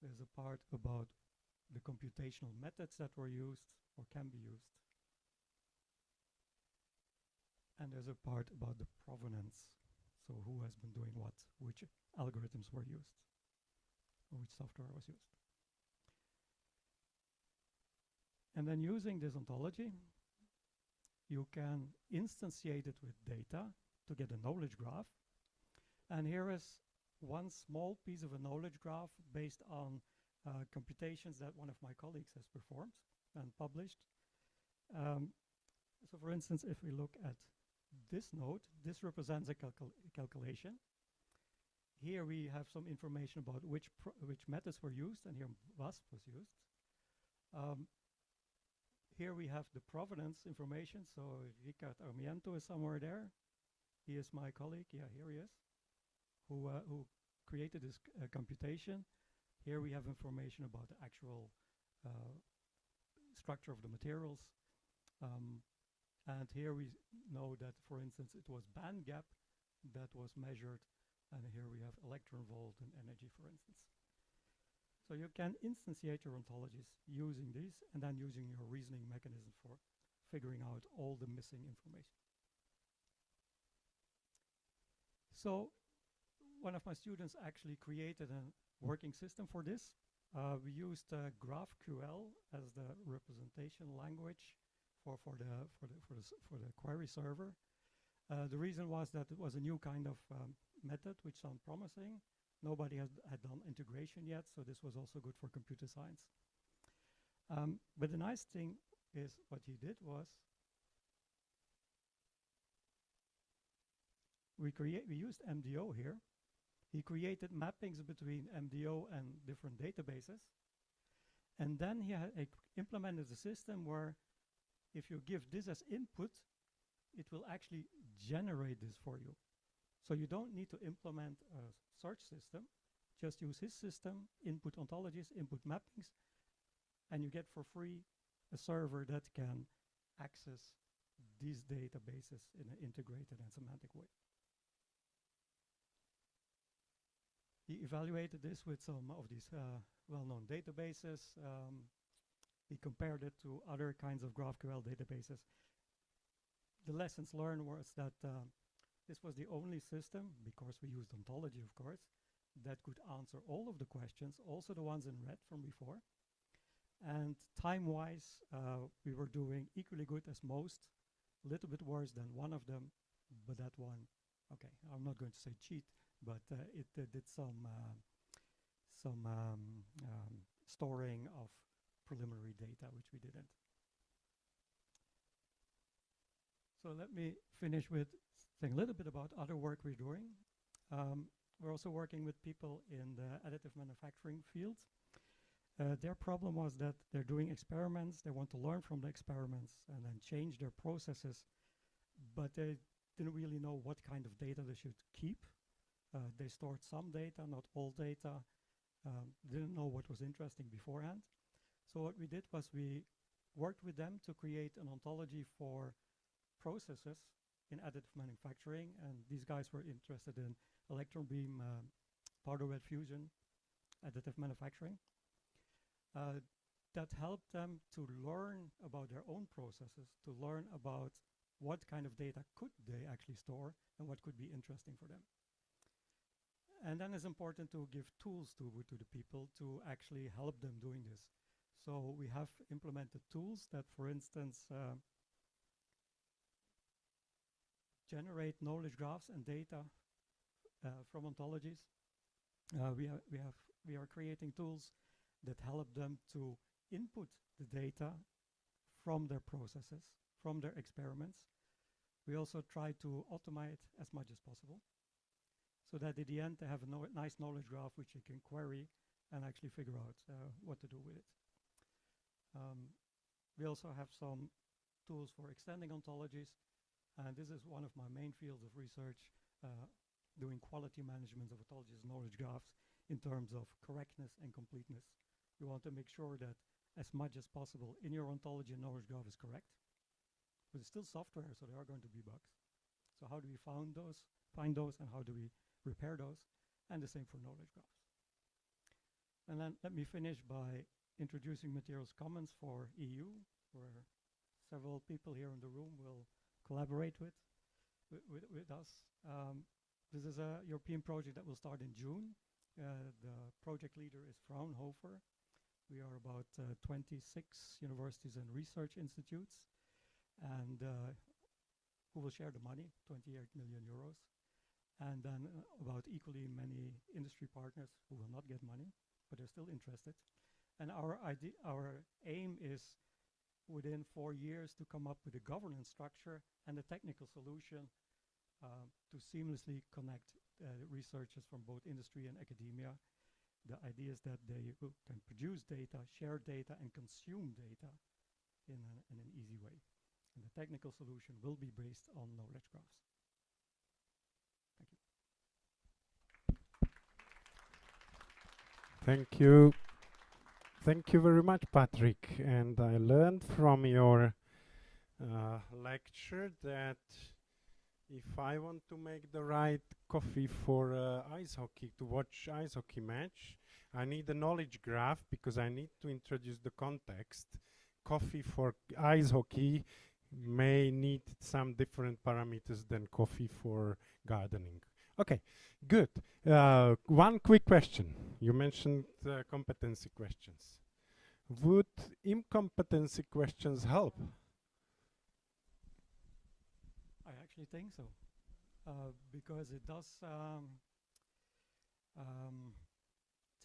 There's a part about the computational methods that were used or can be used. And there's a part about the provenance. So who has been doing what, which algorithms were used, or which software was used. And then using this ontology, you can instantiate it with data to get a knowledge graph. And here is one small piece of a knowledge graph based on computations that one of my colleagues has performed and published. So for instance, if we look at this node, this represents a calculation. Here we have some information about which methods were used, and here WASP was used. Here we have the provenance information, so Ricard Armiento is somewhere there. He is my colleague, yeah, here he is, who created this computation. Here we have information about the actual structure of the materials. And here we know that, for instance, it was band gap that was measured, and here we have electron volt and energy, for instance. So you can instantiate your ontologies using these, and then using your reasoning mechanism for figuring out all the missing information. So one of my students actually created a working system for this. We used GraphQL as the representation language for the query server. The reason was that it was a new kind of method which sounded promising. Nobody had done integration yet, so this was also good for computer science. But the nice thing is what he did was we used MDO here. He created mappings between MDO and different databases. And then he implemented a system where if you give this as input, it will actually generate this for you. So you don't need to implement a search system, just use his system, input ontologies, input mappings, and you get for free a server that can access these databases in an integrated and semantic way. He evaluated this with some of these well-known databases. He compared it to other kinds of GraphQL databases. The lessons learned was that this was the only system, because we used ontology, of course, that could answer all of the questions, also the ones in red from before. And time-wise, we were doing equally good as most, a little bit worse than one of them, but that one, okay, I'm not going to say cheat, but it did some storing of preliminary data, which we didn't. So let me finish with saying a little bit about other work we're doing. We're also working with people in the additive manufacturing field. Their problem was that they're doing experiments, they want to learn from the experiments and then change their processes, but they didn't really know what kind of data they should keep. They stored some data, not all data, didn't know what was interesting beforehand. So what we did was we worked with them to create an ontology for processes in additive manufacturing, and these guys were interested in electron beam powder bed fusion additive manufacturing. That helped them to learn about their own processes, to learn about what kind of data could they actually store and what could be interesting for them. And then it's important to give tools to the people to actually help them doing this. So we have implemented tools that, for instance, generate knowledge graphs and data from ontologies. We are creating tools that help them to input the data from their processes, from their experiments. We also try to automate as much as possible, so that at the end they have a nice knowledge graph which you can query and actually figure out what to do with it. We also have some tools for extending ontologies, and this is one of my main fields of research, doing quality management of ontologies and knowledge graphs in terms of correctness and completeness. You want to make sure that as much as possible in your ontology and knowledge graph is correct, but it's still software, so there are going to be bugs. So how do we find those, and how do we repair those? And the same for knowledge graphs. And then let me finish by introducing materials commons for EU, where several people here in the room will collaborate with us. This is a European project that will start in June. The project leader is Fraunhofer. We are about 26 universities and research institutes, and who will share the money, 28 million euros. And then about equally many industry partners who will not get money, but are still interested. And our aim is within 4 years to come up with a governance structure and a technical solution to seamlessly connect researchers from both industry and academia. The idea is that they can produce data, share data, and consume data in an easy way. And the technical solution will be based on knowledge graphs. Thank you. Thank you. Thank you very much, Patrick. And I learned from your lecture that if I want to make the right coffee for ice hockey, to watch ice hockey match, I need a knowledge graph because I need to introduce the context. Coffee for ice hockey may need some different parameters than coffee for gardening. Okay, good. One quick question. You mentioned competency questions. Would incompetency questions help? I actually think so, because it does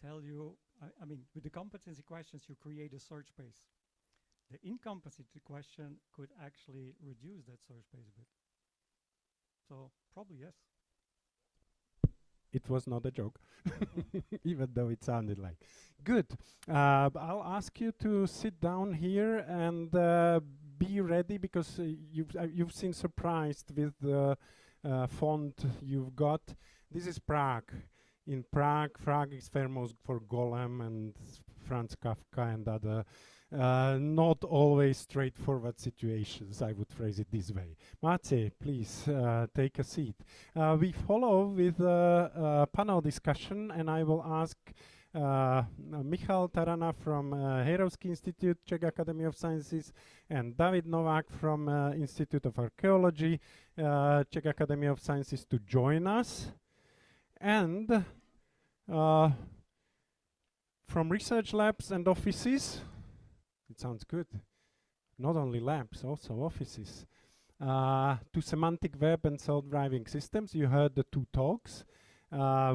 tell you, I mean, with the competency questions, you create a search space. The incompetency question could actually reduce that search space a bit. So probably yes. It was not a joke, even though it sounded like. Good. I'll ask you to sit down here and be ready, because you've seen surprised with the font you've got. This is Prague. In Prague is famous for Golem and Franz Kafka and other not always straightforward situations, I would phrase it this way. Maciej, please take a seat. We follow with a panel discussion, and I will ask Michal Tarana from CIIRC Institute, Czech Academy of Sciences, and David Novák from Institute of Archaeology, Czech Academy of Sciences, to join us. And from research labs and offices, it sounds good, not only labs, also offices, to semantic web and self-driving systems. You heard the two talks,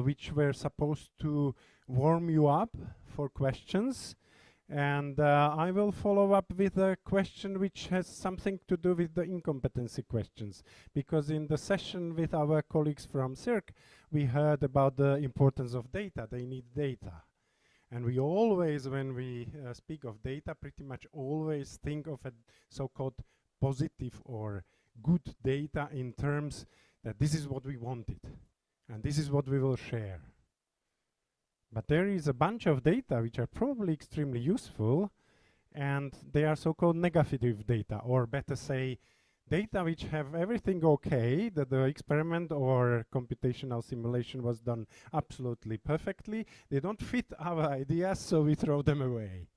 which were supposed to warm you up for questions. And I will follow up with a question which has something to do with the incompetency questions, because in the session with our colleagues from CIIRC, we heard about the importance of data. They need data. And we always, when we speak of data, pretty much always think of a so-called positive or good data in terms that this is what we wanted, and this is what we will share. But there is a bunch of data which are probably extremely useful, and they are so-called negative data, or better say, data which have everything okay, that the experiment or computational simulation was done absolutely perfectly. They don't fit our ideas, so we throw them away.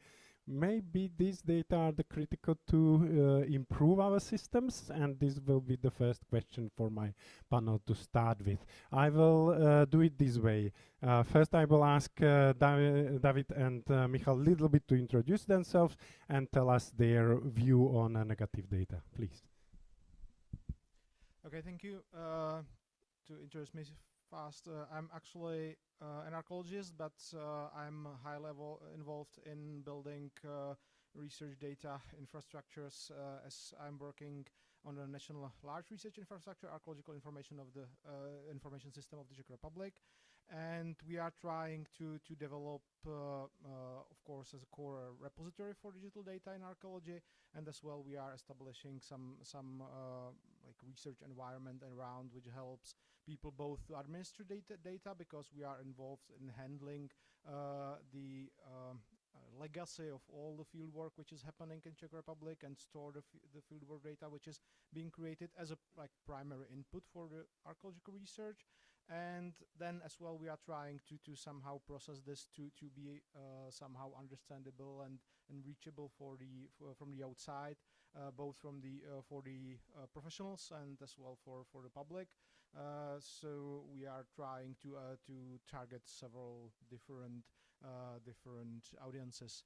Maybe these data are the critical to improve our systems, and this will be the first question for my panel to start with. I will do it this way. First, I will ask David and Michal a little bit to introduce themselves and tell us their view on negative data, please. Okay, thank you. To introduce me fast, I'm actually an archaeologist, but I'm high level involved in building research data infrastructures, as I'm working on a national large research infrastructure, archaeological information of the information system of the Czech Republic. And we are trying to develop, of course, as a core repository for digital data in archaeology, and as well we are establishing some like research environment around, which helps people both to administer data because we are involved in handling the legacy of all the fieldwork which is happening in Czech Republic, and store the fieldwork data which is being created as a primary input for the archaeological research. And then as well we are trying to somehow process this to be somehow understandable and reachable for the from the outside, both from the for the professionals and as well for the public. So we are trying to target several different audiences.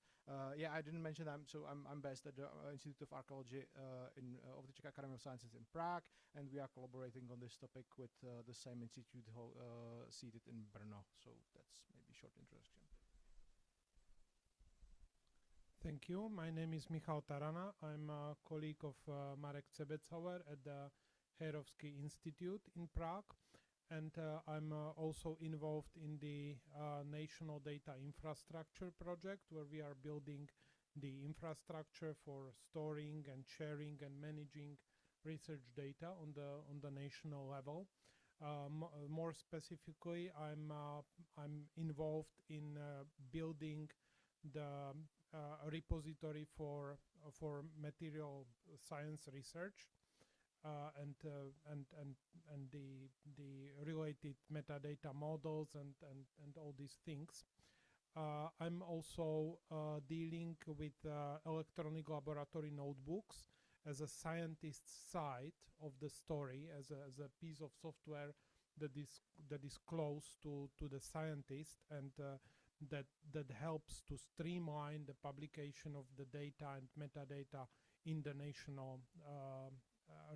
Yeah, I didn't mention that. So I'm based at the Institute of Archaeology of the Czech Academy of Sciences in Prague, and we are collaborating on this topic with the same institute seated in Brno. So that's maybe a short introduction. Thank you. My name is Michal Tarana. I'm a colleague of Marek Cebecauer at the CIIRC Institute in Prague. And I'm also involved in the National Data Infrastructure project, where we are building the infrastructure for storing and sharing and managing research data on the national level. More specifically, I'm involved in building the repository for material science research and the related metadata models and all these things. I'm also dealing with electronic laboratory notebooks as a scientist's side of the story, as a piece of software that is close to the scientist, and that helps to streamline the publication of the data and metadata in the national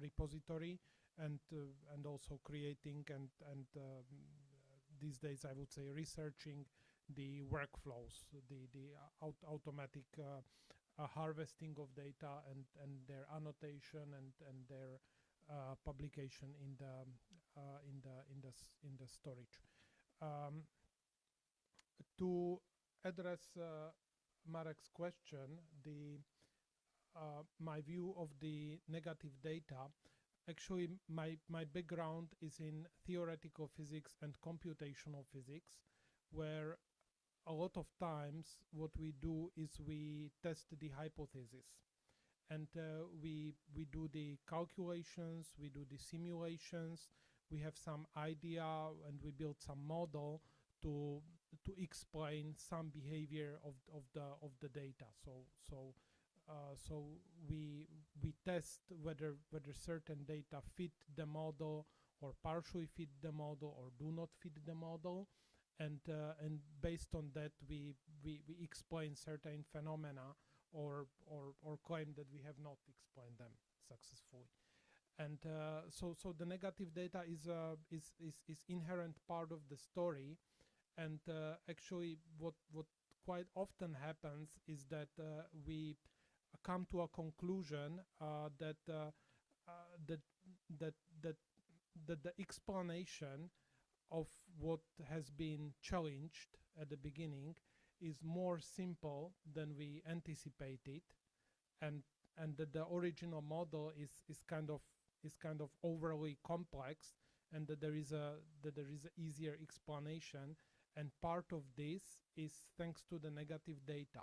repository, and also creating and these days I would say researching the workflows, the automatic harvesting of data and their annotation and their publication in the storage. To address Marek's question, my view of the negative data, actually my background is in theoretical physics and computational physics, where a lot of times what we do is we test the hypothesis, and we do the calculations, we do the simulations, we have some idea, and we build some model to explain some behavior of the data. So we test whether certain data fit the model or partially fit the model or do not fit the model, and based on that we explain certain phenomena or claim that we have not explained them successfully. And so the negative data is inherent part of the story, and actually what quite often happens is that we come to a conclusion that the explanation of what has been challenged at the beginning is more simple than we anticipated, and that the original model is kind of overly complex, and that there is a easier explanation, and part of this is thanks to the negative data.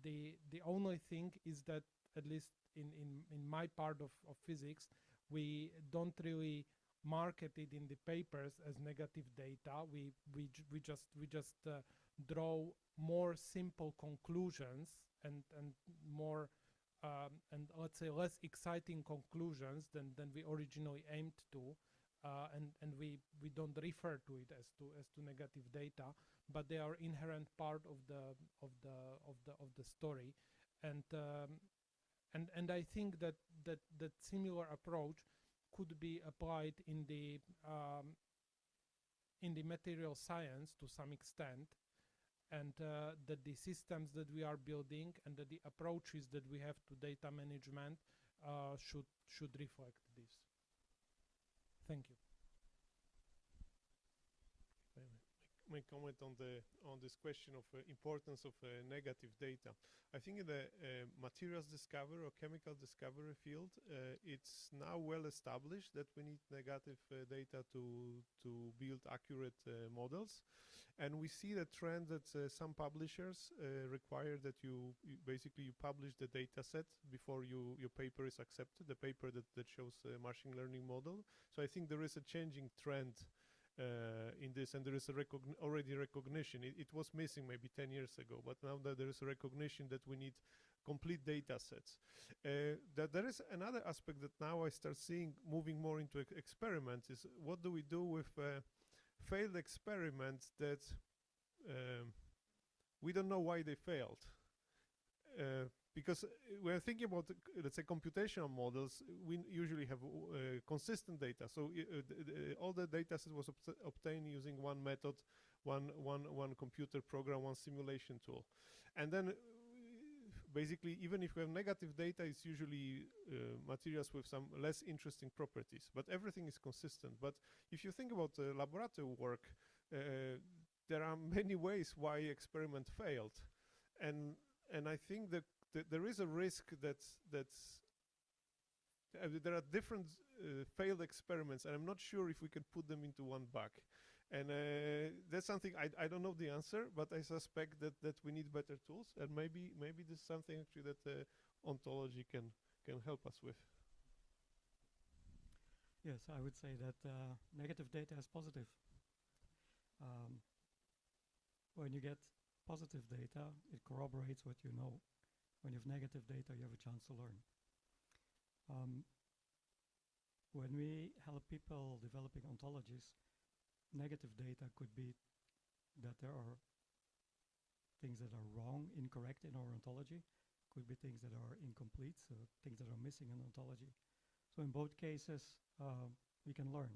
The only thing is that, at least in my part of physics, we don't really market it in the papers as negative data. We just draw more simple conclusions and more and let's say less exciting conclusions than we originally aimed to, and we don't refer to it as to negative data, but they are inherent part of the story, and I think that similar approach could be applied in the material science to some extent, and that the systems that we are building and that the approaches that we have to data management should reflect this. Thank you. My comment on this question of importance of negative data. I think in the materials discovery or chemical discovery field, it's now well established that we need negative data to build accurate models, and we see the trend that some publishers require that you basically publish the data set before your paper is accepted, the paper that shows a machine learning model. So I think there is a changing trend in this, and there is already recognition. It was missing maybe 10 years ago, but now that there is a recognition that we need complete data sets. That there is another aspect that now I start seeing moving more into experiments is what do we do with failed experiments that we don't know why they failed. Because we're thinking about, let's say, computational models, we usually have consistent data. So all the data set was obtained using one method, one computer program, one simulation tool. And then basically, even if we have negative data, it's usually materials with some less interesting properties, but everything is consistent. But if you think about laboratory work, there are many ways why experiment failed, and I think that there is a risk that there are different failed experiments, and I'm not sure if we can put them into one bucket. And that's something I don't know the answer, but I suspect that we need better tools, and maybe this is something actually that ontology can help us with. Yes, I would say that negative data is positive. When you get positive data, it corroborates what you know. When you have negative data, you have a chance to learn. When we help people developing ontologies, negative data could be that there are things that are wrong, incorrect in our ontology, could be things that are incomplete, so things that are missing in ontology. So in both cases, we can learn.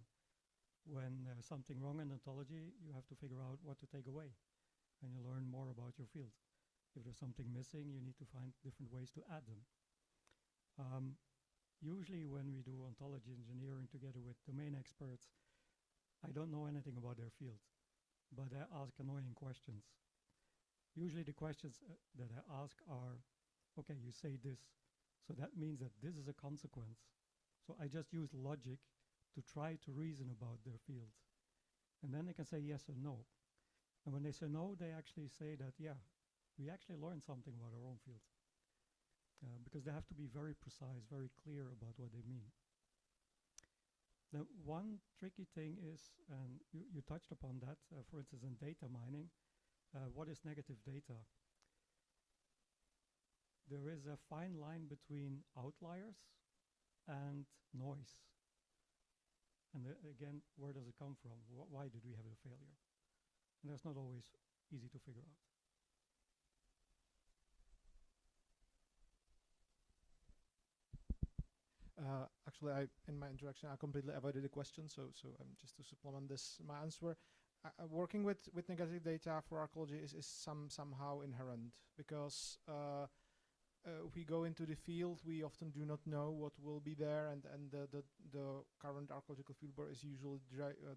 When there's something wrong in ontology, you have to figure out what to take away, and you learn more about your field. If there's something missing, you need to find different ways to add them. Usually when we do ontology engineering together with domain experts, I don't know anything about their field, but I ask annoying questions. Usually the questions that I ask are, okay, you say this, so that means that this is a consequence. So I just use logic to try to reason about their field. And then they can say yes or no. And when they say no, they actually say that, yeah, we actually learned something about our own field. Because they have to be very precise, very clear about what they mean. The one tricky thing is, and you touched upon that, for instance, in data mining, what is negative data? There is a fine line between outliers and noise. And again, where does it come from? Why did we have a failure? And that's not always easy to figure out. Actually, in my introduction, I completely avoided the question, so just to supplement this, my answer, working with negative data for archaeology is somehow inherent, because if we go into the field, we often do not know what will be there, and the current archaeological fieldwork is usually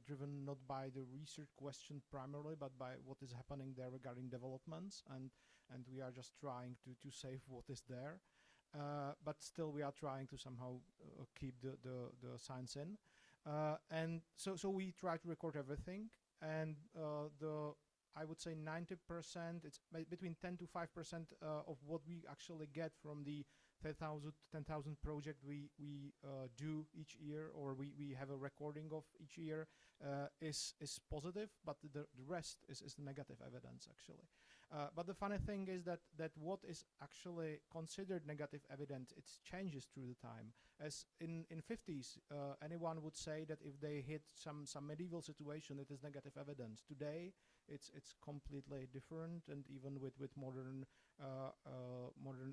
driven not by the research question primarily, but by what is happening there regarding developments, and we are just trying to save what is there. But still we are trying to somehow keep the science in. And so we try to record everything, and I would say 90%, it's between 10 to 5% of what we actually get from the 10,000 project we do each year, or we have a recording of each year, is positive, but the rest is negative evidence actually. But the funny thing is that what is actually considered negative evidence, it changes through the time. As in 50s, anyone would say that if they hit some medieval situation, it is negative evidence. Today, it's completely different, and even with modern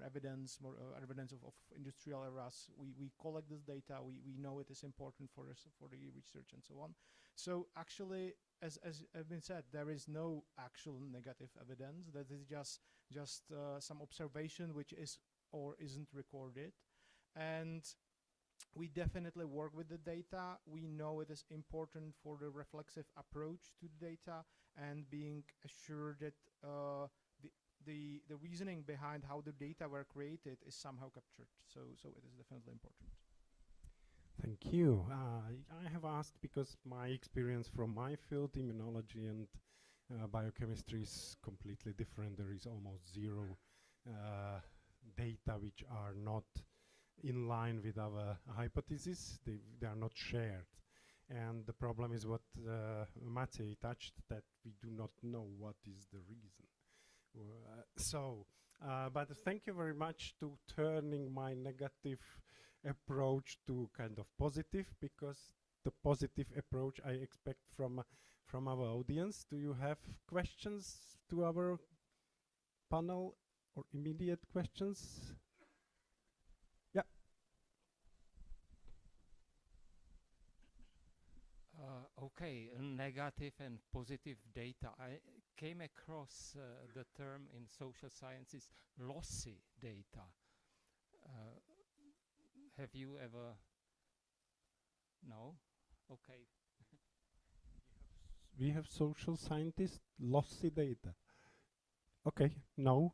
evidence, evidence of industrial eras, we collect this data. We know it is important for us, for the research and so on. So actually, as has been said, there is no actual negative evidence. That is just some observation which is or isn't recorded, and we definitely work with the data. We know it is important for the reflexive approach to the data, and being assured that the reasoning behind how the data were created is somehow captured. So it is definitely important. Thank you. I have asked because my experience from my field, immunology and biochemistry, is completely different. There is almost zero data which are not in line with our hypothesis. They are not shared. And the problem is what Maciej touched, that we do not know what is the reason. But thank you very much to turning my negative approach to kind of positive, because the positive approach I expect from our audience. Do you have questions to our panel, or immediate questions? Okay, negative and positive data. I came across the term in social sciences, lossy data. Have you ever? No? Okay. We have social scientists, lossy data. Okay, no.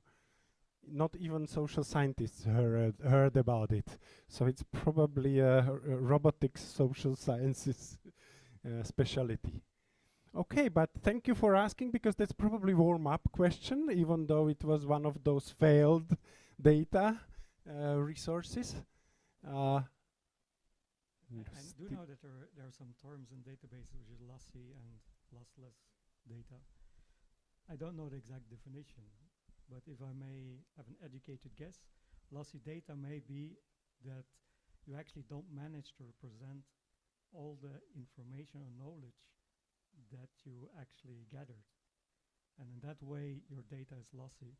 Not even social scientists heard about it. So it's probably a robotics social sciences specialty. Okay, but thank you for asking, because that's probably warm-up question, even though it was one of those failed data resources. I do know that there are some terms in databases which is lossy and lossless data. I don't know the exact definition, but if I may have an educated guess, lossy data may be that you actually don't manage to represent all the information or knowledge that you actually gathered. And in that way, your data is lossy,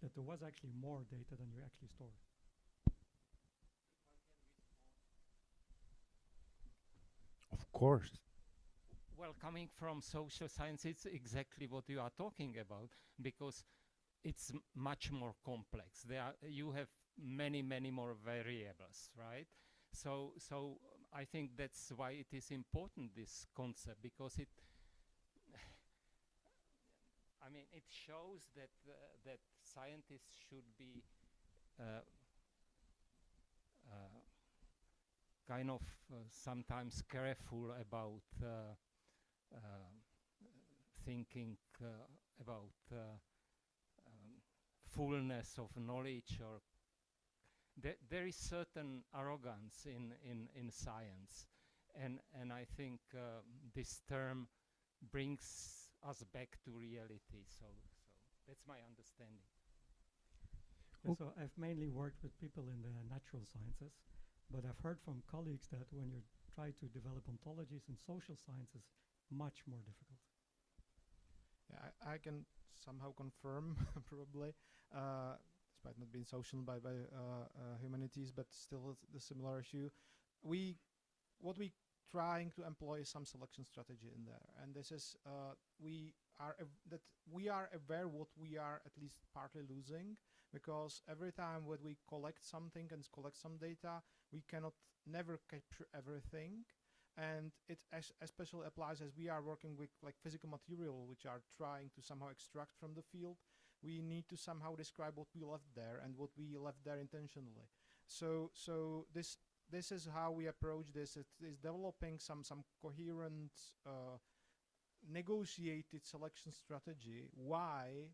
that there was actually more data than you actually stored. Of course. Well, coming from social science, it's exactly what you are talking about, because it's much more complex. You have many more variables, right? So I think that's why it is important, this concept, because it shows that that scientists should be kind of sometimes careful about thinking about fullness of knowledge, or there is certain arrogance in science, and I think this term brings us back to reality. So that's my understanding. Yeah, so I've mainly worked with people in the natural sciences, but I've heard from colleagues that when you try to develop ontologies in social sciences, much more difficult. Yeah, I can somehow confirm, probably, despite not being social by humanities, but still the similar issue. What we trying to employ is some selection strategy in there, and this is we are aware what we are at least partly losing, because every time when we collect something and collect some data, we cannot never capture everything. And it especially applies as we are working with like physical material, which are trying to somehow extract from the field. We need to somehow describe what we left there and what we left there intentionally. So this is how we approach this. It is developing some coherent, negotiated selection strategy. Why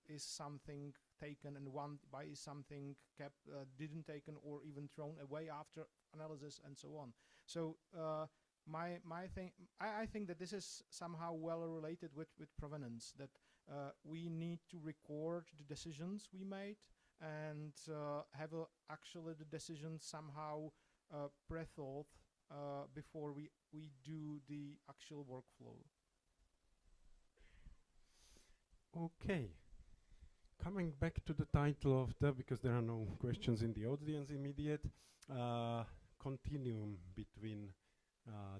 is something taken and why is something kept, didn't taken, or even thrown away after analysis and so on. So I think that this is somehow well related with provenance, that we need to record the decisions we made and have actually the decisions somehow pre-thought before we do the actual workflow. Okay. Coming back to the title of because there are no questions in the audience immediate, continuum between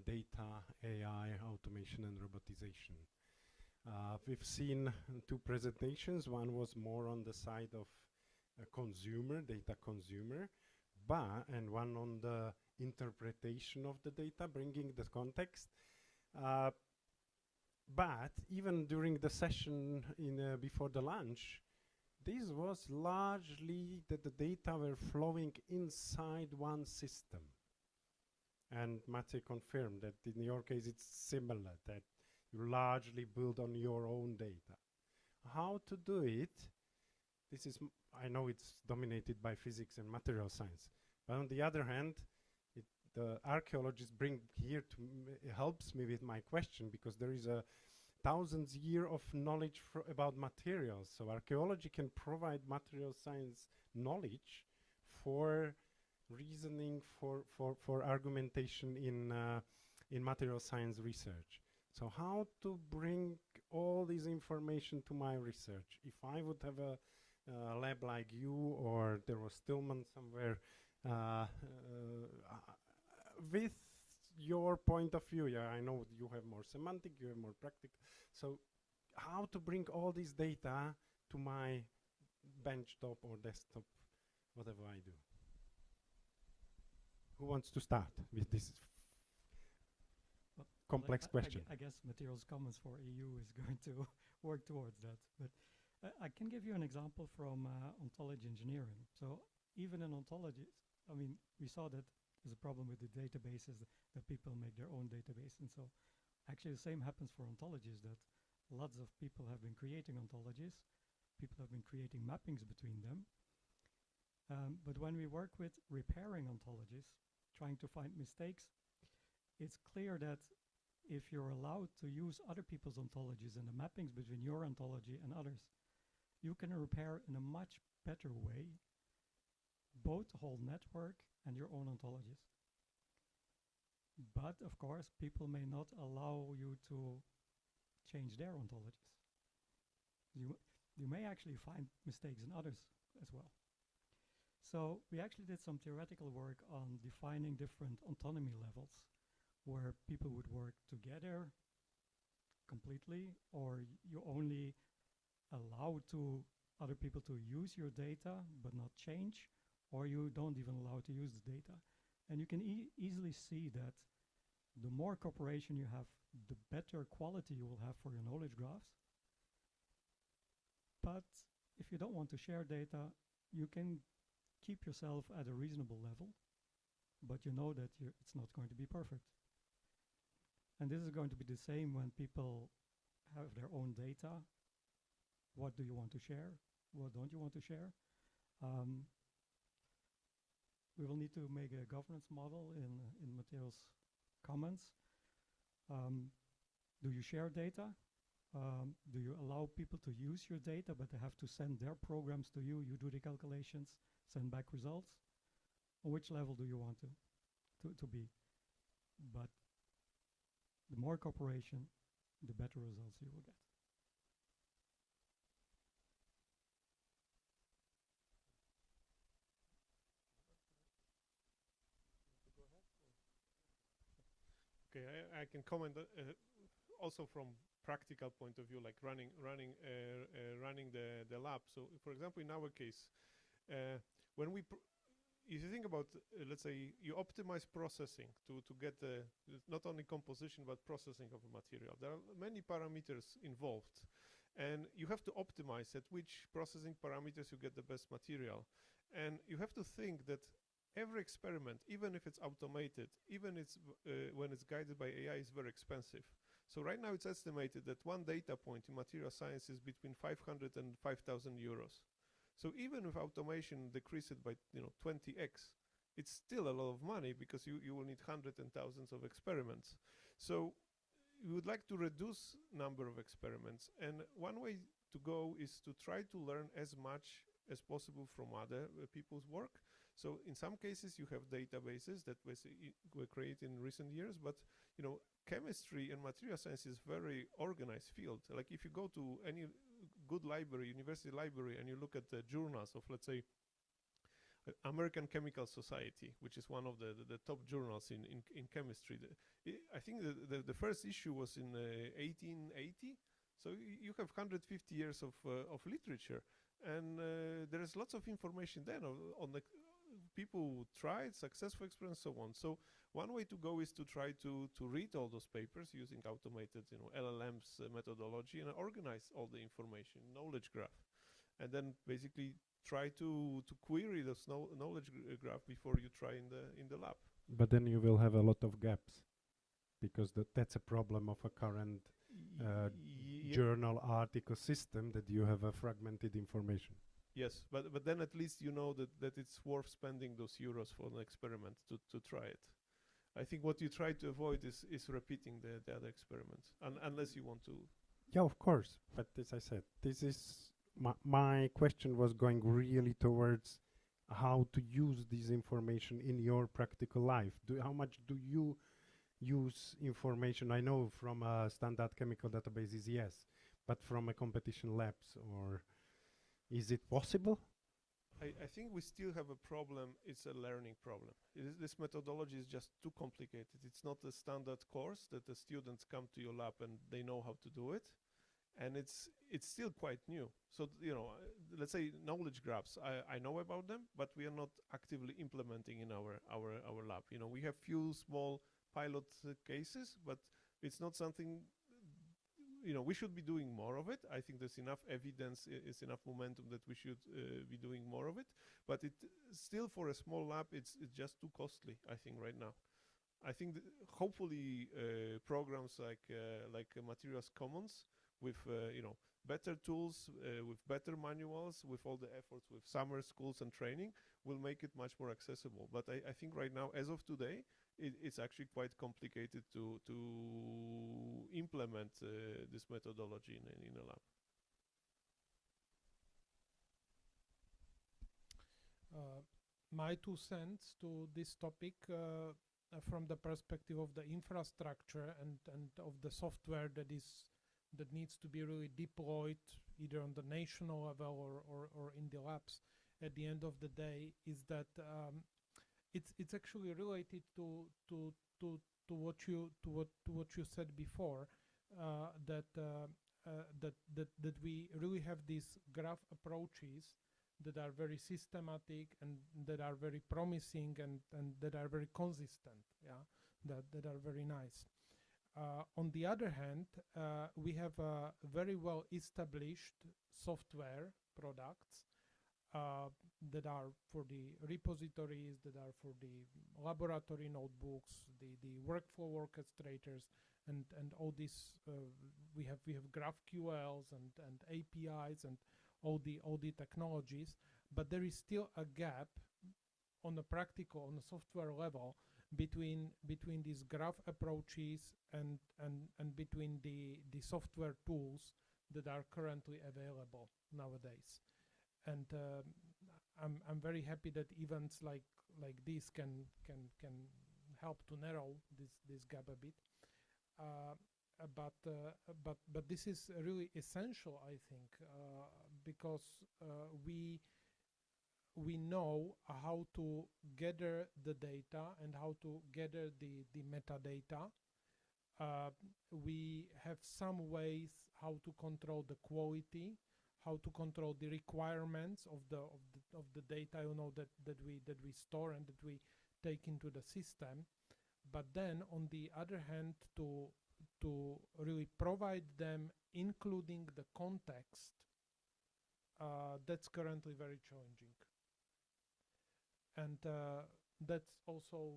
data, AI, automation, and robotization. We've seen two presentations. One was more on the side of consumer, data consumer, and one on the interpretation of the data, bringing the context. But even during the session before the lunch, this was largely that the data were flowing inside one system. And Matej confirmed that in your case it's similar, that you largely build on your own data. How to do it? This is, I know it's dominated by physics and material science, but on the other hand, the archaeologists bring here to helps me with my question, because there is a thousands year of knowledge about materials. So archaeology can provide material science knowledge for reasoning, for argumentation in material science research. So how to bring all this information to my research? If I would have a lab like you, or there was Tillman somewhere, with your point of view. Yeah, I know you have more semantic, you have more practical. So how to bring all this data to my benchtop or desktop, whatever I do? Who wants to start with this complex question? I guess Materials Commons for EU is going to work towards that. But I can give you an example from ontology engineering. So even in ontologies, I mean, we saw that there's a problem with the databases, that people make their own database. And so actually the same happens for ontologies, that lots of people have been creating ontologies. People have been creating mappings between them. But when we work with repairing ontologies, trying to find mistakes, it's clear that if you're allowed to use other people's ontologies and the mappings between your ontology and others, you can repair in a much better way both the whole network and your own ontologies. But of course, people may not allow you to change their ontologies. You may actually find mistakes in others as well. So we actually did some theoretical work on defining different autonomy levels where people would work together completely, or you only allow to other people to use your data but not change, or you don't even allow to use the data. And you can easily see that the more cooperation you have, the better quality you will have for your knowledge graphs. But if you don't want to share data, you can keep yourself at a reasonable level, but you know that it's not going to be perfect. And this is going to be the same when people have their own data. What do you want to share? What don't you want to share? We will need to make a governance model in Materials Commons. Do you share data? Do you allow people to use your data, but they have to send their programs to you? You do the calculations, send back results. On which level do you want to be? But the more cooperation, the better results you will get. Okay, I can comment also from practical point of view, like running the lab. So, for example, in our case, when we if you think about, let's say, you optimize processing to get not only composition but processing of a material. There are many parameters involved, and you have to optimize at which processing parameters you get the best material. And you have to think that every experiment, even if it's automated, even when it's guided by AI, is very expensive. So right now it's estimated that one data point in material science is between 500 and 5,000 euros. So even if automation decreases by 20x, it's still a lot of money because you will need hundreds and thousands of experiments. So we would like to reduce number of experiments, and one way to go is to try to learn as much as possible from other people's work. So in some cases you have databases that were created in recent years, but chemistry and material science is very organized field. Like if you go to any good library, university library, and you look at the journals of, let's say, American Chemical Society, which is one of the top journals in chemistry. I think the first issue was in 1880. So you have 150 years of literature, and there is lots of information then on the people who tried, successful experiments, so on. So one way to go is to try to read all those papers using automated, LLMs methodology, and organize all the information, knowledge graph, and then basically try to query this knowledge graph before you try in the lab. But then you will have a lot of gaps, because that's a problem of a current journal article system, that you have a fragmented information. Yes, but then at least you know that it's worth spending those euros for an experiment to try it. I think what you try to avoid is repeating the other experiments, unless you want to. Yeah, of course. But as I said, this is my question was going really towards how to use this information in your practical life. How much do you use information? I know from standard chemical databases, yes, but from a competition labs, or is it possible I think we still have a problem. It's a learning problem. This methodology is just too complicated. It's not a standard course that the students come to your lab and they know how to do it. And it's still quite new. So, you know, let's say knowledge graphs, I know about them, but we are not actively implementing in our lab. You know, we have few small pilot cases, but it's not something, you know, we should be doing more of it. I think there's enough evidence, is enough momentum that we should be doing more of it. But it still, for a small lab, it's just too costly, I think, right now. I think hopefully programs like Materials Commons with you know, better tools, with better manuals, with all the efforts with summer schools and training, will make it much more accessible. But I think right now, as of today, it's actually quite complicated to implement this methodology in a lab. My 2 cents to this topic from the perspective of the infrastructure and of the software that needs to be really deployed either on the national level or in the labs at the end of the day, is that it's actually related to what you said before, that we really have these graph approaches that are very systematic and that are very promising and that are very consistent, that are very nice. On the other hand, we have very well established software products that are for the repositories, that are for the laboratory notebooks, the workflow orchestrators, and all this. We have GraphQLs and APIs and all the technologies, but there is still a gap on a practical, on a software level, between these graph approaches and between the software tools that are currently available nowadays. And I'm very happy that events like this can help to narrow this gap a bit. But this is really essential, I think, because we know how to gather the data and how to gather the metadata. We have some ways how to control the quality, how to control the requirements of the data, you know, that we store and that we take into the system. But then, on the other hand, to really provide them, including the context, that's currently very challenging. And that's also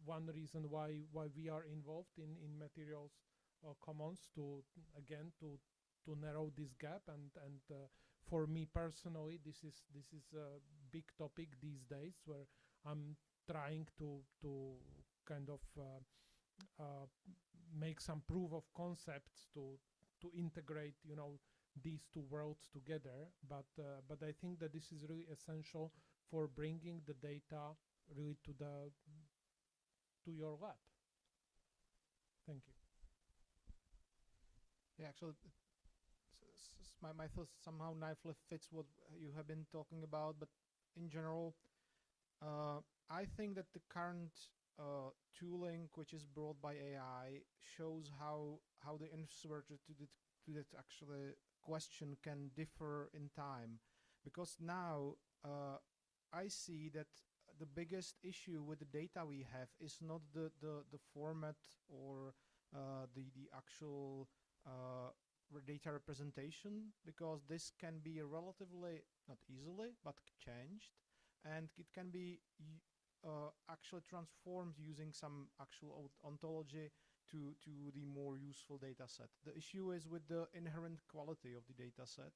one reason why we are involved in Materials Commons, to narrow this gap. And for me personally, this is a big topic these days, where I'm trying to kind of make some proof of concepts to integrate, you know, these two worlds together. But I think that this is really essential for bringing the data really to your lab. Thank you. Yeah, actually, my thoughts somehow nicely fits what you have been talking about. But in general, I think that the current tooling which is brought by AI shows how the answer to that actually question can differ in time, because now I see that the biggest issue with the data we have is not the format or the actual data representation, because this can be relatively, not easily, but changed, and it can be actually transformed using some actual ontology to the more useful data set. The issue is with the inherent quality of the data set,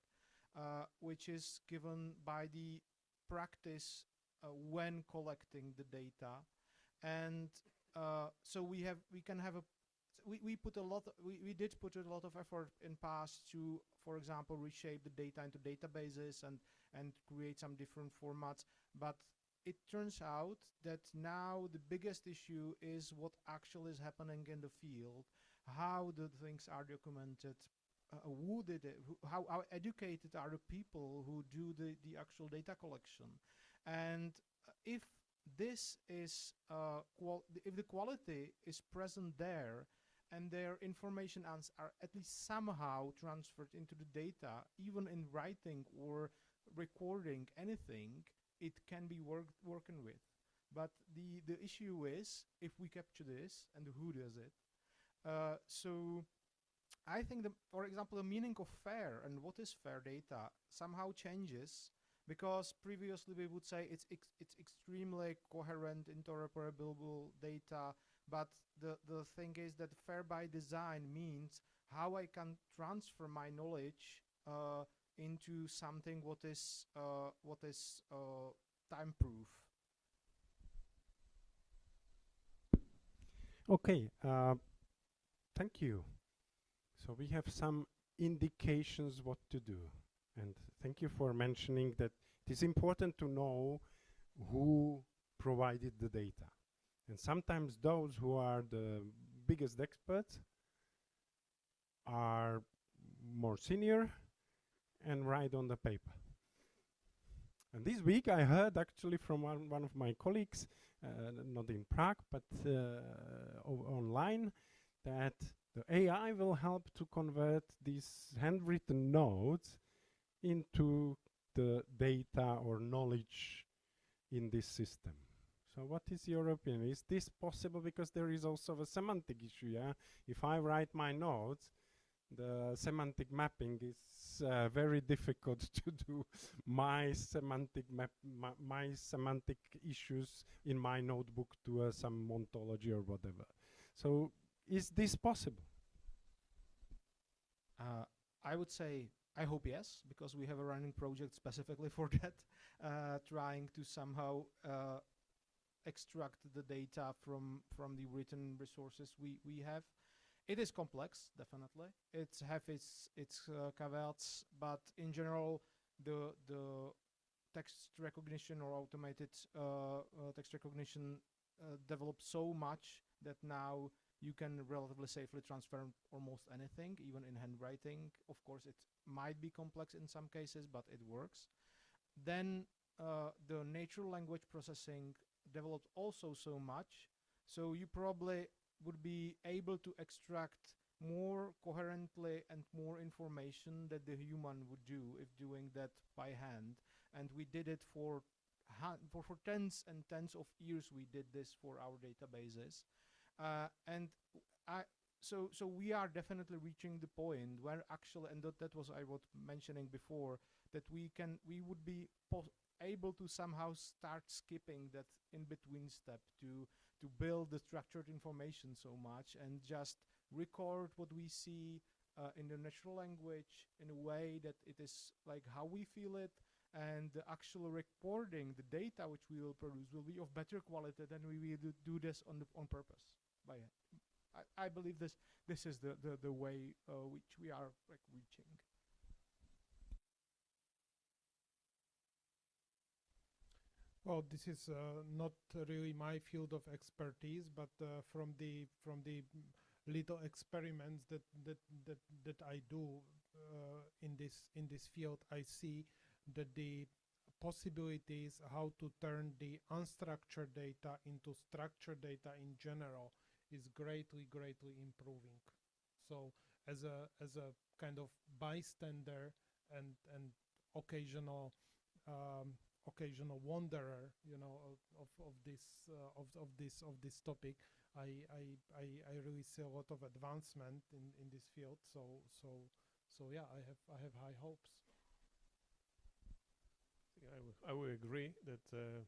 which is given by the practice when collecting the data. And so we did put a lot of effort in past to, for example, reshape the data into databases and create some different formats. But it turns out that now the biggest issue is what actually is happening in the field, how the things are documented, who did it, how educated are the people who do the actual data collection, and if this is if the quality is present there and their information are at least somehow transferred into the data, even in writing or recording anything, it can be working with. But the issue is if we capture this and who does it. So I think, for example, the meaning of fair and what is fair data somehow changes, because previously we would say it's extremely coherent, interoperable data, but the thing is that fair by design means how I can transfer my knowledge into something what is time-proof. Okay, thank you. So we have some indications what to do. And thank you for mentioning that it is important to know who provided the data. And sometimes those who are the biggest experts are more senior and write on the paper. And this week I heard actually from one of my colleagues, not in Prague, but online, that the AI will help to convert these handwritten notes into the data or knowledge in this system. So what is your opinion? Is this possible? Because there is also a semantic issue, yeah? If I write my notes, the semantic mapping is very difficult to do my semantic issues in my notebook to some ontology or whatever. So is this possible? I would say, I hope yes, because we have a running project specifically for that, trying to somehow extract the data from the written resources we have. It is complex, definitely. It has its caveats, but in general, the text recognition or automated text recognition developed so much that now you can relatively safely transfer almost anything, even in handwriting. Of course, it might be complex in some cases, but it works. Then the natural language processing developed also so much, so you probably would be able to extract more coherently and more information that the human would do if doing that by hand. And we did it for tens and tens of years. We did this for our databases. So we are definitely reaching the point where actually, and that was I was mentioning before, that we would be able to somehow start skipping that in between step to build the structured information so much and just record what we see in the natural language in a way that it is like how we feel it, and the actual recording, the data which we will produce will be of better quality than we will do this on purpose. I believe this is the way which we are like reaching. Well, this is not really my field of expertise, but from the little experiments that I do in this field, I see that the possibilities how to turn the unstructured data into structured data in general is greatly improving. So as a kind of bystander and occasional wanderer, you know, of this topic, I really see a lot of advancement in this field. So yeah, I have high hopes. I would agree that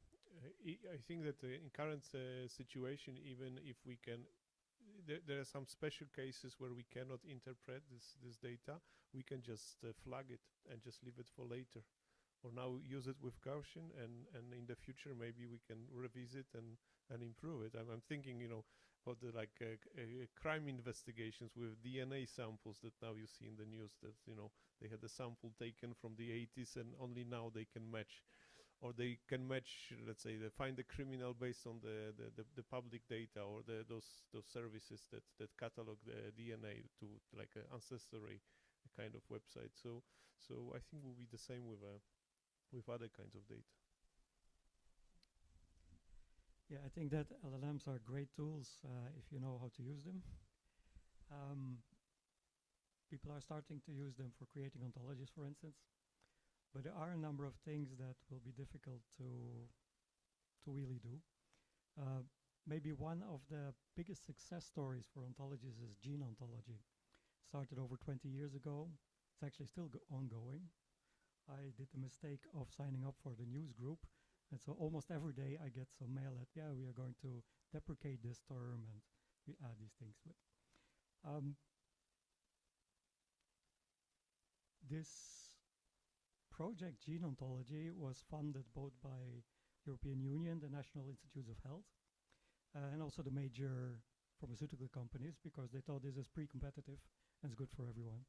I think that in current situation, even if we can, there are some special cases where we cannot interpret this data, we can just flag it and just leave it for later, or now use it with caution, and in the future maybe we can revisit and improve it. I'm thinking, you know, about the crime investigations with DNA samples that now you see in the news, that, you know, they had a sample taken from the 80s and only now they can match, or they can match, let's say, they find the criminal based on the public data or those services that catalog the DNA to like ancestry kind of website. So I think will be the same with other kinds of data. Yeah, I think that LLMs are great tools if you know how to use them. People are starting to use them for creating ontologies, for instance. But there are a number of things that will be difficult to really do. Maybe one of the biggest success stories for ontologies is gene ontology. Started over 20 years ago. It's actually still ongoing. I did the mistake of signing up for the news group. And so almost every day I get some mail that, yeah, we are going to deprecate this term and we add these things to it. This project, Gene Ontology, was funded both by European Union, the National Institutes of Health, and also the major pharmaceutical companies, because they thought this is pre-competitive and it's good for everyone.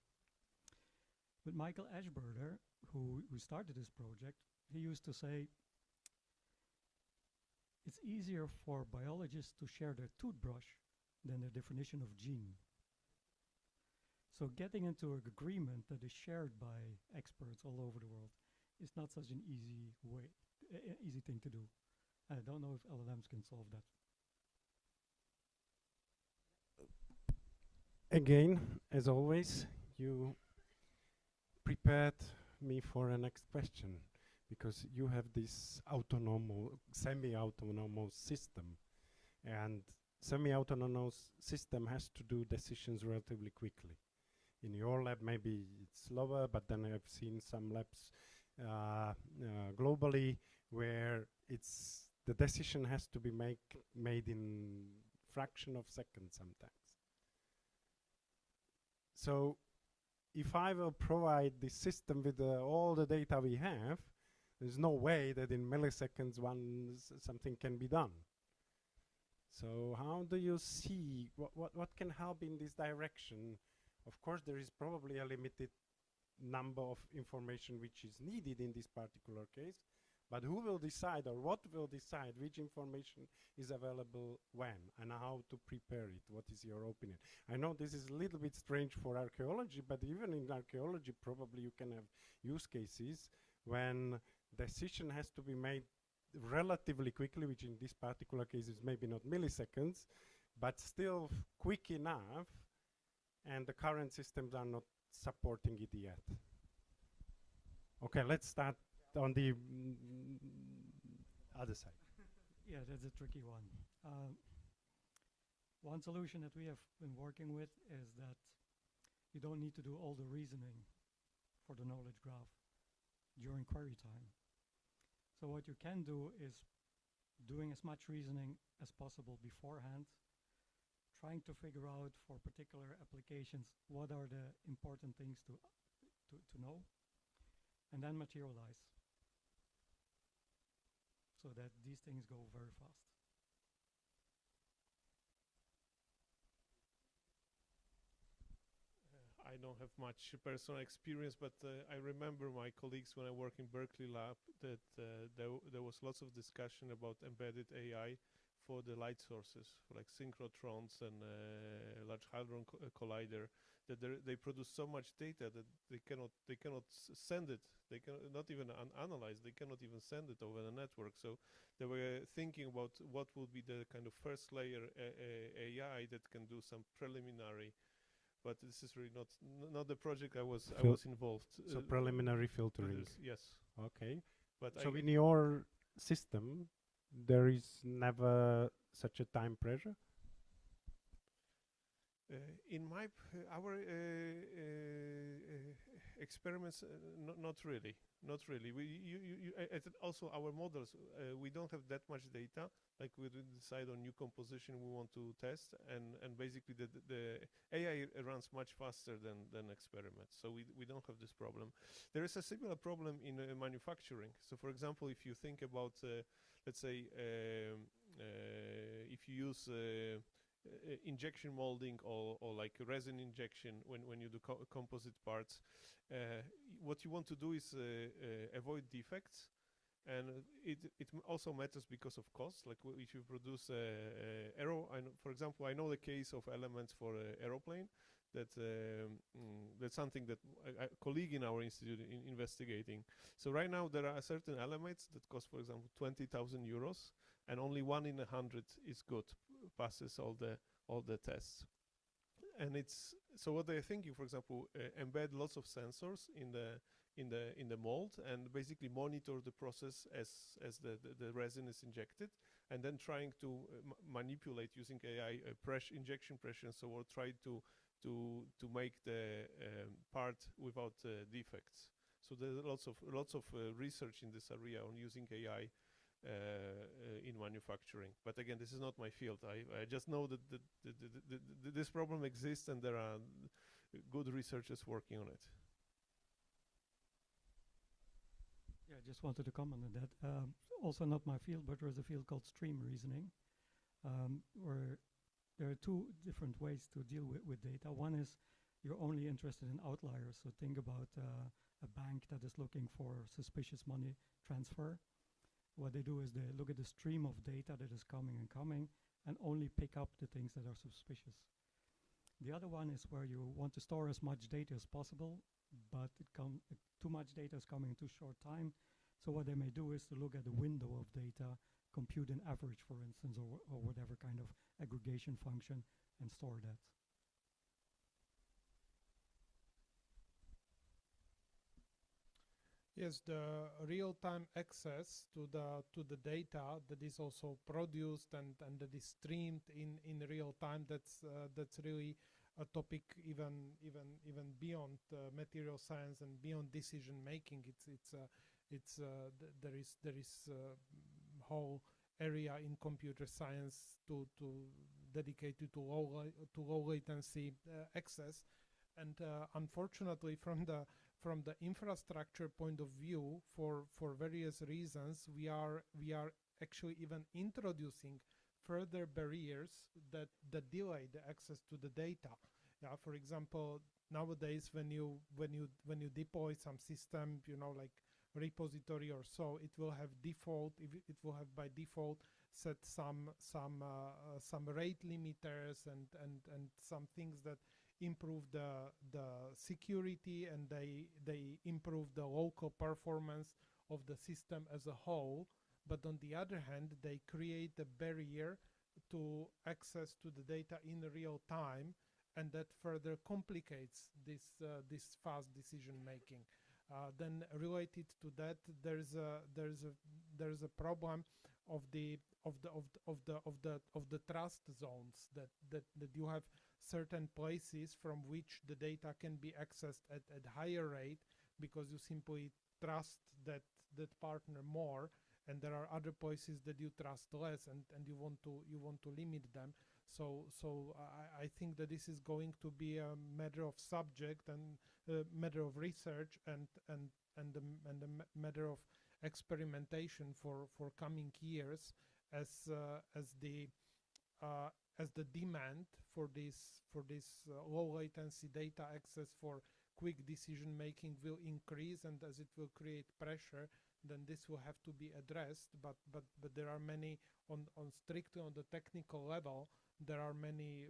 But Michael Ashburner, who started this project, he used to say, it's easier for biologists to share their toothbrush than their definition of gene. So getting into an agreement that is shared by experts all over the world is not such an easy thing to do. I don't know if LLMs can solve that. Again, as always, you prepared me for a next question, because you have this semi-autonomous system, and semi-autonomous system has to do decisions relatively quickly. In your lab, maybe it's slower, but then I've seen some labs globally where the decision has to be made in fraction of seconds sometimes. So if I will provide this system with all the data we have, there's no way that in milliseconds something can be done. So how do you see what can help in this direction? Of course, there is probably a limited number of information which is needed in this particular case, but who will decide, or what will decide which information is available when and how to prepare it? What is your opinion? I know this is a little bit strange for archaeology, but even in archaeology, probably you can have use cases when decision has to be made relatively quickly, which in this particular case is maybe not milliseconds, but still quick enough, and the current systems are not supporting it yet. Okay, let's start on the other side. Yeah, that's a tricky one. One solution that we have been working with is that you don't need to do all the reasoning for the knowledge graph during query time. So what you can do is doing as much reasoning as possible beforehand, trying to figure out for particular applications what are the important things to know, and then materialize, so that these things go very fast. I don't have much personal experience, but I remember my colleagues when I work in Berkeley lab that there was lots of discussion about embedded AI for the light sources, like synchrotrons and Large Hadron Collider, that they produce so much data that they cannot send it. They cannot not even analyze. They cannot even send it over the network. So they were thinking about what would be the kind of first layer AI that can do some preliminary. But this is really not the project I was involved. So preliminary filtering. Yes. Okay. But so in your system, there is never such a time pressure? In our experiments, not really. Also our models, we don't have that much data. Like we decide on new composition we want to test, and basically the AI runs much faster than experiments. So we don't have this problem. There is a similar problem in manufacturing. So for example, if you think about, let's say, if you use injection molding or like resin injection when you do composite parts, what you want to do is avoid defects, and it also matters because of cost. Like if you produce for example, I know the case of elements for an aeroplane that's something that a colleague in our institute investigating. So right now there are certain elements that cost, for example, 20,000 euros, and only 1 in 100 is good, passes all the tests. And it's so what they're thinking, for example, embed lots of sensors in the mold and basically monitor the process as the resin is injected, and then trying to manipulate using AI injection pressure and so on, try to make the part without defects. So there's lots of research in this area on using AI in manufacturing. But again, this is not my field. I just know that this problem exists and there are good researchers working on it. Yeah, I just wanted to comment on that. Also not my field, but there's a field called stream reasoning, where there are two different ways to deal with data. One is you're only interested in outliers. So think about a bank that is looking for suspicious money transfer. What they do is they look at the stream of data that is coming and only pick up the things that are suspicious. The other one is where you want to store as much data as possible, but too much data is coming in too short time. So what they may do is to look at the window of data, compute an average, for instance, or whatever kind of aggregation function, and store that. Yes, the real-time access to the data that is also produced and that is streamed in real time. That's really a topic even beyond material science and beyond decision making. There is whole area in computer science dedicated to low latency access, and unfortunately from the infrastructure point of view, for various reasons, we are actually even introducing further barriers that delay the access to the data. Yeah, for example, nowadays when you deploy some system, like repository or so, it will have by default set some rate limiters and some things that improve the security, and they improve the local performance of the system as a whole. But on the other hand, they create a barrier to access to the data in real time, and that further complicates this fast decision making. Then related to that, there's a problem of the trust zones, that you have certain places from which the data can be accessed at higher rate because you simply trust that partner more, and there are other places that you trust less, and you want to limit them. So I think that this is going to be a matter of subject and a matter of research and a matter of experimentation for coming years, as the demand for this low latency data access for quick decision making will increase, and as it will create pressure, then this will have to be addressed. But there are many on strictly on the technical level. There are many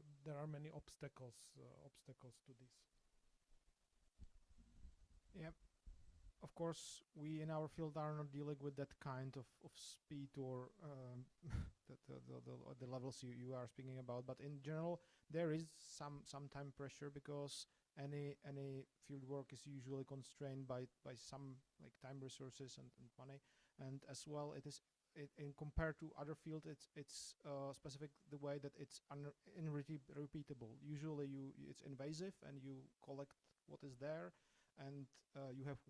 obstacles to this. Yeah, of course, we in our field are not dealing with that kind of speed or the levels you are speaking about. But in general, there is some time pressure, because any field work is usually constrained by some like time resources and money, and as well it is. In compared to other fields, it's specific the way that it's unrepeatable. Usually, it's invasive, and you collect what is there, and you have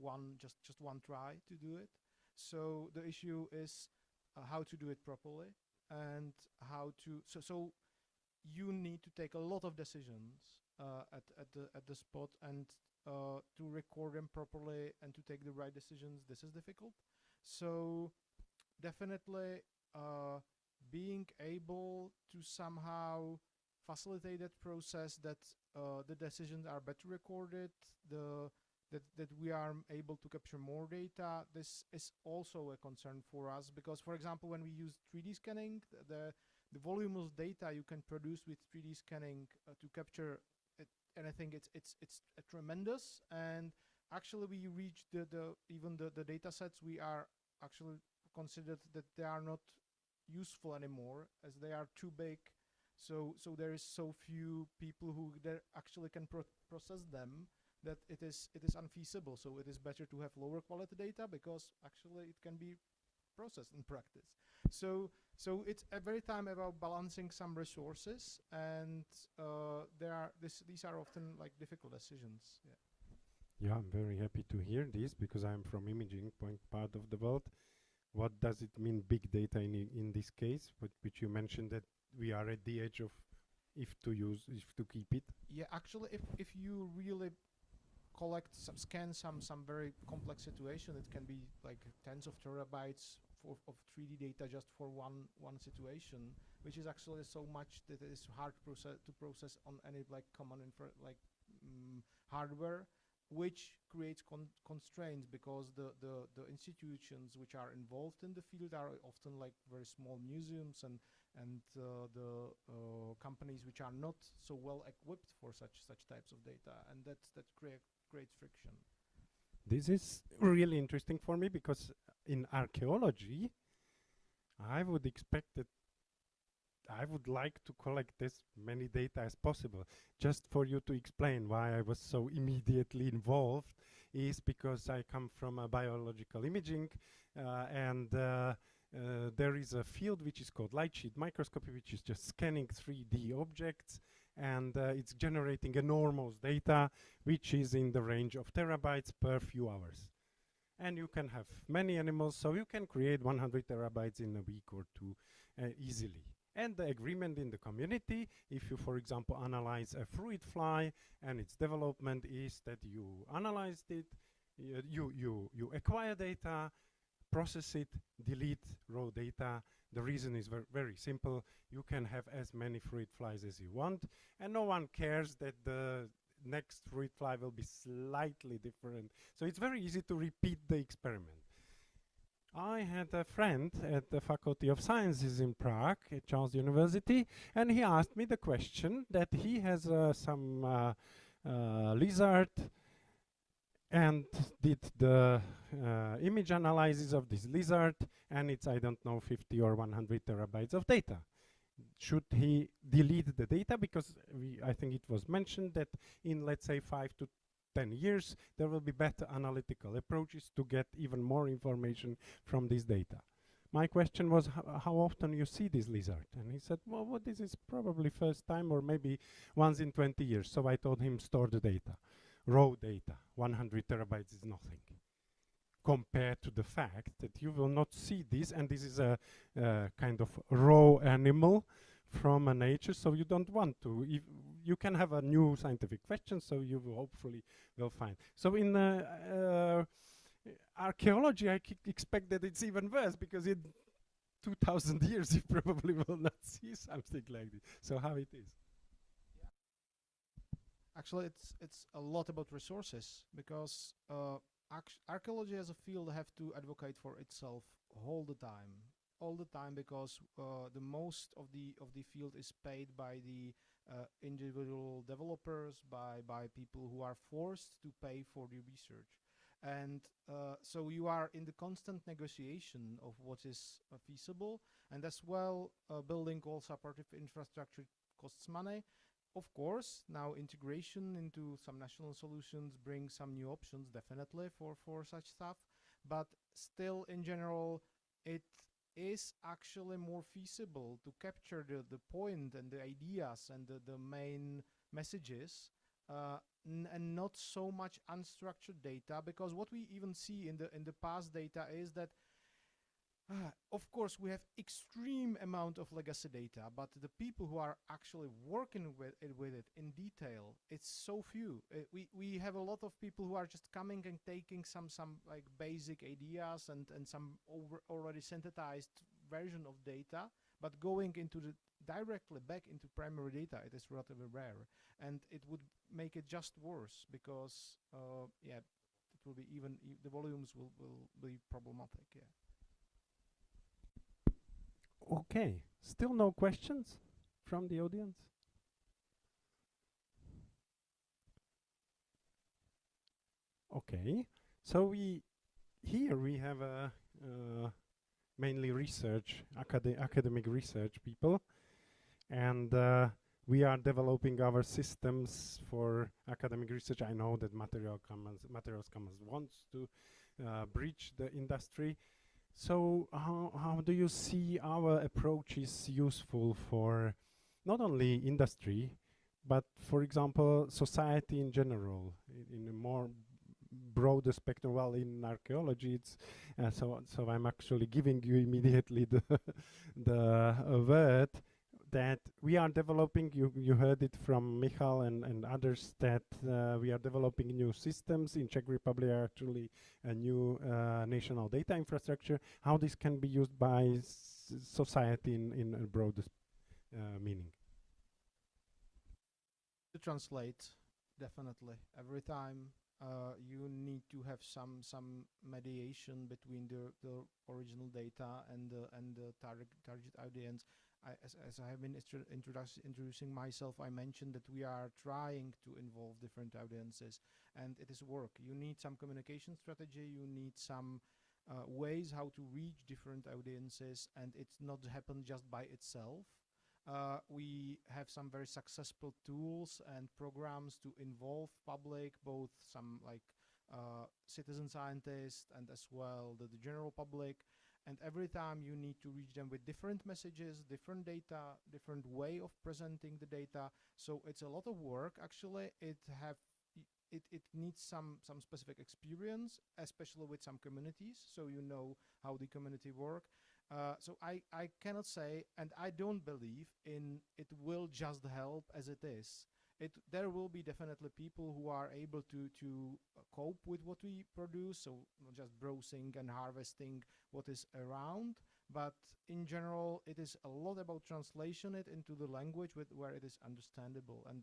just one try to do it. So the issue is how to do it properly, and how to. So you need to take a lot of decisions at the spot, and to record them properly and to take the right decisions. This is difficult. So definitely being able to somehow facilitate that process, that the decisions are better recorded, that we are able to capture more data. This is also a concern for us, because, for example, when we use 3D scanning, the volume of data you can produce with 3D scanning to capture and I think it's tremendous. And actually, we reached even the data sets we are actually considered that they are not useful anymore as they are too big. So there is so few people who actually can process them that it is unfeasible. So it is better to have lower quality data because actually it can be processed in practice. So it's every time about balancing some resources, and these are often like difficult decisions. Yeah, I'm very happy to hear this because I'm from imaging part of the world. What does it mean, big data in this case, which you mentioned that we are at the edge of if to keep it? Yeah, actually, if you really scan some very complex situation, it can be like tens of terabytes of 3D data just for one situation, which is actually so much that it is hard to process on any like common hardware, which creates constraints because the institutions which are involved in the field are often like very small museums and the companies which are not so well equipped for such types of data, and that creates friction. This is really interesting for me because in archaeology, I would expect that I would like to collect as many data as possible. Just for you to explain why I was so immediately involved is because I come from a biological imaging and there is a field which is called light sheet microscopy, which is just scanning 3D objects, and it's generating enormous data, which is in the range of terabytes per few hours. And you can have many animals, so you can create 100 terabytes in a week or two easily. And the agreement in the community, if you, for example, analyze a fruit fly and its development, is that you analyzed it, you acquire data, process it, delete raw data. The reason is very simple. You can have as many fruit flies as you want, and no one cares that the next fruit fly will be slightly different. So it's very easy to repeat the experiment. I had a friend at the Faculty of Sciences in Prague at Charles University, and he asked me the question that he has some lizard and did the image analysis of this lizard, and it's, I don't know, 50 or 100 terabytes of data. Should he delete the data? Because I think it was mentioned that in, let's say, 5 to 10 years, there will be better analytical approaches to get even more information from this data. My question was, how often you see this lizard? And he said, well, this is probably first time or maybe once in 20 years. So I told him, store the data, raw data. 100 terabytes is nothing compared to the fact that you will not see this, and this is a kind of raw animal from a nature, so you don't want to. If you can have a new scientific question, so you will hopefully will find. So in archaeology, I expect that it's even worse, because in 2,000 years you probably will not see something like this. So how it is? Actually, it's a lot about resources, because archaeology as a field have to advocate for itself all the time, because the most of the field is paid by the individual developers, by people who are forced to pay for the research, and so you are in the constant negotiation of what is feasible, and as well building all supportive infrastructure costs money. Of course, now integration into some national solutions brings some new options, definitely, for such stuff. But still, in general, it is actually more feasible to capture the point and the ideas and the main messages, and not so much unstructured data. Because what we even see in the past data is that of course, we have extreme amount of legacy data, but the people who are actually working with it in detail, it's so few. We have a lot of people who are just coming and taking some like basic ideas and some already synthesized version of data, but going into directly back into primary data, it is relatively rare, and it would make it just worse, because yeah, it will be even the volumes will be problematic. Yeah. Okay, still no questions from the audience? Okay, so here we have a mainly research, academic research people, and we are developing our systems for academic research. I know that Materials Commons wants to bridge the industry. So how do you see our approach is useful for not only industry, but for example, society in general, in a more broader spectrum? Well, in archaeology, it's so I'm actually giving you immediately the word that we are developing. You heard it from Michal and others that we are developing new systems in Czech Republic. Actually, a new national data infrastructure. How this can be used by society in a broader meaning. To translate, definitely. Every time you need to have some mediation between the original data and the target audience. As I have been introducing myself, I mentioned that we are trying to involve different audiences, and it is work. You need some communication strategy. You need some ways how to reach different audiences, and it's not happen just by itself. We have some very successful tools and programs to involve public, both some like citizen scientists and as well the general public. And every time you need to reach them with different messages, different data, different way of presenting the data. So it's a lot of work. Actually, it needs some specific experience, especially with some communities, so you know how the community work. So I cannot say, and I don't believe in it will just help as it is. There will be definitely people who are able to cope with what we produce, so not just browsing and harvesting what is around, but in general, it is a lot about translation it into the language where it is understandable. And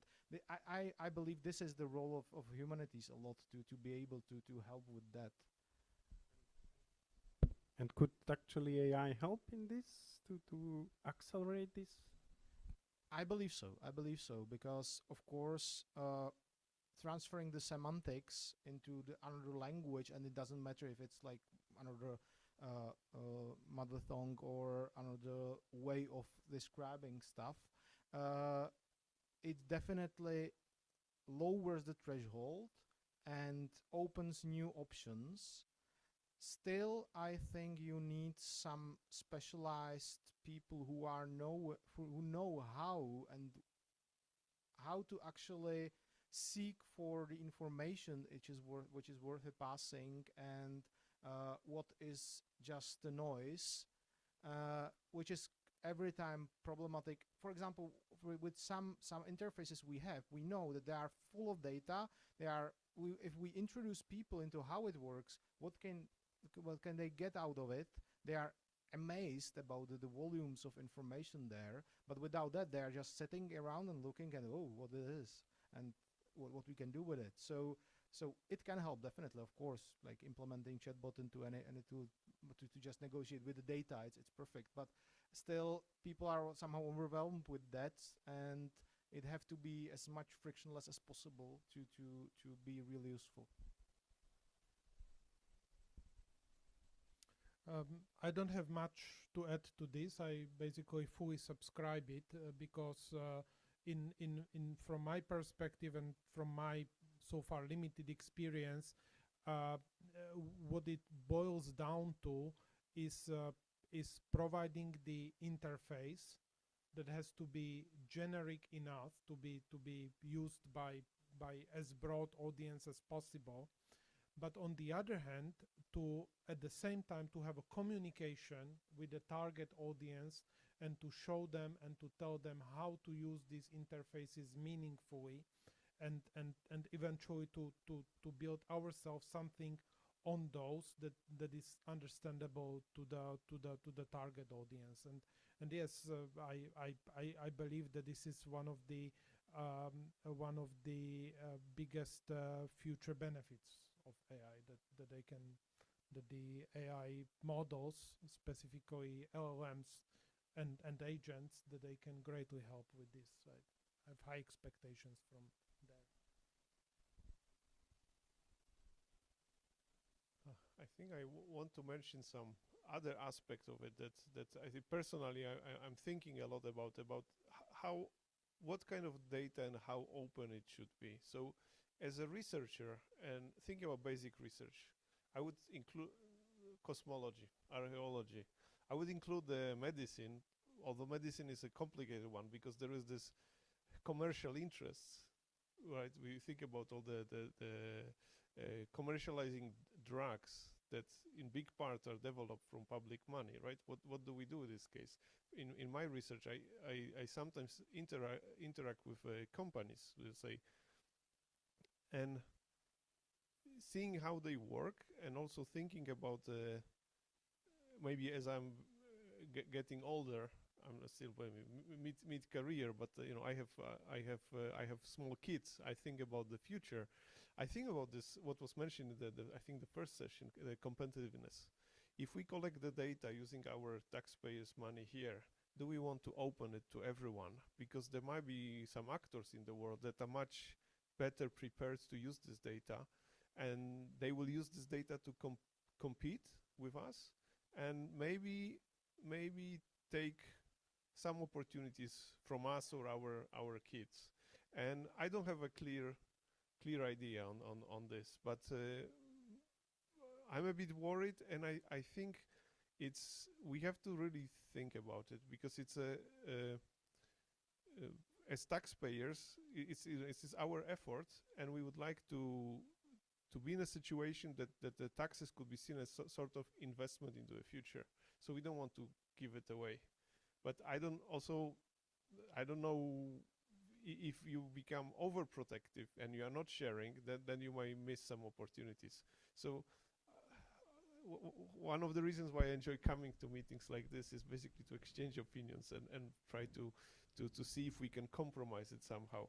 I believe this is the role of humanities a lot, to be able to help with that. And could actually AI help in this to accelerate this? I believe so. I believe so, because of course, transferring the semantics into the another language, and it doesn't matter if it's like another mother tongue or another way of describing stuff, it definitely lowers the threshold and opens new options. Still, I think you need some specialized people who know how to actually seek for the information which is worth passing, and what is just the noise, which is every time problematic. For example, with some interfaces we know that they are full of data. If we introduce people into how it works, what can they get out of it? They are amazed about the volumes of information there, but without that, they are just sitting around and looking at, oh, what it is and what we can do with it. So it can help, definitely, of course, like implementing chatbot into any tool to just negotiate with the data. It's perfect, but still, people are somehow overwhelmed with that, and it have to be as much frictionless as possible to be really useful. I don't have much to add to this. I basically fully subscribe it because from my perspective and from my so far limited experience, what it boils down to is providing the interface that has to be generic enough to be used by as broad audience as possible. But on the other hand, at the same time to have a communication with the target audience and to show them and to tell them how to use these interfaces meaningfully, and eventually to build ourselves something on those that is understandable to the target audience. And yes, I believe that this is one of the biggest future benefits of AI, that the AI models, specifically LLMs and agents, that they can greatly help with this. I have high expectations from there. I think I want to mention some other aspect of it that I think personally I'm thinking a lot about how, what kind of data and how open it should be. So as a researcher and thinking about basic research, I would include cosmology, archaeology. I would include the medicine, although medicine is a complicated one because there is this commercial interests, right? We think about all the commercializing drugs that in big part are developed from public money, right? What do we do in this case? In my research, I sometimes interact with companies, we'll say, and seeing how they work, and also thinking about maybe as I'm getting older, I'm still mid-career, but you know, I have small kids. I think about the future. I think about this, what was mentioned in I think the first session, the competitiveness. If we collect the data using our taxpayers' money here, do we want to open it to everyone? Because there might be some actors in the world that are much better prepared to use this data, and they will use this data to compete with us, and maybe take some opportunities from us or our kids. And I don't have a clear idea on this, but I'm a bit worried, and I think we have to really think about it, because it's as taxpayers, it's our effort, and we would like to be in a situation that the taxes could be seen as sort of investment into the future. So we don't want to give it away. But I don't know if you become overprotective and you are not sharing, then you may miss some opportunities. So one of the reasons why I enjoy coming to meetings like this is basically to exchange opinions and try to see if we can compromise it somehow.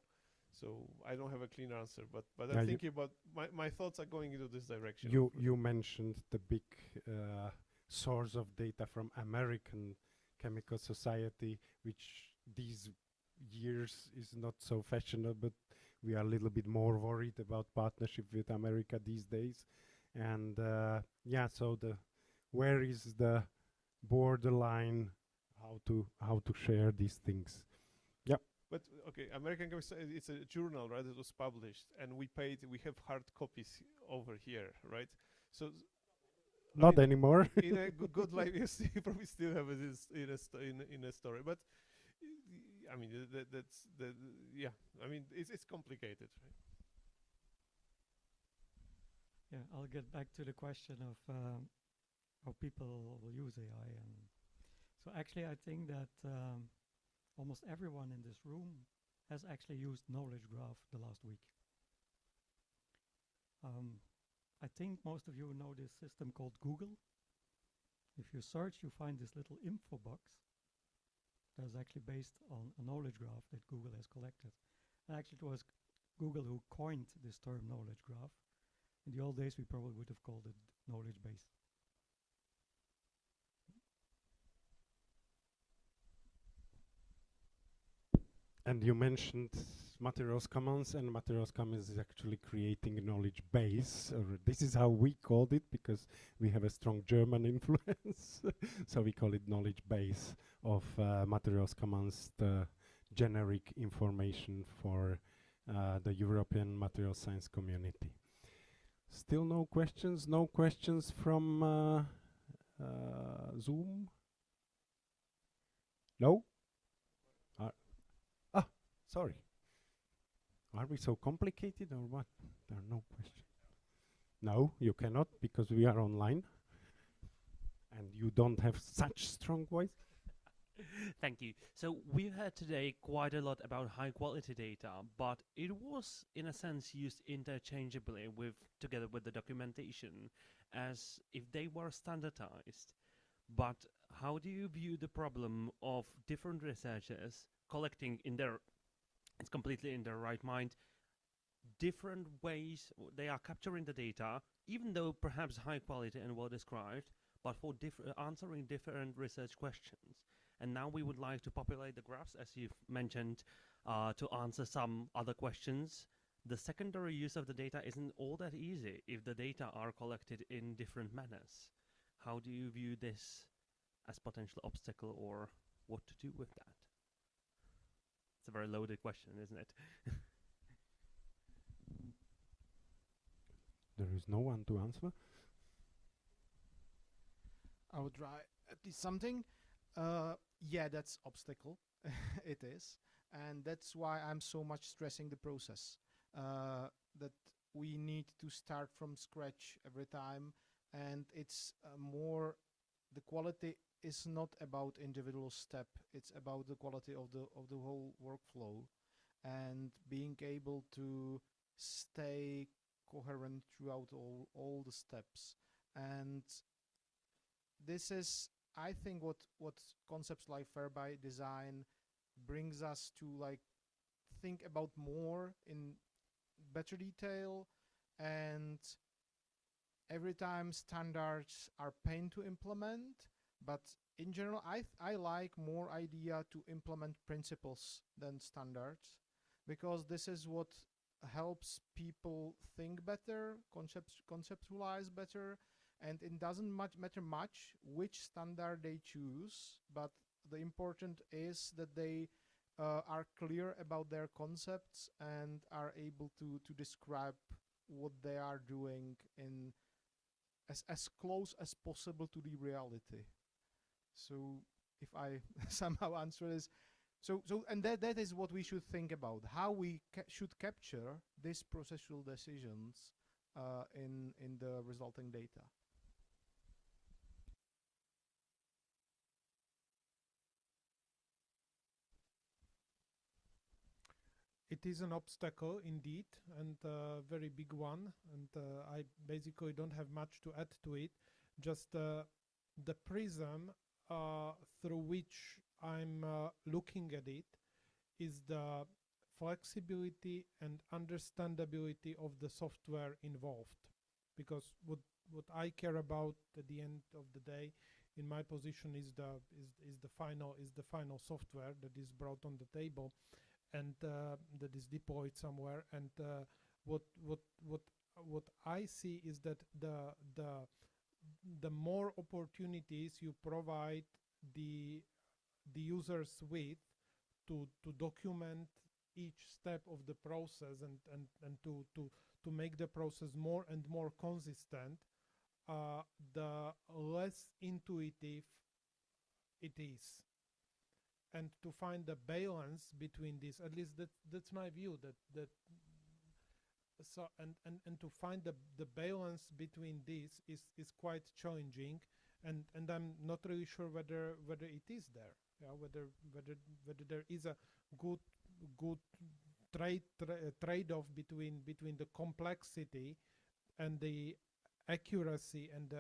So I don't have a clean answer, but I'm thinking about my thoughts are going into this direction. You mentioned the big source of data from American Chemical Society, which these years is not so fashionable, but we are a little bit more worried about partnership with America these days. And yeah, so where is the borderline, how to share these things? Yeah. But okay, American Chemical Society, it's a journal, right? It was published, and we have hard copies over here, right? So not anymore. In a good life, you probably still have it in a story, but I mean yeah. I mean it's complicated, right? Yeah, I'll get back to the question of how people will use AI, and so actually I think that almost everyone in this room has actually used Knowledge Graph the last week. I think most of you know this system called Google. If you search, you find this little info box that is actually based on a knowledge graph that Google has collected. And actually, it was Google who coined this term knowledge graph. In the old days, we probably would have called it knowledge base. And you mentioned Materials Commons, and Materials Commons is actually creating a knowledge base. This is how we called it, because we have a strong German influence. So we call it knowledge base of Materials Commons, the generic information for the European material science community. Still no questions? No questions from Zoom? No? Sorry. Are we so complicated or what? There are no questions. No, you cannot, because we are online. And you don't have such strong voice. Thank you. So we've heard today quite a lot about high quality data, but it was in a sense used interchangeably together with the documentation as if they were standardized. But how do you view the problem of different researchers collecting it's completely in their right mind, different ways they are capturing the data, even though perhaps high quality and well described, but for answering different research questions. And now we would like to populate the graphs, as you've mentioned, to answer some other questions. the secondary use of the data isn't all that easy if the data are collected in different manners. How do you view this as potential obstacle, or what to do with that? It's a very loaded question, isn't it? There is no one to answer. I would try at least something. Yeah, that's obstacle. It is. And that's why I'm so much stressing the process. That we need to start from scratch every time. And it's more, the quality is not about individual step. It's about the quality of the whole workflow, and being able to stay coherent throughout all the steps. And this is, I think, what concepts like fair by design brings us to, like, think about more in better detail. And every time standards are pain to implement, but in general I like more idea to implement principles than standards, because this is what helps people think better, conceptualize better. And it doesn't matter much which standard they choose, but the important is that they are clear about their concepts and are able to describe what they are doing in as close as possible to the reality. So if I somehow answer this, and that is what we should think about, how we should capture these processual decisions in the resulting data. It is an obstacle indeed, and a very big one, and I basically don't have much to add to it. Just the prism through which I'm looking at it is the flexibility and understandability of the software involved. Because what I care about at the end of the day in my position is the final software that is brought on the table and that is deployed somewhere. And what I see is that the more opportunities you provide the users with to document each step of the process and to make the process more and more consistent, the less intuitive it is. And to find the balance between this, at least that's my view, that so and to find the balance between this is quite challenging, and I'm not really sure whether it is there. Yeah, whether there is a good trade-off between the complexity and the accuracy and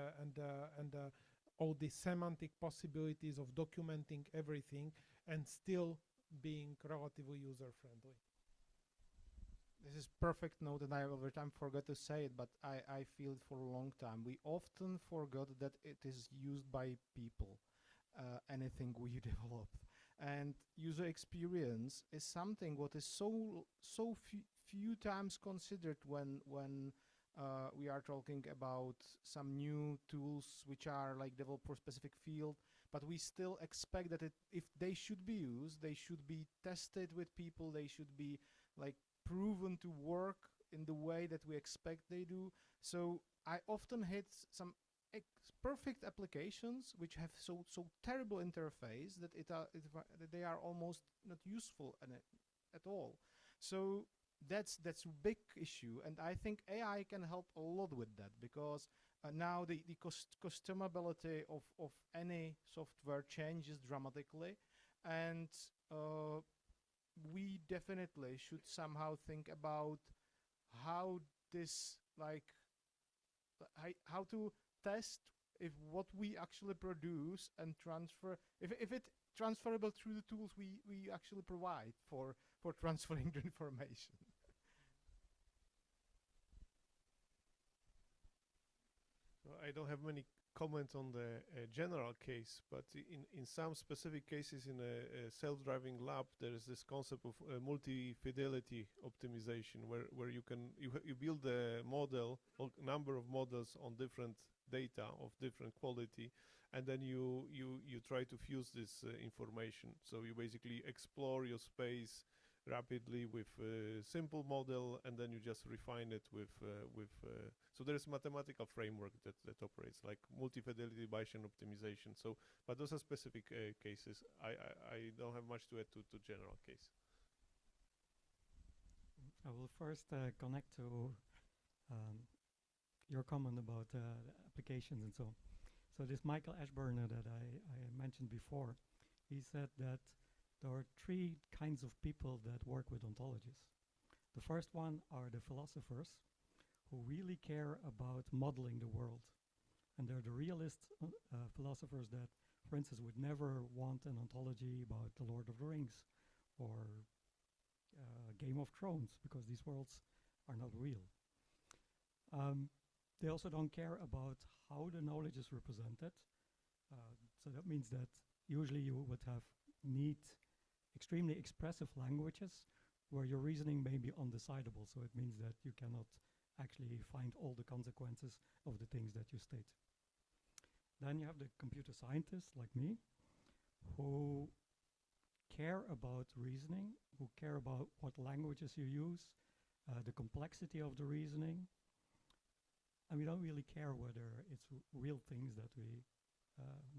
all the semantic possibilities of documenting everything and still being relatively user-friendly. This is perfect note, and I over time forgot to say it, but I feel it for a long time. We often forgot that it is used by people, anything we develop. And user experience is something what is so few times considered when we are talking about some new tools which are like developed for a specific field, but we still expect that if they should be used, they should be tested with people, they should be like proven to work in the way that we expect they do. So I often hit some perfect applications which have so terrible interface that that they are almost not useful at all. So that's a big issue, and I think AI can help a lot with that, because now the customability of any software changes dramatically, and we definitely should somehow think about how this, like, how to test if what we actually produce and transfer, if it transferable through the tools we actually provide for transferring the information. I don't have many comment on the general case, but in some specific cases in a self-driving lab, there is this concept of multi-fidelity optimization, where you build a model or number of models on different data of different quality, and then you try to fuse this information. So you basically explore your space rapidly with a simple model, and then you just refine it with so there is a mathematical framework that operates like multi-fidelity Bayesian optimization. So, but those are specific cases. I don't have much to add to general case. I will first connect to your comment about applications and so on. So this Michael Ashburner that I mentioned before, he said that there are three kinds of people that work with ontologies. The first one are the philosophers who really care about modeling the world. And they're the realist philosophers that, for instance, would never want an ontology about the Lord of the Rings or Game of Thrones, because these worlds are not real. They also don't care about how the knowledge is represented. So that means that usually you would need extremely expressive languages where your reasoning may be undecidable. So it means that you cannot actually find all the consequences of the things that you state. Then you have the computer scientists like me who care about reasoning, who care about what languages you use, the complexity of the reasoning. And we don't really care whether it's real things that we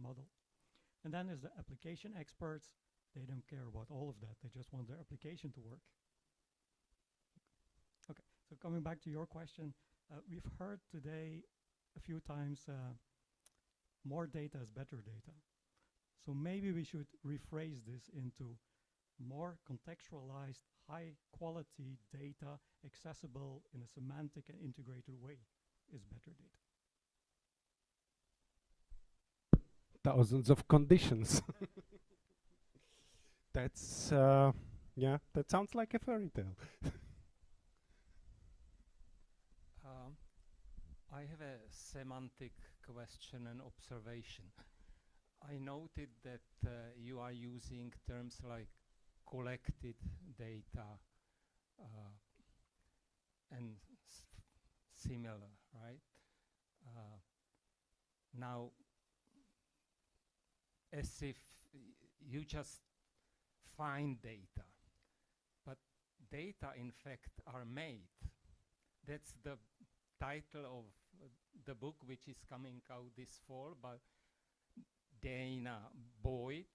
model. And then there's the application experts. They don't care about all of that. They just want their application to work. Okay, so coming back to your question, we've heard today a few times more data is better data. So maybe we should rephrase this into more contextualized, high quality data accessible in a semantic and integrated way is better data. Thousands of conditions. That's, yeah, that sounds like a fairy tale. I have a semantic question and observation. I noted that you are using terms like collected data and similar, right? Now, as if you just find data, but data in fact are made. That's the title of the book which is coming out this fall by Dana Boyd,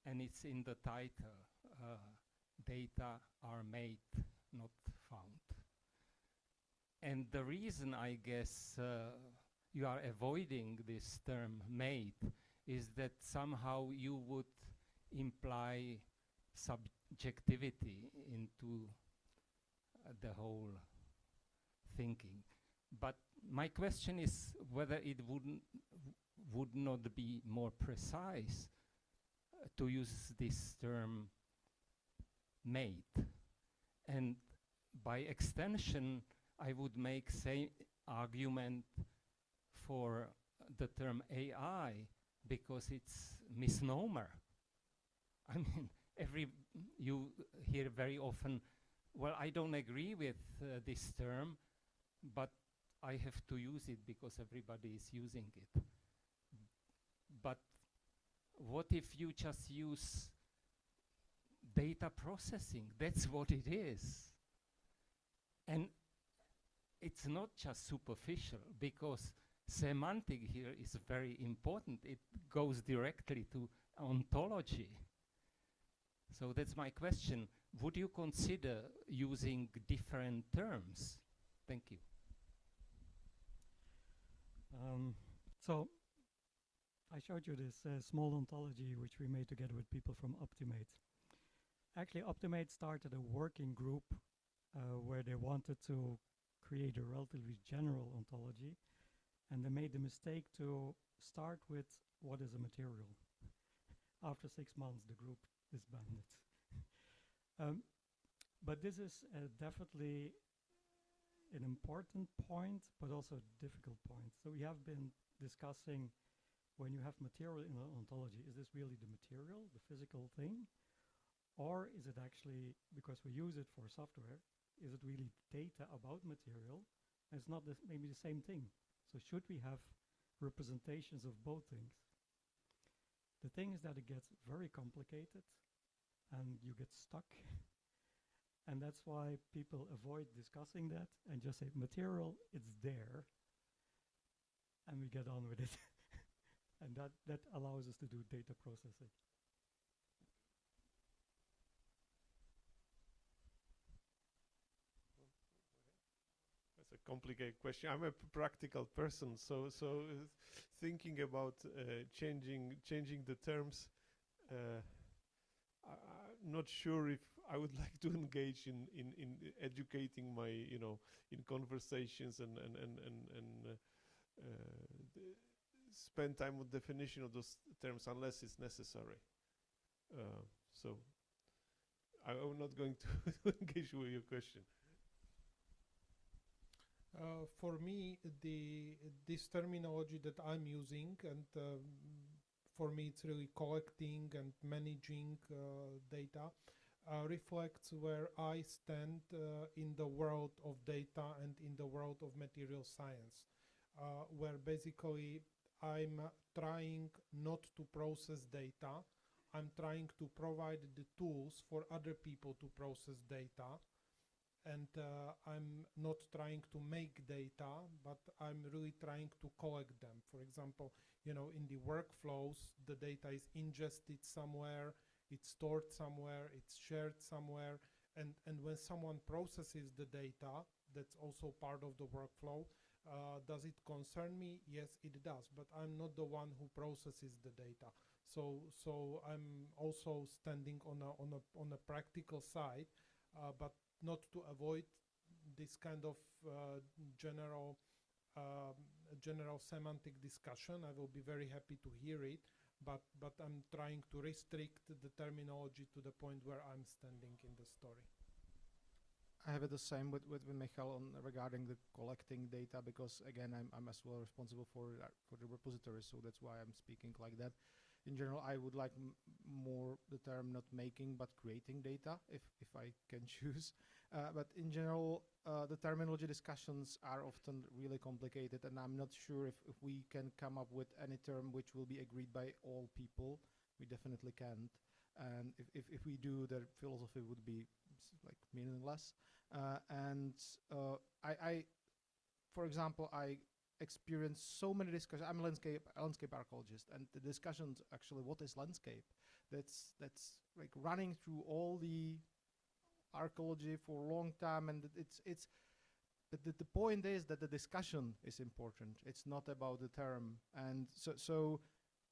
and it's in the title, Data Are Made, Not Found. And the reason I guess you are avoiding this term made is that somehow you would imply subjectivity into the whole thinking. But my question is whether it would not be more precise to use this term made. And by extension, I would make same argument for the term AI, because it's misnomer. I mean, you hear very often, well, I don't agree with this term, but I have to use it because everybody is using it. But what if you just use data processing? That's what it is. And it's not just superficial, because semantic here is very important. It goes directly to ontology. So that's my question. Would you consider using different terms? Thank you. So I showed you this small ontology which we made together with people from Optimate. Actually, Optimate started a working group where they wanted to create a relatively general ontology, and they made the mistake to start with what is a material. After 6 months, the group disbanded. But this is definitely an important point, but also a difficult point. So we have been discussing when you have material in an ontology, is this really the material, the physical thing? Or is it actually, because we use it for software, is it really data about material? And it's not maybe the same thing. So should we have representations of both things? The thing is that it gets very complicated and you get stuck. And that's why people avoid discussing that and just say material, it's there. And we get on with it. And that allows us to do data processing. That's a complicated question. I'm a practical person, so thinking about changing the terms, I'm not sure if I would like to engage in educating my, in conversations and spend time with definition of those terms unless it's necessary. So I'm not going to engage with your question. For me, this terminology that I'm using, and for me it's really collecting and managing data, reflects where I stand in the world of data and in the world of material science, where basically I'm trying not to process data, I'm trying to provide the tools for other people to process data. And I'm not trying to make data, but I'm really trying to collect them. For example, in the workflows, the data is ingested somewhere, it's stored somewhere, it's shared somewhere. And when someone processes the data, that's also part of the workflow. Does it concern me? Yes, it does, but I'm not the one who processes the data. So I'm also standing on a practical side, but not to avoid this kind of general semantic discussion. I will be very happy to hear it, but I'm trying to restrict the terminology to the point where I'm standing in the story. I have it the same with Michal regarding the collecting data, because again I'm as well responsible for the repository, so that's why I'm speaking like that. In general, I would like more the term not making but creating data, if I can choose. But in general, the terminology discussions are often really complicated, and I'm not sure if we can come up with any term which will be agreed by all people. We definitely can't. And if we do, the philosophy would be like meaningless. For example, I experienced so many discussions. I'm a landscape archaeologist, and the discussions actually, what is landscape? That's like running through all the archaeology for a long time, and but the point is that the discussion is important. It's not about the term, and so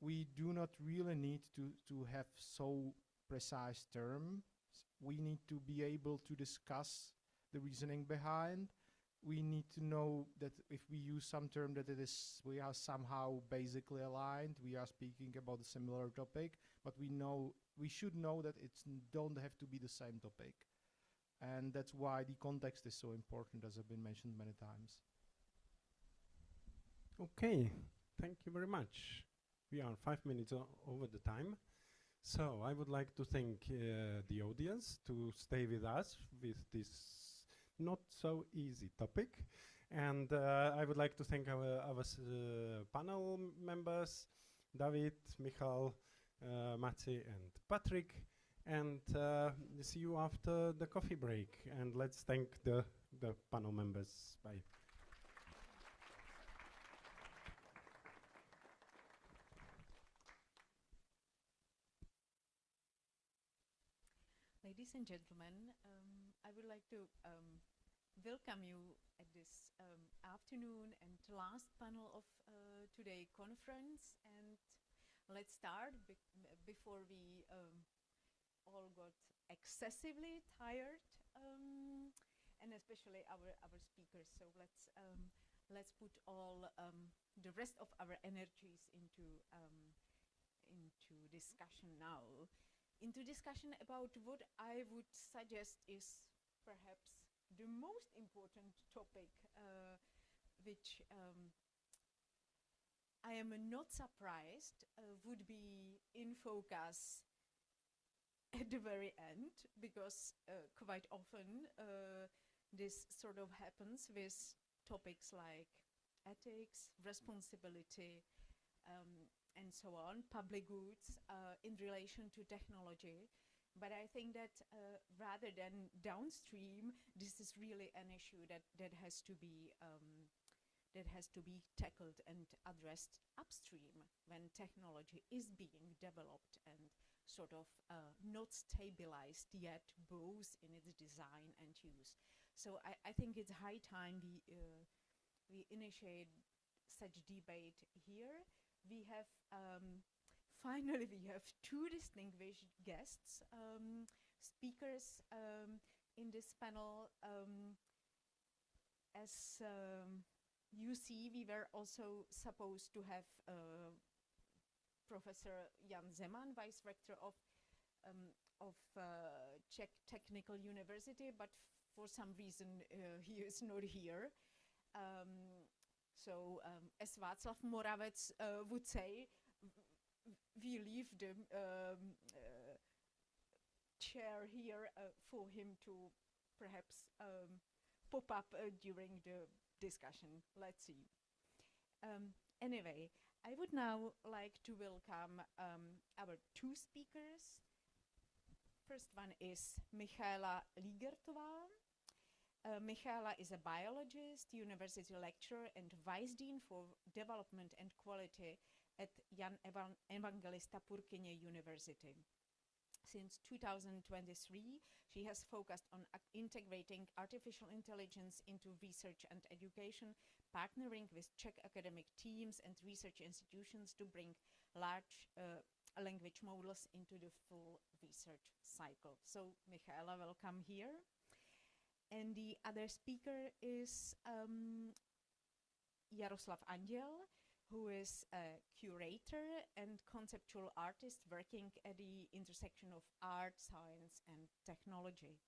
we do not really need to have so precise terms. We need to be able to discuss the reasoning behind. We need to know that if we use some term that we are somehow basically aligned, we are speaking about a similar topic, but we should know that it don't have to be the same topic. And that's why the context is so important, as has been mentioned many times. Okay, thank you very much. We are 5 minutes over the time. So I would like to thank the audience to stay with us with this not so easy topic. And I would like to thank our panel members, David, Michal, Maci and Patrick. And see you after the coffee break. And let's thank the panel members. Bye. Ladies and gentlemen, I would like to welcome you at this afternoon and last panel of today's conference. And let's start before we all got excessively tired, and especially our speakers. So let's put all the rest of our energies into discussion now. Into discussion about what I would suggest is perhaps the most important topic, which I am not surprised would be in focus at the very end, because quite often this sort of happens with topics like ethics, responsibility, and so on, public goods in relation to technology. But I think that rather than downstream, this is really an issue that has to be tackled and addressed upstream when technology is being developed and sort of not stabilized yet, both in its design and use. So I think it's high time we initiate such debate here. We have finally we have two distinguished guests, speakers in this panel. As you see, we were also supposed to have Professor Jan Zeman, Vice Rector of Czech Technical University, but for some reason he is not here. So as Václav Moravec would say, we leave the chair here for him to perhaps pop up during the discussion. Let's see. Anyway, I would now like to welcome our two speakers. First one is Michaela Ligertová. Michaela is a biologist, university lecturer, and Vice Dean for Development and Quality at Jan Evangelista Purkyně University. Since 2023, she has focused on integrating artificial intelligence into research and education, partnering with Czech academic teams and research institutions to bring large language models into the full research cycle. So, Michaela, welcome here. And the other speaker is Jaroslav Anděl, who is a curator and conceptual artist working at the intersection of art, science, and technology.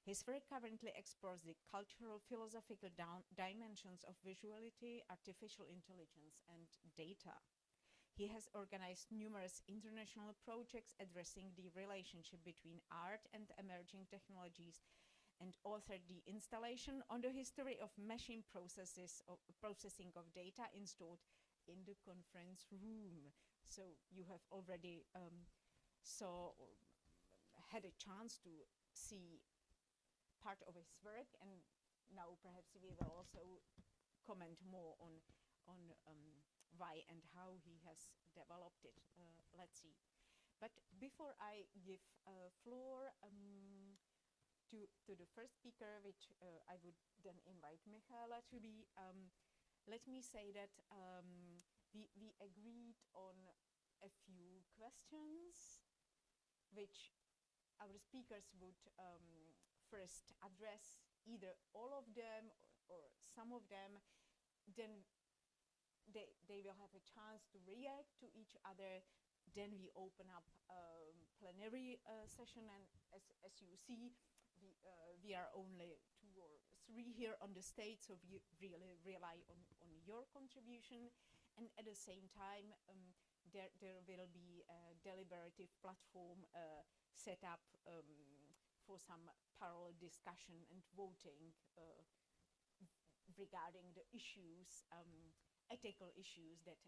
His work currently explores the cultural, philosophical dimensions of visuality, artificial intelligence, and data. He has organized numerous international projects addressing the relationship between art and emerging technologies, and authored the installation on the history of machine processing of data installed in the conference room. So you have already had a chance to see part of his work, and now perhaps we will also comment more on why and how he has developed it. Let's see. But before I give floor to the first speaker, which I would then invite Michaela to be, let me say that we agreed on a few questions which our speakers would first address, either all of them or some of them. Then they will have a chance to react to each other. Then we open up a plenary session, and as you see, we are only 2 or 3 here on the stage, so we really rely on your contribution. And at the same time, there will be a deliberative platform set up for some parallel discussion and voting regarding the issues, ethical issues that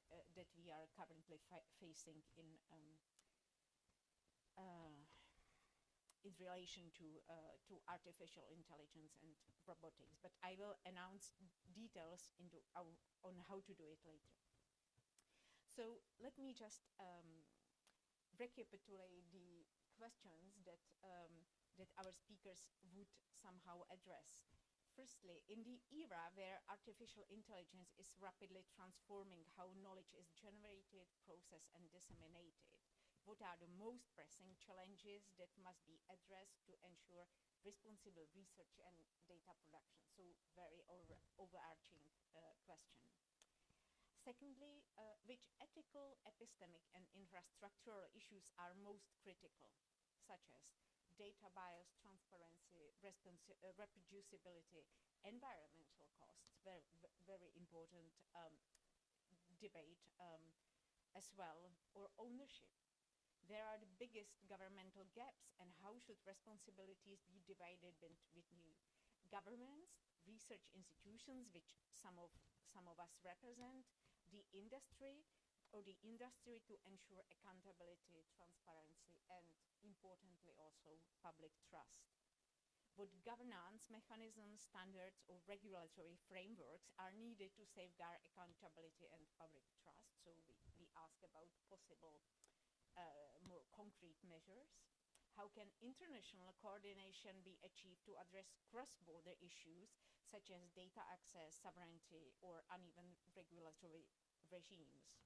we are currently facing in relation to artificial intelligence and robotics. But I will announce details on how to do it later. So let me just recapitulate the questions that our speakers would somehow address. Firstly, in the era where artificial intelligence is rapidly transforming how knowledge is generated, processed, and disseminated, what are the most pressing challenges that must be addressed to ensure responsible research and data production? So, very overarching question. Secondly, which ethical, epistemic, and infrastructural issues are most critical, such as data bias, transparency, reproducibility, environmental costs, very important, debate as well, or ownership. There are the biggest governmental gaps, and how should responsibilities be divided between governments, research institutions, which some of us represent, the industry to ensure accountability, transparency, and importantly also public trust. What governance mechanisms, standards, or regulatory frameworks are needed to safeguard accountability and public trust? So we ask about possible more concrete measures. How can international coordination be achieved to address cross-border issues such as data access, sovereignty, or uneven regulatory regimes,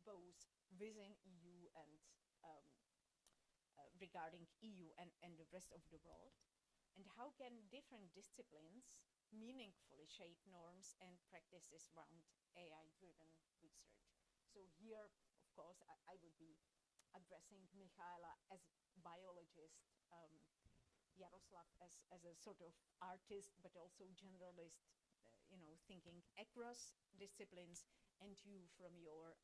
both within EU and regarding EU and the rest of the world? And how can different disciplines meaningfully shape norms and practices around AI-driven research? So here, of course, I would be addressing Michaela as biologist, Jaroslav as a sort of artist, but also generalist, thinking across disciplines, and you from your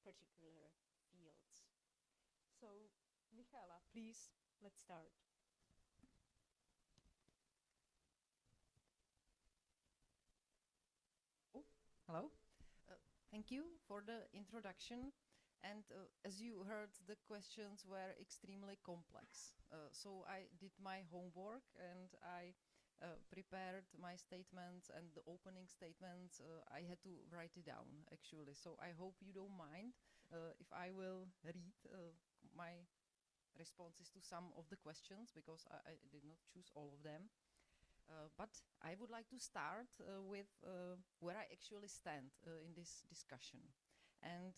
particular fields. So, Michaela, please, let's start. Oh, hello. Thank you for the introduction. And as you heard, the questions were extremely complex. So I did my homework and I prepared my statements, and the opening statements, I had to write it down, actually. So I hope you don't mind if I will read my responses to some of the questions, because I did not choose all of them. But I would like to start with where I actually stand in this discussion. And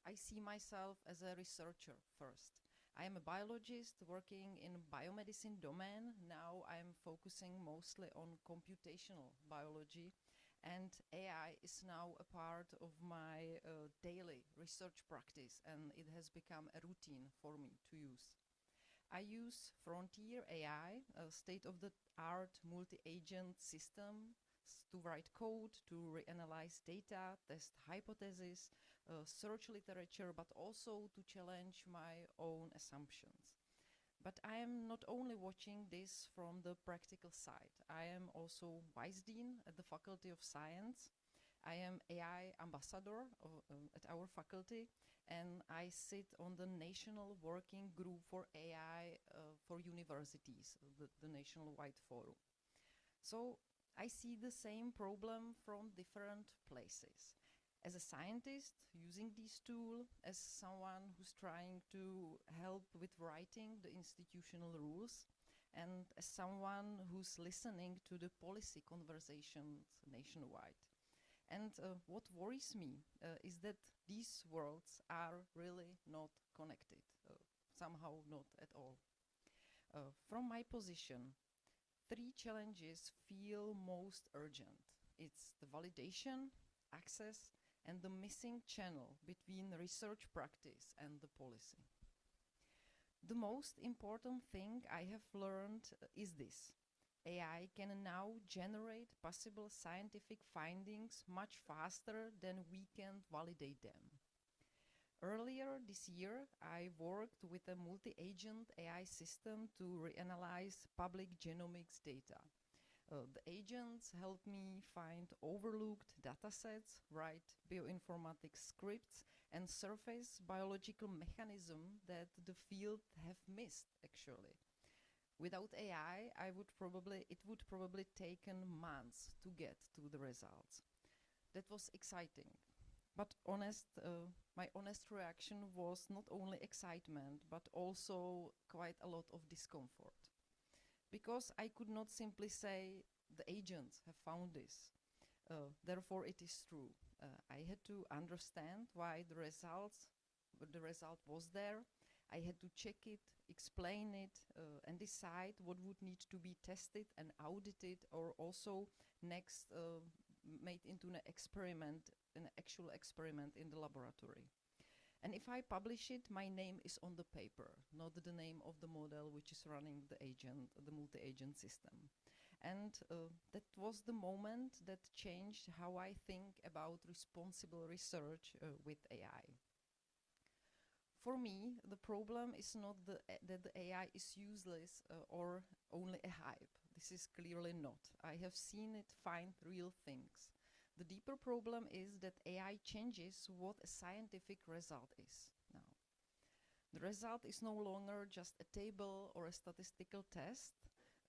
I see myself as a researcher first. I am a biologist working in biomedicine domain. Now I'm focusing mostly on computational biology, and AI is now a part of my daily research practice, and it has become a routine for me to use. I use frontier AI, a state-of-the-art multi-agent system to write code, to reanalyze data, test hypotheses, search literature, but also to challenge my own assumptions. But I am not only watching this from the practical side. I am also Vice Dean at the Faculty of Science. I am AI ambassador at our faculty, and I sit on the National Working Group for AI for Universities, the nationwide forum. So I see the same problem from different places. As a scientist using this tool, as someone who's trying to help with writing the institutional rules, and as someone who's listening to the policy conversations nationwide. And what worries me is that these worlds are really not connected, somehow not at all. From my position, 3 challenges feel most urgent. It's the validation, access, and the missing channel between research practice and the policy. The most important thing I have learned is this. AI can now generate possible scientific findings much faster than we can validate them. Earlier this year, I worked with a multi-agent AI system to reanalyze public genomics data. The agents helped me find overlooked datasets, write bioinformatics scripts, and surface biological mechanisms that the field have missed, actually. Without AI, it would probably taken months to get to the results. That was exciting. But my honest reaction was not only excitement, but also quite a lot of discomfort. Because I could not simply say, the agents have found this, therefore it is true. I had to understand why the result was there. I had to check it, explain it, and decide what would need to be tested and audited, or also next made into an experiment, an actual experiment in the laboratory. And if I publish it, my name is on the paper, not the name of the model which is running the agent, the multi-agent system. And that was the moment that changed how I think about responsible research with AI. For me, the problem is not that the AI is useless or only a hype. This is clearly not. I have seen it find real things. The deeper problem is that AI changes what a scientific result is now. The result is no longer just a table or a statistical test.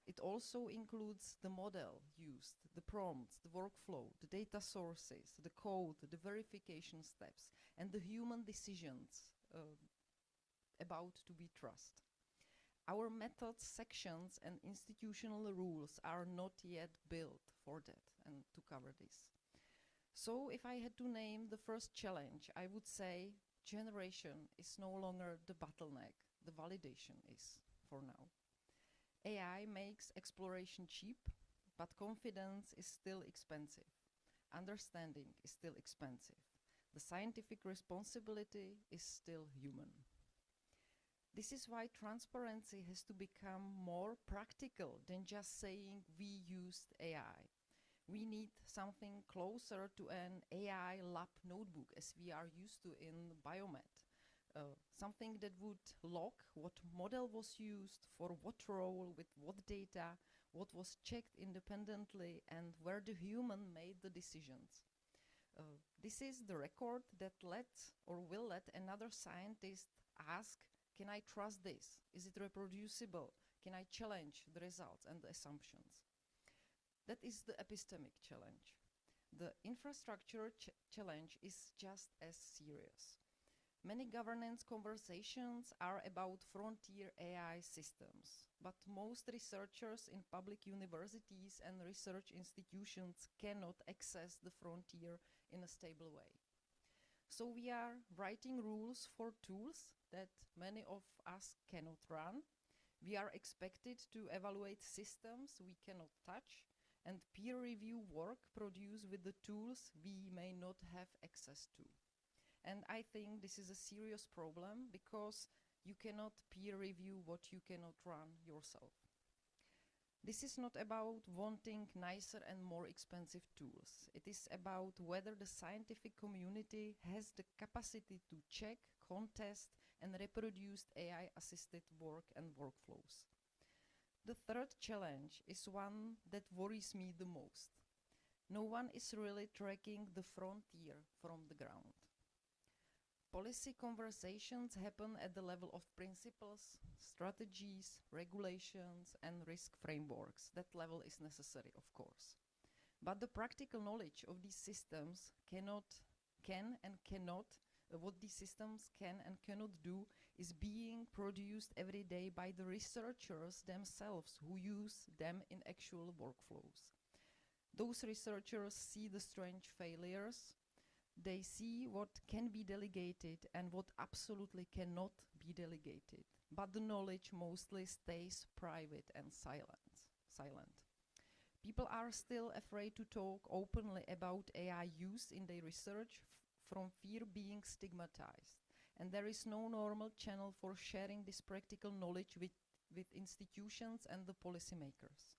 It also includes the model used, the prompts, the workflow, the data sources, the code, the verification steps, and the human decisions about to be trusted. Our methods, sections, and institutional rules are not yet built for that and to cover this. So if I had to name the first challenge, I would say generation is no longer the bottleneck, the validation is for now. AI makes exploration cheap, but confidence is still expensive. Understanding is still expensive. The scientific responsibility is still human. This is why transparency has to become more practical than just saying we used AI. We need something closer to an AI lab notebook as we are used to in biomed. Something that would log what model was used, for what role, with what data, what was checked independently, and where the human made the decisions. This is the record that lets or will let another scientist ask, can I trust this? Is it reproducible? Can I challenge the results and the assumptions? That is the epistemic challenge. The infrastructure challenge is just as serious. Many governance conversations are about frontier AI systems, but most researchers in public universities and research institutions cannot access the frontier in a stable way. So we are writing rules for tools that many of us cannot run. We are expected to evaluate systems we cannot touch, and peer review work produced with the tools we may not have access to. And I think this is a serious problem because you cannot peer review what you cannot run yourself. This is not about wanting nicer and more expensive tools. It is about whether the scientific community has the capacity to check, contest, and reproduce AI-assisted work and workflows. The third challenge is one that worries me the most. No one is really tracking the frontier from the ground. Policy conversations happen at the level of principles, strategies, regulations, and risk frameworks. That level is necessary, of course. But the practical knowledge of these systems what these systems can and cannot do is being produced every day by the researchers themselves who use them in actual workflows. Those researchers see the strange failures. They see what can be delegated and what absolutely cannot be delegated. But the knowledge mostly stays private and silent. People are still afraid to talk openly about AI use in their research from fear being stigmatized. And there is no normal channel for sharing this practical knowledge with institutions and the policymakers.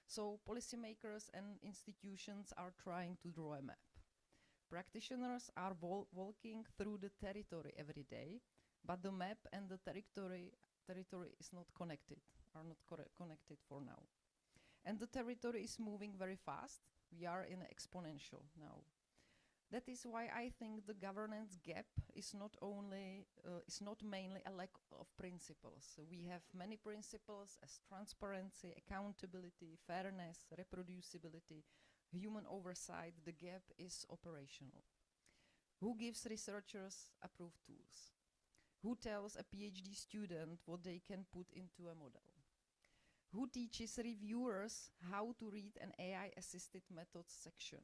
So policymakers and institutions are trying to draw a map. Practitioners are walking through the territory every day, but the map and the territory is not connected, are not connected for now. And the territory is moving very fast. We are in exponential now. That is why I think the governance gap is not mainly a lack of principles. So we have many principles as transparency, accountability, fairness, reproducibility, human oversight. The gap is operational. Who gives researchers approved tools? Who tells a PhD student what they can put into a model? Who teaches reviewers how to read an AI-assisted methods section?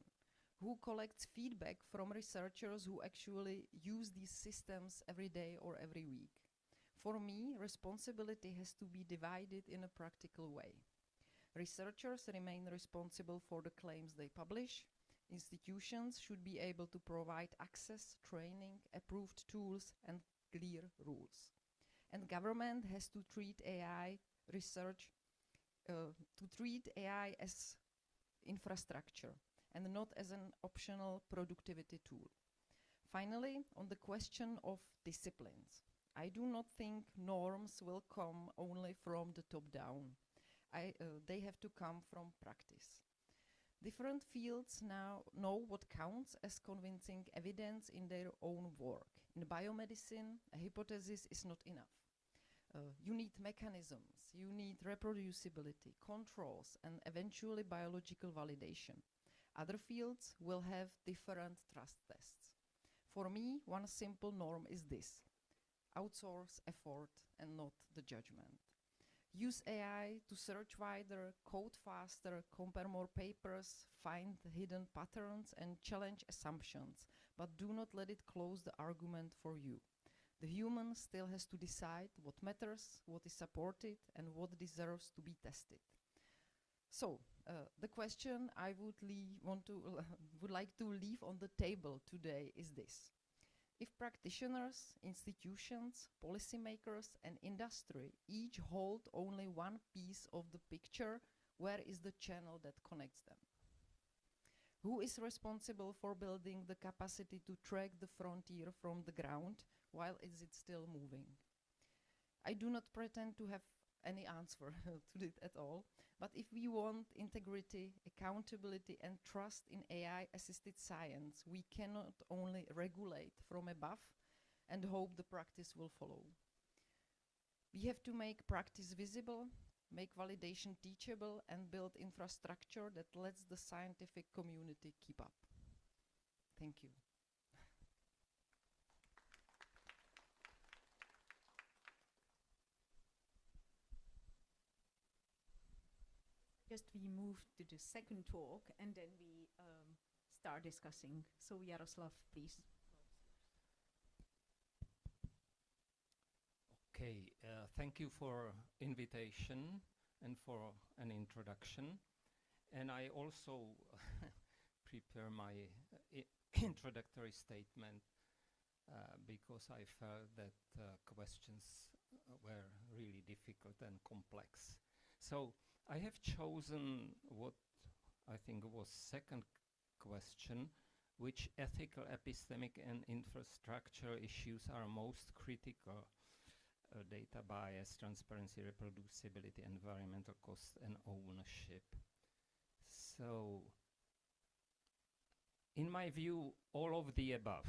Who collects feedback from researchers who actually use these systems every day or every week? For me, responsibility has to be divided in a practical way. Researchers remain responsible for the claims they publish. Institutions should be able to provide access, training, approved tools, and clear rules. And government has to treat AI research to treat AI as infrastructure and not as an optional productivity tool. Finally, on the question of disciplines, I do not think norms will come only from the top down. They have to come from practice. Different fields now know what counts as convincing evidence in their own work. In biomedicine, a hypothesis is not enough. You need mechanisms, you need reproducibility, controls, and eventually biological validation. Other fields will have different trust tests. For me, one simple norm is this: outsource effort and not the judgment. Use AI to search wider, code faster, compare more papers, find hidden patterns, and challenge assumptions, but do not let it close the argument for you. The human still has to decide what matters, what is supported, and what deserves to be tested. So, the question I would like to leave on the table today is this: if practitioners, institutions, policymakers, and industry each hold only one piece of the picture, where is the channel that connects them? Who is responsible for building the capacity to track the frontier from the ground while is it still moving? I do not pretend to have any answer to it at all, but if we want integrity, accountability, and trust in AI-assisted science, we cannot only regulate from above and hope the practice will follow. We have to make practice visible, make validation teachable, and build infrastructure that lets the scientific community keep up. Thank you. Just we move to the second talk and then we start discussing. So Jaroslav, please. Okay, thank you for invitation and for an introduction. And I also prepare my introductory statement because I felt that questions were really difficult and complex. So I have chosen what I think was second question: which ethical, epistemic, and infrastructure issues are most critical? Data bias, transparency, reproducibility, environmental cost, and ownership. So, in my view, all of the above.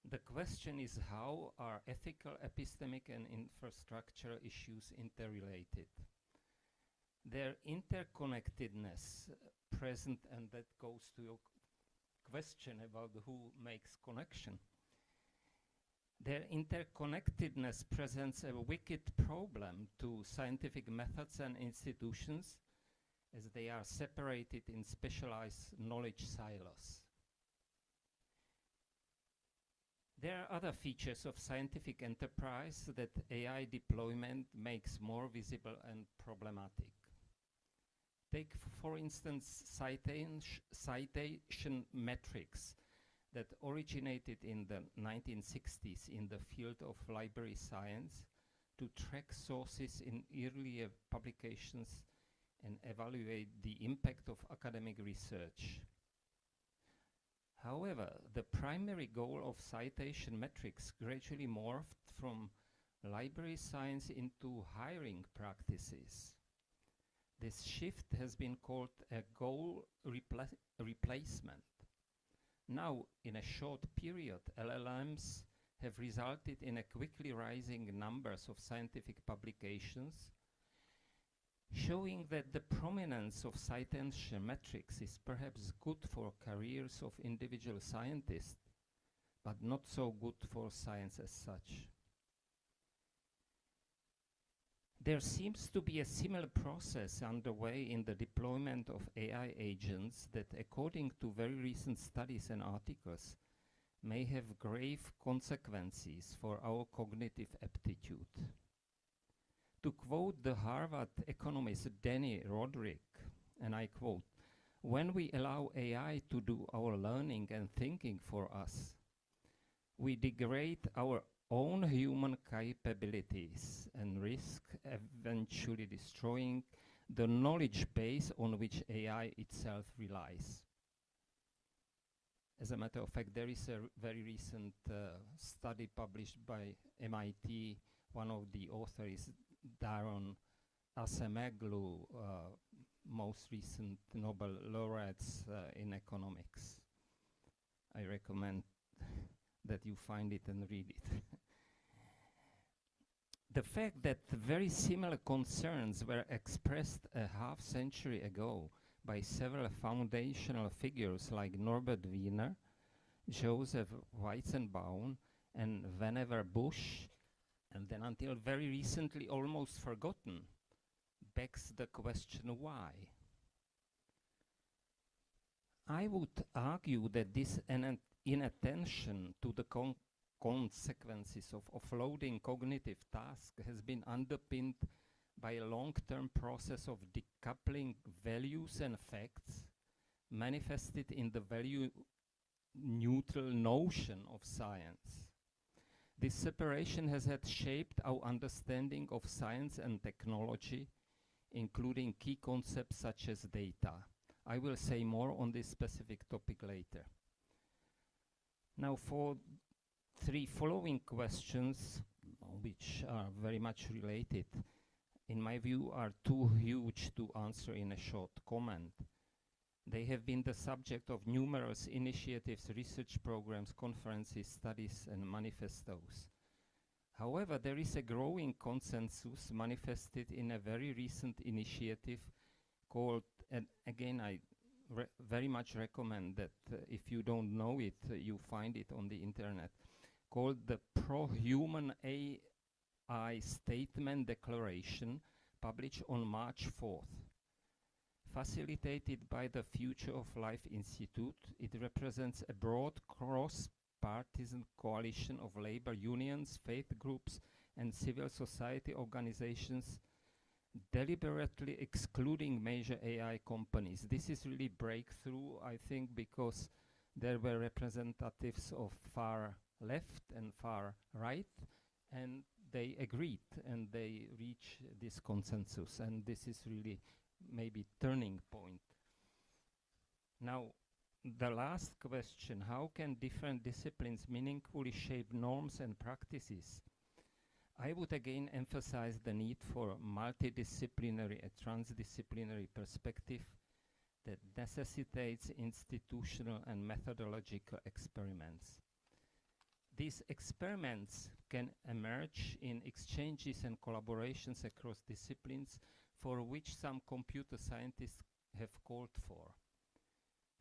The question is, how are ethical, epistemic, and infrastructure issues interrelated? Their interconnectedness present, and that goes to your question about who makes connection. Their interconnectedness presents a wicked problem to scientific methods and institutions, as they are separated in specialized knowledge silos. There are other features of scientific enterprise that AI deployment makes more visible and problematic. Take, for instance, citation metrics that originated in the 1960s in the field of library science to track sources in earlier publications and evaluate the impact of academic research. However, the primary goal of citation metrics gradually morphed from library science into hiring practices. This shift has been called a goal replacement. Now, in a short period, LLMs have resulted in a quickly rising numbers of scientific publications, showing that the prominence of citation metrics is perhaps good for careers of individual scientists, but not so good for science as such. There seems to be a similar process underway in the deployment of AI agents that, according to very recent studies and articles, may have grave consequences for our cognitive aptitude. To quote the Harvard economist Danny Roderick, and I quote, "When we allow AI to do our learning and thinking for us, we degrade our own human capabilities and risk eventually destroying the knowledge base on which AI itself relies. As a matter of fact, there is a very recent study published by MIT. One of the authors, Daron Acemoglu, most recent Nobel laureates in economics. I recommend that you find it and read it. The fact that very similar concerns were expressed a half-century ago by several foundational figures like Norbert Wiener, Joseph Weizenbaum, and Vannevar Bush, and then until very recently almost forgotten, begs the question why. I would argue that this inattention to the consequences of offloading cognitive tasks has been underpinned by a long-term process of decoupling values and facts manifested in the value-neutral notion of science. This separation has had shaped our understanding of science and technology, including key concepts such as data. I will say more on this specific topic later. Now, for three following questions, which are very much related, in my view, are too huge to answer in a short comment. They have been the subject of numerous initiatives, research programs, conferences, studies, and manifestos. However, there is a growing consensus manifested in a very recent initiative called, and again, I very much recommend that if you don't know it, you find it on the internet, called the Pro-Human AI Statement Declaration, published on March 4th. Facilitated by the Future of Life Institute, it represents a broad cross-partisan coalition of labor unions, faith groups, and civil society organizations, deliberately excluding major AI companies. This is really breakthrough, I think, because there were representatives of far left and far right, and they agreed and they reached this consensus, and this is really maybe turning point. Now, the last question, how can different disciplines meaningfully shape norms and practices? I would again emphasize the need for multidisciplinary and transdisciplinary perspective that necessitates institutional and methodological experiments. These experiments can emerge in exchanges and collaborations across disciplines for which some computer scientists have called for.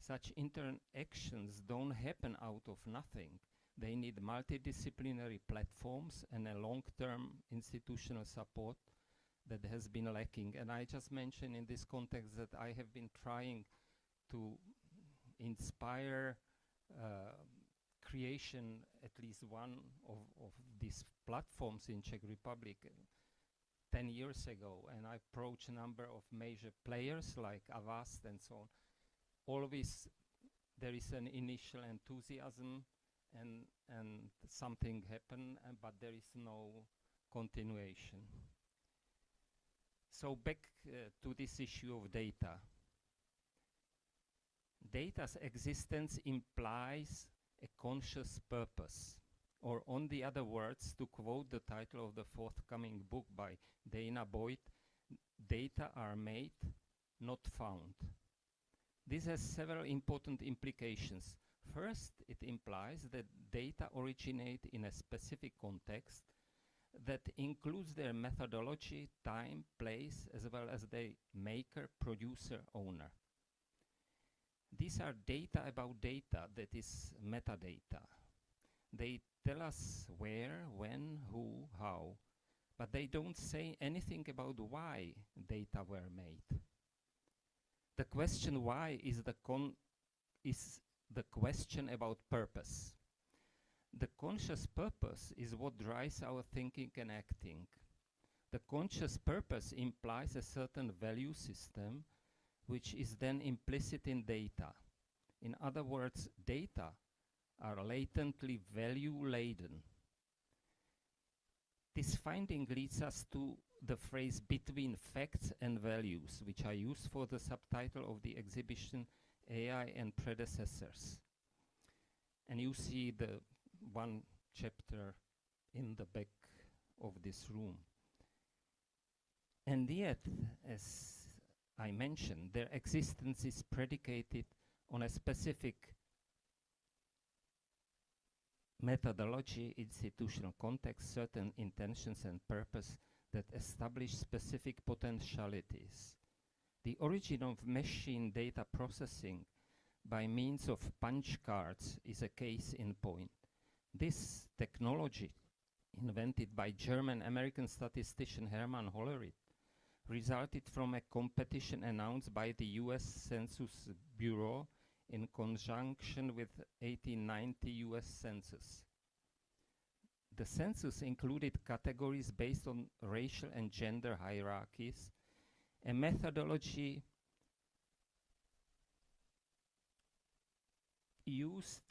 Such interactions don't happen out of nothing. They need multidisciplinary platforms and a long-term institutional support that has been lacking. And I just mentioned in this context that I have been trying to inspire creation at least one of these platforms in Czech Republic 10 years ago, and I approached a number of major players like Avast and so on. Always there is an initial enthusiasm and something happened, but there is no continuation. So back to this issue of data. Data's existence implies a conscious purpose, or on the other words, to quote the title of the forthcoming book by Dana Boyd, data are made, not found. This has several important implications. First, it implies that data originate in a specific context that includes their methodology, time, place, as well as their maker, producer, owner. These are data about data, that is metadata. They tell us where, when, who, how, but they don't say anything about why data were made. The question why is the question about purpose. The conscious purpose is what drives our thinking and acting. The conscious purpose implies a certain value system which is then implicit in data. In other words, data are latently value-laden. This finding leads us to the phrase between facts and values, which I use for the subtitle of the exhibition AI and Predecessors. And you see the one chapter in the back of this room. And yet, as I mentioned, their existence is predicated on a specific methodology, institutional context, certain intentions and purpose that establish specific potentialities. The origin of machine data processing by means of punch cards is a case in point. This technology, invented by German-American statistician Hermann Hollerith, resulted from a competition announced by the US Census Bureau in conjunction with 1890 US Census. The census included categories based on racial and gender hierarchies, a methodology used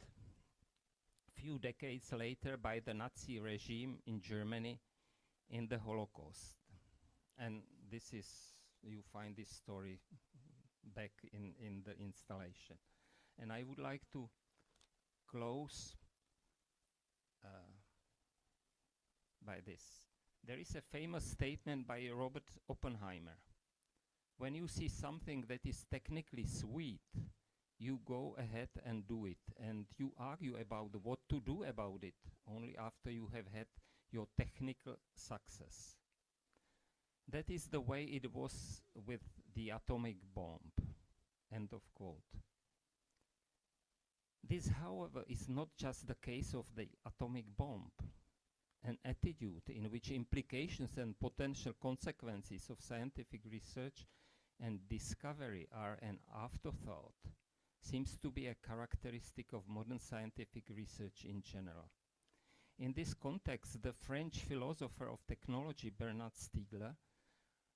few decades later by the Nazi regime in Germany in the Holocaust. And this is, you find this story back in the installation. And I would like to close by this. There is a famous statement by Robert Oppenheimer. When you see something that is technically sweet, you go ahead and do it, and you argue about what to do about it only after you have had your technical success. That is the way it was with the atomic bomb. End of quote. This, however, is not just the case of the atomic bomb. An attitude in which implications and potential consequences of scientific research and discovery are an afterthought seems to be a characteristic of modern scientific research in general. In this context, the French philosopher of technology Bernard Stiegler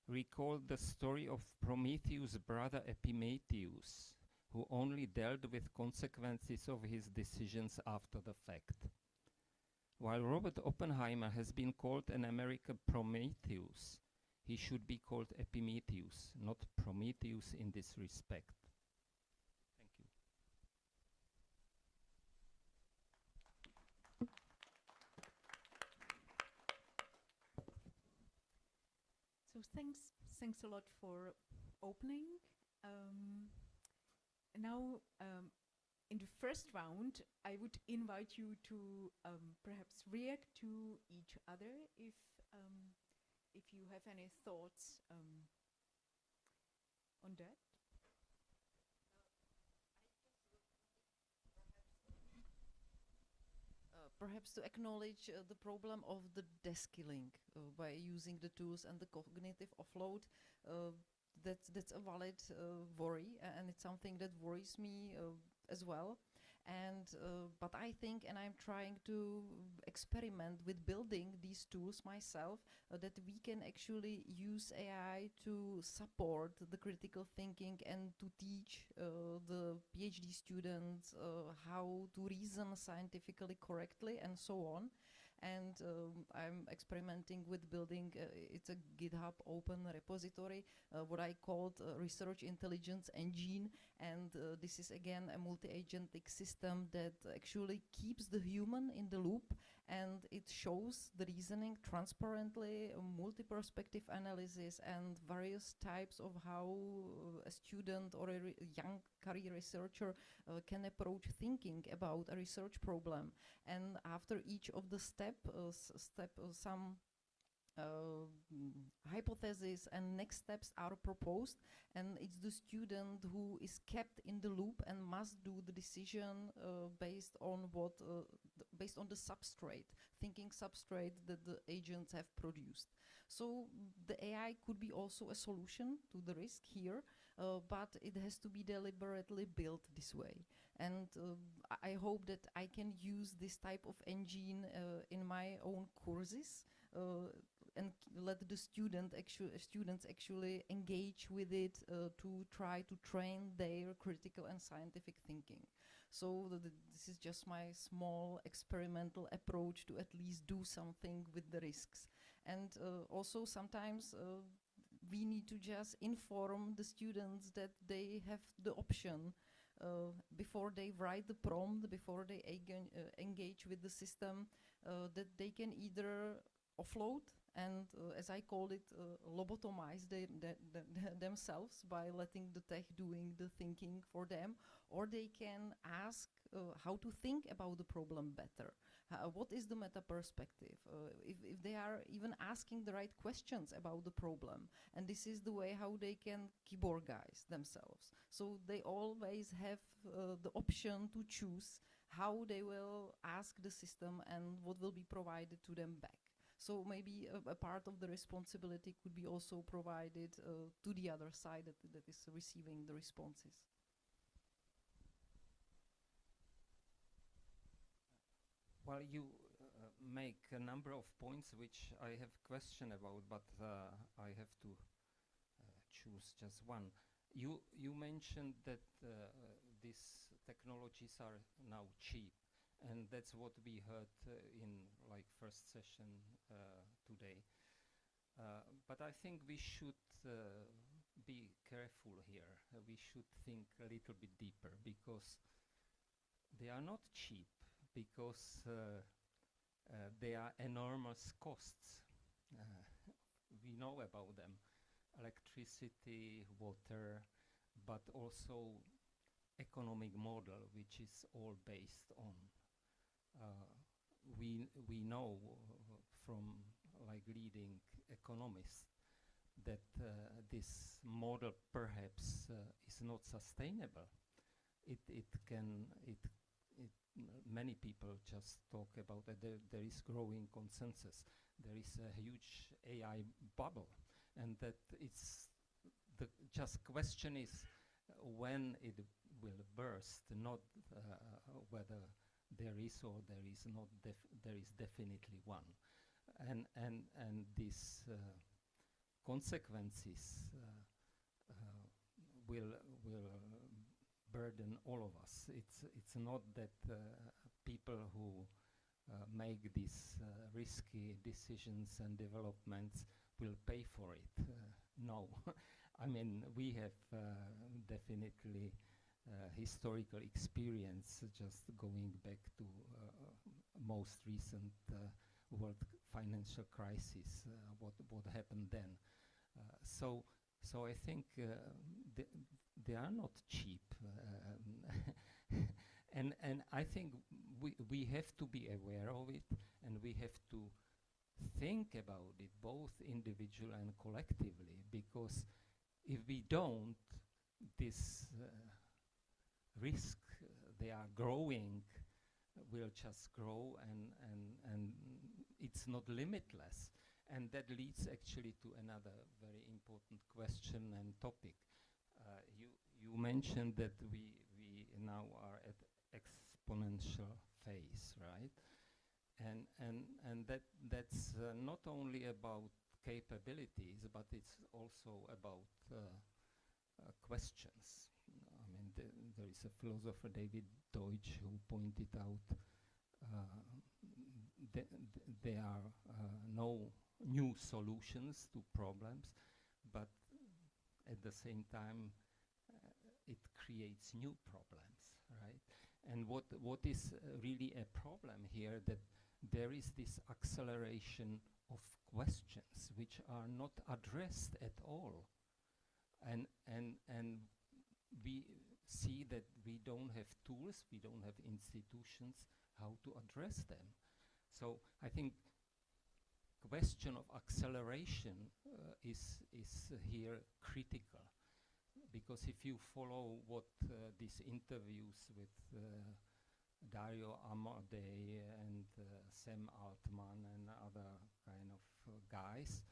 recalled the story of Prometheus' brother Epimetheus, who only dealt with consequences of his decisions after the fact. While Robert Oppenheimer has been called an American Prometheus, he should be called Epimetheus, not Prometheus in this respect. Thank you. So thanks a lot for opening. Now, in the first round, I would invite you to perhaps react to each other if you have any thoughts on that. Perhaps to acknowledge the problem of the deskilling by using the tools and the cognitive offload. That's a valid worry, and it's something that worries me as well. And but I think, and I'm trying to experiment with building these tools myself, that we can actually use AI to support the critical thinking and to teach the PhD students how to reason scientifically correctly and so on. And I'm experimenting with building, it's a GitHub open repository, what I called research intelligence engine. And this is again a multi-agentic system that actually keeps the human in the loop, and it shows the reasoning transparently, multi-perspective analysis, and various types of how a student or a young career researcher can approach thinking about a research problem. And after each of the some hypotheses and next steps are proposed, and it's the student who is kept in the loop and must do the decision based on what based on the thinking substrate that the agents have produced. So the AI could be also a solution to the risk here, but it has to be deliberately built this way. And I hope that I can use this type of engine in my own courses and let the students actually engage with it to try to train their critical and scientific thinking. So this is just my small experimental approach to at least do something with the risks. And also sometimes we need to just inform the students that they have the option before they write the prompt, before they engage with the system, that they can either offload and, as I called it, lobotomize themselves by letting the tech doing the thinking for them, or they can ask how to think about the problem better. What is the meta perspective? If they are even asking the right questions about the problem, and this is the way how they can keyboardize themselves. So they always have the option to choose how they will ask the system and what will be provided to them back. So maybe a part of the responsibility could be also provided to the other side that is receiving the responses. Well, you make a number of points which I have question about, but I have to choose just one. You mentioned that these technologies are now cheap, and that's what we heard in like first session today. But I think we should be careful here. We should think a little bit deeper, because they are not cheap, because they are enormous costs. We know about them: electricity, water, but also economic model, which is all based on. We know from like leading economists that this model perhaps is not sustainable. Many people just talk about that there is growing consensus. There is a huge AI bubble, and that it's the just question is when it will burst, not whether there is or there is not. There is definitely one, and these consequences will burden all of us. It's not that people who make these risky decisions and developments will pay for it. No, I mean, we have definitely historical experience, just going back to most recent world financial crisis, what happened then. So I think they are not cheap, and I think we have to be aware of it, and we have to think about it both individually and collectively, because if we don't, this risk they are growing will just grow, and it's not limitless. And that leads actually to another very important question and topic. You mentioned that we now are at exponential phase, right? And that's not only about capabilities, but it's also about questions. I mean, there is a philosopher, David Deutsch, who pointed out there are no new solutions to problems, but at the same time it creates new problems, right? And what is really a problem here, that there is this acceleration of questions which are not addressed at all, and we see that we don't have tools, we don't have institutions how to address them. So I think question of acceleration is here critical, because if you follow what these interviews with Dario Amodei and Sam Altman and other kind of guys,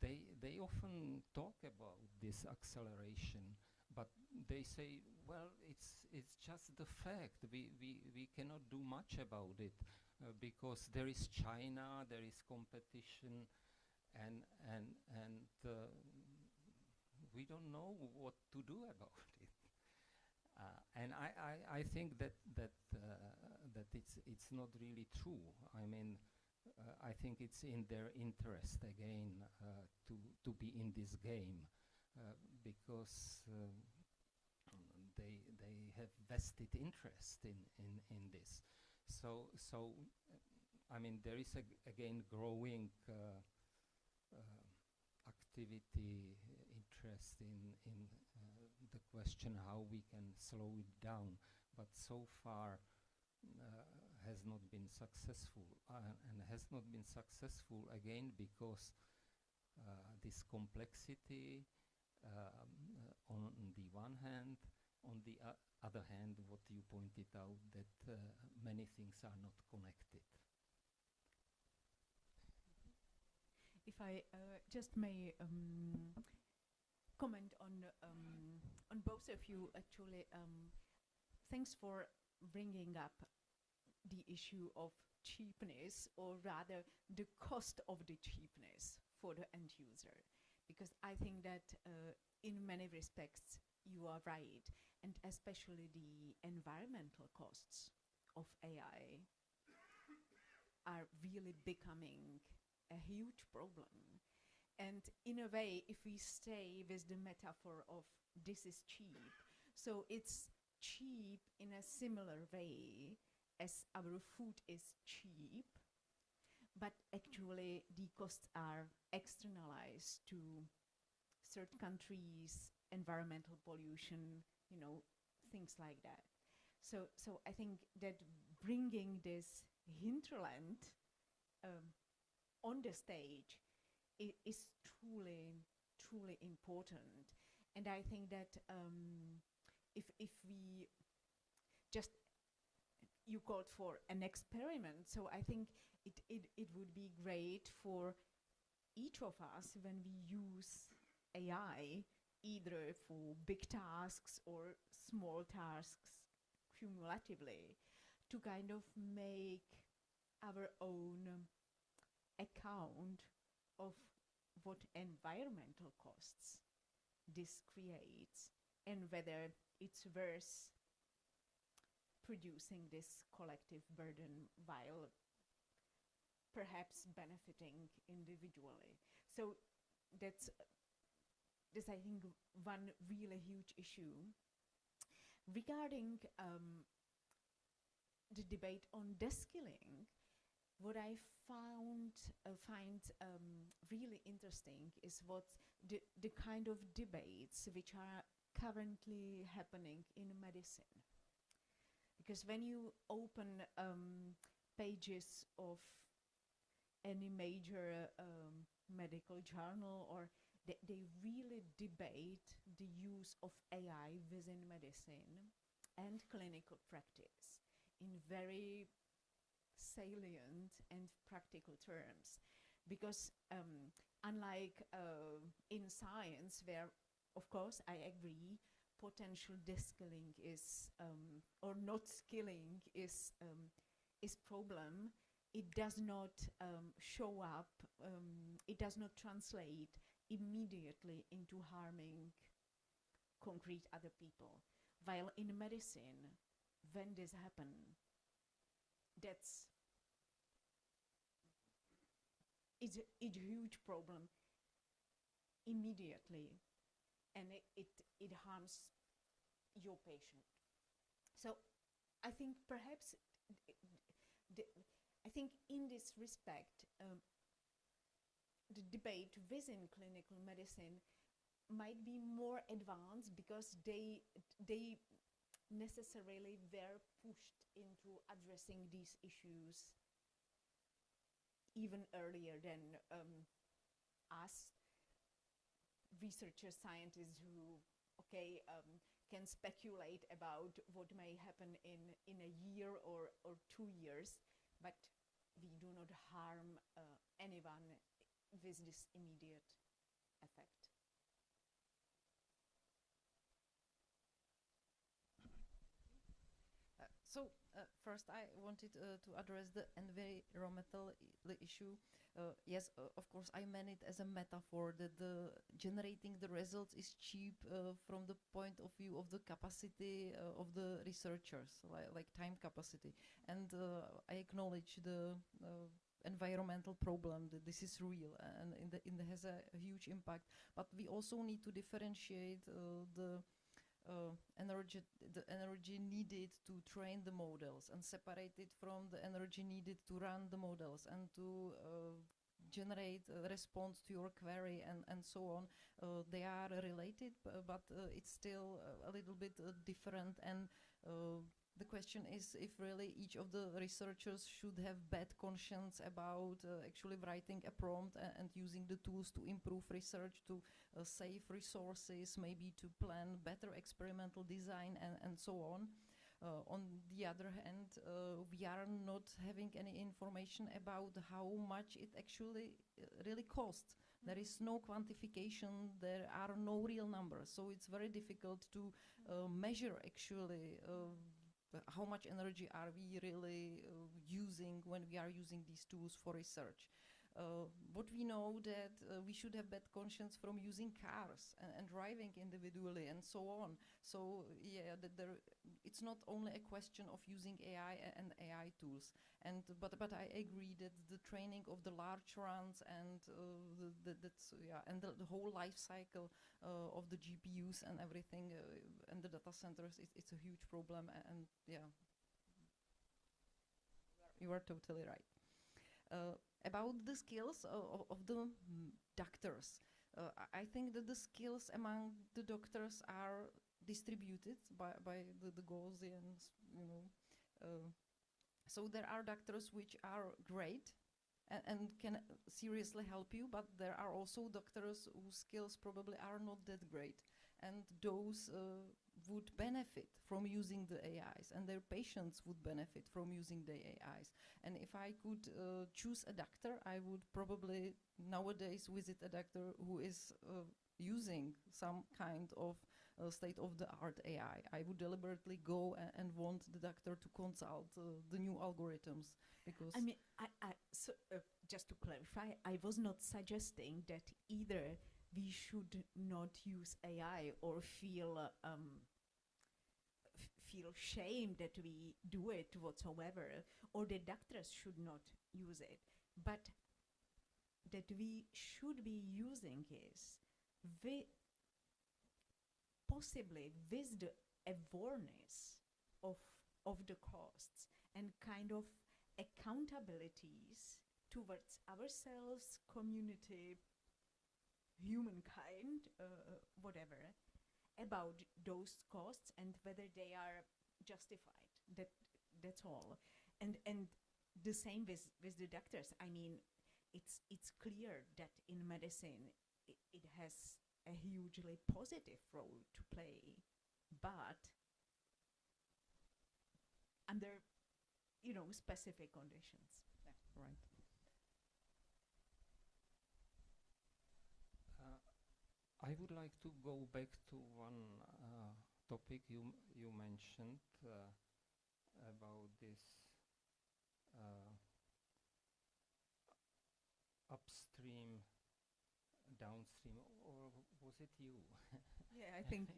they often talk about this acceleration, but they say, well, it's just the fact. We cannot do much about it because there is China, there is competition, and we don't know what to do about it. And I think that it's not really true. I mean, I think it's in their interest again to be in this game because they have vested interest in this. So I mean, there is again growing activity, interest in the question how we can slow it down, but so far has not been successful, and has not been successful again because this complexity on the one hand, on the other hand, what you pointed out, that many things are not connected. If I just may comment on both of you, actually, thanks for bringing up the issue of cheapness, or rather the cost of the cheapness for the end user, because I think that in many respects you are right, and especially the environmental costs of AI are really becoming a huge problem. And in a way, if we stay with the metaphor of this is cheap, so it's cheap in a similar way as our food is cheap, but actually the costs are externalized to third countries, environmental pollution, you know, things like that. So I think that bringing this hinterland on the stage is truly important. And I think that if we just, you called for an experiment, so I think it would be great for each of us when we use AI, either for big tasks or small tasks cumulatively, to kind of make our own account of what environmental costs this creates and whether it's worth producing this collective burden while perhaps benefiting individually. So that's I think one really huge issue. Regarding the debate on deskilling, what I find really interesting is what the kind of debates which are currently happening in medicine. Because when you open pages of any major medical journal, or they really debate the use of AI within medicine and clinical practice in very salient and practical terms. Because unlike in science, where of course I agree, potential deskilling is or not skilling is problem. It does not show up. It does not translate immediately into harming concrete other people. While in medicine, when this happens, it's a huge problem immediately, and it harms your patient. So I think perhaps I think in this respect, the debate within clinical medicine might be more advanced because they necessarily were pushed into addressing these issues even earlier than us researchers, scientists who, can speculate about what may happen in a year or 2 years, but we do not harm anyone with this immediate effect. First I wanted to address the environmental issue. Yes, of course, I meant it as a metaphor that generating the results is cheap from the point of view of the capacity of the researchers, like time capacity. And I acknowledge the environmental problem, that this is real and has a huge impact. But we also need to differentiate the energy needed to train the models and separate it from the energy needed to run the models and to generate a response to your query and so on. They are related, but it's still a little bit different. And the question is if really each of the researchers should have bad conscience about actually writing a prompt and using the tools to improve research, to save resources, maybe to plan better experimental design and so on. On the other hand, we are not having any information about how much it actually really costs. There is no quantification, there are no real numbers, so it's very difficult to measure actually how much energy are we really using when we are using these tools for research. What we know that we should have bad conscience from using cars and driving individually and so on. So yeah, it's not only a question of using AI and AI tools. And but I agree that the training of the large runs and the whole life cycle of the GPUs and everything and the data centers, it's a huge problem. And yeah, you are totally right. About the skills of the doctors, I think that the skills among the doctors are distributed by the Gaussians, you know. So there are doctors which are great and can seriously help you, but there are also doctors whose skills probably are not that great, and those would benefit from using the AIs, and their patients would benefit from using the AIs. And if I could choose a doctor, I would probably nowadays visit a doctor who is using some kind of state-of-the-art AI. I would deliberately go and want the doctor to consult the new algorithms, because I mean, so, just to clarify, I was not suggesting that either we should not use AI or feel shame that we do it whatsoever, or the doctors should not use it, but that we should be using is possibly with the awareness of the costs and kind of accountabilities towards ourselves, community, humankind, whatever, about those costs and whether they are justified. That's all. And the same with the doctors. I mean, it's clear that in medicine it has a hugely positive role to play, but under, you know, specific conditions. Yeah, right. I would like to go back to one topic you mentioned about this upstream, downstream, or was it you? Yeah, I think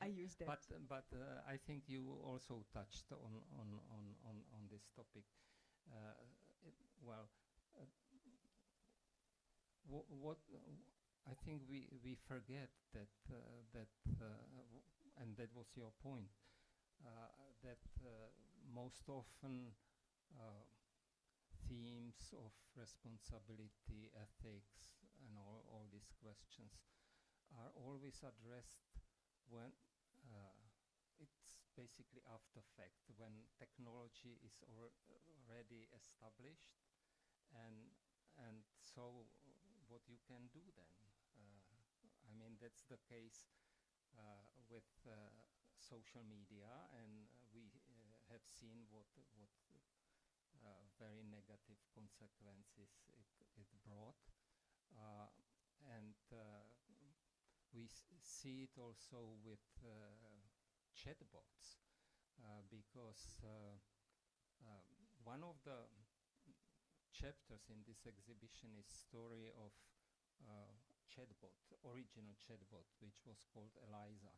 I used that. But I think you also touched on this topic. What I think we forget that and that was your point, that most often themes of responsibility, ethics, and all these questions are always addressed when it's basically after fact, when technology is already established, and so what you can do then. I mean, that's the case with social media, and we have seen what very negative consequences it brought, and we see it also with chatbots, because one of the chapters in this exhibition is story of original chatbot, which was called Eliza,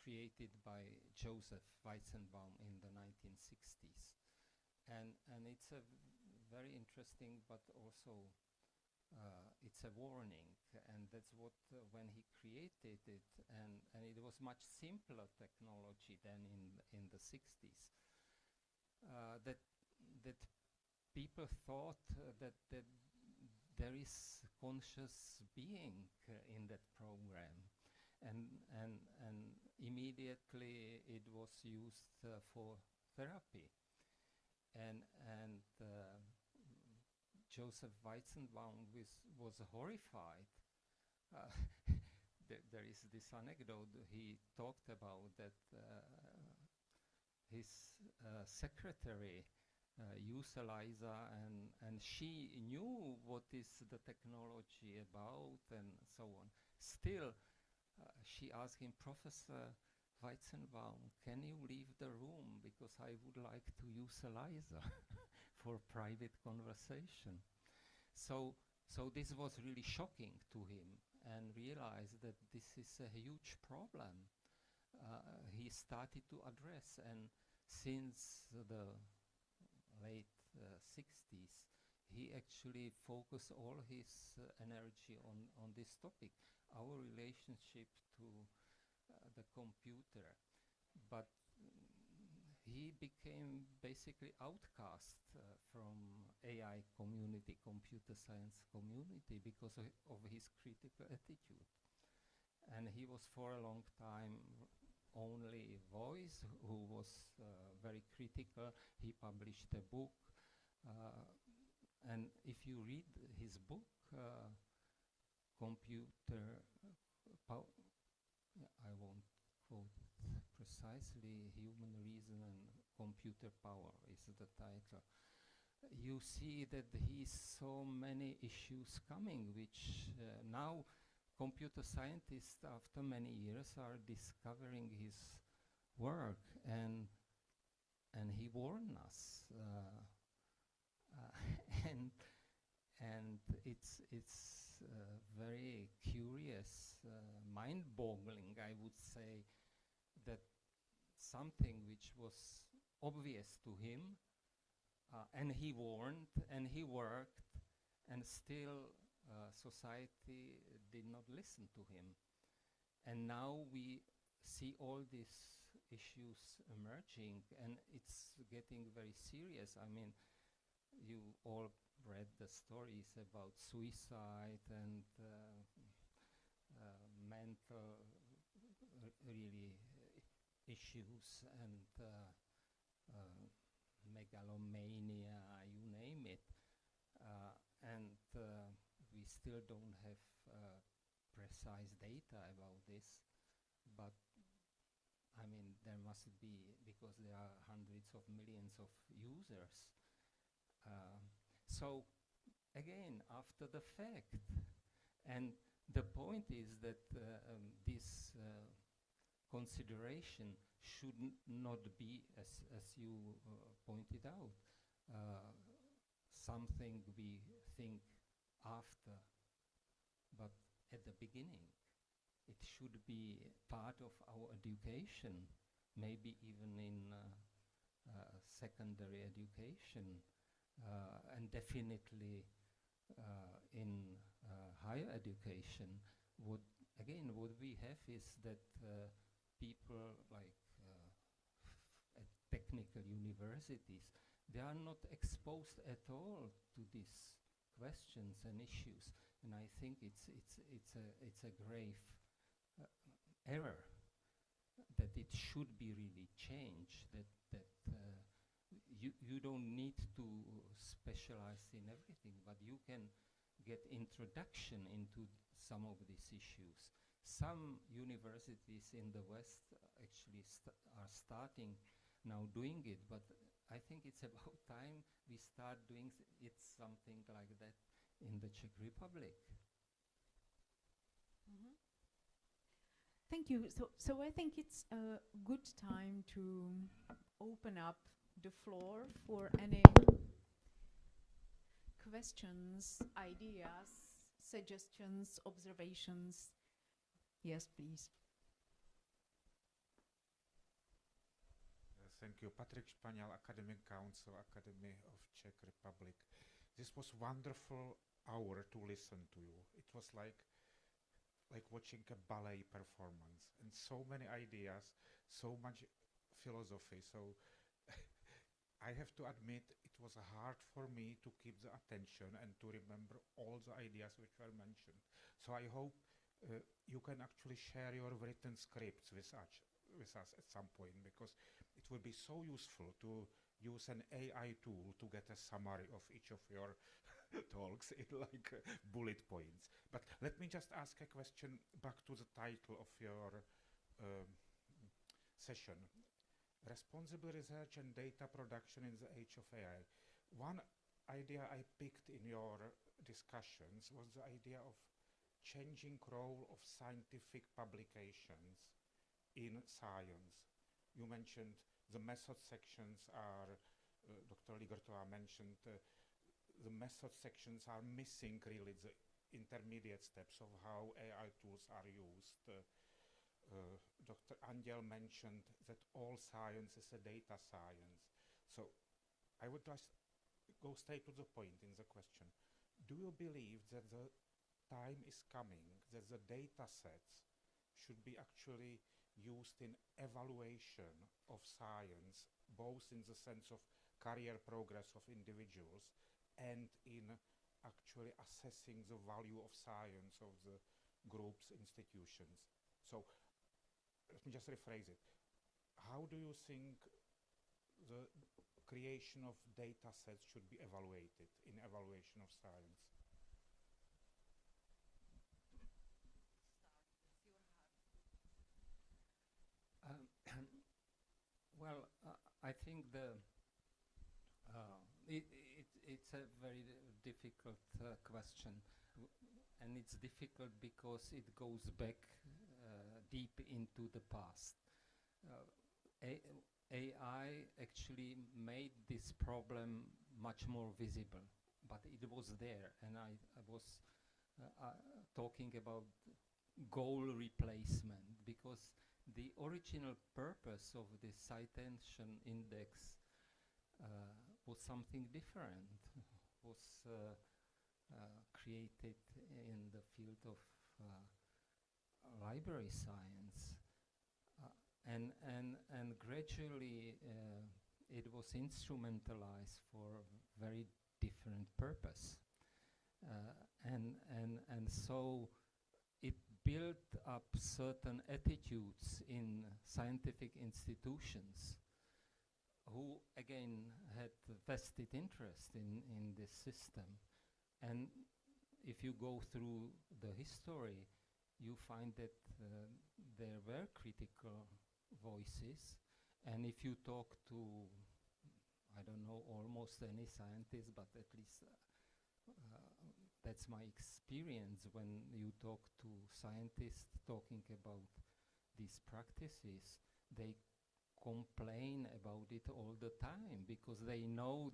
created by Joseph Weizenbaum in the 1960s. And it's a very interesting, but also it's a warning, and that's what when he created it, and it was much simpler technology than in the 60s. That people thought that there is conscious being in that program, and immediately it was used for therapy, and Joseph Weizenbaum was horrified. There is this anecdote he talked about that his secretary used ELISA, and she knew what is the technology about and so on. Still, she asked him, Professor Weizenbaum, can you leave the room because I would like to use ELISA for private conversation. So this was really shocking to him, and realized that this is a huge problem. He started to address, and since the late 60s, he actually focused all his energy on this topic, our relationship to the computer. But he became basically outcast from AI community, computer science community, because of his critical attitude. And he was for a long time only voice who was very critical. He published a book, and if you read his book, Computer Power, I won't quote precisely, Human Reason and Computer Power is the title. You see that he saw many issues coming, which now computer scientists, after many years, are discovering his work, and he warned us, and it's very curious, mind-boggling, I would say, that something which was obvious to him, and he warned, and he worked, and still society did not listen to him. And now we see all these issues emerging, and it's getting very serious. I mean, you all read the stories about suicide and mental really issues, and megalomania, you name it. And we still don't have precise data about this, but I mean, there must be, because there are hundreds of millions of users. So again, after the fact, and the point is that this consideration should not be, as you pointed out, something we think after, but at the beginning. It should be part of our education, maybe even in secondary education, and definitely in higher education. What we have is that people like at technical universities, they are not exposed at all to these questions and issues, and I think it's a grave error, that it should be really changed, that you don't need to specialize in everything, but you can get introduction into some of these issues. Some universities in the West actually are starting now doing it, but I think it's about time we start doing it something like that in the Czech Republic. Mm-hmm. Thank you. So I think it's a good time to open up the floor for any questions, ideas, suggestions, observations. Yes, please. Thank you. Patrick Španěl, Academic Council, Academy of Czech Republic. This was wonderful hour to listen to you. It was like watching a ballet performance, and so many ideas, so much philosophy. So I have to admit it was hard for me to keep the attention and to remember all the ideas which were mentioned. So I hope you can actually share your written scripts with us at some point, because it would be so useful to use an AI tool to get a summary of each of your talks in like bullet points. But let me just ask a question back to the title of your session. Responsible research and data production in the age of AI. One idea I picked in your discussions was the idea of changing role of scientific publications in science. You mentioned the method sections are, Dr. Ligertová mentioned, the method sections are missing really the intermediate steps of how AI tools are used. Dr. Angel mentioned that all science is a data science. So I would just go straight to the point in the question. Do you believe that the time is coming that the data sets should be actually used in evaluation of science, both in the sense of career progress of individuals and in actually assessing the value of science of the groups, institutions? So let me just rephrase it. How do you think the creation of data sets should be evaluated in evaluation of science? Well, I think it's a very difficult question, and it's difficult because it goes back deep into the past. AI actually made this problem much more visible, but it was there, and I was talking about goal replacement, because the original purpose of the citation index was something different, was created in the field of library science, and gradually it was instrumentalized for very different purpose, and so it built up certain attitudes in scientific institutions who again had vested interest in this system. And if you go through the history, you find that there were critical voices, and if you talk to, I don't know, almost any scientist, but at least that's my experience when you talk to scientists talking about these practices, they complain about it all the time because they know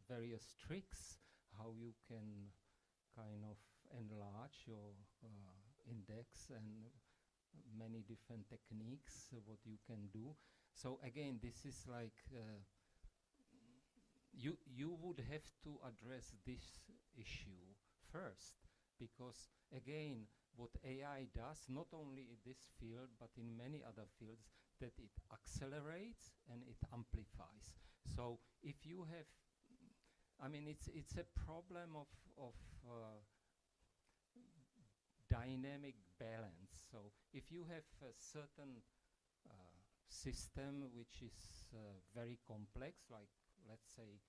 various tricks how you can kind of enlarge your index and many different techniques what you can do. So again, this is like you would have to address this issue first, because again, what AI does, not only in this field but in many other fields, that it accelerates and it amplifies. So if you have, I mean, it's a problem of dynamic balance. So if you have a certain system which is very complex, like let's say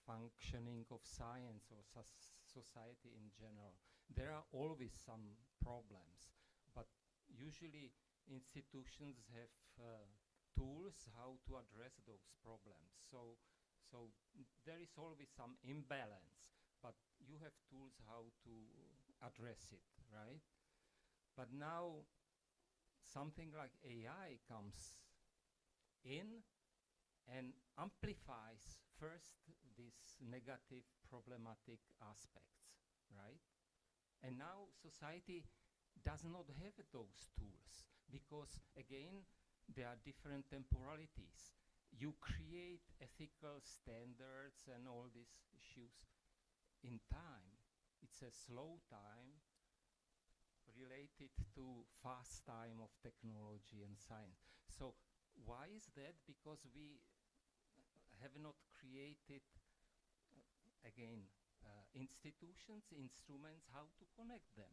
functioning of science or society in general, there are always some problems, but usually institutions have tools how to address those problems. So there is always some imbalance, but you have tools how to address it, right? But now something like AI comes in and amplifies first these negative problematic aspects, right? And now society does not have those tools because, again, there are different temporalities. you create ethical standards and all these issues in time. It's a slow time related to fast time of technology and science. So why is that? Because we have not created, again, institutions, instruments, how to connect them.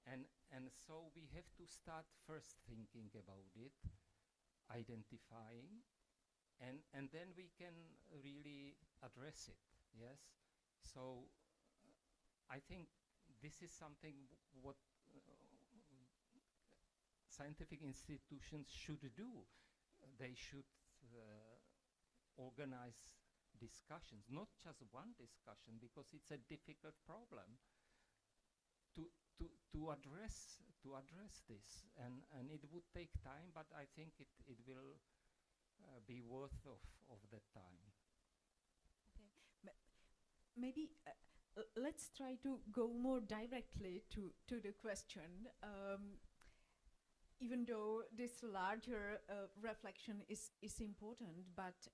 And so we have to start first thinking about it, identifying, and then we can really address it, yes? So I think this is something what scientific institutions should do. They should organize discussions, not just one discussion, because it's a difficult problem to address this, and it would take time, but I think it will be worth of that time. Okay, maybe let's try to go more directly to the question. Even though this larger reflection is important, but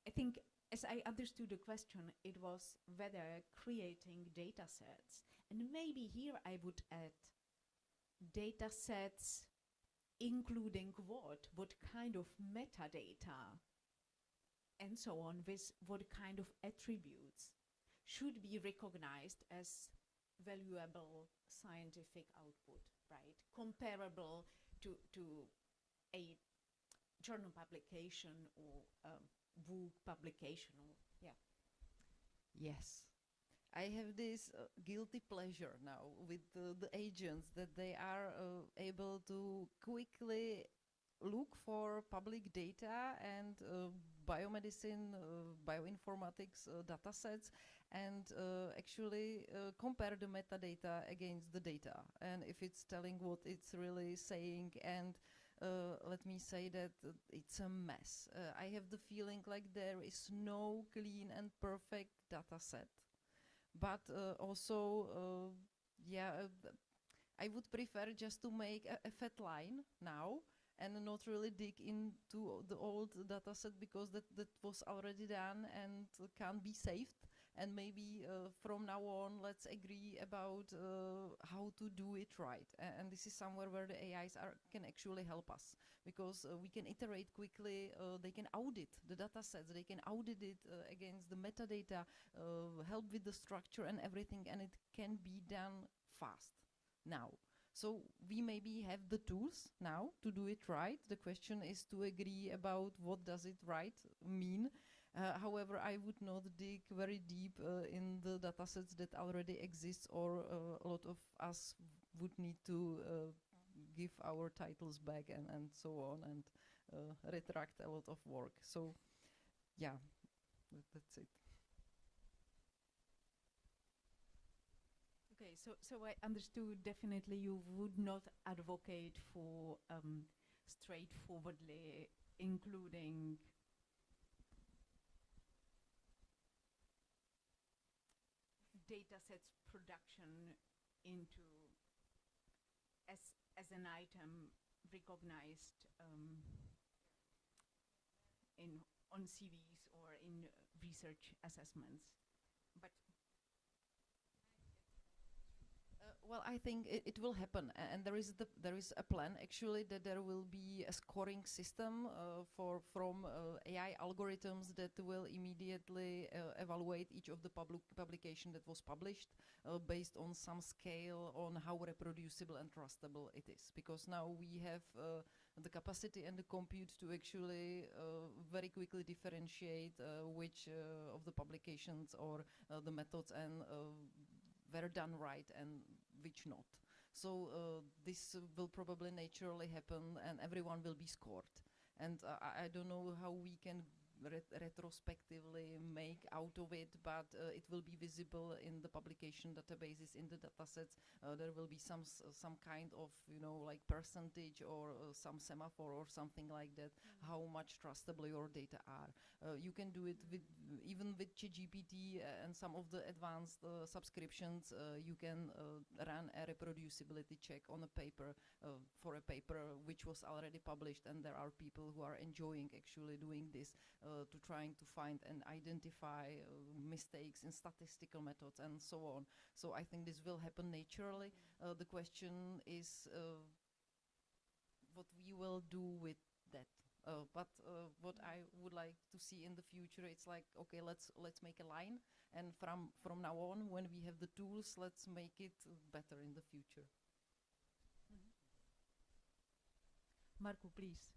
I think, as I understood the question, it was whether creating data sets, and maybe here I would add data sets including what kind of metadata and so on, with what kind of attributes should be recognized as valuable scientific output, right? Comparable to a journal publication or book publication, or yeah. Yes. I have this guilty pleasure now with the agents that they are able to quickly look for public data and biomedicine, bioinformatics data sets, and actually compare the metadata against the data. And if it's telling what it's really saying, and let me say that it's a mess. I have the feeling like there is no clean and perfect data set. But also, I would prefer just to make a fat line now and not really dig into the old data set, because that was already done and can't be saved. And maybe from now on, let's agree about how to do it right. And this is somewhere where the AIs can actually help us, because we can iterate quickly. They can audit the data sets. They can audit it against the metadata, help with the structure and everything, and it can be done fast now. So we maybe have the tools now to do it right. The question is to agree about what does it right mean. However, I would not dig very deep in the datasets that already exist, or a lot of us would need to give our titles back and so on, and retract a lot of work. So, yeah, that's it. Okay, so I understood definitely you would not advocate for straightforwardly including data sets production into as an item recognized on CVs or in research assessments, but well, I think it will happen, and there is a plan actually that there will be a scoring system from AI algorithms that will immediately evaluate each of the publication that was published based on some scale on how reproducible and trustable it is. Because now we have the capacity and the compute to actually very quickly differentiate which of the publications or the methods and were done right and which not. So this will probably naturally happen, and everyone will be scored. And I don't know how we can retrospectively make out of it, but it will be visible in the publication databases, in the datasets. There will be some kind of, like percentage or some semaphore or something like that, how much trustable your data are. You can do it with even with ChatGPT and some of the advanced subscriptions. You can run a reproducibility check on a paper for a paper which was already published, and there are people who are enjoying actually doing this to trying to find and identify mistakes in statistical methods and so on. So I think this will happen naturally. The question is what we will do with that. But what I would like to see in the future, it's like, okay, let's make a line, and from now on, when we have the tools, let's make it better in the future. Marco, please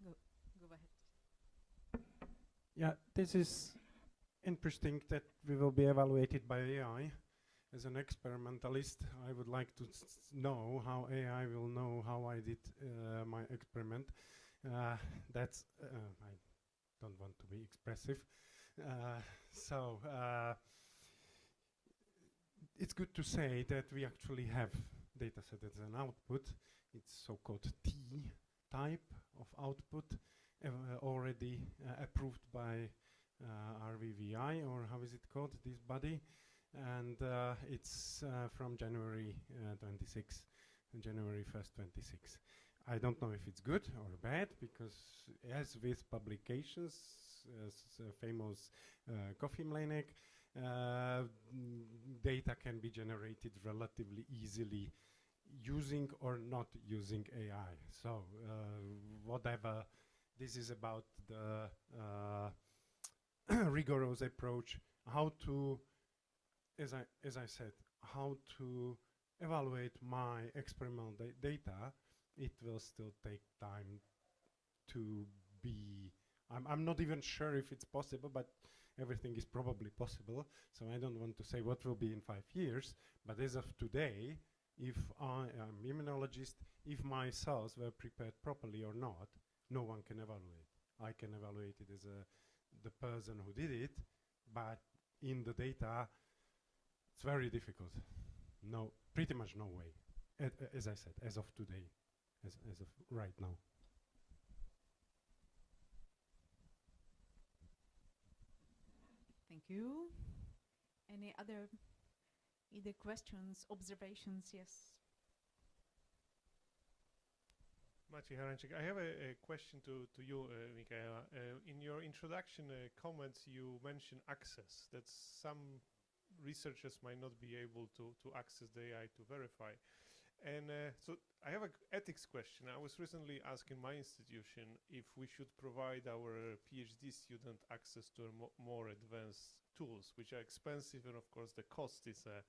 go ahead. Yeah, this is interesting that we will be evaluated by AI. As an experimentalist, I would like to know how AI will know how I did my experiment. That's I don't want to be expressive. It's good to say that we actually have dataset as an output. It's so-called T-type of output, already approved by RVVI, or how is it called, this body, and it's from January 26, January 1st, 26. I don't know if it's good or bad, because as with publications, as famous Coffee Mlanek, data can be generated relatively easily using or not using AI. So whatever this is about the rigorous approach, how to, as I said, how to evaluate my experimental data, it will still take time to be, I'm not even sure if it's possible, but everything is probably possible. So I don't want to say what will be in 5 years, but as of today, if I am immunologist, if my cells were prepared properly or not, no one can evaluate. I can evaluate it as the person who did it, but in the data, it's very difficult. No, pretty much no way. As I said, as of today, as of right now. Thank you. Any other either questions, observations? Yes. Maciej Haranczyk, I have a question to you, Michaela. In your introduction comments, you mentioned access, that some researchers might not be able to access the AI to verify. And so I have an ethics question. I was recently asking my institution if we should provide our PhD student access to more advanced tools, which are expensive, and of course the cost is a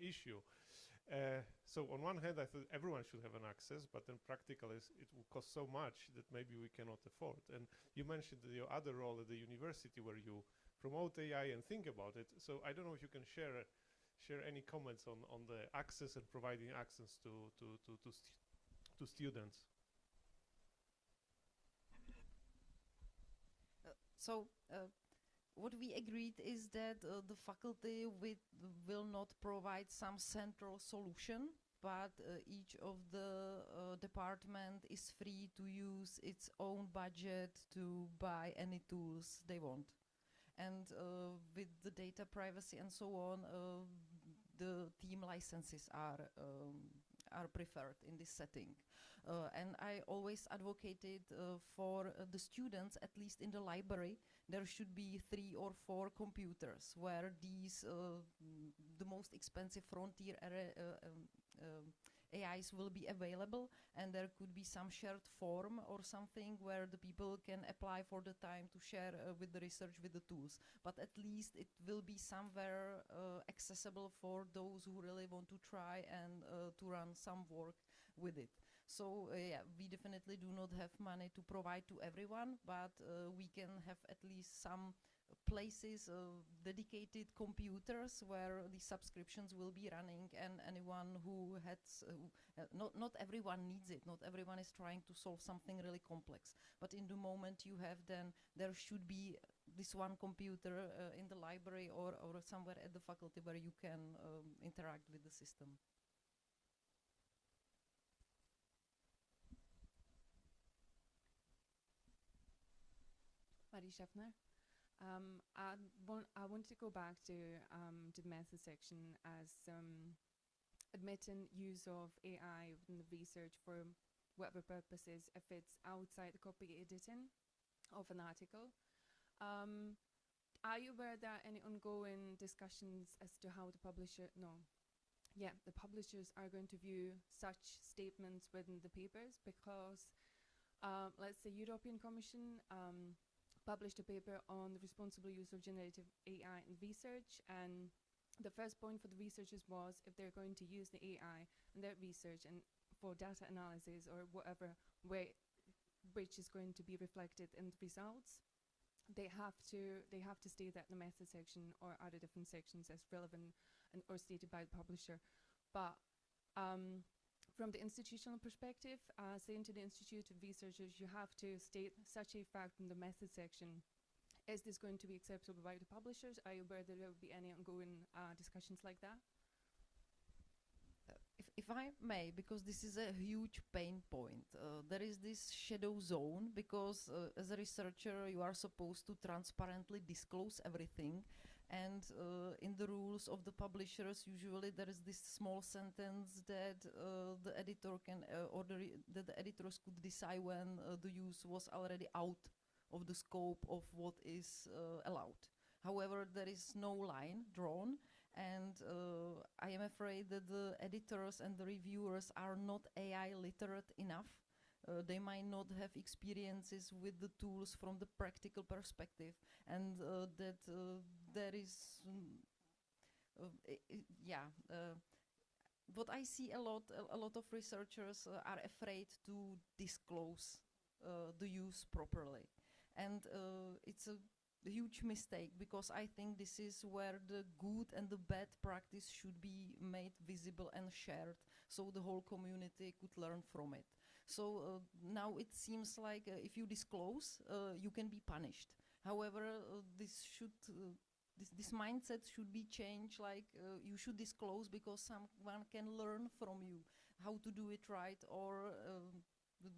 issue. So on one hand, I thought everyone should have an access, but then practically it will cost so much that maybe we cannot afford. And you mentioned your other role at the university where you promote AI and think about it. So I don't know if you can share any comments on the access and providing access to students. What we agreed is that the faculty will not provide some central solution, but each of the department is free to use its own budget to buy any tools they want. And with the data privacy and so on, the team licenses are preferred in this setting. And I always advocated for the students, at least in the library, there should be 3 or 4 computers where these, the most expensive frontier AIs will be available, and there could be some shared form or something where the people can apply for the time to share with the research with the tools. But at least it will be somewhere accessible for those who really want to try and to run some work with it. So yeah, we definitely do not have money to provide to everyone, but we can have at least some places dedicated computers where the subscriptions will be running, and anyone who has not everyone needs it, not everyone is trying to solve something really complex, but in the moment you have, then there should be this one computer in the library or somewhere at the faculty where you can interact with the system. Marie Schaffner. I want to go back to the method section as admitting use of AI within the research for whatever purposes if it's outside the copy editing of an article. Are you aware there are any ongoing discussions as to how the publishers are going to view such statements within the papers? Because let's say European Commission published a paper on the responsible use of generative AI in research, and the first point for the researchers was if they're going to use the AI in their research and for data analysis or whatever way which is going to be reflected in the results, they have to state that in the method section or other different sections as relevant and or stated by the publisher. But from the institutional perspective, saying to the institute of researchers, you have to state such a fact in the method section. Is this going to be acceptable by the publishers? Are you aware that there will be any ongoing discussions like that? If I may, because this is a huge pain point, there is this shadow zone, because as a researcher you are supposed to transparently disclose everything, and in the rules of the publishers usually there is this small sentence that the editor can that the editors could decide when the use was already out of the scope of what is allowed. However, there is no line drawn, and I am afraid that the editors and the reviewers are not AI literate enough. They might not have experiences with the tools from the practical perspective, and that there is, what I see a lot of researchers are afraid to disclose the use properly, and it's a huge mistake, because I think this is where the good and the bad practice should be made visible and shared, so the whole community could learn from it. So now it seems like if you disclose, you can be punished. However, this mindset should be changed, like you should disclose because someone can learn from you how to do it right, or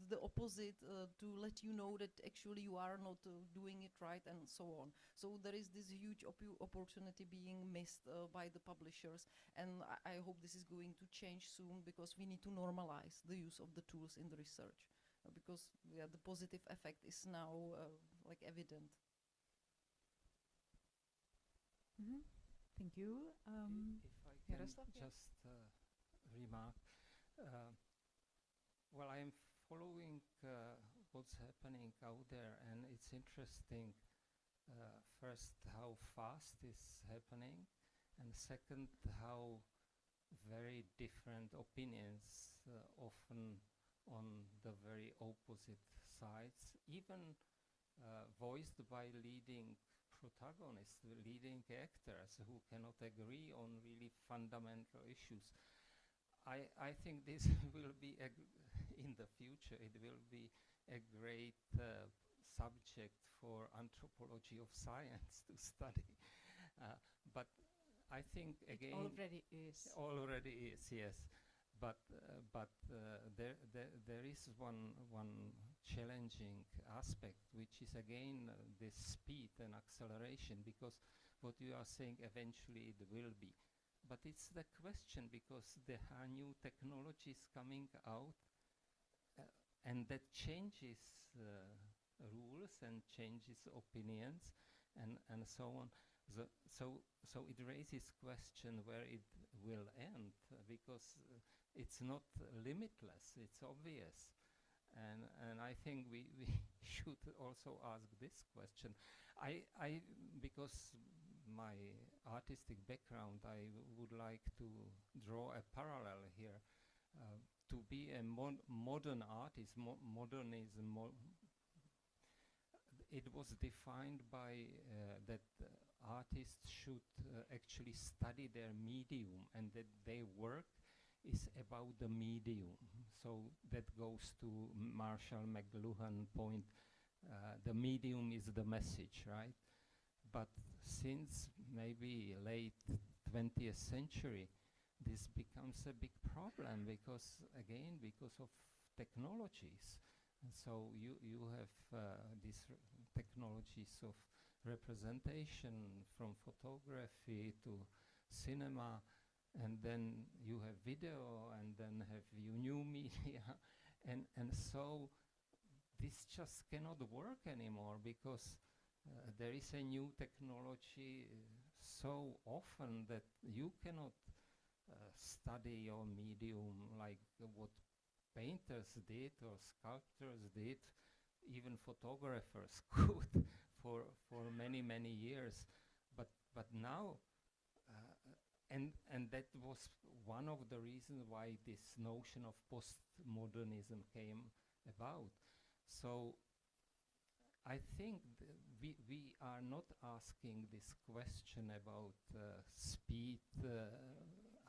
the opposite, to let you know that actually you are not doing it right, and so on. So there is this huge opportunity being missed by the publishers, and I hope this is going to change soon, because we need to normalize the use of the tools in the research, because the positive effect is now like evident. Thank you. If I can just remark, well, I am following what's happening out there, and it's interesting, first, how fast it's happening, and second, how very different opinions often on the very opposite sides, even voiced by leading protagonists, leading actors who cannot agree on really fundamental issues. I think this will be in the future, it will be a great subject for anthropology of science to study. But I think again, it already is, yes. But there is one challenging aspect, which is again the speed and acceleration, because what you are saying eventually it will be. But it's the question, because there are new technologies coming out, and that changes rules and changes opinions and so on. So it raises question where it will end, because it's not limitless, it's obvious. And I think we should also ask this question. Because my artistic background, I would like to draw a parallel here. To be a modern artist, modernism, it was defined by that artists should actually study their medium, and that their work is about the medium. So that goes to Marshall McLuhan point. The medium is the message, right? But since maybe late 20th century, this becomes a big problem because, again, because of technologies. And so you have these technologies of representation from photography to cinema, and then you have video, and then have you new media, and so this just cannot work anymore because there is a new technology so often that you cannot study your medium like what painters did or sculptors did, even photographers could for many years, but now and that was one of the reasons why this notion of postmodernism came about. So I think we are not asking this question about speed,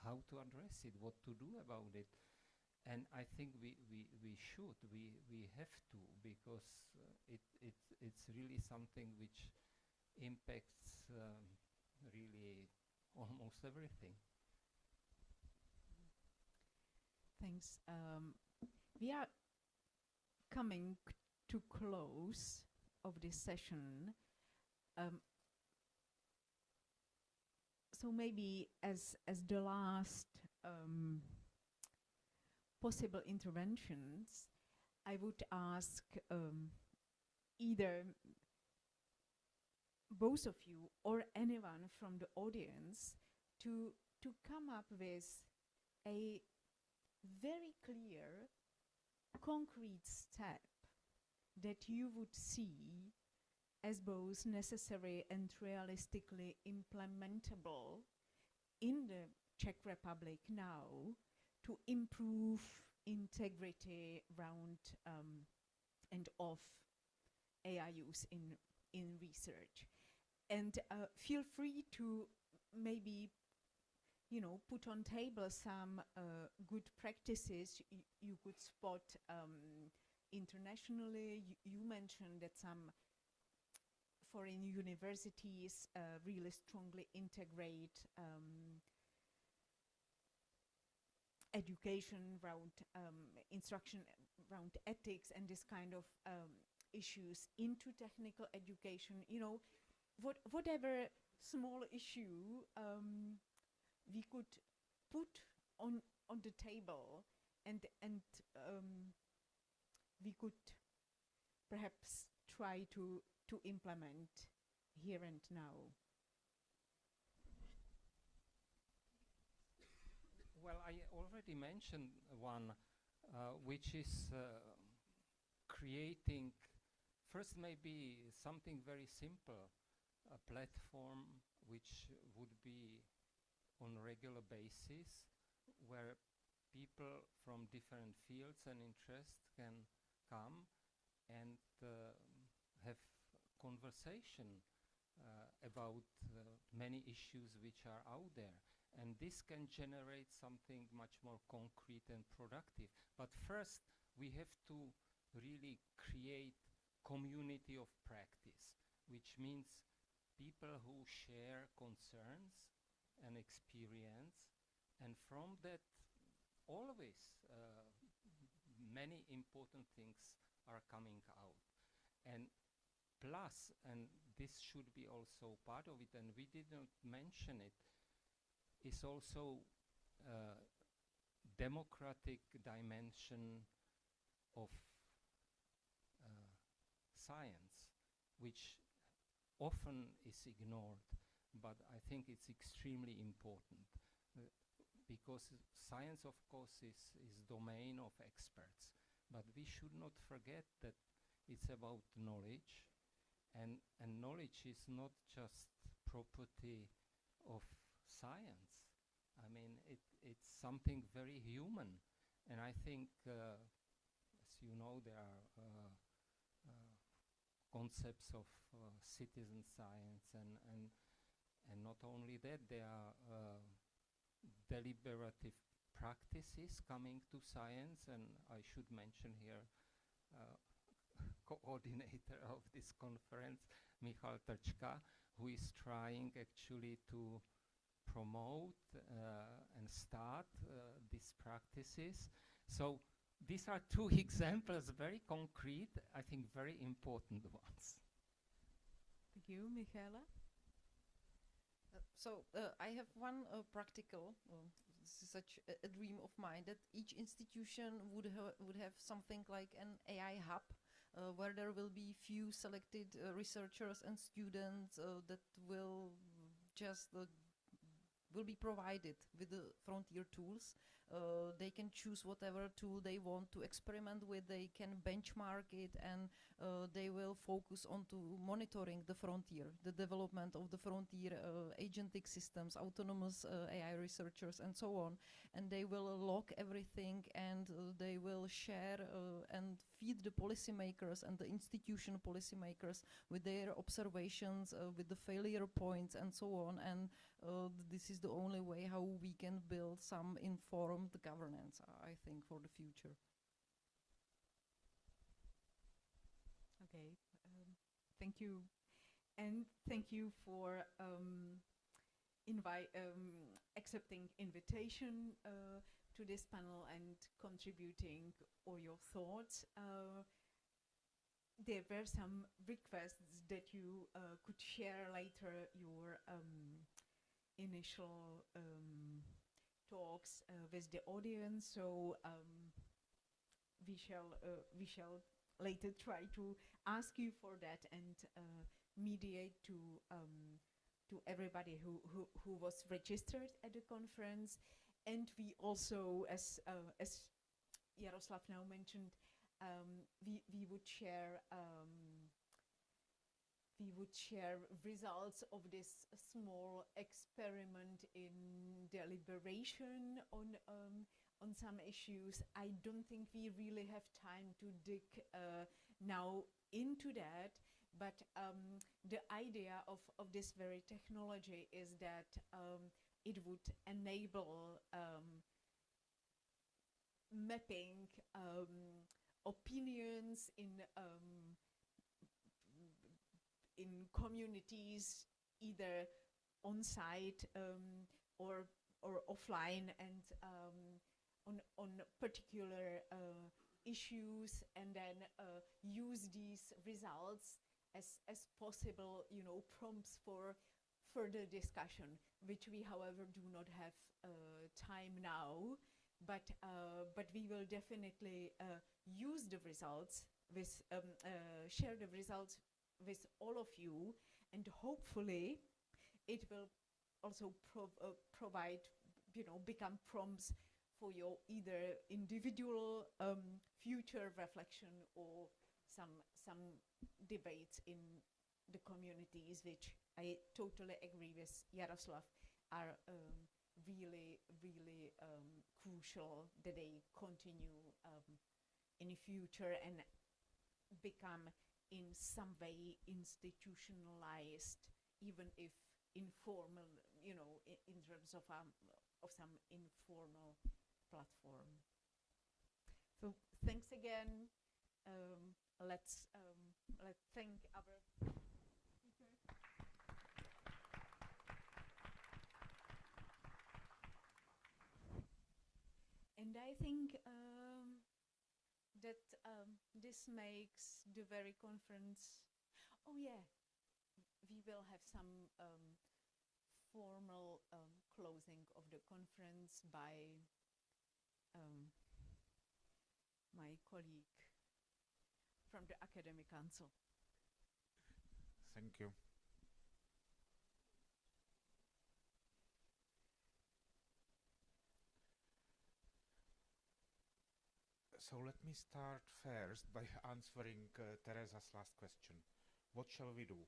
how to address it, what to do about it. And I think we should, we have to, because it's really something which impacts really almost everything. Thanks. We are coming to close of this session. So maybe as the last possible interventions, I would ask either both of you or anyone from the audience to come up with a very clear, concrete step that you would see as both necessary and realistically implementable in the Czech Republic now to improve integrity around and of AI use in research. And feel free to maybe, you know, put on table some good practices you could spot internationally. You mentioned that some foreign universities really strongly integrate education around instruction around ethics and this kind of issues into technical education. You know, whatever small issue we could put on the table, and we could perhaps try to implement here and now. Well, I already mentioned one, which is creating, first maybe something very simple, a platform which would be on a regular basis, where people from different fields and interests can come and have conversation about many issues which are out there. And this can generate something much more concrete and productive. But first, we have to really create community of practice, which means people who share concerns and experience, and from that always many important things are coming out. And plus, and this should be also part of it, and we didn't mention it, is also democratic dimension of science, which often is ignored, but I think it's extremely important because science, of course, is domain of experts, but we should not forget that it's about knowledge, and knowledge is not just property of science. I mean, it's something very human, and I think, as you know, there are concepts of citizen science, and not only that, there are deliberative practices coming to science, and I should mention here coordinator of this conference, Michal Trčka, who is trying actually to promote and start these practices. So these are two examples, very concrete, I think very important ones. Thank you, Michaela. I have one practical, this is such a dream of mine, that each institution would have something like an AI hub, where there will be few selected researchers and students that will just will be provided with the frontier tools. They can choose whatever tool they want to experiment with, they can benchmark it, and they will focus on to monitoring the frontier, the development of the frontier agentic systems, autonomous AI researchers, and so on. And they will log everything, and they will share and feed the policymakers and the institution policymakers with their observations, with the failure points, and so on. And this is the only way how we can build some informed governance, I think, for the future. Okay, thank you. And thank you for accepting invitation to this panel and contributing all your thoughts. There were some requests that you could share later your initial talks with the audience, so we shall later try to ask you for that and mediate to everybody who was registered at the conference. And we also, as Jaroslav now mentioned, we would share results of this small experiment in deliberation on some issues. I don't think we really have time to dig now into that, but the idea of this very technology is that it would enable mapping opinions in communities, either on site or offline, and on particular issues, and then use these results as possible, prompts for further discussion, which we, however, do not have time now. But we will definitely use the results with share the results with all of you, and hopefully it will also provide, become prompts for your either individual future reflection or some debates in the communities, which I totally agree with Jaroslav, are really crucial that they continue in the future and become in some way institutionalized, even if informal, in terms of some informal platform. So thanks again. Let's thank our speaker. And I think that this makes the very conference. Oh yeah, we will have some formal closing of the conference by my colleague from the Academic Council. Thank you. So let me start first by answering Teresa's last question. What shall we do?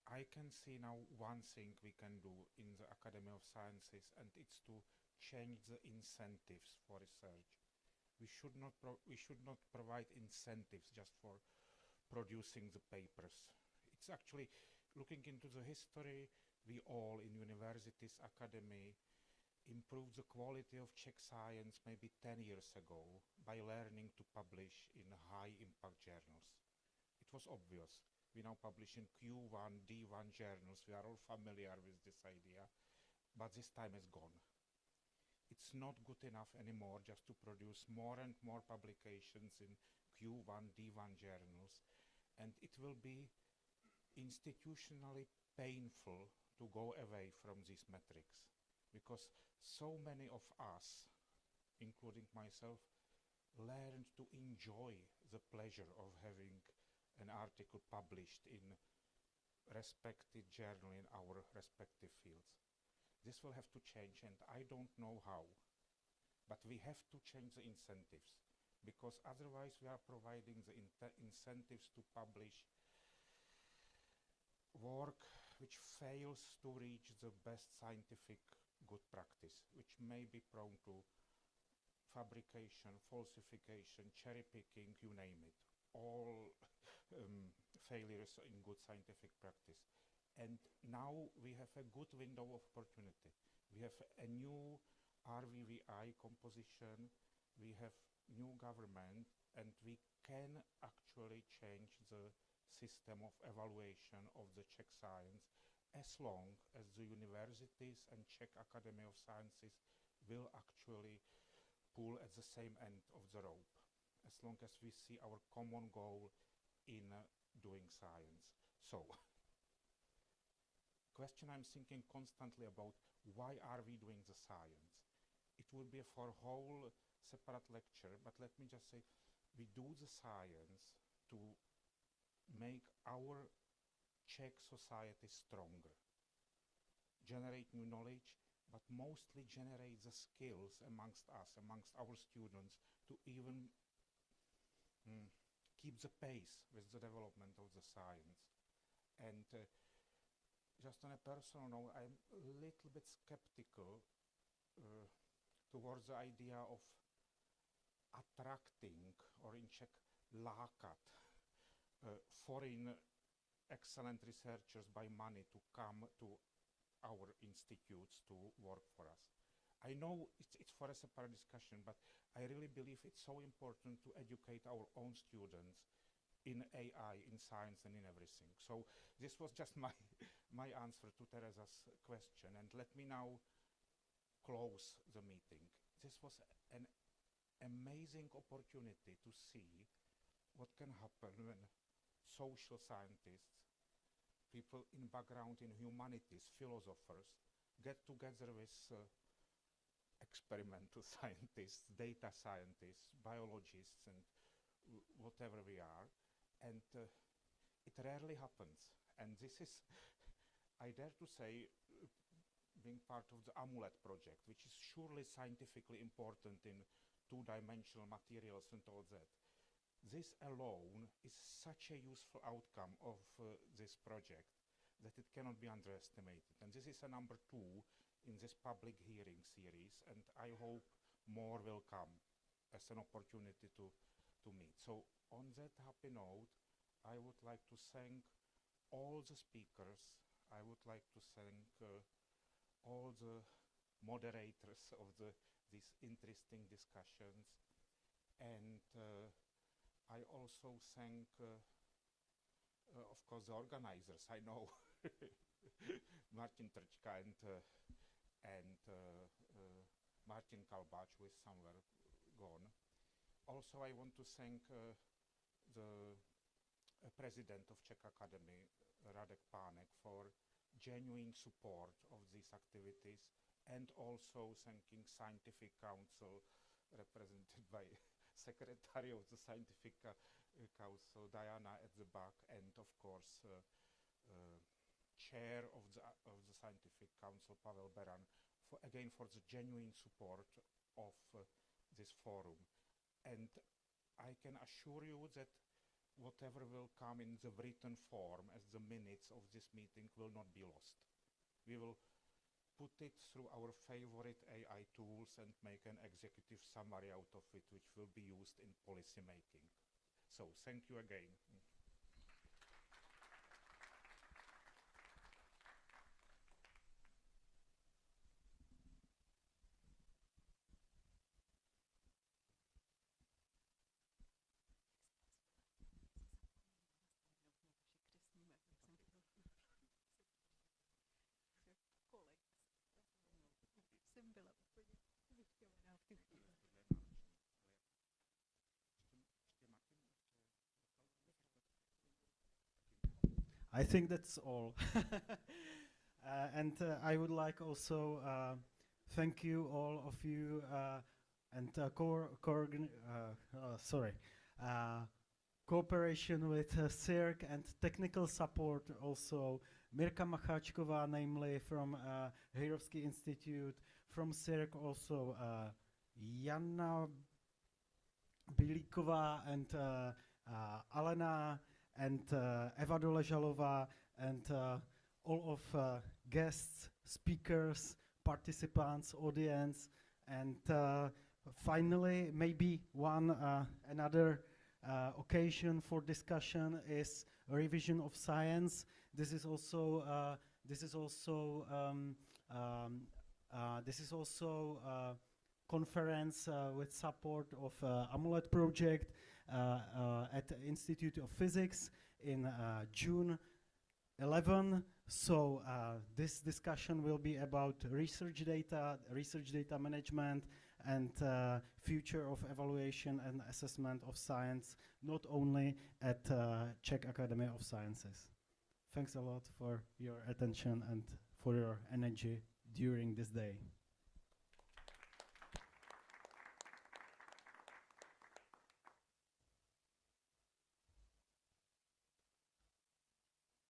I can see now one thing we can do in the Academy of Sciences, and it's to change the incentives for research. We should not provide incentives just for producing the papers. It's actually looking into the history. We all in universities, academy, improved the quality of Czech science maybe 10 years ago by learning to publish in high impact journals. It was obvious. We now publish in Q1, D1 journals. We are all familiar with this idea, but this time is gone. It's not good enough anymore just to produce more and more publications in Q1, D1 journals, and it will be institutionally painful to go away from these metrics, because so many of us, including myself, learned to enjoy the pleasure of having an article published in respected journal in our respective fields. This will have to change, and I don't know how, but we have to change the incentives, because otherwise we are providing the incentives to publish work which fails to reach the best scientific good practice, which may be prone to fabrication, falsification, cherry picking, you name it, all failures in good scientific practice. And now we have a good window of opportunity. We have a new RVVI composition, we have new government, and we can actually change the system of evaluation of the Czech science as long as the universities and Czech Academy of Sciences will actually pull at the same end of the rope, as long as we see our common goal in doing science. So, question I'm thinking constantly about, why are we doing the science? It would be for a whole separate lecture, but let me just say, we do the science to make our Czech society stronger, generate new knowledge, but mostly generate the skills amongst us, amongst our students, to even keep the pace with the development of the science. And just on a personal note, I'm a little bit skeptical towards the idea of attracting, or in Czech, lákat, foreign excellent researchers by money to come to our institutes to work for us. I know it's for a separate discussion, but I really believe it's so important to educate our own students in AI, in science, and in everything. So this was just my answer to Teresa's question, and let me now close the meeting. This was an amazing opportunity to see what can happen when social scientists, people in background in humanities, philosophers, get together with experimental scientists, data scientists, biologists, and whatever we are. And it rarely happens. And this is, I dare to say, being part of the AMULET project, which is surely scientifically important in two-dimensional materials and all that. This alone is such a useful outcome of this project that it cannot be underestimated. And this is a number 2 in this public hearing series, and I hope more will come as an opportunity to meet. So on that happy note, I would like to thank all the speakers. I would like to thank all the moderators of these interesting discussions, and I also thank, of course, the organizers. I know Martin Trčka and Martin Kalbáč, who is somewhere gone. Also, I want to thank the president of Czech Academy, Radek Pánek, for genuine support of these activities, and also thanking Scientific Council, represented by Secretary of the Scientific Council, Diana at the back, and of course Chair of the Scientific Council, Pavel Beran, again for the genuine support of this forum. And I can assure you that whatever will come in the written form as the minutes of this meeting will not be lost. We will put it through our favorite AI tools and make an executive summary out of it, which will be used in policy making. So thank you again. I think that's all. And I would like also thank you all of you and cooperation with CIIRC and technical support also Mirka Macháčková, namely from Heirovský Institute, from CIIRC also Jana Bilíková and Alena and Eva Doležalová and all of guests, speakers, participants, audience, and finally maybe one another occasion for discussion is a revision of science. This is also conference with support of AMULET project at the Institute of Physics in June 11. So this discussion will be about research data management, and future of evaluation and assessment of science, not only at Czech Academy of Sciences. Thanks a lot for your attention and for your energy during this day.